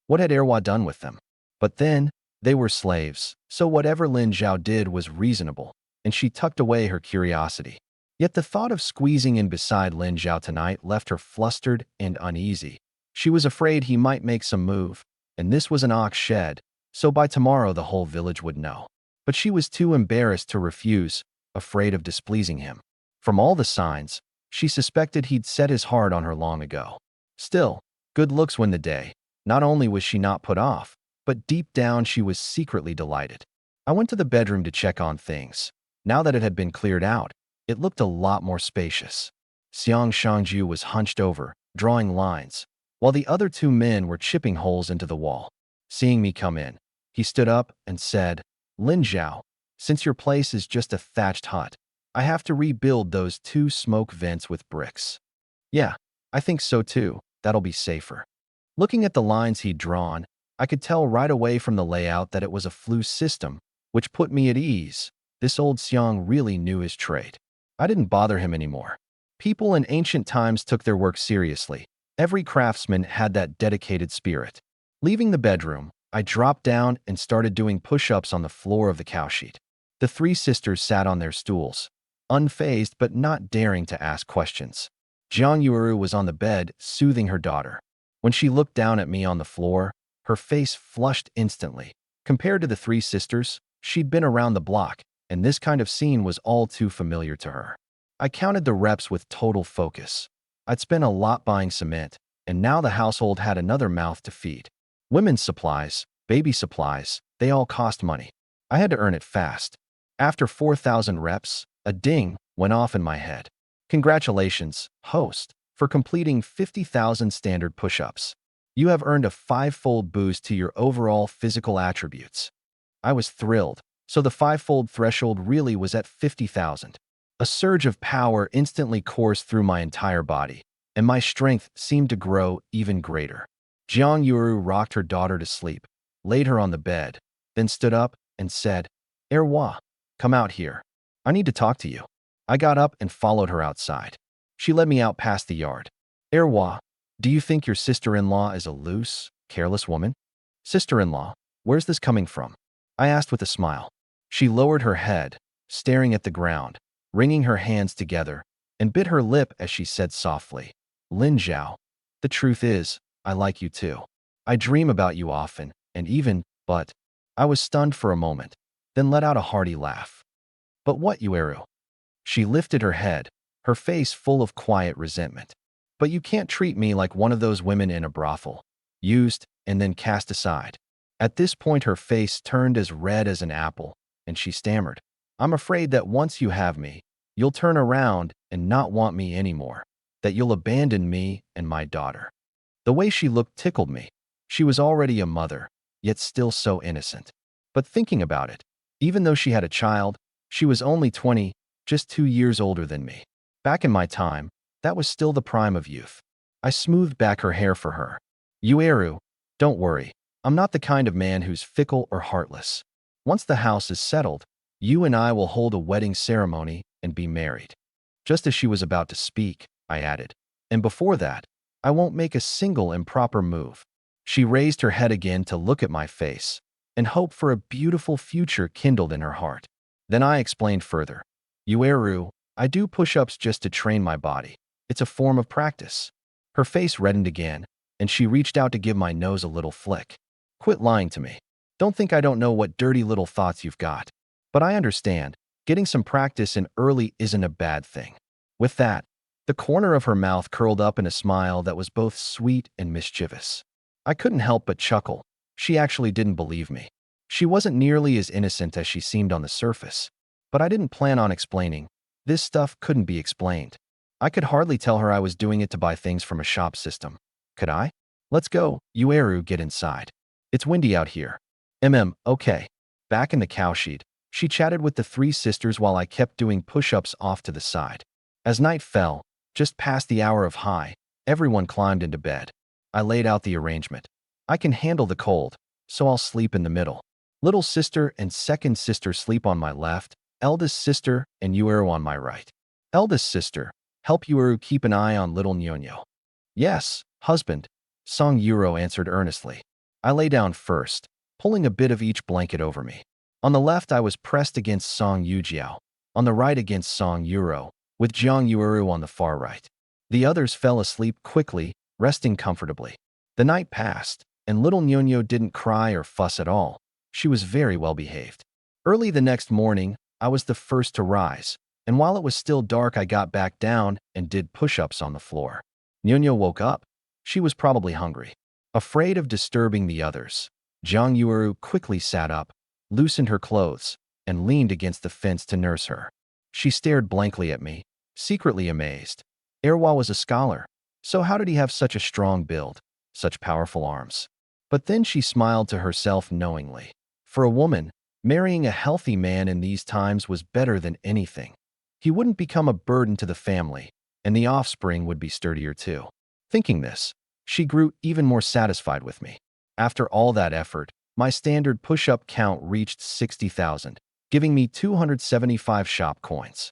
What had Erwa done with them? But then, they were slaves, so whatever Lin Zhao did was reasonable, and she tucked away her curiosity. Yet the thought of squeezing in beside Lin Zhao tonight left her flustered and uneasy. She was afraid he might make some move, and this was an ox shed, so by tomorrow the whole village would know. But she was too embarrassed to refuse, afraid of displeasing him. From all the signs, she suspected he'd set his heart on her long ago. Still, good looks win the day. Not only was she not put off, but deep down she was secretly delighted. I went to the bedroom to check on things. Now that it had been cleared out, it looked a lot more spacious. Xiang Shangju was hunched over, drawing lines, while the other 2 men were chipping holes into the wall. Seeing me come in, he stood up and said, Lin Zhao, since your place is just a thatched hut, I have to rebuild those 2 smoke vents with bricks. Yeah, I think so too. That'll be safer. Looking at the lines he'd drawn, I could tell right away from the layout that it was a flue system, which put me at ease. This old Xiang really knew his trade. I didn't bother him anymore. People in ancient times took their work seriously. Every craftsman had that dedicated spirit. Leaving the bedroom, I dropped down and started doing push-ups on the floor of the cowsheet. The three sisters sat on their stools, unfazed but not daring to ask questions. Jiang Yueru was on the bed, soothing her daughter. When she looked down at me on the floor, her face flushed instantly. Compared to the three sisters, she'd been around the block, and this kind of scene was all too familiar to her. I counted the reps with total focus. I'd spent a lot buying cement, and now the household had another mouth to feed. Women's supplies, baby supplies, they all cost money. I had to earn it fast. After 4,000 reps, a ding went off in my head. Congratulations, host, for completing 50,000 standard push-ups. You have earned a 5-fold boost to your overall physical attributes. I was thrilled, so the 5-fold threshold really was at 50,000. A surge of power instantly coursed through my entire body, and my strength seemed to grow even greater. Jiang Yuru rocked her daughter to sleep, laid her on the bed, then stood up and said, "Erwa, come out here. I need to talk to you." I got up and followed her outside. She led me out past the yard. "Erwa, do you think your sister-in-law is a loose, careless woman?" "Sister-in-law, where's this coming from?" I asked with a smile. She lowered her head, staring at the ground, wringing her hands together, and bit her lip as she said softly, "Lin Zhao, the truth is, I like you too. I dream about you often, and even, but..." I was stunned for a moment, then let out a hearty laugh. "But what, Yueru?" She lifted her head, her face full of quiet resentment. "But you can't treat me like one of those women in a brothel, used and then cast aside." At this point her face turned as red as an apple, and she stammered, "I'm afraid that once you have me, you'll turn around and not want me anymore, that you'll abandon me and my daughter." The way she looked tickled me. She was already a mother, yet still so innocent. But thinking about it, even though she had a child, she was only 20, just 2 years older than me. Back in my time, that was still the prime of youth. I smoothed back her hair for her. "Yueru, don't worry. I'm not the kind of man who's fickle or heartless. Once the house is settled, you and I will hold a wedding ceremony and be married." Just as she was about to speak, I added, "And before that, I won't make a single improper move." She raised her head again to look at my face, and hope for a beautiful future kindled in her heart. Then I explained further. "Yueru, I do push-ups just to train my body. It's a form of practice." Her face reddened again, and she reached out to give my nose a little flick. "Quit lying to me. Don't think I don't know what dirty little thoughts you've got. But I understand, getting some practice in early isn't a bad thing." With that, the corner of her mouth curled up in a smile that was both sweet and mischievous. I couldn't help but chuckle. She actually didn't believe me. She wasn't nearly as innocent as she seemed on the surface. But I didn't plan on explaining. This stuff couldn't be explained. I could hardly tell her I was doing it to buy things from a shop system. Could I? "Let's go, Yueru, get inside. It's windy out here." Okay. Back in the cowshed, she chatted with the 3 sisters while I kept doing push-ups off to the side. As night fell, just past the hour of high, everyone climbed into bed. I laid out the arrangement. "I can handle the cold, so I'll sleep in the middle. Little sister and second sister sleep on my left, eldest sister and Yueru on my right. Eldest sister, help Yueru keep an eye on little Nyonyo." "Yes, husband," Song Yuro answered earnestly. I lay down first, pulling a bit of each blanket over me. On the left I was pressed against Song Yujiao, on the right against Song Yuro, with Jiang Yueru on the far right. The others fell asleep quickly, resting comfortably. The night passed, and little Nyonyo didn't cry or fuss at all. She was very well behaved. Early the next morning, I was the first to rise, and while it was still dark I got back down and did push-ups on the floor. Nyonyo woke up. She was probably hungry. Afraid of disturbing the others, Jiang Yueru quickly sat up, loosened her clothes, and leaned against the fence to nurse her. She stared blankly at me, secretly amazed. Erwa was a scholar, so how did he have such a strong build, such powerful arms? But then she smiled to herself knowingly. For a woman, marrying a healthy man in these times was better than anything. He wouldn't become a burden to the family, and the offspring would be sturdier too. Thinking this, she grew even more satisfied with me. After all that effort, my standard push-up count reached 60,000, giving me 275 shop coins.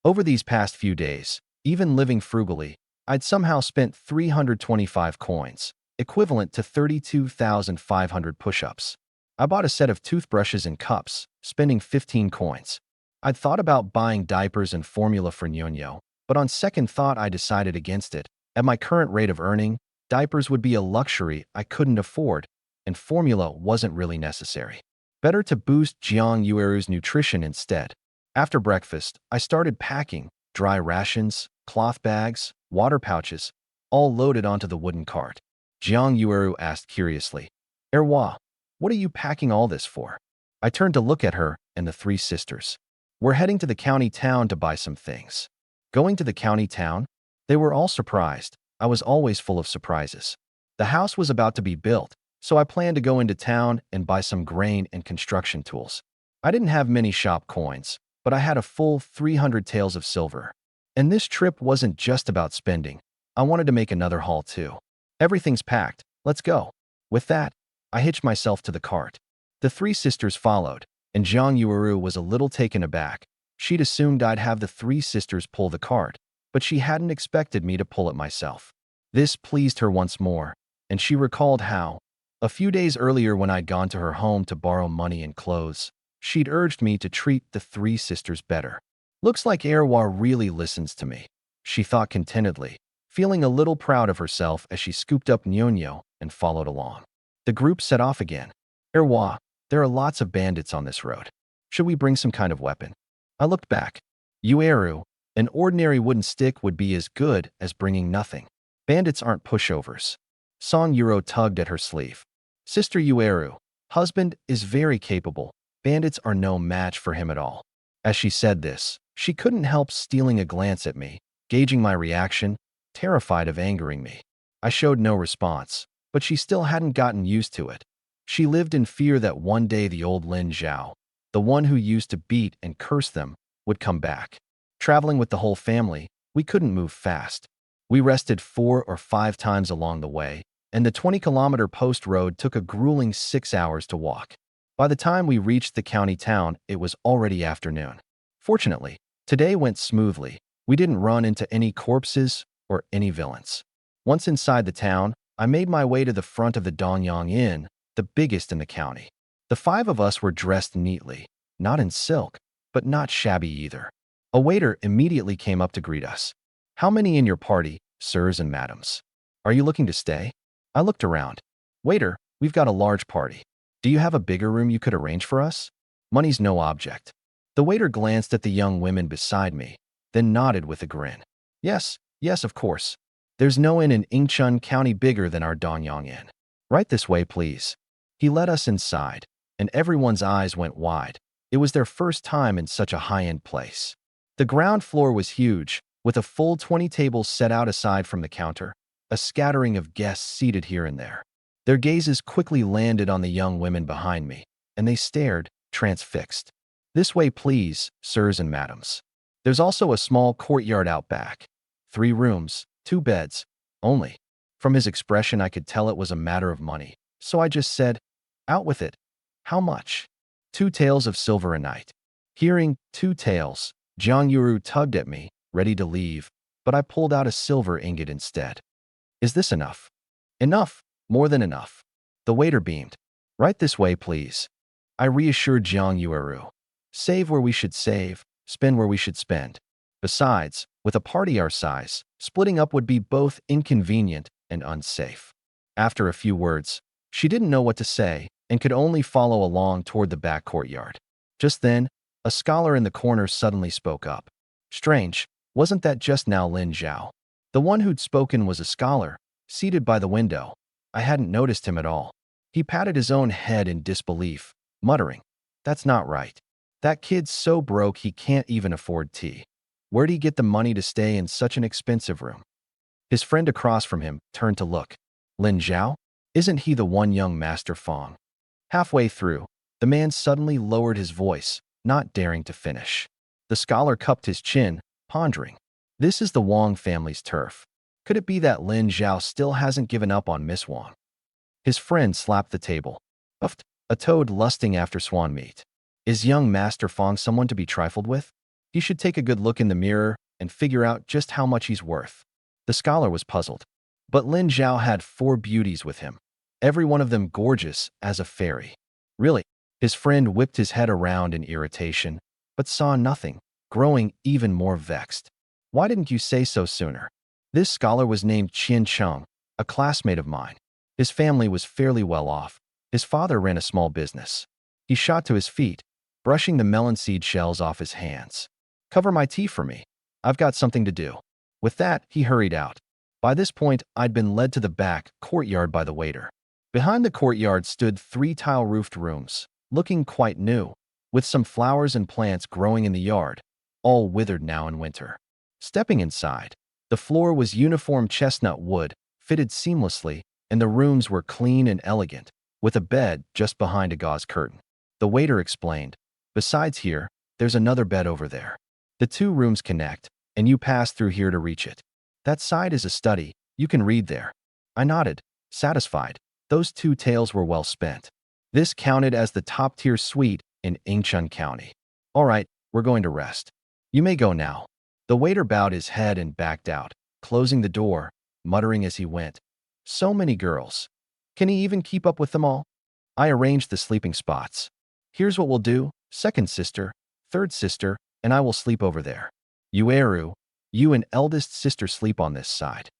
Over these past few days, even living frugally, I'd somehow spent 325 coins, equivalent to 32,500 push-ups. I bought a set of toothbrushes and cups, spending 15 coins. I'd thought about buying diapers and formula for Nyonyo, but on second thought I decided against it. At my current rate of earning, diapers would be a luxury I couldn't afford, and formula wasn't really necessary. Better to boost Jiang Yueru's nutrition instead. After breakfast, I started packing dry rations, cloth bags, water pouches, all loaded onto the wooden cart. Jiang Yueru asked curiously, Erwa, what are you packing all this for? I turned to look at her and the three sisters. We're heading to the county town to buy some things. Going to the county town? They were all surprised. I was always full of surprises. The house was about to be built, so I planned to go into town and buy some grain and construction tools. I didn't have many shop coins, but I had a full 300 taels of silver. And this trip wasn't just about spending. I wanted to make another haul too. Everything's packed. Let's go. With that, I hitched myself to the cart. The three sisters followed, and Jiang Yueru was a little taken aback. She'd assumed I'd have the three sisters pull the cart, but she hadn't expected me to pull it myself. This pleased her once more, and she recalled how, a few days earlier when I'd gone to her home to borrow money and clothes, she'd urged me to treat the three sisters better. Looks like Erwa really listens to me, she thought contentedly, feeling a little proud of herself as she scooped up Nyonyo and followed along. The group set off again. Erwa, there are lots of bandits on this road. Should we bring some kind of weapon? I looked back. Yueru, an ordinary wooden stick would be as good as bringing nothing. Bandits aren't pushovers. Song Yuro tugged at her sleeve. Sister Yueru, husband is very capable. Bandits are no match for him at all. As she said this, she couldn't help stealing a glance at me, gauging my reaction, terrified of angering me. I showed no response, but she still hadn't gotten used to it. She lived in fear that one day the old Lin Zhao, the one who used to beat and curse them, would come back. Traveling with the whole family, we couldn't move fast. We rested 4 or 5 times along the way, and the 20-kilometer post road took a grueling 6 hours to walk. By the time we reached the county town, it was already afternoon. Fortunately, today went smoothly. We didn't run into any corpses or any villains. Once inside the town, I made my way to the front of the Dongyang Inn, the biggest in the county. The 5 of us were dressed neatly, not in silk, but not shabby either. A waiter immediately came up to greet us. How many in your party, sirs and madams? Are you looking to stay? I looked around. Waiter, we've got a large party. Do you have a bigger room you could arrange for us? Money's no object. The waiter glanced at the young women beside me, then nodded with a grin. Yes, of course. There's no inn in Ingchun County bigger than our Dongyang Inn. Right this way, please. He led us inside, and everyone's eyes went wide. It was their first time in such a high-end place. The ground floor was huge, with a full 20 tables set out aside from the counter, a scattering of guests seated here and there. Their gazes quickly landed on the young women behind me, and they stared, transfixed. This way, please, sirs and madams. There's also a small courtyard out back. 3 rooms, 2 beds, only. From his expression, I could tell it was a matter of money, so I just said, out with it. How much? 2 taels of silver a night. Hearing 2 taels, Jiang Yuru tugged at me, ready to leave, but I pulled out a silver ingot instead. Is this enough? Enough, more than enough. The waiter beamed. Right this way, please. I reassured Jiang Yuru. Save where we should save, spend where we should spend. Besides, with a party our size, splitting up would be both inconvenient and unsafe. After a few words, she didn't know what to say and could only follow along toward the back courtyard. Just then, a scholar in the corner suddenly spoke up. Strange, wasn't that just now Lin Zhao? The one who'd spoken was a scholar, seated by the window. I hadn't noticed him at all. He patted his own head in disbelief, muttering, That's not right. That kid's so broke he can't even afford tea. Where'd he get the money to stay in such an expensive room? His friend across from him turned to look. Lin Zhao? Isn't he the one young Master Fong? Halfway through, the man suddenly lowered his voice, not daring to finish. The scholar cupped his chin, pondering. This is the Wong family's turf. Could it be that Lin Zhao still hasn't given up on Miss Wong? His friend slapped the table. Puffed, a toad lusting after swan meat. Is young Master Fong someone to be trifled with? He should take a good look in the mirror and figure out just how much he's worth. The scholar was puzzled. But Lin Zhao had 4 beauties with him, every one of them gorgeous as a fairy. Really? His friend whipped his head around in irritation, but saw nothing, growing even more vexed. Why didn't you say so sooner? This scholar was named Qian Cheng, a classmate of mine. His family was fairly well off. His father ran a small business. He shot to his feet, brushing the melon seed shells off his hands. Cover my tea for me. I've got something to do. With that, he hurried out. By this point, I'd been led to the back courtyard by the waiter. Behind the courtyard stood 3 tile-roofed rooms, looking quite new, with some flowers and plants growing in the yard, all withered now in winter. Stepping inside, the floor was uniform chestnut wood, fitted seamlessly, and the rooms were clean and elegant, with a bed just behind a gauze curtain. The waiter explained, "Besides here, there's another bed over there. The 2 rooms connect, and you pass through here to reach it. That side is a study. You can read there." I nodded, satisfied. Those 2 taels were well spent. This counted as the top-tier suite in Incheon County. "All right, we're going to rest. You may go now." The waiter bowed his head and backed out, closing the door, muttering as he went, "So many girls. Can he even keep up with them all?" I arranged the sleeping spots. "Here's what we'll do. Second sister, third sister, and I will sleep over there. Yueru, you and eldest sister sleep on this side."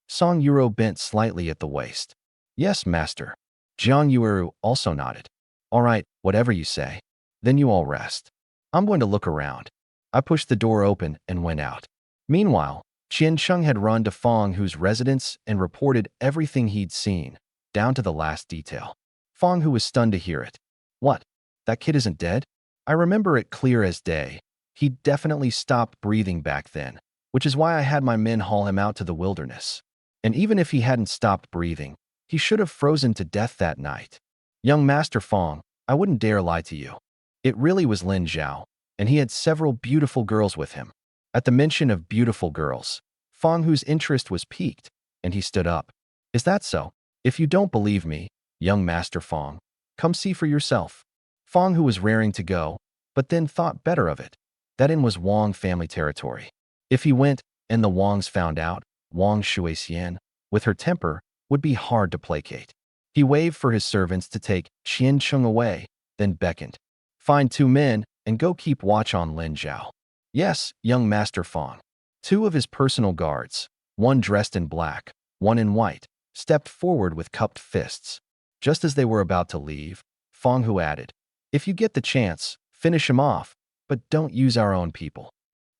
Song Yuro bent slightly at the waist. "Yes, master." Jiang Yueru also nodded. "All right, whatever you say. Then you all rest. I'm going to look around." I pushed the door open and went out. Meanwhile, Qian Chung had run to Fong Hu's residence and reported everything he'd seen, down to the last detail. Fong Hu was stunned to hear it. "What? That kid isn't dead?" I remember it clear as day. He'd definitely stopped breathing back then, which is why I had my men haul him out to the wilderness. And even if he hadn't stopped breathing, he should have frozen to death that night. "Young Master Fong, I wouldn't dare lie to you. It really was Lin Zhao, and he had several beautiful girls with him." At the mention of beautiful girls, Fong Hu's interest was piqued, and he stood up. "Is that so? If you don't believe me, young Master Fong, come see for yourself." Fong Hu was raring to go, but then thought better of it. That inn was Wang family territory. If he went, and the Wangs found out, Wang Shuixian, with her temper, would be hard to placate. He waved for his servants to take Qian Chung away, then beckoned. "Find 2 men, and go keep watch on Lin Zhao." "Yes, young Master Fong." 2 of his personal guards, one dressed in black, one in white, stepped forward with cupped fists. Just as they were about to leave, Fong Hu added, "If you get the chance, finish him off, but don't use our own people."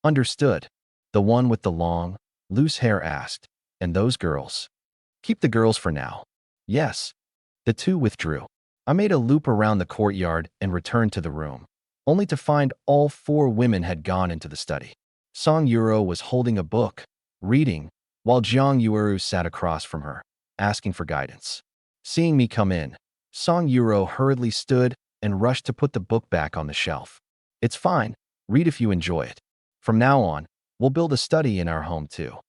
"Understood." The one with the long, loose hair asked, "And those girls?" "Keep the girls for now." "Yes." The 2 withdrew. I made a loop around the courtyard and returned to the room, only to find all 4 women had gone into the study. Song Yuro was holding a book, reading, while Jiang Yueru sat across from her, asking for guidance. Seeing me come in, Song Yuro hurriedly stood and rushed to put the book back on the shelf. "It's fine. Read if you enjoy it. From now on, we'll build a study in our home too."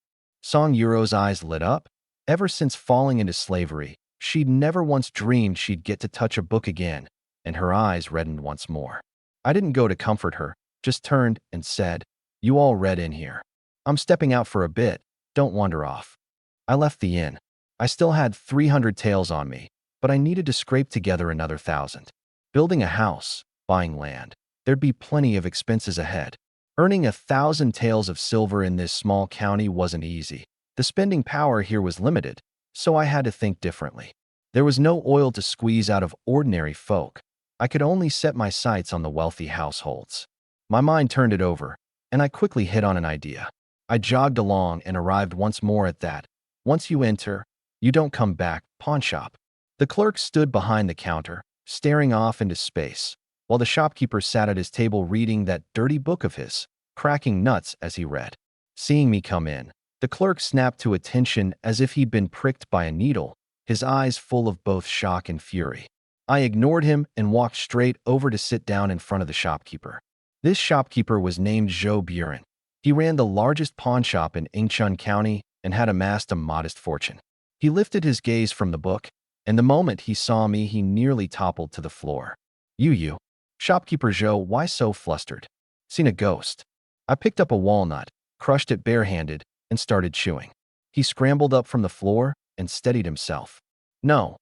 Song Yuro's eyes lit up. Ever since falling into slavery, she'd never once dreamed she'd get to touch a book again, and her eyes reddened once more. I didn't go to comfort her, just turned and said, "You all read in here. I'm stepping out for a bit. Don't wander off." I left the inn. I still had 300 taels on me, but I needed to scrape together another 1,000. Building a house, buying land, there'd be plenty of expenses ahead. Earning 1,000 taels of silver in this small county wasn't easy. The spending power here was limited, so I had to think differently. There was no oil to squeeze out of ordinary folk. I could only set my sights on the wealthy households. My mind turned it over, and I quickly hit on an idea. I jogged along and arrived once more at that "once you enter, you don't come back" pawn shop. The clerk stood behind the counter, staring off into space, while the shopkeeper sat at his table reading that dirty book of his, cracking nuts as he read. Seeing me come in, the clerk snapped to attention as if he'd been pricked by a needle, his eyes full of both shock and fury. I ignored him and walked straight over to sit down in front of the shopkeeper. This shopkeeper was named Zhou Buren. He ran the largest pawn shop in Incheon County and had amassed a modest fortune. He lifted his gaze from the book, and the moment he saw me, he nearly toppled to the floor. You. Shopkeeper Zhou, why so flustered? Seen a ghost." I picked up a walnut, crushed it barehanded, and started chewing. He scrambled up from the floor and steadied himself. No.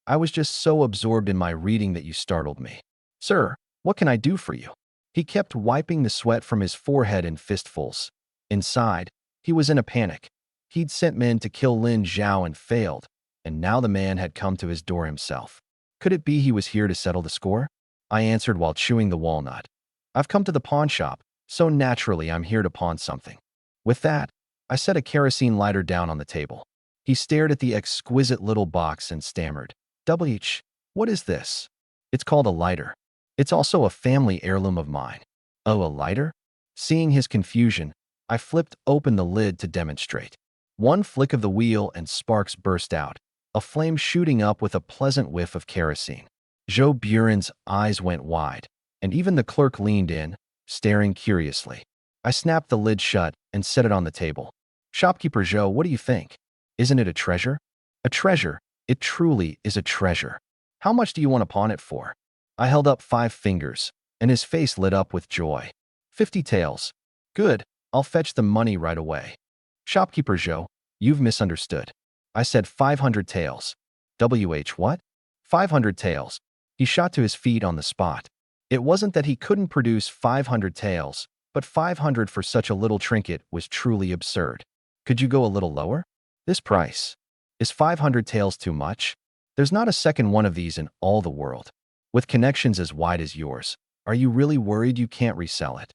I was just so absorbed in my reading that you startled me." "Sir, what can I do for you?" He kept wiping the sweat from his forehead in fistfuls. Inside, he was in a panic. He'd sent men to kill Lin Zhao and failed, and now the man had come to his door himself. Could it be he was here to settle the score? I answered while chewing the walnut. "I've come to the pawn shop, so naturally I'm here to pawn something." With that, I set a kerosene lighter down on the table. He stared at the exquisite little box and stammered, "WH, what is this?" "It's called a lighter. It's also a family heirloom of mine." "Oh, a lighter?" Seeing his confusion, I flipped open the lid to demonstrate. One flick of the wheel and sparks burst out, a flame shooting up with a pleasant whiff of kerosene. Joe Buren's eyes went wide, and even the clerk leaned in, staring curiously. I snapped the lid shut and set it on the table. "Shopkeeper Joe, what do you think? Isn't it a treasure?" "A treasure. It truly is a treasure. How much do you want to pawn it for?" I held up 5 fingers, and his face lit up with joy. 50 taels. "Good. I'll fetch the money right away." "Shopkeeper Joe, you've misunderstood. I said 500 taels. "WH what?" "500 taels." He shot to his feet on the spot. It wasn't that he couldn't produce 500 taels, but 500 for such a little trinket was truly absurd. "Could you go a little lower?" "This price. Is 500 taels too much? There's not a second one of these in all the world. With connections as wide as yours, are you really worried you can't resell it?"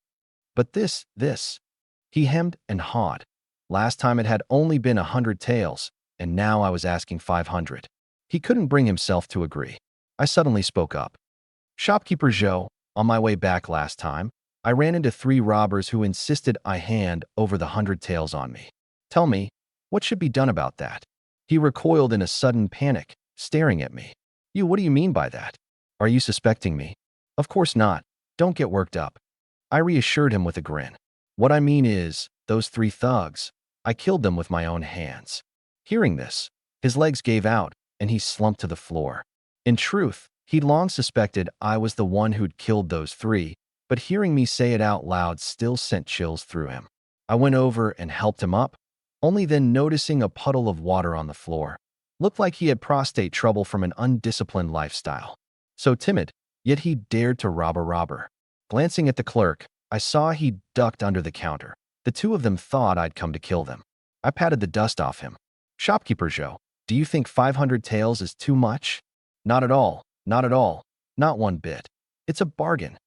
"But this. He hemmed and hawed. Last time it had only been 100 taels, and now I was asking 500. He couldn't bring himself to agree. I suddenly spoke up. "Shopkeeper Joe, on my way back last time, I ran into 3 robbers who insisted I hand over the 100 taels on me. Tell me, what should be done about that?" He recoiled in a sudden panic, staring at me. What do you mean by that? Are you suspecting me?" "Of course not. Don't get worked up." I reassured him with a grin. "What I mean is, those 3 thugs, I killed them with my own hands." Hearing this, his legs gave out, and he slumped to the floor. In truth, he'd long suspected I was the one who'd killed those 3, but hearing me say it out loud still sent chills through him. I went over and helped him up, only then noticing a puddle of water on the floor. Looked like he had prostate trouble from an undisciplined lifestyle. So timid, yet he dared to rob a robber. Glancing at the clerk, I saw he ducked under the counter. The 2 of them thought I'd come to kill them. I patted the dust off him. "Shopkeeper Joe, do you think 500 taels is too much?" Not at all. Not one bit. It's a bargain."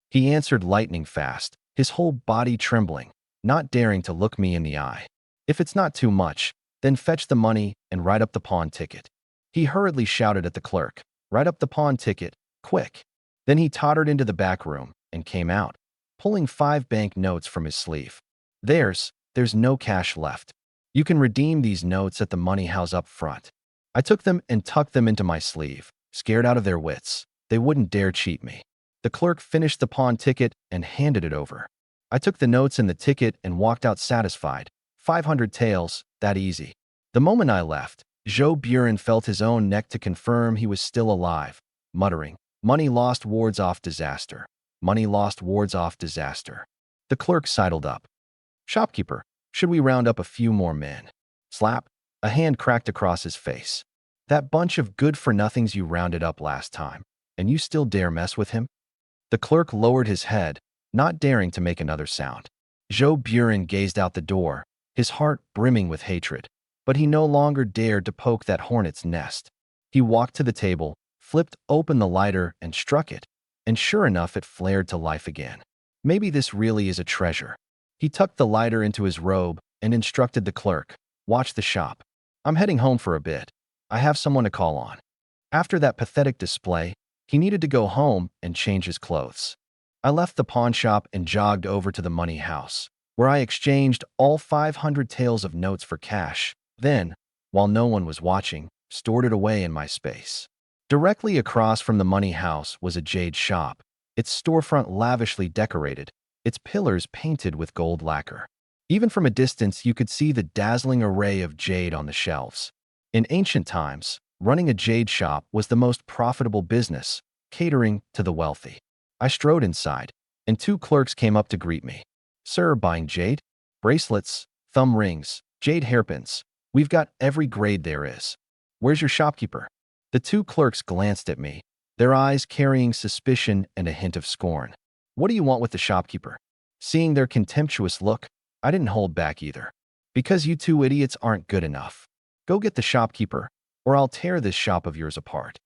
He answered lightning fast, his whole body trembling, not daring to look me in the eye. "If it's not too much, then fetch the money and write up the pawn ticket." He hurriedly shouted at the clerk, "Write up the pawn ticket, quick." Then he tottered into the back room and came out, pulling 5 bank notes from his sleeve. There's no cash left. You can redeem these notes at the money house up front." I took them and tucked them into my sleeve, scared out of their wits. They wouldn't dare cheat me. The clerk finished the pawn ticket and handed it over. I took the notes and the ticket and walked out satisfied. 500 taels, that easy. The moment I left, Joe Buren felt his own neck to confirm he was still alive, muttering, "Money lost wards off disaster. Money lost wards off disaster." The clerk sidled up. "Shopkeeper, should we round up a few more men?" Slap. A hand cracked across his face. "That bunch of good-for-nothings you rounded up last time, and you still dare mess with him?" The clerk lowered his head, not daring to make another sound. Joe Buren gazed out the door, his heart brimming with hatred, but he no longer dared to poke that hornet's nest. He walked to the table, flipped open the lighter, and struck it, and sure enough it flared to life again. Maybe this really is a treasure. He tucked the lighter into his robe and instructed the clerk, "Watch the shop. I'm heading home for a bit. I have someone to call on." After that pathetic display, he needed to go home and change his clothes. I left the pawn shop and jogged over to the money house, where I exchanged all 500 taels of notes for cash, then, while no one was watching, stored it away in my space. Directly across from the money house was a jade shop, its storefront lavishly decorated, its pillars painted with gold lacquer. Even from a distance, you could see the dazzling array of jade on the shelves. In ancient times, running a jade shop was the most profitable business, catering to the wealthy. I strode inside, and 2 clerks came up to greet me. "Sir, buying jade? Bracelets, thumb rings, jade hairpins. We've got every grade there is. Where's your shopkeeper?" The 2 clerks glanced at me, their eyes carrying suspicion and a hint of scorn. "What do you want with the shopkeeper?" Seeing their contemptuous look, I didn't hold back either. "Because you 2 idiots aren't good enough. Go get the shopkeeper, or I'll tear this shop of yours apart."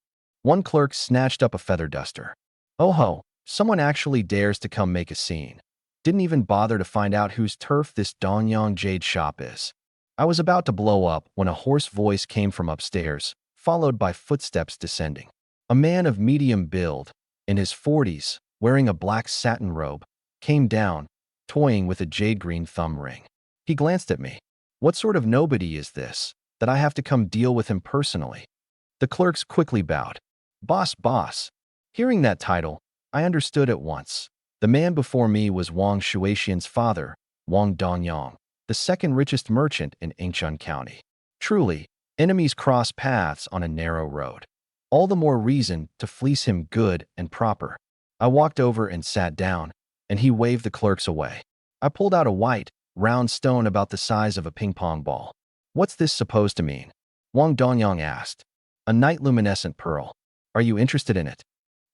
One clerk snatched up a feather duster. "Oh ho, someone actually dares to come make a scene. Didn't even bother to find out whose turf this Donyang Jade shop is. I was about to blow up when a hoarse voice came from upstairs, followed by footsteps descending. A man of medium build, in his 40s, wearing a black satin robe, came down, toying with a jade-green thumb ring. He glanced at me. What sort of nobody is this, that I have to come deal with him personally? The clerks quickly bowed. Boss, boss. Hearing that title, I understood at once. The man before me was Wang Shuexian's father, Wang Donyang, the second richest merchant in Yingchuan County. Truly, enemies cross paths on a narrow road. All the more reason to fleece him good and proper. I walked over and sat down, and he waved the clerks away. I pulled out a white, round stone about the size of a ping-pong ball. What's this supposed to mean? Wang Donyang asked. A night luminescent pearl. Are you interested in it?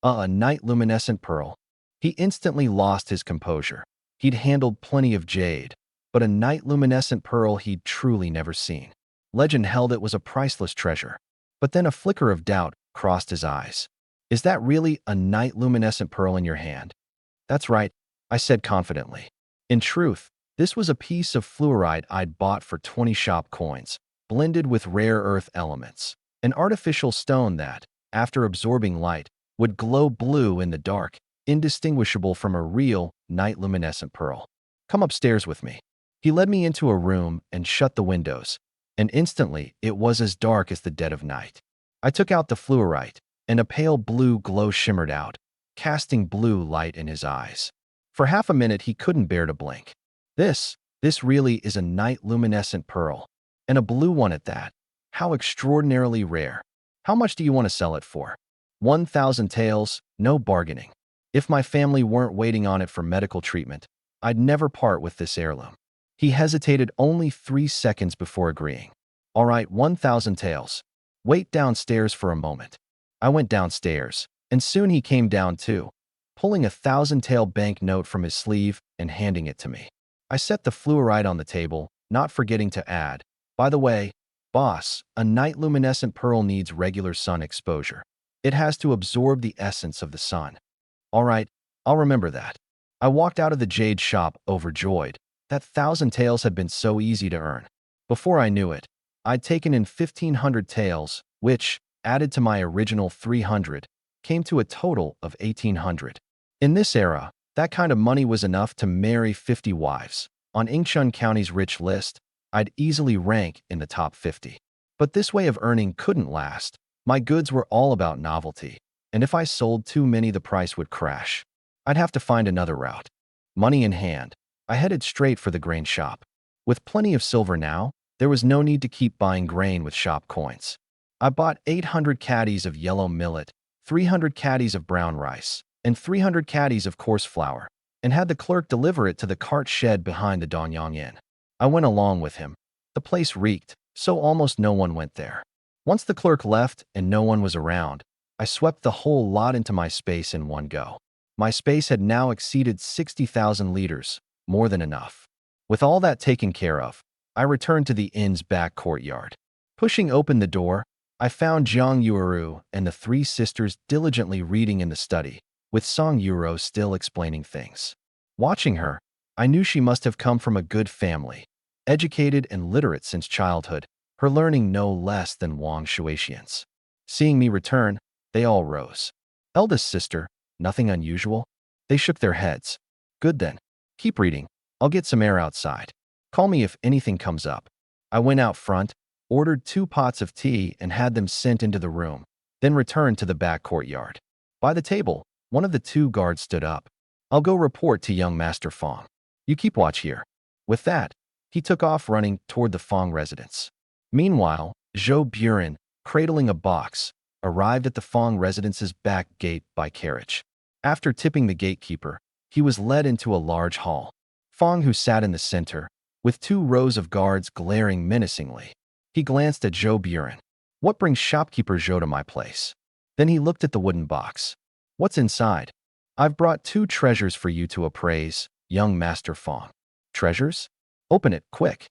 A night luminescent pearl. He instantly lost his composure. He'd handled plenty of jade, but a night luminescent pearl he'd truly never seen. Legend held it was a priceless treasure. But then a flicker of doubt crossed his eyes. Is that really a night luminescent pearl in your hand? That's right, I said confidently. In truth, this was a piece of fluorite I'd bought for 20 shop coins, blended with rare earth elements. An artificial stone that, after absorbing light, would glow blue in the dark, indistinguishable from a real, night luminescent pearl. Come upstairs with me. He led me into a room and shut the windows, and instantly it was as dark as the dead of night. I took out the fluorite, and a pale blue glow shimmered out, casting blue light in his eyes. For half a minute he couldn't bear to blink. This really is a night luminescent pearl, and a blue one at that. How extraordinarily rare. How much do you want to sell it for? 1,000 taels, no bargaining. If my family weren't waiting on it for medical treatment, I'd never part with this heirloom. He hesitated only 3 seconds before agreeing. All right, 1,000 taels. Wait downstairs for a moment. I went downstairs, and soon he came down too, pulling a 1,000-tael banknote from his sleeve and handing it to me. I set the fluorite on the table, not forgetting to add, by the way, boss, a night luminescent pearl needs regular sun exposure. It has to absorb the essence of the sun. All right, I'll remember that. I walked out of the jade shop overjoyed. That 1,000 taels had been so easy to earn. Before I knew it, I'd taken in 1,500 taels, which, added to my original 300, came to a total of 1,800. In this era, that kind of money was enough to marry 50 wives. On Yingchuan County's rich list, I'd easily rank in the top 50. But this way of earning couldn't last. My goods were all about novelty, and if I sold too many, the price would crash. I'd have to find another route. Money in hand, I headed straight for the grain shop. With plenty of silver now, there was no need to keep buying grain with shop coins. I bought 800 caddies of yellow millet, 300 caddies of brown rice, and 300 caddies of coarse flour, and had the clerk deliver it to the cart shed behind the Donyang Inn. I went along with him. The place reeked, so almost no one went there. Once the clerk left and no one was around, I swept the whole lot into my space in one go. My space had now exceeded 60,000 liters, more than enough. With all that taken care of, I returned to the inn's back courtyard. Pushing open the door, I found Jiang Yueru and the 3 sisters diligently reading in the study, with Song Yuro still explaining things. Watching her, I knew she must have come from a good family, educated and literate since childhood, her learning no less than Wang Shuexian's. Seeing me return, they all rose. Eldest sister, nothing unusual? They shook their heads. Good then. Keep reading. I'll get some air outside. Call me if anything comes up. I went out front, ordered 2 pots of tea and had them sent into the room, then returned to the back courtyard. By the table, one of the 2 guards stood up. I'll go report to young Master Fong. You keep watch here. With that, he took off running toward the Fong residence. Meanwhile, Zhou Buren, cradling a box, arrived at the Fong residence's back gate by carriage. After tipping the gatekeeper, he was led into a large hall. Fong, who sat in the center, with 2 rows of guards glaring menacingly. He glanced at Zhou Buren. What brings shopkeeper Zhou to my place? Then he looked at the wooden box. What's inside? I've brought 2 treasures for you to appraise, young Master Fong. Treasures? Open it, quick.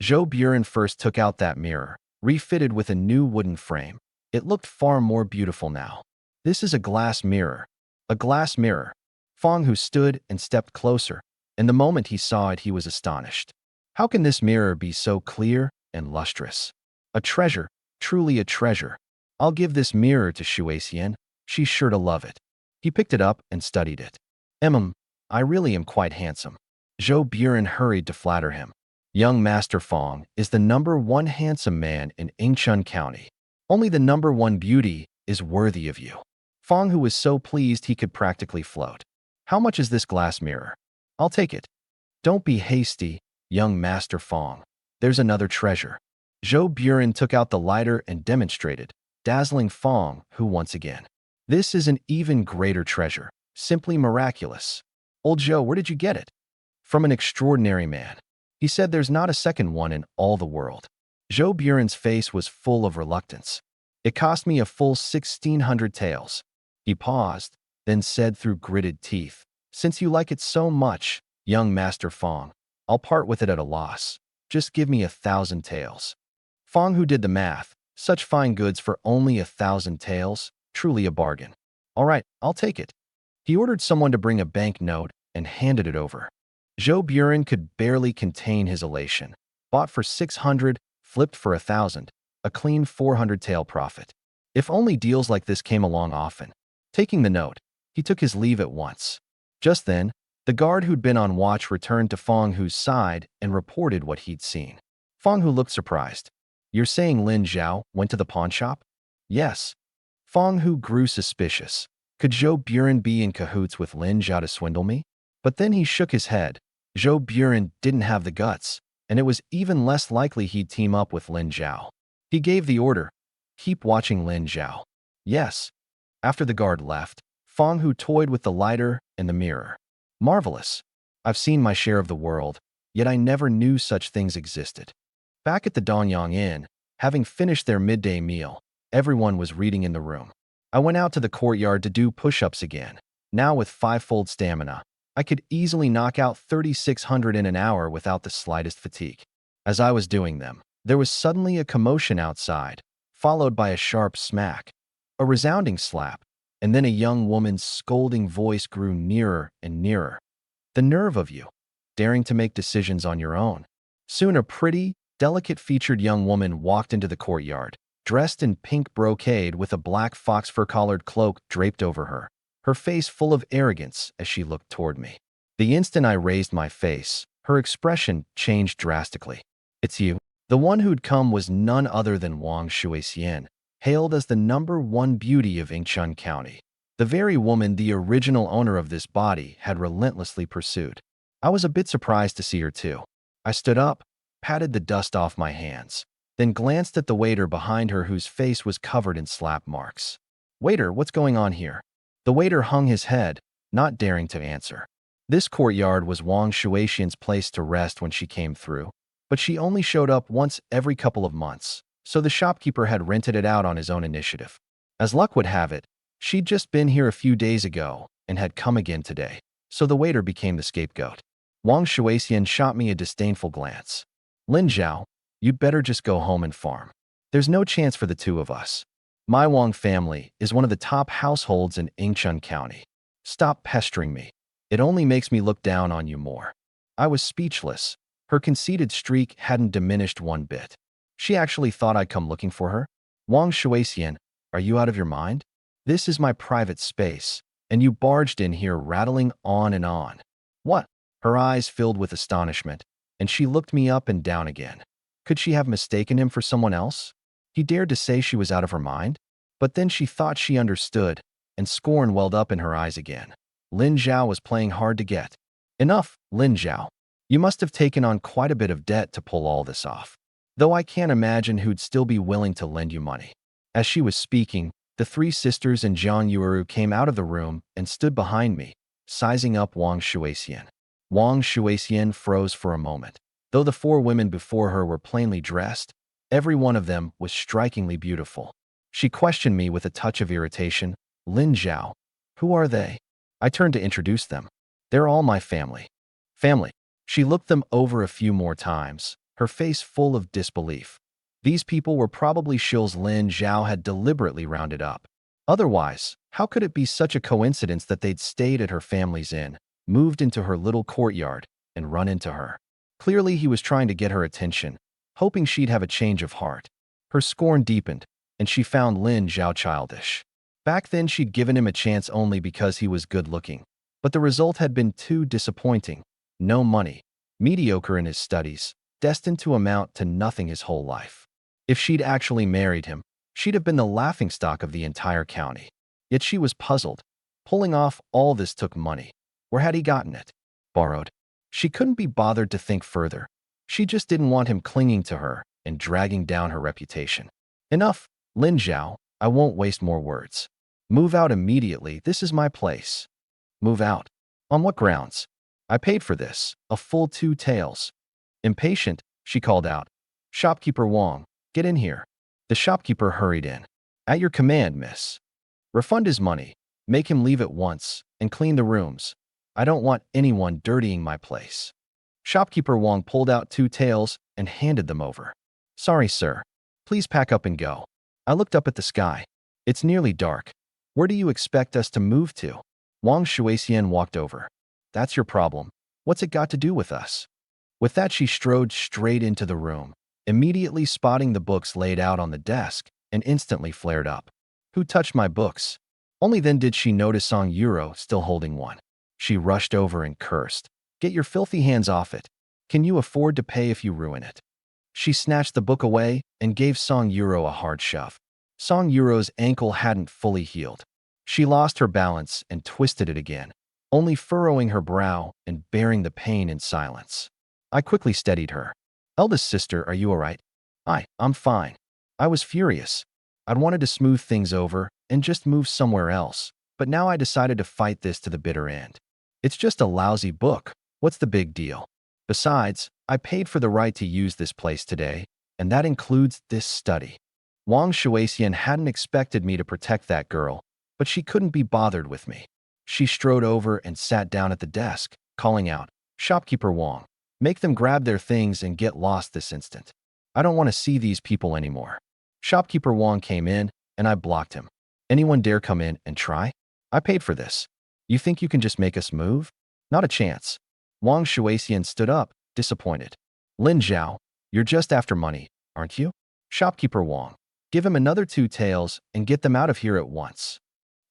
Zhou Buren first took out that mirror, refitted with a new wooden frame. It looked far more beautiful now. This is a glass mirror. A glass mirror. Fong, who stood and stepped closer, and the moment he saw it, he was astonished. How can this mirror be so clear and lustrous? A treasure, truly a treasure. I'll give this mirror to Shuexian. She's sure to love it. He picked it up and studied it. I really am quite handsome. Zhou Buren hurried to flatter him. Young Master Fong is the #1 handsome man in Yingchun County. Only the #1 beauty is worthy of you. Fong, who was so pleased he could practically float. How much is this glass mirror? I'll take it. Don't be hasty, young Master Fong. There's another treasure. Zhou Buren took out the lighter and demonstrated, dazzling Fong, who once again. This is an even greater treasure. Simply miraculous. Old Zhou, where did you get it? From an extraordinary man. He said there's not a second one in all the world. Zhou Buren's face was full of reluctance. It cost me a full 1,600 taels. He paused, then said through gritted teeth, since you like it so much, young Master Fong, I'll part with it at a loss. Just give me 1,000 taels. Fong, who did the math, such fine goods for only 1,000 taels, truly a bargain. All right, I'll take it. He ordered someone to bring a bank note and handed it over. Zhou Buren could barely contain his elation. Bought for 600, flipped for 1,000, a clean 400 tael profit. If only deals like this came along often. Taking the note, he took his leave at once. Just then, the guard who'd been on watch returned to Fong Hu's side and reported what he'd seen. Fong Hu looked surprised. You're saying Lin Zhao went to the pawn shop? Yes. Fong Hu grew suspicious. Could Zhou Buren be in cahoots with Lin Zhao to swindle me? But then he shook his head. Zhou Buren didn't have the guts, and it was even less likely he'd team up with Lin Zhao. He gave the order, keep watching Lin Zhao. Yes. After the guard left, Fong Hu toyed with the lighter and the mirror. Marvelous. I've seen my share of the world, yet I never knew such things existed. Back at the Donyang Inn, having finished their midday meal, everyone was reading in the room. I went out to the courtyard to do push-ups again. Now with 5-fold stamina, I could easily knock out 3,600 in an hour without the slightest fatigue. As I was doing them, there was suddenly a commotion outside, followed by a sharp smack, a resounding slap, and then a young woman's scolding voice grew nearer and nearer. The nerve of you, daring to make decisions on your own. Soon a pretty, delicate-featured young woman walked into the courtyard, dressed in pink brocade with a black fox fur-collared cloak draped over her, her face full of arrogance as she looked toward me. The instant I raised my face, her expression changed drastically. It's you. The one who'd come was none other than Wang Shuexian, hailed as the #1 beauty of Yingchun County. The very woman the original owner of this body had relentlessly pursued. I was a bit surprised to see her too. I stood up, patted the dust off my hands, then glanced at the waiter behind her whose face was covered in slap marks. Waiter, what's going on here? The waiter hung his head, not daring to answer. This courtyard was Wang Shuexian's place to rest when she came through, but she only showed up once every couple of months, so the shopkeeper had rented it out on his own initiative. As luck would have it, she'd just been here a few days ago and had come again today, so the waiter became the scapegoat. Wang Shuexian shot me a disdainful glance. Lin Zhao, you'd better just go home and farm. There's no chance for the two of us. My Wang family is one of the top households in Yingchun County. Stop pestering me. It only makes me look down on you more. I was speechless. Her conceited streak hadn't diminished one bit. She actually thought I'd come looking for her. Wang Shuexian, are you out of your mind? This is my private space, and you barged in here rattling on and on. What? Her eyes filled with astonishment, and she looked me up and down again. Could she have mistaken him for someone else? He dared to say she was out of her mind, but then she thought she understood, and scorn welled up in her eyes again. Lin Zhao was playing hard to get. Enough, Lin Zhao. You must have taken on quite a bit of debt to pull all this off. Though I can't imagine who'd still be willing to lend you money. As she was speaking, the three sisters and Jiang Yueru came out of the room and stood behind me, sizing up Wang Shuexian. Wang Shuexian froze for a moment. Though the four women before her were plainly dressed, every one of them was strikingly beautiful. She questioned me with a touch of irritation. Lin Zhao, who are they? I turned to introduce them. They're all my family. Family. She looked them over a few more times, her face full of disbelief. These people were probably shills Lin Zhao had deliberately rounded up. Otherwise, how could it be such a coincidence that they'd stayed at her family's inn, moved into her little courtyard, and run into her. Clearly, he was trying to get her attention, hoping she'd have a change of heart. Her scorn deepened, and she found Lin Zhao childish. Back then, she'd given him a chance only because he was good-looking. But the result had been too disappointing. No money, mediocre in his studies, destined to amount to nothing his whole life. If she'd actually married him, she'd have been the laughingstock of the entire county. Yet she was puzzled. Pulling off all this took money. Where had he gotten it? Borrowed. She couldn't be bothered to think further. She just didn't want him clinging to her and dragging down her reputation. Enough, Lin Zhao, I won't waste more words. Move out immediately, this is my place. Move out. On what grounds? I paid for this, a full 2 taels. Impatient, she called out. Shopkeeper Wong, get in here. The shopkeeper hurried in. At your command, miss. Refund his money, make him leave at once, and clean the rooms. I don't want anyone dirtying my place. Shopkeeper Wong pulled out 2 taels and handed them over. Sorry, sir. Please pack up and go. I looked up at the sky. It's nearly dark. Where do you expect us to move to? Wang Shuixian walked over. That's your problem. What's it got to do with us? With that, she strode straight into the room, immediately spotting the books laid out on the desk, and instantly flared up. Who touched my books? Only then did she notice Song Yuro still holding one. She rushed over and cursed. Get your filthy hands off it. Can you afford to pay if you ruin it? She snatched the book away and gave Song Yuro a hard shove. Song Yuro's ankle hadn't fully healed. She lost her balance and twisted it again, only furrowing her brow and bearing the pain in silence. I quickly steadied her. Eldest sister, are you all right? I'm fine. I was furious. I'd wanted to smooth things over and just move somewhere else, but now I decided to fight this to the bitter end. It's just a lousy book. What's the big deal? Besides, I paid for the right to use this place today, and that includes this study. Wang Shuixian hadn't expected me to protect that girl, but she couldn't be bothered with me. She strode over and sat down at the desk, calling out, Shopkeeper Wang, make them grab their things and get lost this instant. I don't want to see these people anymore. Shopkeeper Wang came in, and I blocked him. Anyone dare come in and try? I paid for this. You think you can just make us move? Not a chance. Wang Shuixian stood up, disappointed. Lin Zhao, you're just after money, aren't you? Shopkeeper Wang, give him another 2 taels and get them out of here at once.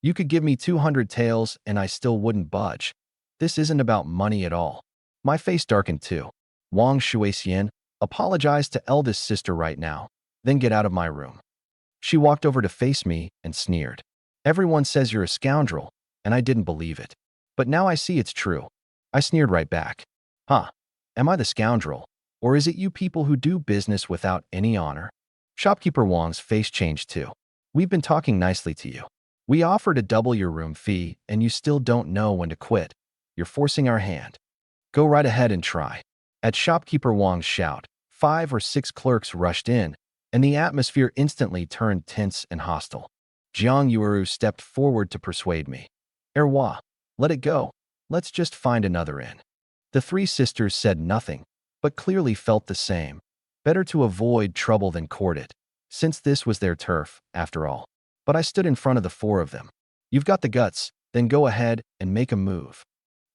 You could give me 200 taels and I still wouldn't budge. This isn't about money at all. My face darkened too. Wang Shuixian, apologize to eldest sister right now, then get out of my room. She walked over to face me and sneered. Everyone says you're a scoundrel, and I didn't believe it. But now I see it's true. I sneered right back. Huh, am I the scoundrel? Or is it you people who do business without any honor? Shopkeeper Wang's face changed too. We've been talking nicely to you. We offer to double your room fee, and you still don't know when to quit. You're forcing our hand. Go right ahead and try. At Shopkeeper Wang's shout, 5 or 6 clerks rushed in, and the atmosphere instantly turned tense and hostile. Jiang Yueru stepped forward to persuade me. Erwa, let it go. Let's just find another inn. The 3 sisters said nothing, but clearly felt the same. Better to avoid trouble than court it, since this was their turf, after all. But I stood in front of the 4 of them. You've got the guts, then go ahead and make a move.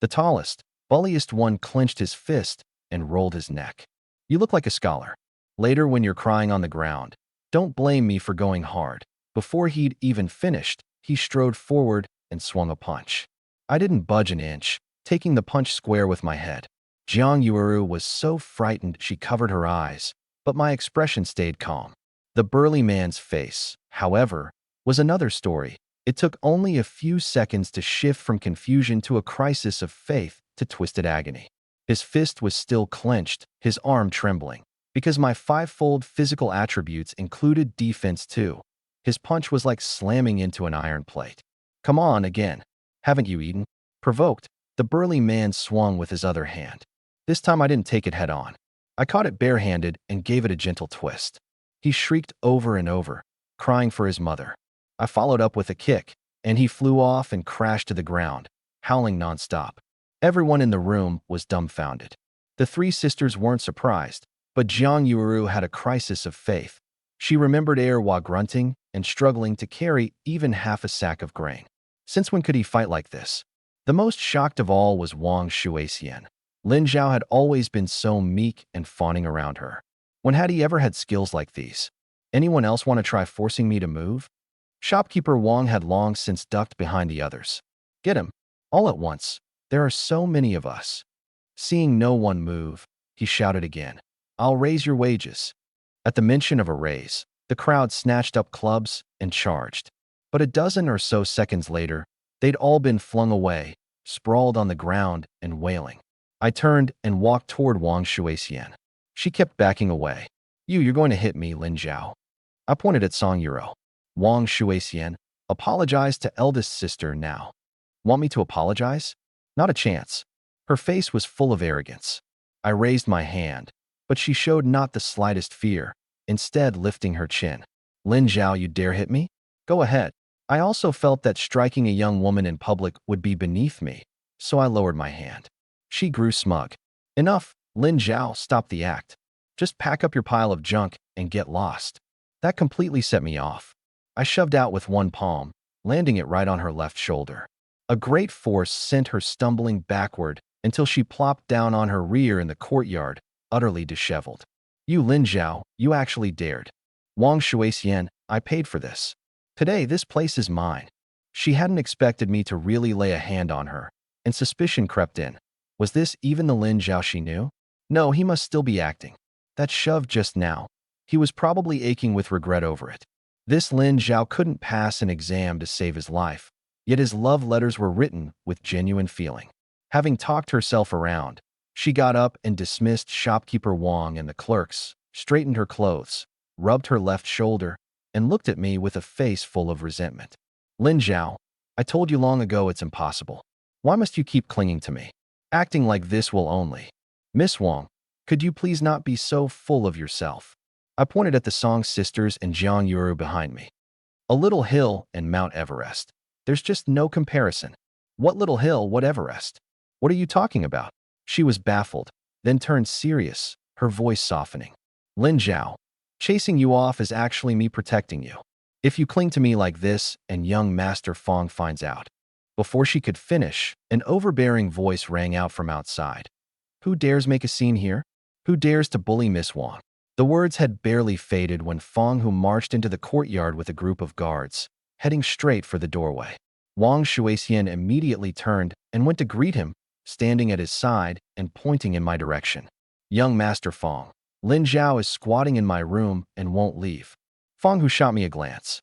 The tallest, bulliest one clenched his fist and rolled his neck. You look like a scholar. Later, when you're crying on the ground, don't blame me for going hard. Before he'd even finished, he strode forward and swung a punch. I didn't budge an inch, taking the punch square with my head. Jiang Yueru was so frightened she covered her eyes, but my expression stayed calm. The burly man's face, however, was another story. It took only a few seconds to shift from confusion to a crisis of faith to twisted agony. His fist was still clenched, his arm trembling. Because my 5-fold physical attributes included defense too. His punch was like slamming into an iron plate. Come on again. Haven't you eaten? Provoked, the burly man swung with his other hand. This time I didn't take it head on. I caught it barehanded and gave it a gentle twist. He shrieked over and over, crying for his mother. I followed up with a kick, and he flew off and crashed to the ground, howling nonstop. Everyone in the room was dumbfounded. The 3 sisters weren't surprised, but Jiang Yueru had a crisis of faith. She remembered Erwa grunting and struggling to carry even half a sack of grain. Since when could he fight like this? The most shocked of all was Wang Shuixian. Lin Zhao had always been so meek and fawning around her. When had he ever had skills like these? Anyone else want to try forcing me to move? Shopkeeper Wang had long since ducked behind the others. Get him. All at once. There are so many of us. Seeing no one move, he shouted again. I'll raise your wages. At the mention of a raise, the crowd snatched up clubs and charged. But a dozen or so seconds later, they'd all been flung away, sprawled on the ground and wailing. I turned and walked toward Wang Shuixian. She kept backing away. You're going to hit me, Lin Zhao. I pointed at Song Yuro. Wang Shuixian, apologize to eldest sister now. Want me to apologize? Not a chance. Her face was full of arrogance. I raised my hand, but she showed not the slightest fear, instead lifting her chin. Lin Zhao, you dare hit me? Go ahead. I also felt that striking a young woman in public would be beneath me, so I lowered my hand. She grew smug. Enough, Lin Zhao, stop the act. Just pack up your pile of junk and get lost. That completely set me off. I shoved out with one palm, landing it right on her left shoulder. A great force sent her stumbling backward until she plopped down on her rear in the courtyard, utterly disheveled. You, Lin Zhao, you actually dared. Wang Shuixian, I paid for this. Today, this place is mine. She hadn't expected me to really lay a hand on her, and suspicion crept in. Was this even the Lin Zhao she knew? No, he must still be acting. That shove just now. He was probably aching with regret over it. This Lin Zhao couldn't pass an exam to save his life, yet his love letters were written with genuine feeling. Having talked herself around, she got up and dismissed shopkeeper Wang and the clerks, straightened her clothes, rubbed her left shoulder, and looked at me with a face full of resentment. Lin Zhao, I told you long ago it's impossible. Why must you keep clinging to me? Acting like this will only. Miss Wang, could you please not be so full of yourself? I pointed at the Song sisters and Jiang Yuru behind me. A little hill and Mount Everest. There's just no comparison. What little hill, what Everest? What are you talking about? She was baffled, then turned serious, her voice softening. Lin Zhao, chasing you off is actually me protecting you. If you cling to me like this and young Master Fong finds out. Before she could finish, an overbearing voice rang out from outside. Who dares make a scene here? Who dares to bully Miss Wang? The words had barely faded when Fong Hu marched into the courtyard with a group of guards, heading straight for the doorway. Wang Shuixian immediately turned and went to greet him, standing at his side and pointing in my direction. Young Master Fong, Lin Zhao is squatting in my room and won't leave. Fong Hu shot me a glance.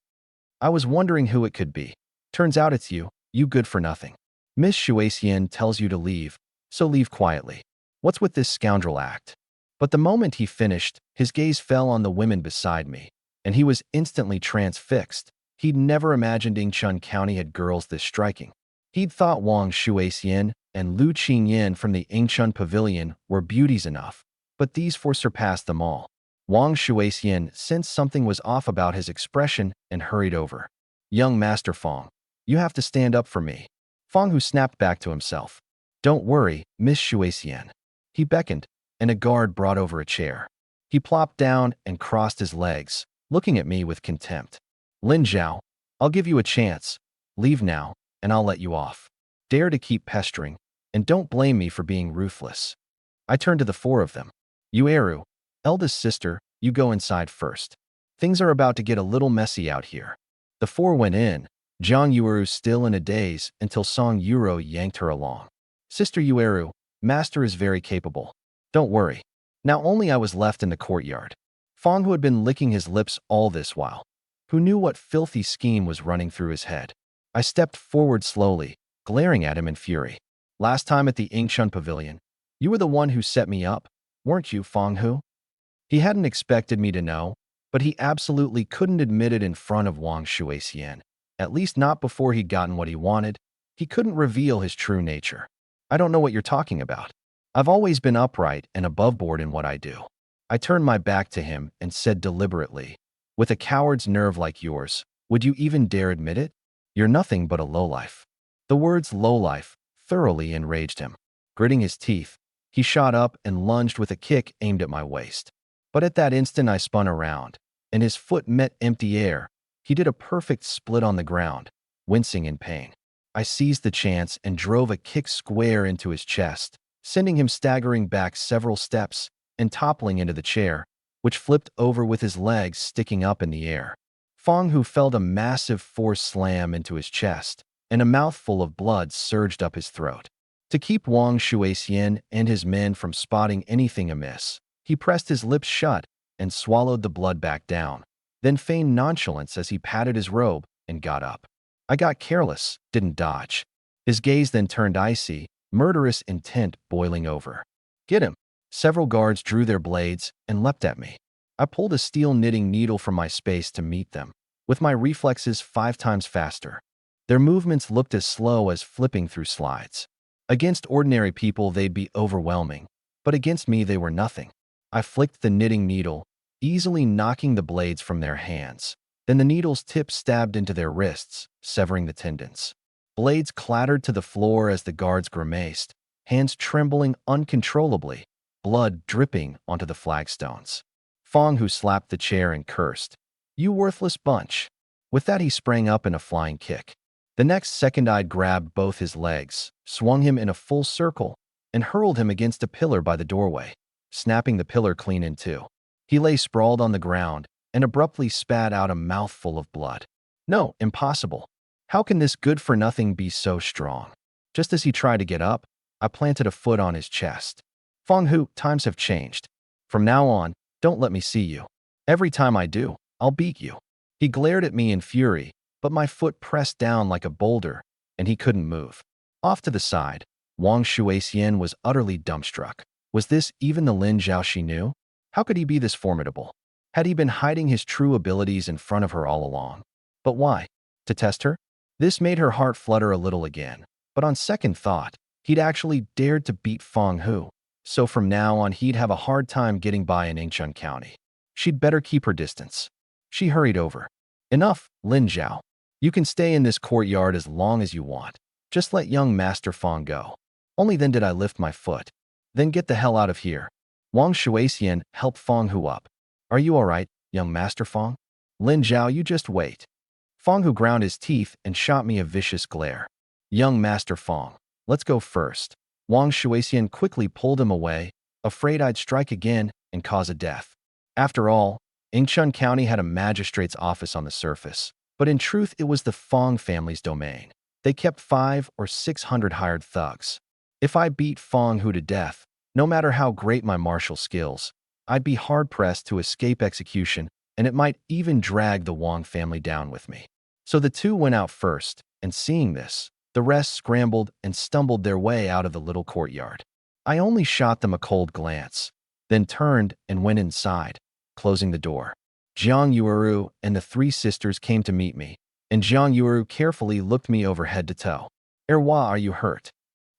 I was wondering who it could be. Turns out it's you, you good for nothing. Miss Shuixian tells you to leave, so leave quietly. What's with this scoundrel act? But the moment he finished, his gaze fell on the women beside me, and he was instantly transfixed. He'd never imagined Yingchun County had girls this striking. He'd thought Wang Shuixian and Lu Qingyan from the Yingchun Pavilion were beauties enough, but these four surpassed them all. Wang Shuixian sensed something was off about his expression and hurried over. Young Master Fong, you have to stand up for me. Fong Hu snapped back to himself. Don't worry, Miss Shuixian. He beckoned, and a guard brought over a chair. He plopped down and crossed his legs, looking at me with contempt. Lin Zhao, I'll give you a chance. Leave now, and I'll let you off. Dare to keep pestering, and don't blame me for being ruthless. I turned to the four of them. Yueru, eldest sister, you go inside first. Things are about to get a little messy out here. The four went in, Jiang Yueru still in a daze until Song Yuro yanked her along. Sister Yueru, Master is very capable. Don't worry. Now only I was left in the courtyard. Fong, who had been licking his lips all this while, who knew what filthy scheme was running through his head. I stepped forward slowly, glaring at him in fury. Last time at the Yingchun Pavilion, you were the one who set me up, weren't you, Fong Hu? He hadn't expected me to know, but he absolutely couldn't admit it in front of Wang Shuixian, at least not before he'd gotten what he wanted. He couldn't reveal his true nature. I don't know what you're talking about. I've always been upright and above board in what I do. I turned my back to him and said deliberately, with a coward's nerve like yours, would you even dare admit it? You're nothing but a lowlife. The words lowlife thoroughly enraged him. Gritting his teeth, he shot up and lunged with a kick aimed at my waist. But at that instant I spun around, and his foot met empty air. He did a perfect split on the ground, wincing in pain. I seized the chance and drove a kick square into his chest, sending him staggering back several steps and toppling into the chair, which flipped over with his legs sticking up in the air. Fong Hu felt a massive force slam into his chest, and a mouthful of blood surged up his throat. To keep Wang Shuixian and his men from spotting anything amiss, he pressed his lips shut and swallowed the blood back down, then feigned nonchalance as he patted his robe and got up. I got careless, didn't dodge. His gaze then turned icy, murderous intent boiling over. Get him! Several guards drew their blades and leapt at me. I pulled a steel knitting needle from my space to meet them, with my reflexes 5 times faster. Their movements looked as slow as flipping through slides. Against ordinary people they'd be overwhelming, but against me they were nothing. I flicked the knitting needle, easily knocking the blades from their hands. Then the needle's tip stabbed into their wrists, severing the tendons. Blades clattered to the floor as the guards grimaced, hands trembling uncontrollably, blood dripping onto the flagstones. Fong Hu slapped the chair and cursed, "You worthless bunch." With that he sprang up in a flying kick. The next second I grabbed both his legs, swung him in a full circle, and hurled him against a pillar by the doorway, snapping the pillar clean in two. He lay sprawled on the ground and abruptly spat out a mouthful of blood. No, impossible. How can this good-for-nothing be so strong? Just as he tried to get up, I planted a foot on his chest. Fong Hu, times have changed. From now on, don't let me see you. Every time I do, I'll beat you. He glared at me in fury, but my foot pressed down like a boulder, and he couldn't move. Off to the side, Wang Shuixian was utterly dumbstruck. Was this even the Lin Zhao she knew? How could he be this formidable? Had he been hiding his true abilities in front of her all along? But why? To test her? This made her heart flutter a little again, but on second thought, he'd actually dared to beat Fong Hu, so from now on he'd have a hard time getting by in Yingchun County. She'd better keep her distance. She hurried over. Enough, Lin Zhao. You can stay in this courtyard as long as you want. Just let young Master Fong go. Only then did I lift my foot. Then get the hell out of here. Wang Shuixian helped Fong Hu up. Are you all right, young Master Fong? Lin Zhao, you just wait. Fong Hu ground his teeth and shot me a vicious glare. Young Master Fong, let's go first. Wang Shuixian quickly pulled him away, afraid I'd strike again and cause a death. After all, Yingchun County had a magistrate's office on the surface, but in truth it was the Fong family's domain. They kept 500 or 600 hired thugs. If I beat Fong Hu to death, no matter how great my martial skills, I'd be hard-pressed to escape execution, and it might even drag the Wang family down with me. So the two went out first, and seeing this, the rest scrambled and stumbled their way out of the little courtyard. I only shot them a cold glance, then turned and went inside, closing the door. Jiang Yueru and the 3 sisters came to meet me, and Jiang Yueru carefully looked me over head to toe. Erwa, are you hurt?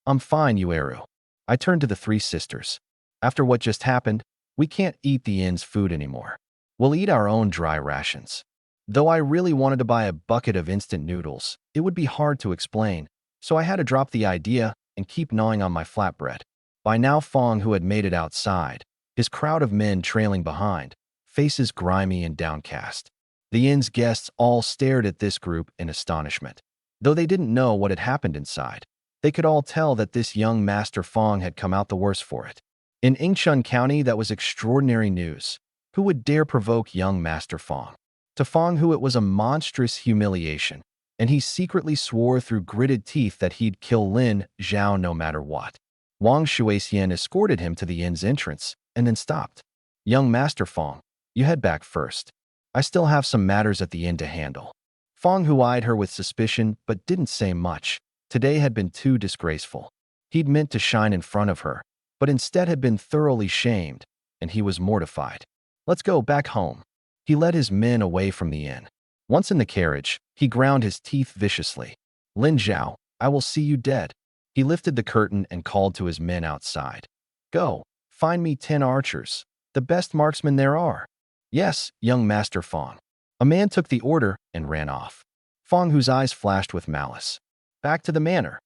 I'm fine, Yueru. I turned to the 3 sisters. After what just happened, we can't eat the inn's food anymore. We'll eat our own dry rations. Though I really wanted to buy a bucket of instant noodles, it would be hard to explain, so I had to drop the idea and keep gnawing on my flatbread. By now Fong Hu had made it outside, his crowd of men trailing behind, faces grimy and downcast. The inn's guests all stared at this group in astonishment. Though they didn't know what had happened inside, they could all tell that this young Master Fong had come out the worse for it. In Yingchun County, that was extraordinary news. Who would dare provoke young Master Fong? To Fong Hu it was a monstrous humiliation, and he secretly swore through gritted teeth that he'd kill Lin Zhao no matter what. Wang Shuixian escorted him to the inn's entrance, and then stopped. Young Master Fong, you head back first. I still have some matters at the inn to handle. Fong Hu eyed her with suspicion, but didn't say much. Today had been too disgraceful. He'd meant to shine in front of her, but instead had been thoroughly shamed, and he was mortified. Let's go back home. He led his men away from the inn. Once in the carriage, he ground his teeth viciously. Lin Zhao, I will see you dead. He lifted the curtain and called to his men outside. Go, find me 10 archers, the best marksmen there are. Yes, young Master Fong. A man took the order and ran off. Fong Hu's eyes flashed with malice. Back to the manor.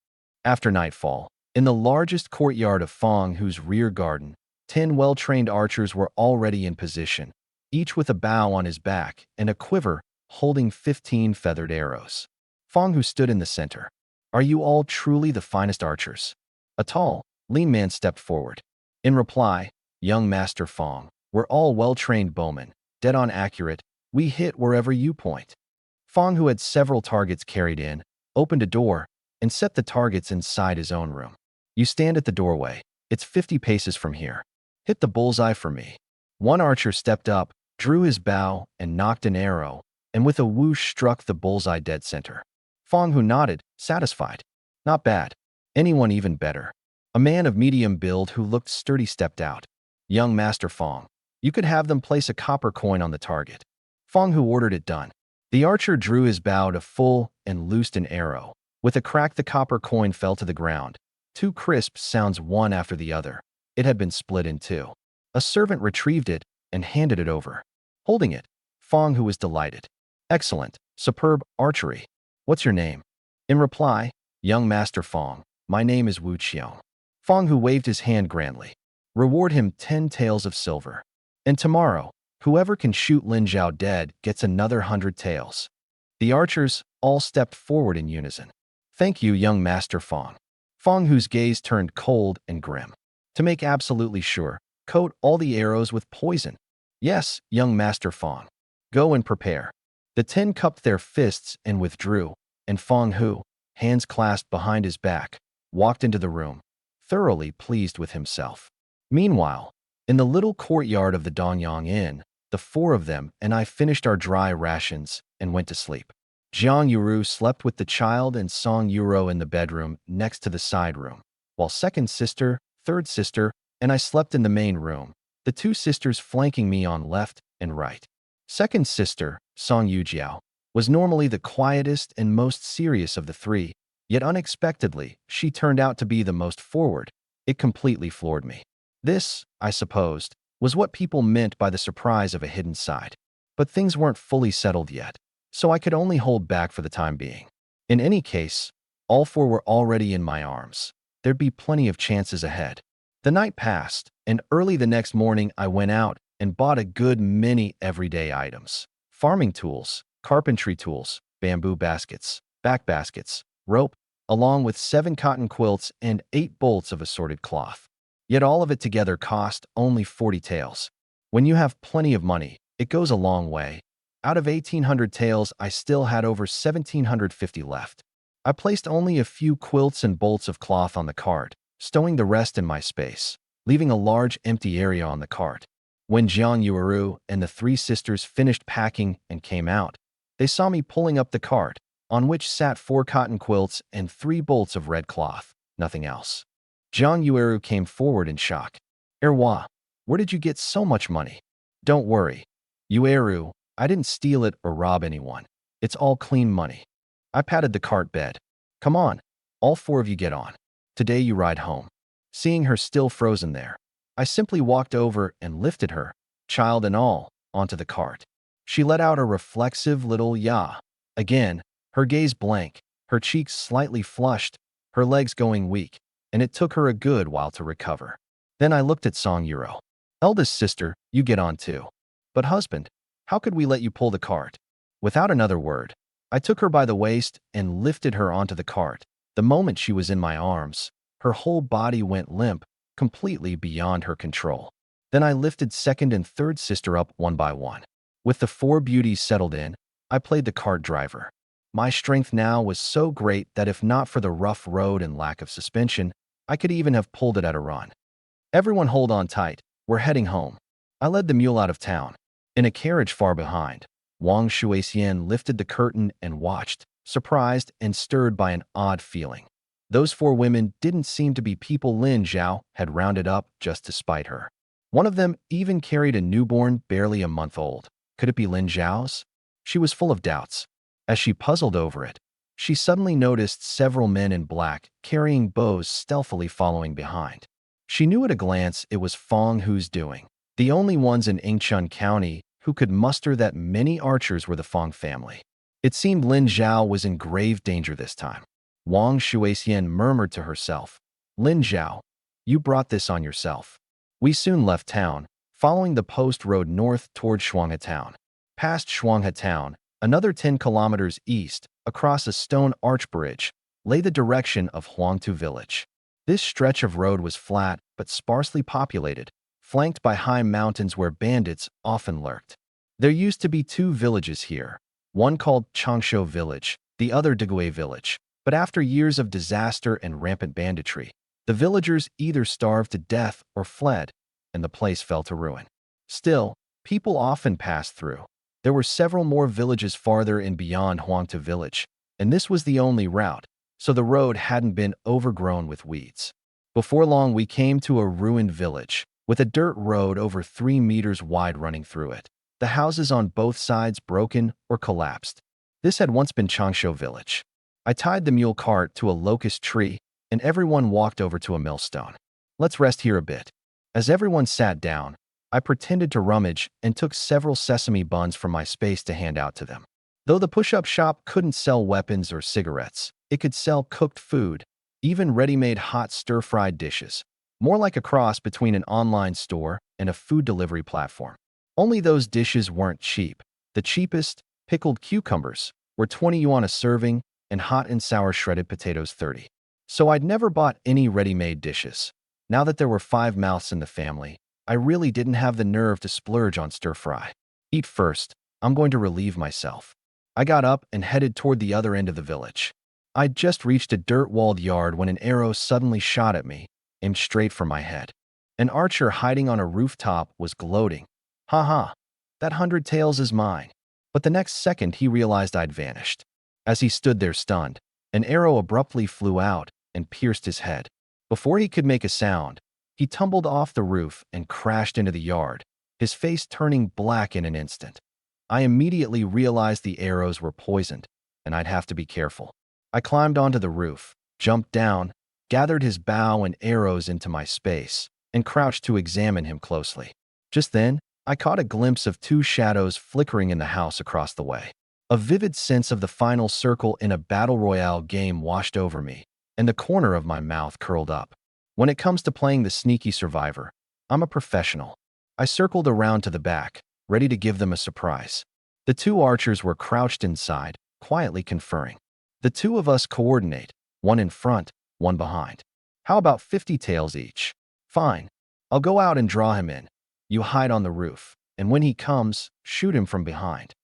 After nightfall, in the largest courtyard of Fong Hu's rear garden, 10 well-trained archers were already in position, each with a bow on his back and a quiver holding 15 feathered arrows. Fong Hu stood in the center. Are you all truly the finest archers? A tall, lean man stepped forward. In reply, young Master Fong, we're all well-trained bowmen, dead-on accurate, we hit wherever you point. Fong, who had several targets carried in, opened a door and set the targets inside his own room. You stand at the doorway. It's 50 paces from here. Hit the bullseye for me. One archer stepped up, drew his bow, and knocked an arrow, and with a whoosh struck the bullseye dead center. Fong, who nodded, satisfied. Not bad. Anyone even better. A man of medium build who looked sturdy stepped out. Young Master Fong, you could have them place a copper coin on the target. Fong, who ordered it done. The archer drew his bow to full and loosed an arrow. With a crack, the copper coin fell to the ground. Two crisp sounds, one after the other. It had been split in two. A servant retrieved it and handed it over. Holding it, Fong, who was delighted. Excellent, superb archery. What's your name? In reply, young Master Fong, my name is Wu Qiong. Fong, who waved his hand grandly. Reward him 10 taels of silver. And tomorrow, whoever can shoot Lin Zhao dead gets another 100 taels. The archers all stepped forward in unison. Thank you, young Master Fong. Fong, whose gaze turned cold and grim. To make absolutely sure, coat all the arrows with poison. Yes, young Master Fong. Go and prepare. The 10 cupped their fists and withdrew, and Fong, who, hands clasped behind his back, walked into the room, thoroughly pleased with himself. Meanwhile, in the little courtyard of the Dongyang Inn, the four of them and I finished our dry rations and went to sleep. Jiang Yuru slept with the child and Song Yuro in the bedroom next to the side room, while second sister, third sister, and I slept in the main room, the two sisters flanking me on left and right. Second sister, Song Yujiao, was normally the quietest and most serious of the three, yet unexpectedly, she turned out to be the most forward. It completely floored me. This, I supposed, was what people meant by the surprise of a hidden side. But things weren't fully settled yet, so I could only hold back for the time being. In any case, all four were already in my arms. There'd be plenty of chances ahead. The night passed, and early the next morning I went out and bought a good many everyday items. Farming tools, carpentry tools, bamboo baskets, back baskets, rope, along with 7 cotton quilts and 8 bolts of assorted cloth. Yet all of it together cost only 40 taels. When you have plenty of money, it goes a long way. Out of 1,800 taels, I still had over 1,750 left. I placed only a few quilts and bolts of cloth on the cart, stowing the rest in my space, leaving a large empty area on the cart. When Jiang Yuru and the 3 sisters finished packing and came out, they saw me pulling up the cart, on which sat 4 cotton quilts and 3 bolts of red cloth, nothing else. Jiang Yuru came forward in shock. Erwa, where did you get so much money? Don't worry. Yueru, I didn't steal it or rob anyone. It's all clean money. I patted the cart bed. Come on, all 4 of you get on. Today you ride home. Seeing her still frozen there, I simply walked over and lifted her, child and all, onto the cart. She let out a reflexive little yah. Again, her gaze blank, her cheeks slightly flushed, her legs going weak, and it took her a good while to recover. Then I looked at Song Yuro. Eldest sister, you get on too. But husband, how could we let you pull the cart? Without another word, I took her by the waist and lifted her onto the cart. The moment she was in my arms, her whole body went limp, completely beyond her control. Then I lifted second and third sister up one by one. With the 4 beauties settled in, I played the cart driver. My strength now was so great that if not for the rough road and lack of suspension, I could even have pulled it at a run. Everyone hold on tight, we're heading home. I led the mule out of town. In a carriage far behind, Wang Shuixian lifted the curtain and watched, surprised and stirred by an odd feeling. Those 4 women didn't seem to be people Lin Zhao had rounded up just to spite her. One of them even carried a newborn barely a month old. Could it be Lin Zhao's? She was full of doubts. As she puzzled over it, she suddenly noticed several men in black carrying bows stealthily following behind. She knew at a glance it was Fong Hu's doing. The only ones in Yingchun County who could muster that many archers were the Fong family. It seemed Lin Zhao was in grave danger this time. Wang Shuixian murmured to herself, Lin Zhao, you brought this on yourself. We soon left town, following the post road north toward Shuanghe Town. Past Shuanghe Town, another 10 kilometers east, across a stone arch bridge, lay the direction of Huangtu village. This stretch of road was flat but sparsely populated, flanked by high mountains where bandits often lurked. There used to be two villages here, one called Changsho village, the other Degui village. But after years of disaster and rampant banditry, the villagers either starved to death or fled, and the place fell to ruin. Still, people often passed through. There were several more villages farther in beyond Huangtu village, and this was the only route, so the road hadn't been overgrown with weeds. Before long, we came to a ruined village, with a dirt road over 3 meters wide running through it. The houses on both sides broken or collapsed. This had once been Changsho village. I tied the mule cart to a locust tree, and everyone walked over to a millstone. Let's rest here a bit. As everyone sat down, I pretended to rummage and took several sesame buns from my space to hand out to them. Though the push-up shop couldn't sell weapons or cigarettes, it could sell cooked food, even ready-made hot stir-fried dishes, more like a cross between an online store and a food delivery platform. Only those dishes weren't cheap. The cheapest, pickled cucumbers, were 20 yuan a serving, and hot and sour shredded potatoes 30. So I'd never bought any ready-made dishes. Now that there were 5 mouths in the family, I really didn't have the nerve to splurge on stir-fry. Eat first, I'm going to relieve myself. I got up and headed toward the other end of the village. I'd just reached a dirt-walled yard when an arrow suddenly shot at me, aimed straight for my head. An archer hiding on a rooftop was gloating. "Ha ha, that 100 taels is mine." But the next second he realized I'd vanished. As he stood there stunned, an arrow abruptly flew out and pierced his head. Before he could make a sound, he tumbled off the roof and crashed into the yard, his face turning black in an instant. I immediately realized the arrows were poisoned, and I'd have to be careful. I climbed onto the roof, jumped down, gathered his bow and arrows into my space, and crouched to examine him closely. Just then, I caught a glimpse of 2 shadows flickering in the house across the way. A vivid sense of the final circle in a battle royale game washed over me, and the corner of my mouth curled up. When it comes to playing the sneaky survivor, I'm a professional. I circled around to the back, ready to give them a surprise. The 2 archers were crouched inside, quietly conferring. The 2 of us coordinate, one in front, one behind. How about 50 taels each? Fine. I'll go out and draw him in. You hide on the roof, and when he comes, shoot him from behind.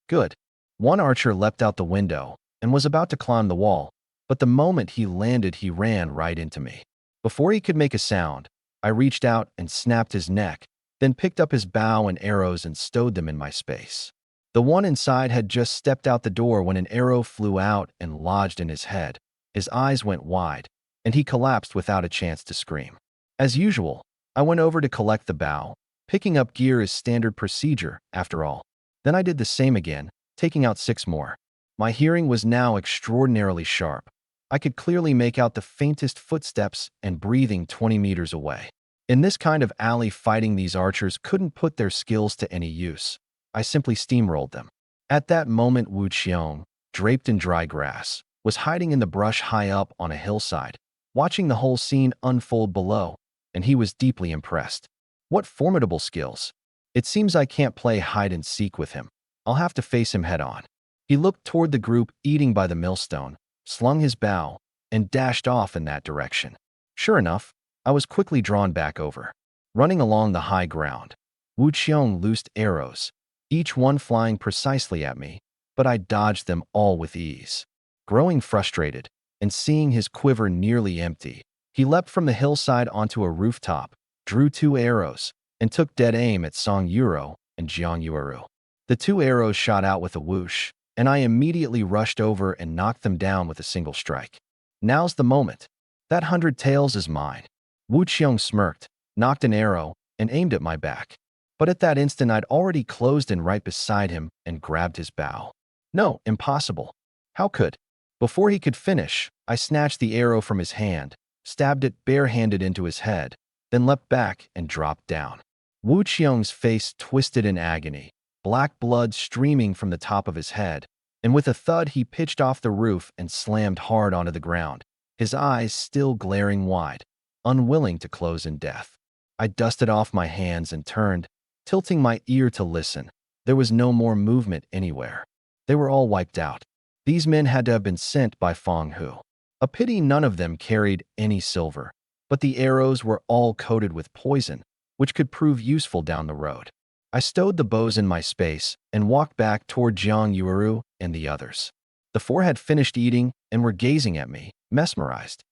Good. One archer leapt out the window and was about to climb the wall, but the moment he landed, he ran right into me. Before he could make a sound, I reached out and snapped his neck, then picked up his bow and arrows and stowed them in my space. The one inside had just stepped out the door when an arrow flew out and lodged in his head. His eyes went wide, and he collapsed without a chance to scream. As usual, I went over to collect the bow. Picking up gear is standard procedure, after all. Then I did the same again, taking out 6 more. My hearing was now extraordinarily sharp. I could clearly make out the faintest footsteps and breathing 20 meters away. In this kind of alley, fighting these archers couldn't put their skills to any use. I simply steamrolled them. At that moment, Wu Qiong, draped in dry grass, was hiding in the brush high up on a hillside, watching the whole scene unfold below, and he was deeply impressed. What formidable skills. It seems I can't play hide and seek with him. I'll have to face him head on. He looked toward the group eating by the millstone, slung his bow, and dashed off in that direction. Sure enough, I was quickly drawn back over. Running along the high ground, Wu Qiong loosed arrows, each one flying precisely at me, but I dodged them all with ease. Growing frustrated, and seeing his quiver nearly empty, he leapt from the hillside onto a rooftop, drew 2 arrows, and took dead aim at Song Yuro and Jiang Yueru. The 2 arrows shot out with a whoosh, and I immediately rushed over and knocked them down with a single strike. Now's the moment. That 100 taels is mine. Wu Qiong smirked, knocked an arrow, and aimed at my back. But at that instant, I'd already closed in right beside him and grabbed his bow. No, impossible. How could? Before he could finish, I snatched the arrow from his hand, stabbed it barehanded into his head, then leapt back and dropped down. Wu Qiong's face twisted in agony, black blood streaming from the top of his head, and with a thud he pitched off the roof and slammed hard onto the ground, his eyes still glaring wide, unwilling to close in death. I dusted off my hands and turned, tilting my ear to listen. There was no more movement anywhere. They were all wiped out. These men had to have been sent by Feng Hu. A pity none of them carried any silver, but the arrows were all coated with poison, which could prove useful down the road. I stowed the bows in my space and walked back toward Jiang Yueru and the others. The four had finished eating and were gazing at me, mesmerized.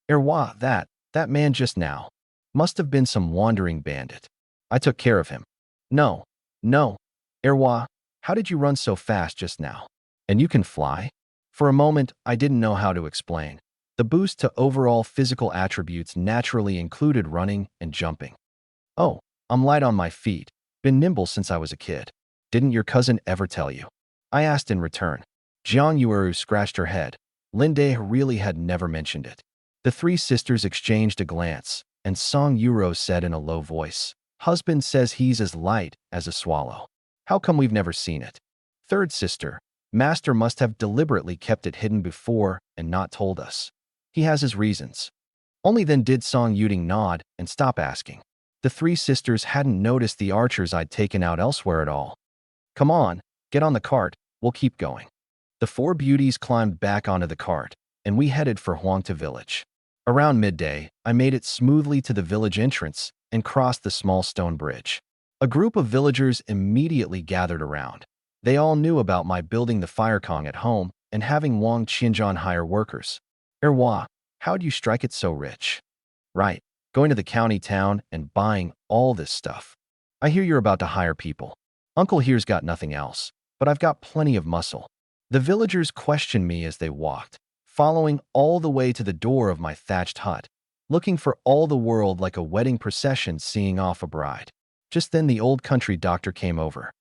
Erwa, that man just now. Must have been some wandering bandit. I took care of him. No, no. Erwa, how did you run so fast just now? And you can fly? For a moment, I didn't know how to explain. The boost to overall physical attributes naturally included running and jumping. Oh, I'm light on my feet. Been nimble since I was a kid. Didn't your cousin ever tell you? I asked in return. Jiang Yueru scratched her head. Linde really had never mentioned it. The three sisters exchanged a glance, and Song Yuro said in a low voice, "Husband says he's as light as a swallow. How come we've never seen it?" Third sister, "Master must have deliberately kept it hidden before and not told us. He has his reasons." Only then did Song Yuding nod and stop asking. The three sisters hadn't noticed the archers I'd taken out elsewhere at all. "Come on, get on the cart, we'll keep going." The four beauties climbed back onto the cart, and we headed for Huangta village. Around midday, I made it smoothly to the village entrance and crossed the small stone bridge. A group of villagers immediately gathered around. They all knew about my building the fire kong at home and having Wang Qinzhan hire workers. Erwa, how'd you strike it so rich? Right, going to the county town and buying all this stuff. I hear you're about to hire people. Uncle here's got nothing else, but I've got plenty of muscle. The villagers questioned me as they walked, following all the way to the door of my thatched hut, looking for all the world like a wedding procession seeing off a bride. Just then the old country doctor came over.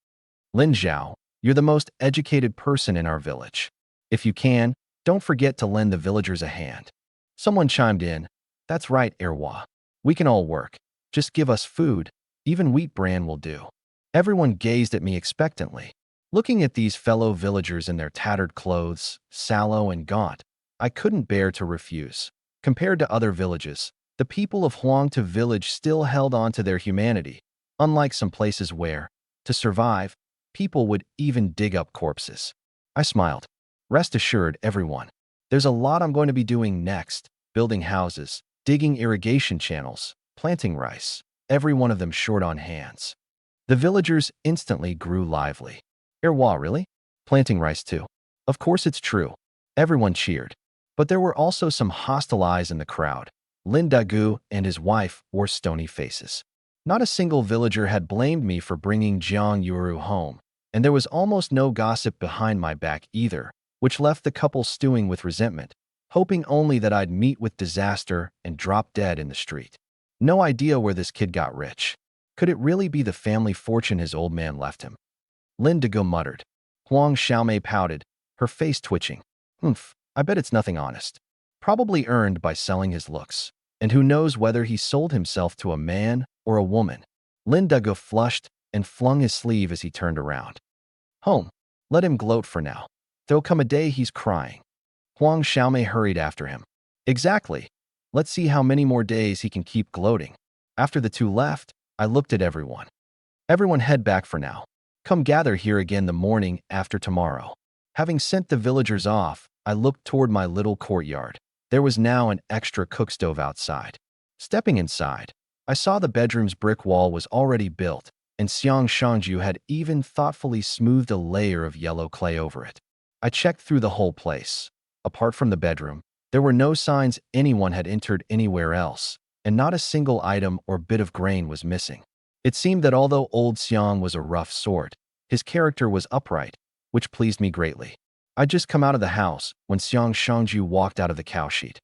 "Lin Zhao, you're the most educated person in our village. If you can, don't forget to lend the villagers a hand." Someone chimed in, "That's right, Erwa. We can all work. Just give us food. Even wheat bran will do." Everyone gazed at me expectantly. Looking at these fellow villagers in their tattered clothes, sallow and gaunt, I couldn't bear to refuse. Compared to other villages, the people of Huangta village still held on to their humanity, unlike some places where, to survive, people would even dig up corpses. I smiled. Rest assured, everyone. There's a lot I'm going to be doing next: building houses, digging irrigation channels, planting rice, every one of them short on hands. The villagers instantly grew lively. Erwa, really? Planting rice too? Of course it's true. Everyone cheered. But there were also some hostile eyes in the crowd. Lin Dagu and his wife wore stony faces. Not a single villager had blamed me for bringing Jiang Yuru home, and there was almost no gossip behind my back either, which left the couple stewing with resentment, hoping only that I'd meet with disaster and drop dead in the street. No idea where this kid got rich. Could it really be the family fortune his old man left him? Lin Dagu muttered. Huang Xiaomei pouted, her face twitching. I bet it's nothing honest. Probably earned by selling his looks. And who knows whether he sold himself to a man or a woman. Lin Dagu flushed and flung his sleeve as he turned around. Home. Let him gloat for now. There'll come a day he's crying. Huang Xiaomei hurried after him. Exactly. Let's see how many more days he can keep gloating. After the two left, I looked at everyone. Everyone head back for now. Come gather here again the morning after tomorrow. Having sent the villagers off, I looked toward my little courtyard. There was now an extra cook stove outside. Stepping inside, I saw the bedroom's brick wall was already built, and Xiang Shangju had even thoughtfully smoothed a layer of yellow clay over it. I checked through the whole place. Apart from the bedroom, there were no signs anyone had entered anywhere else, and not a single item or bit of grain was missing. It seemed that although old Xiang was a rough sort, his character was upright, which pleased me greatly. I'd just come out of the house when Xiang Shangju walked out of the cowshed.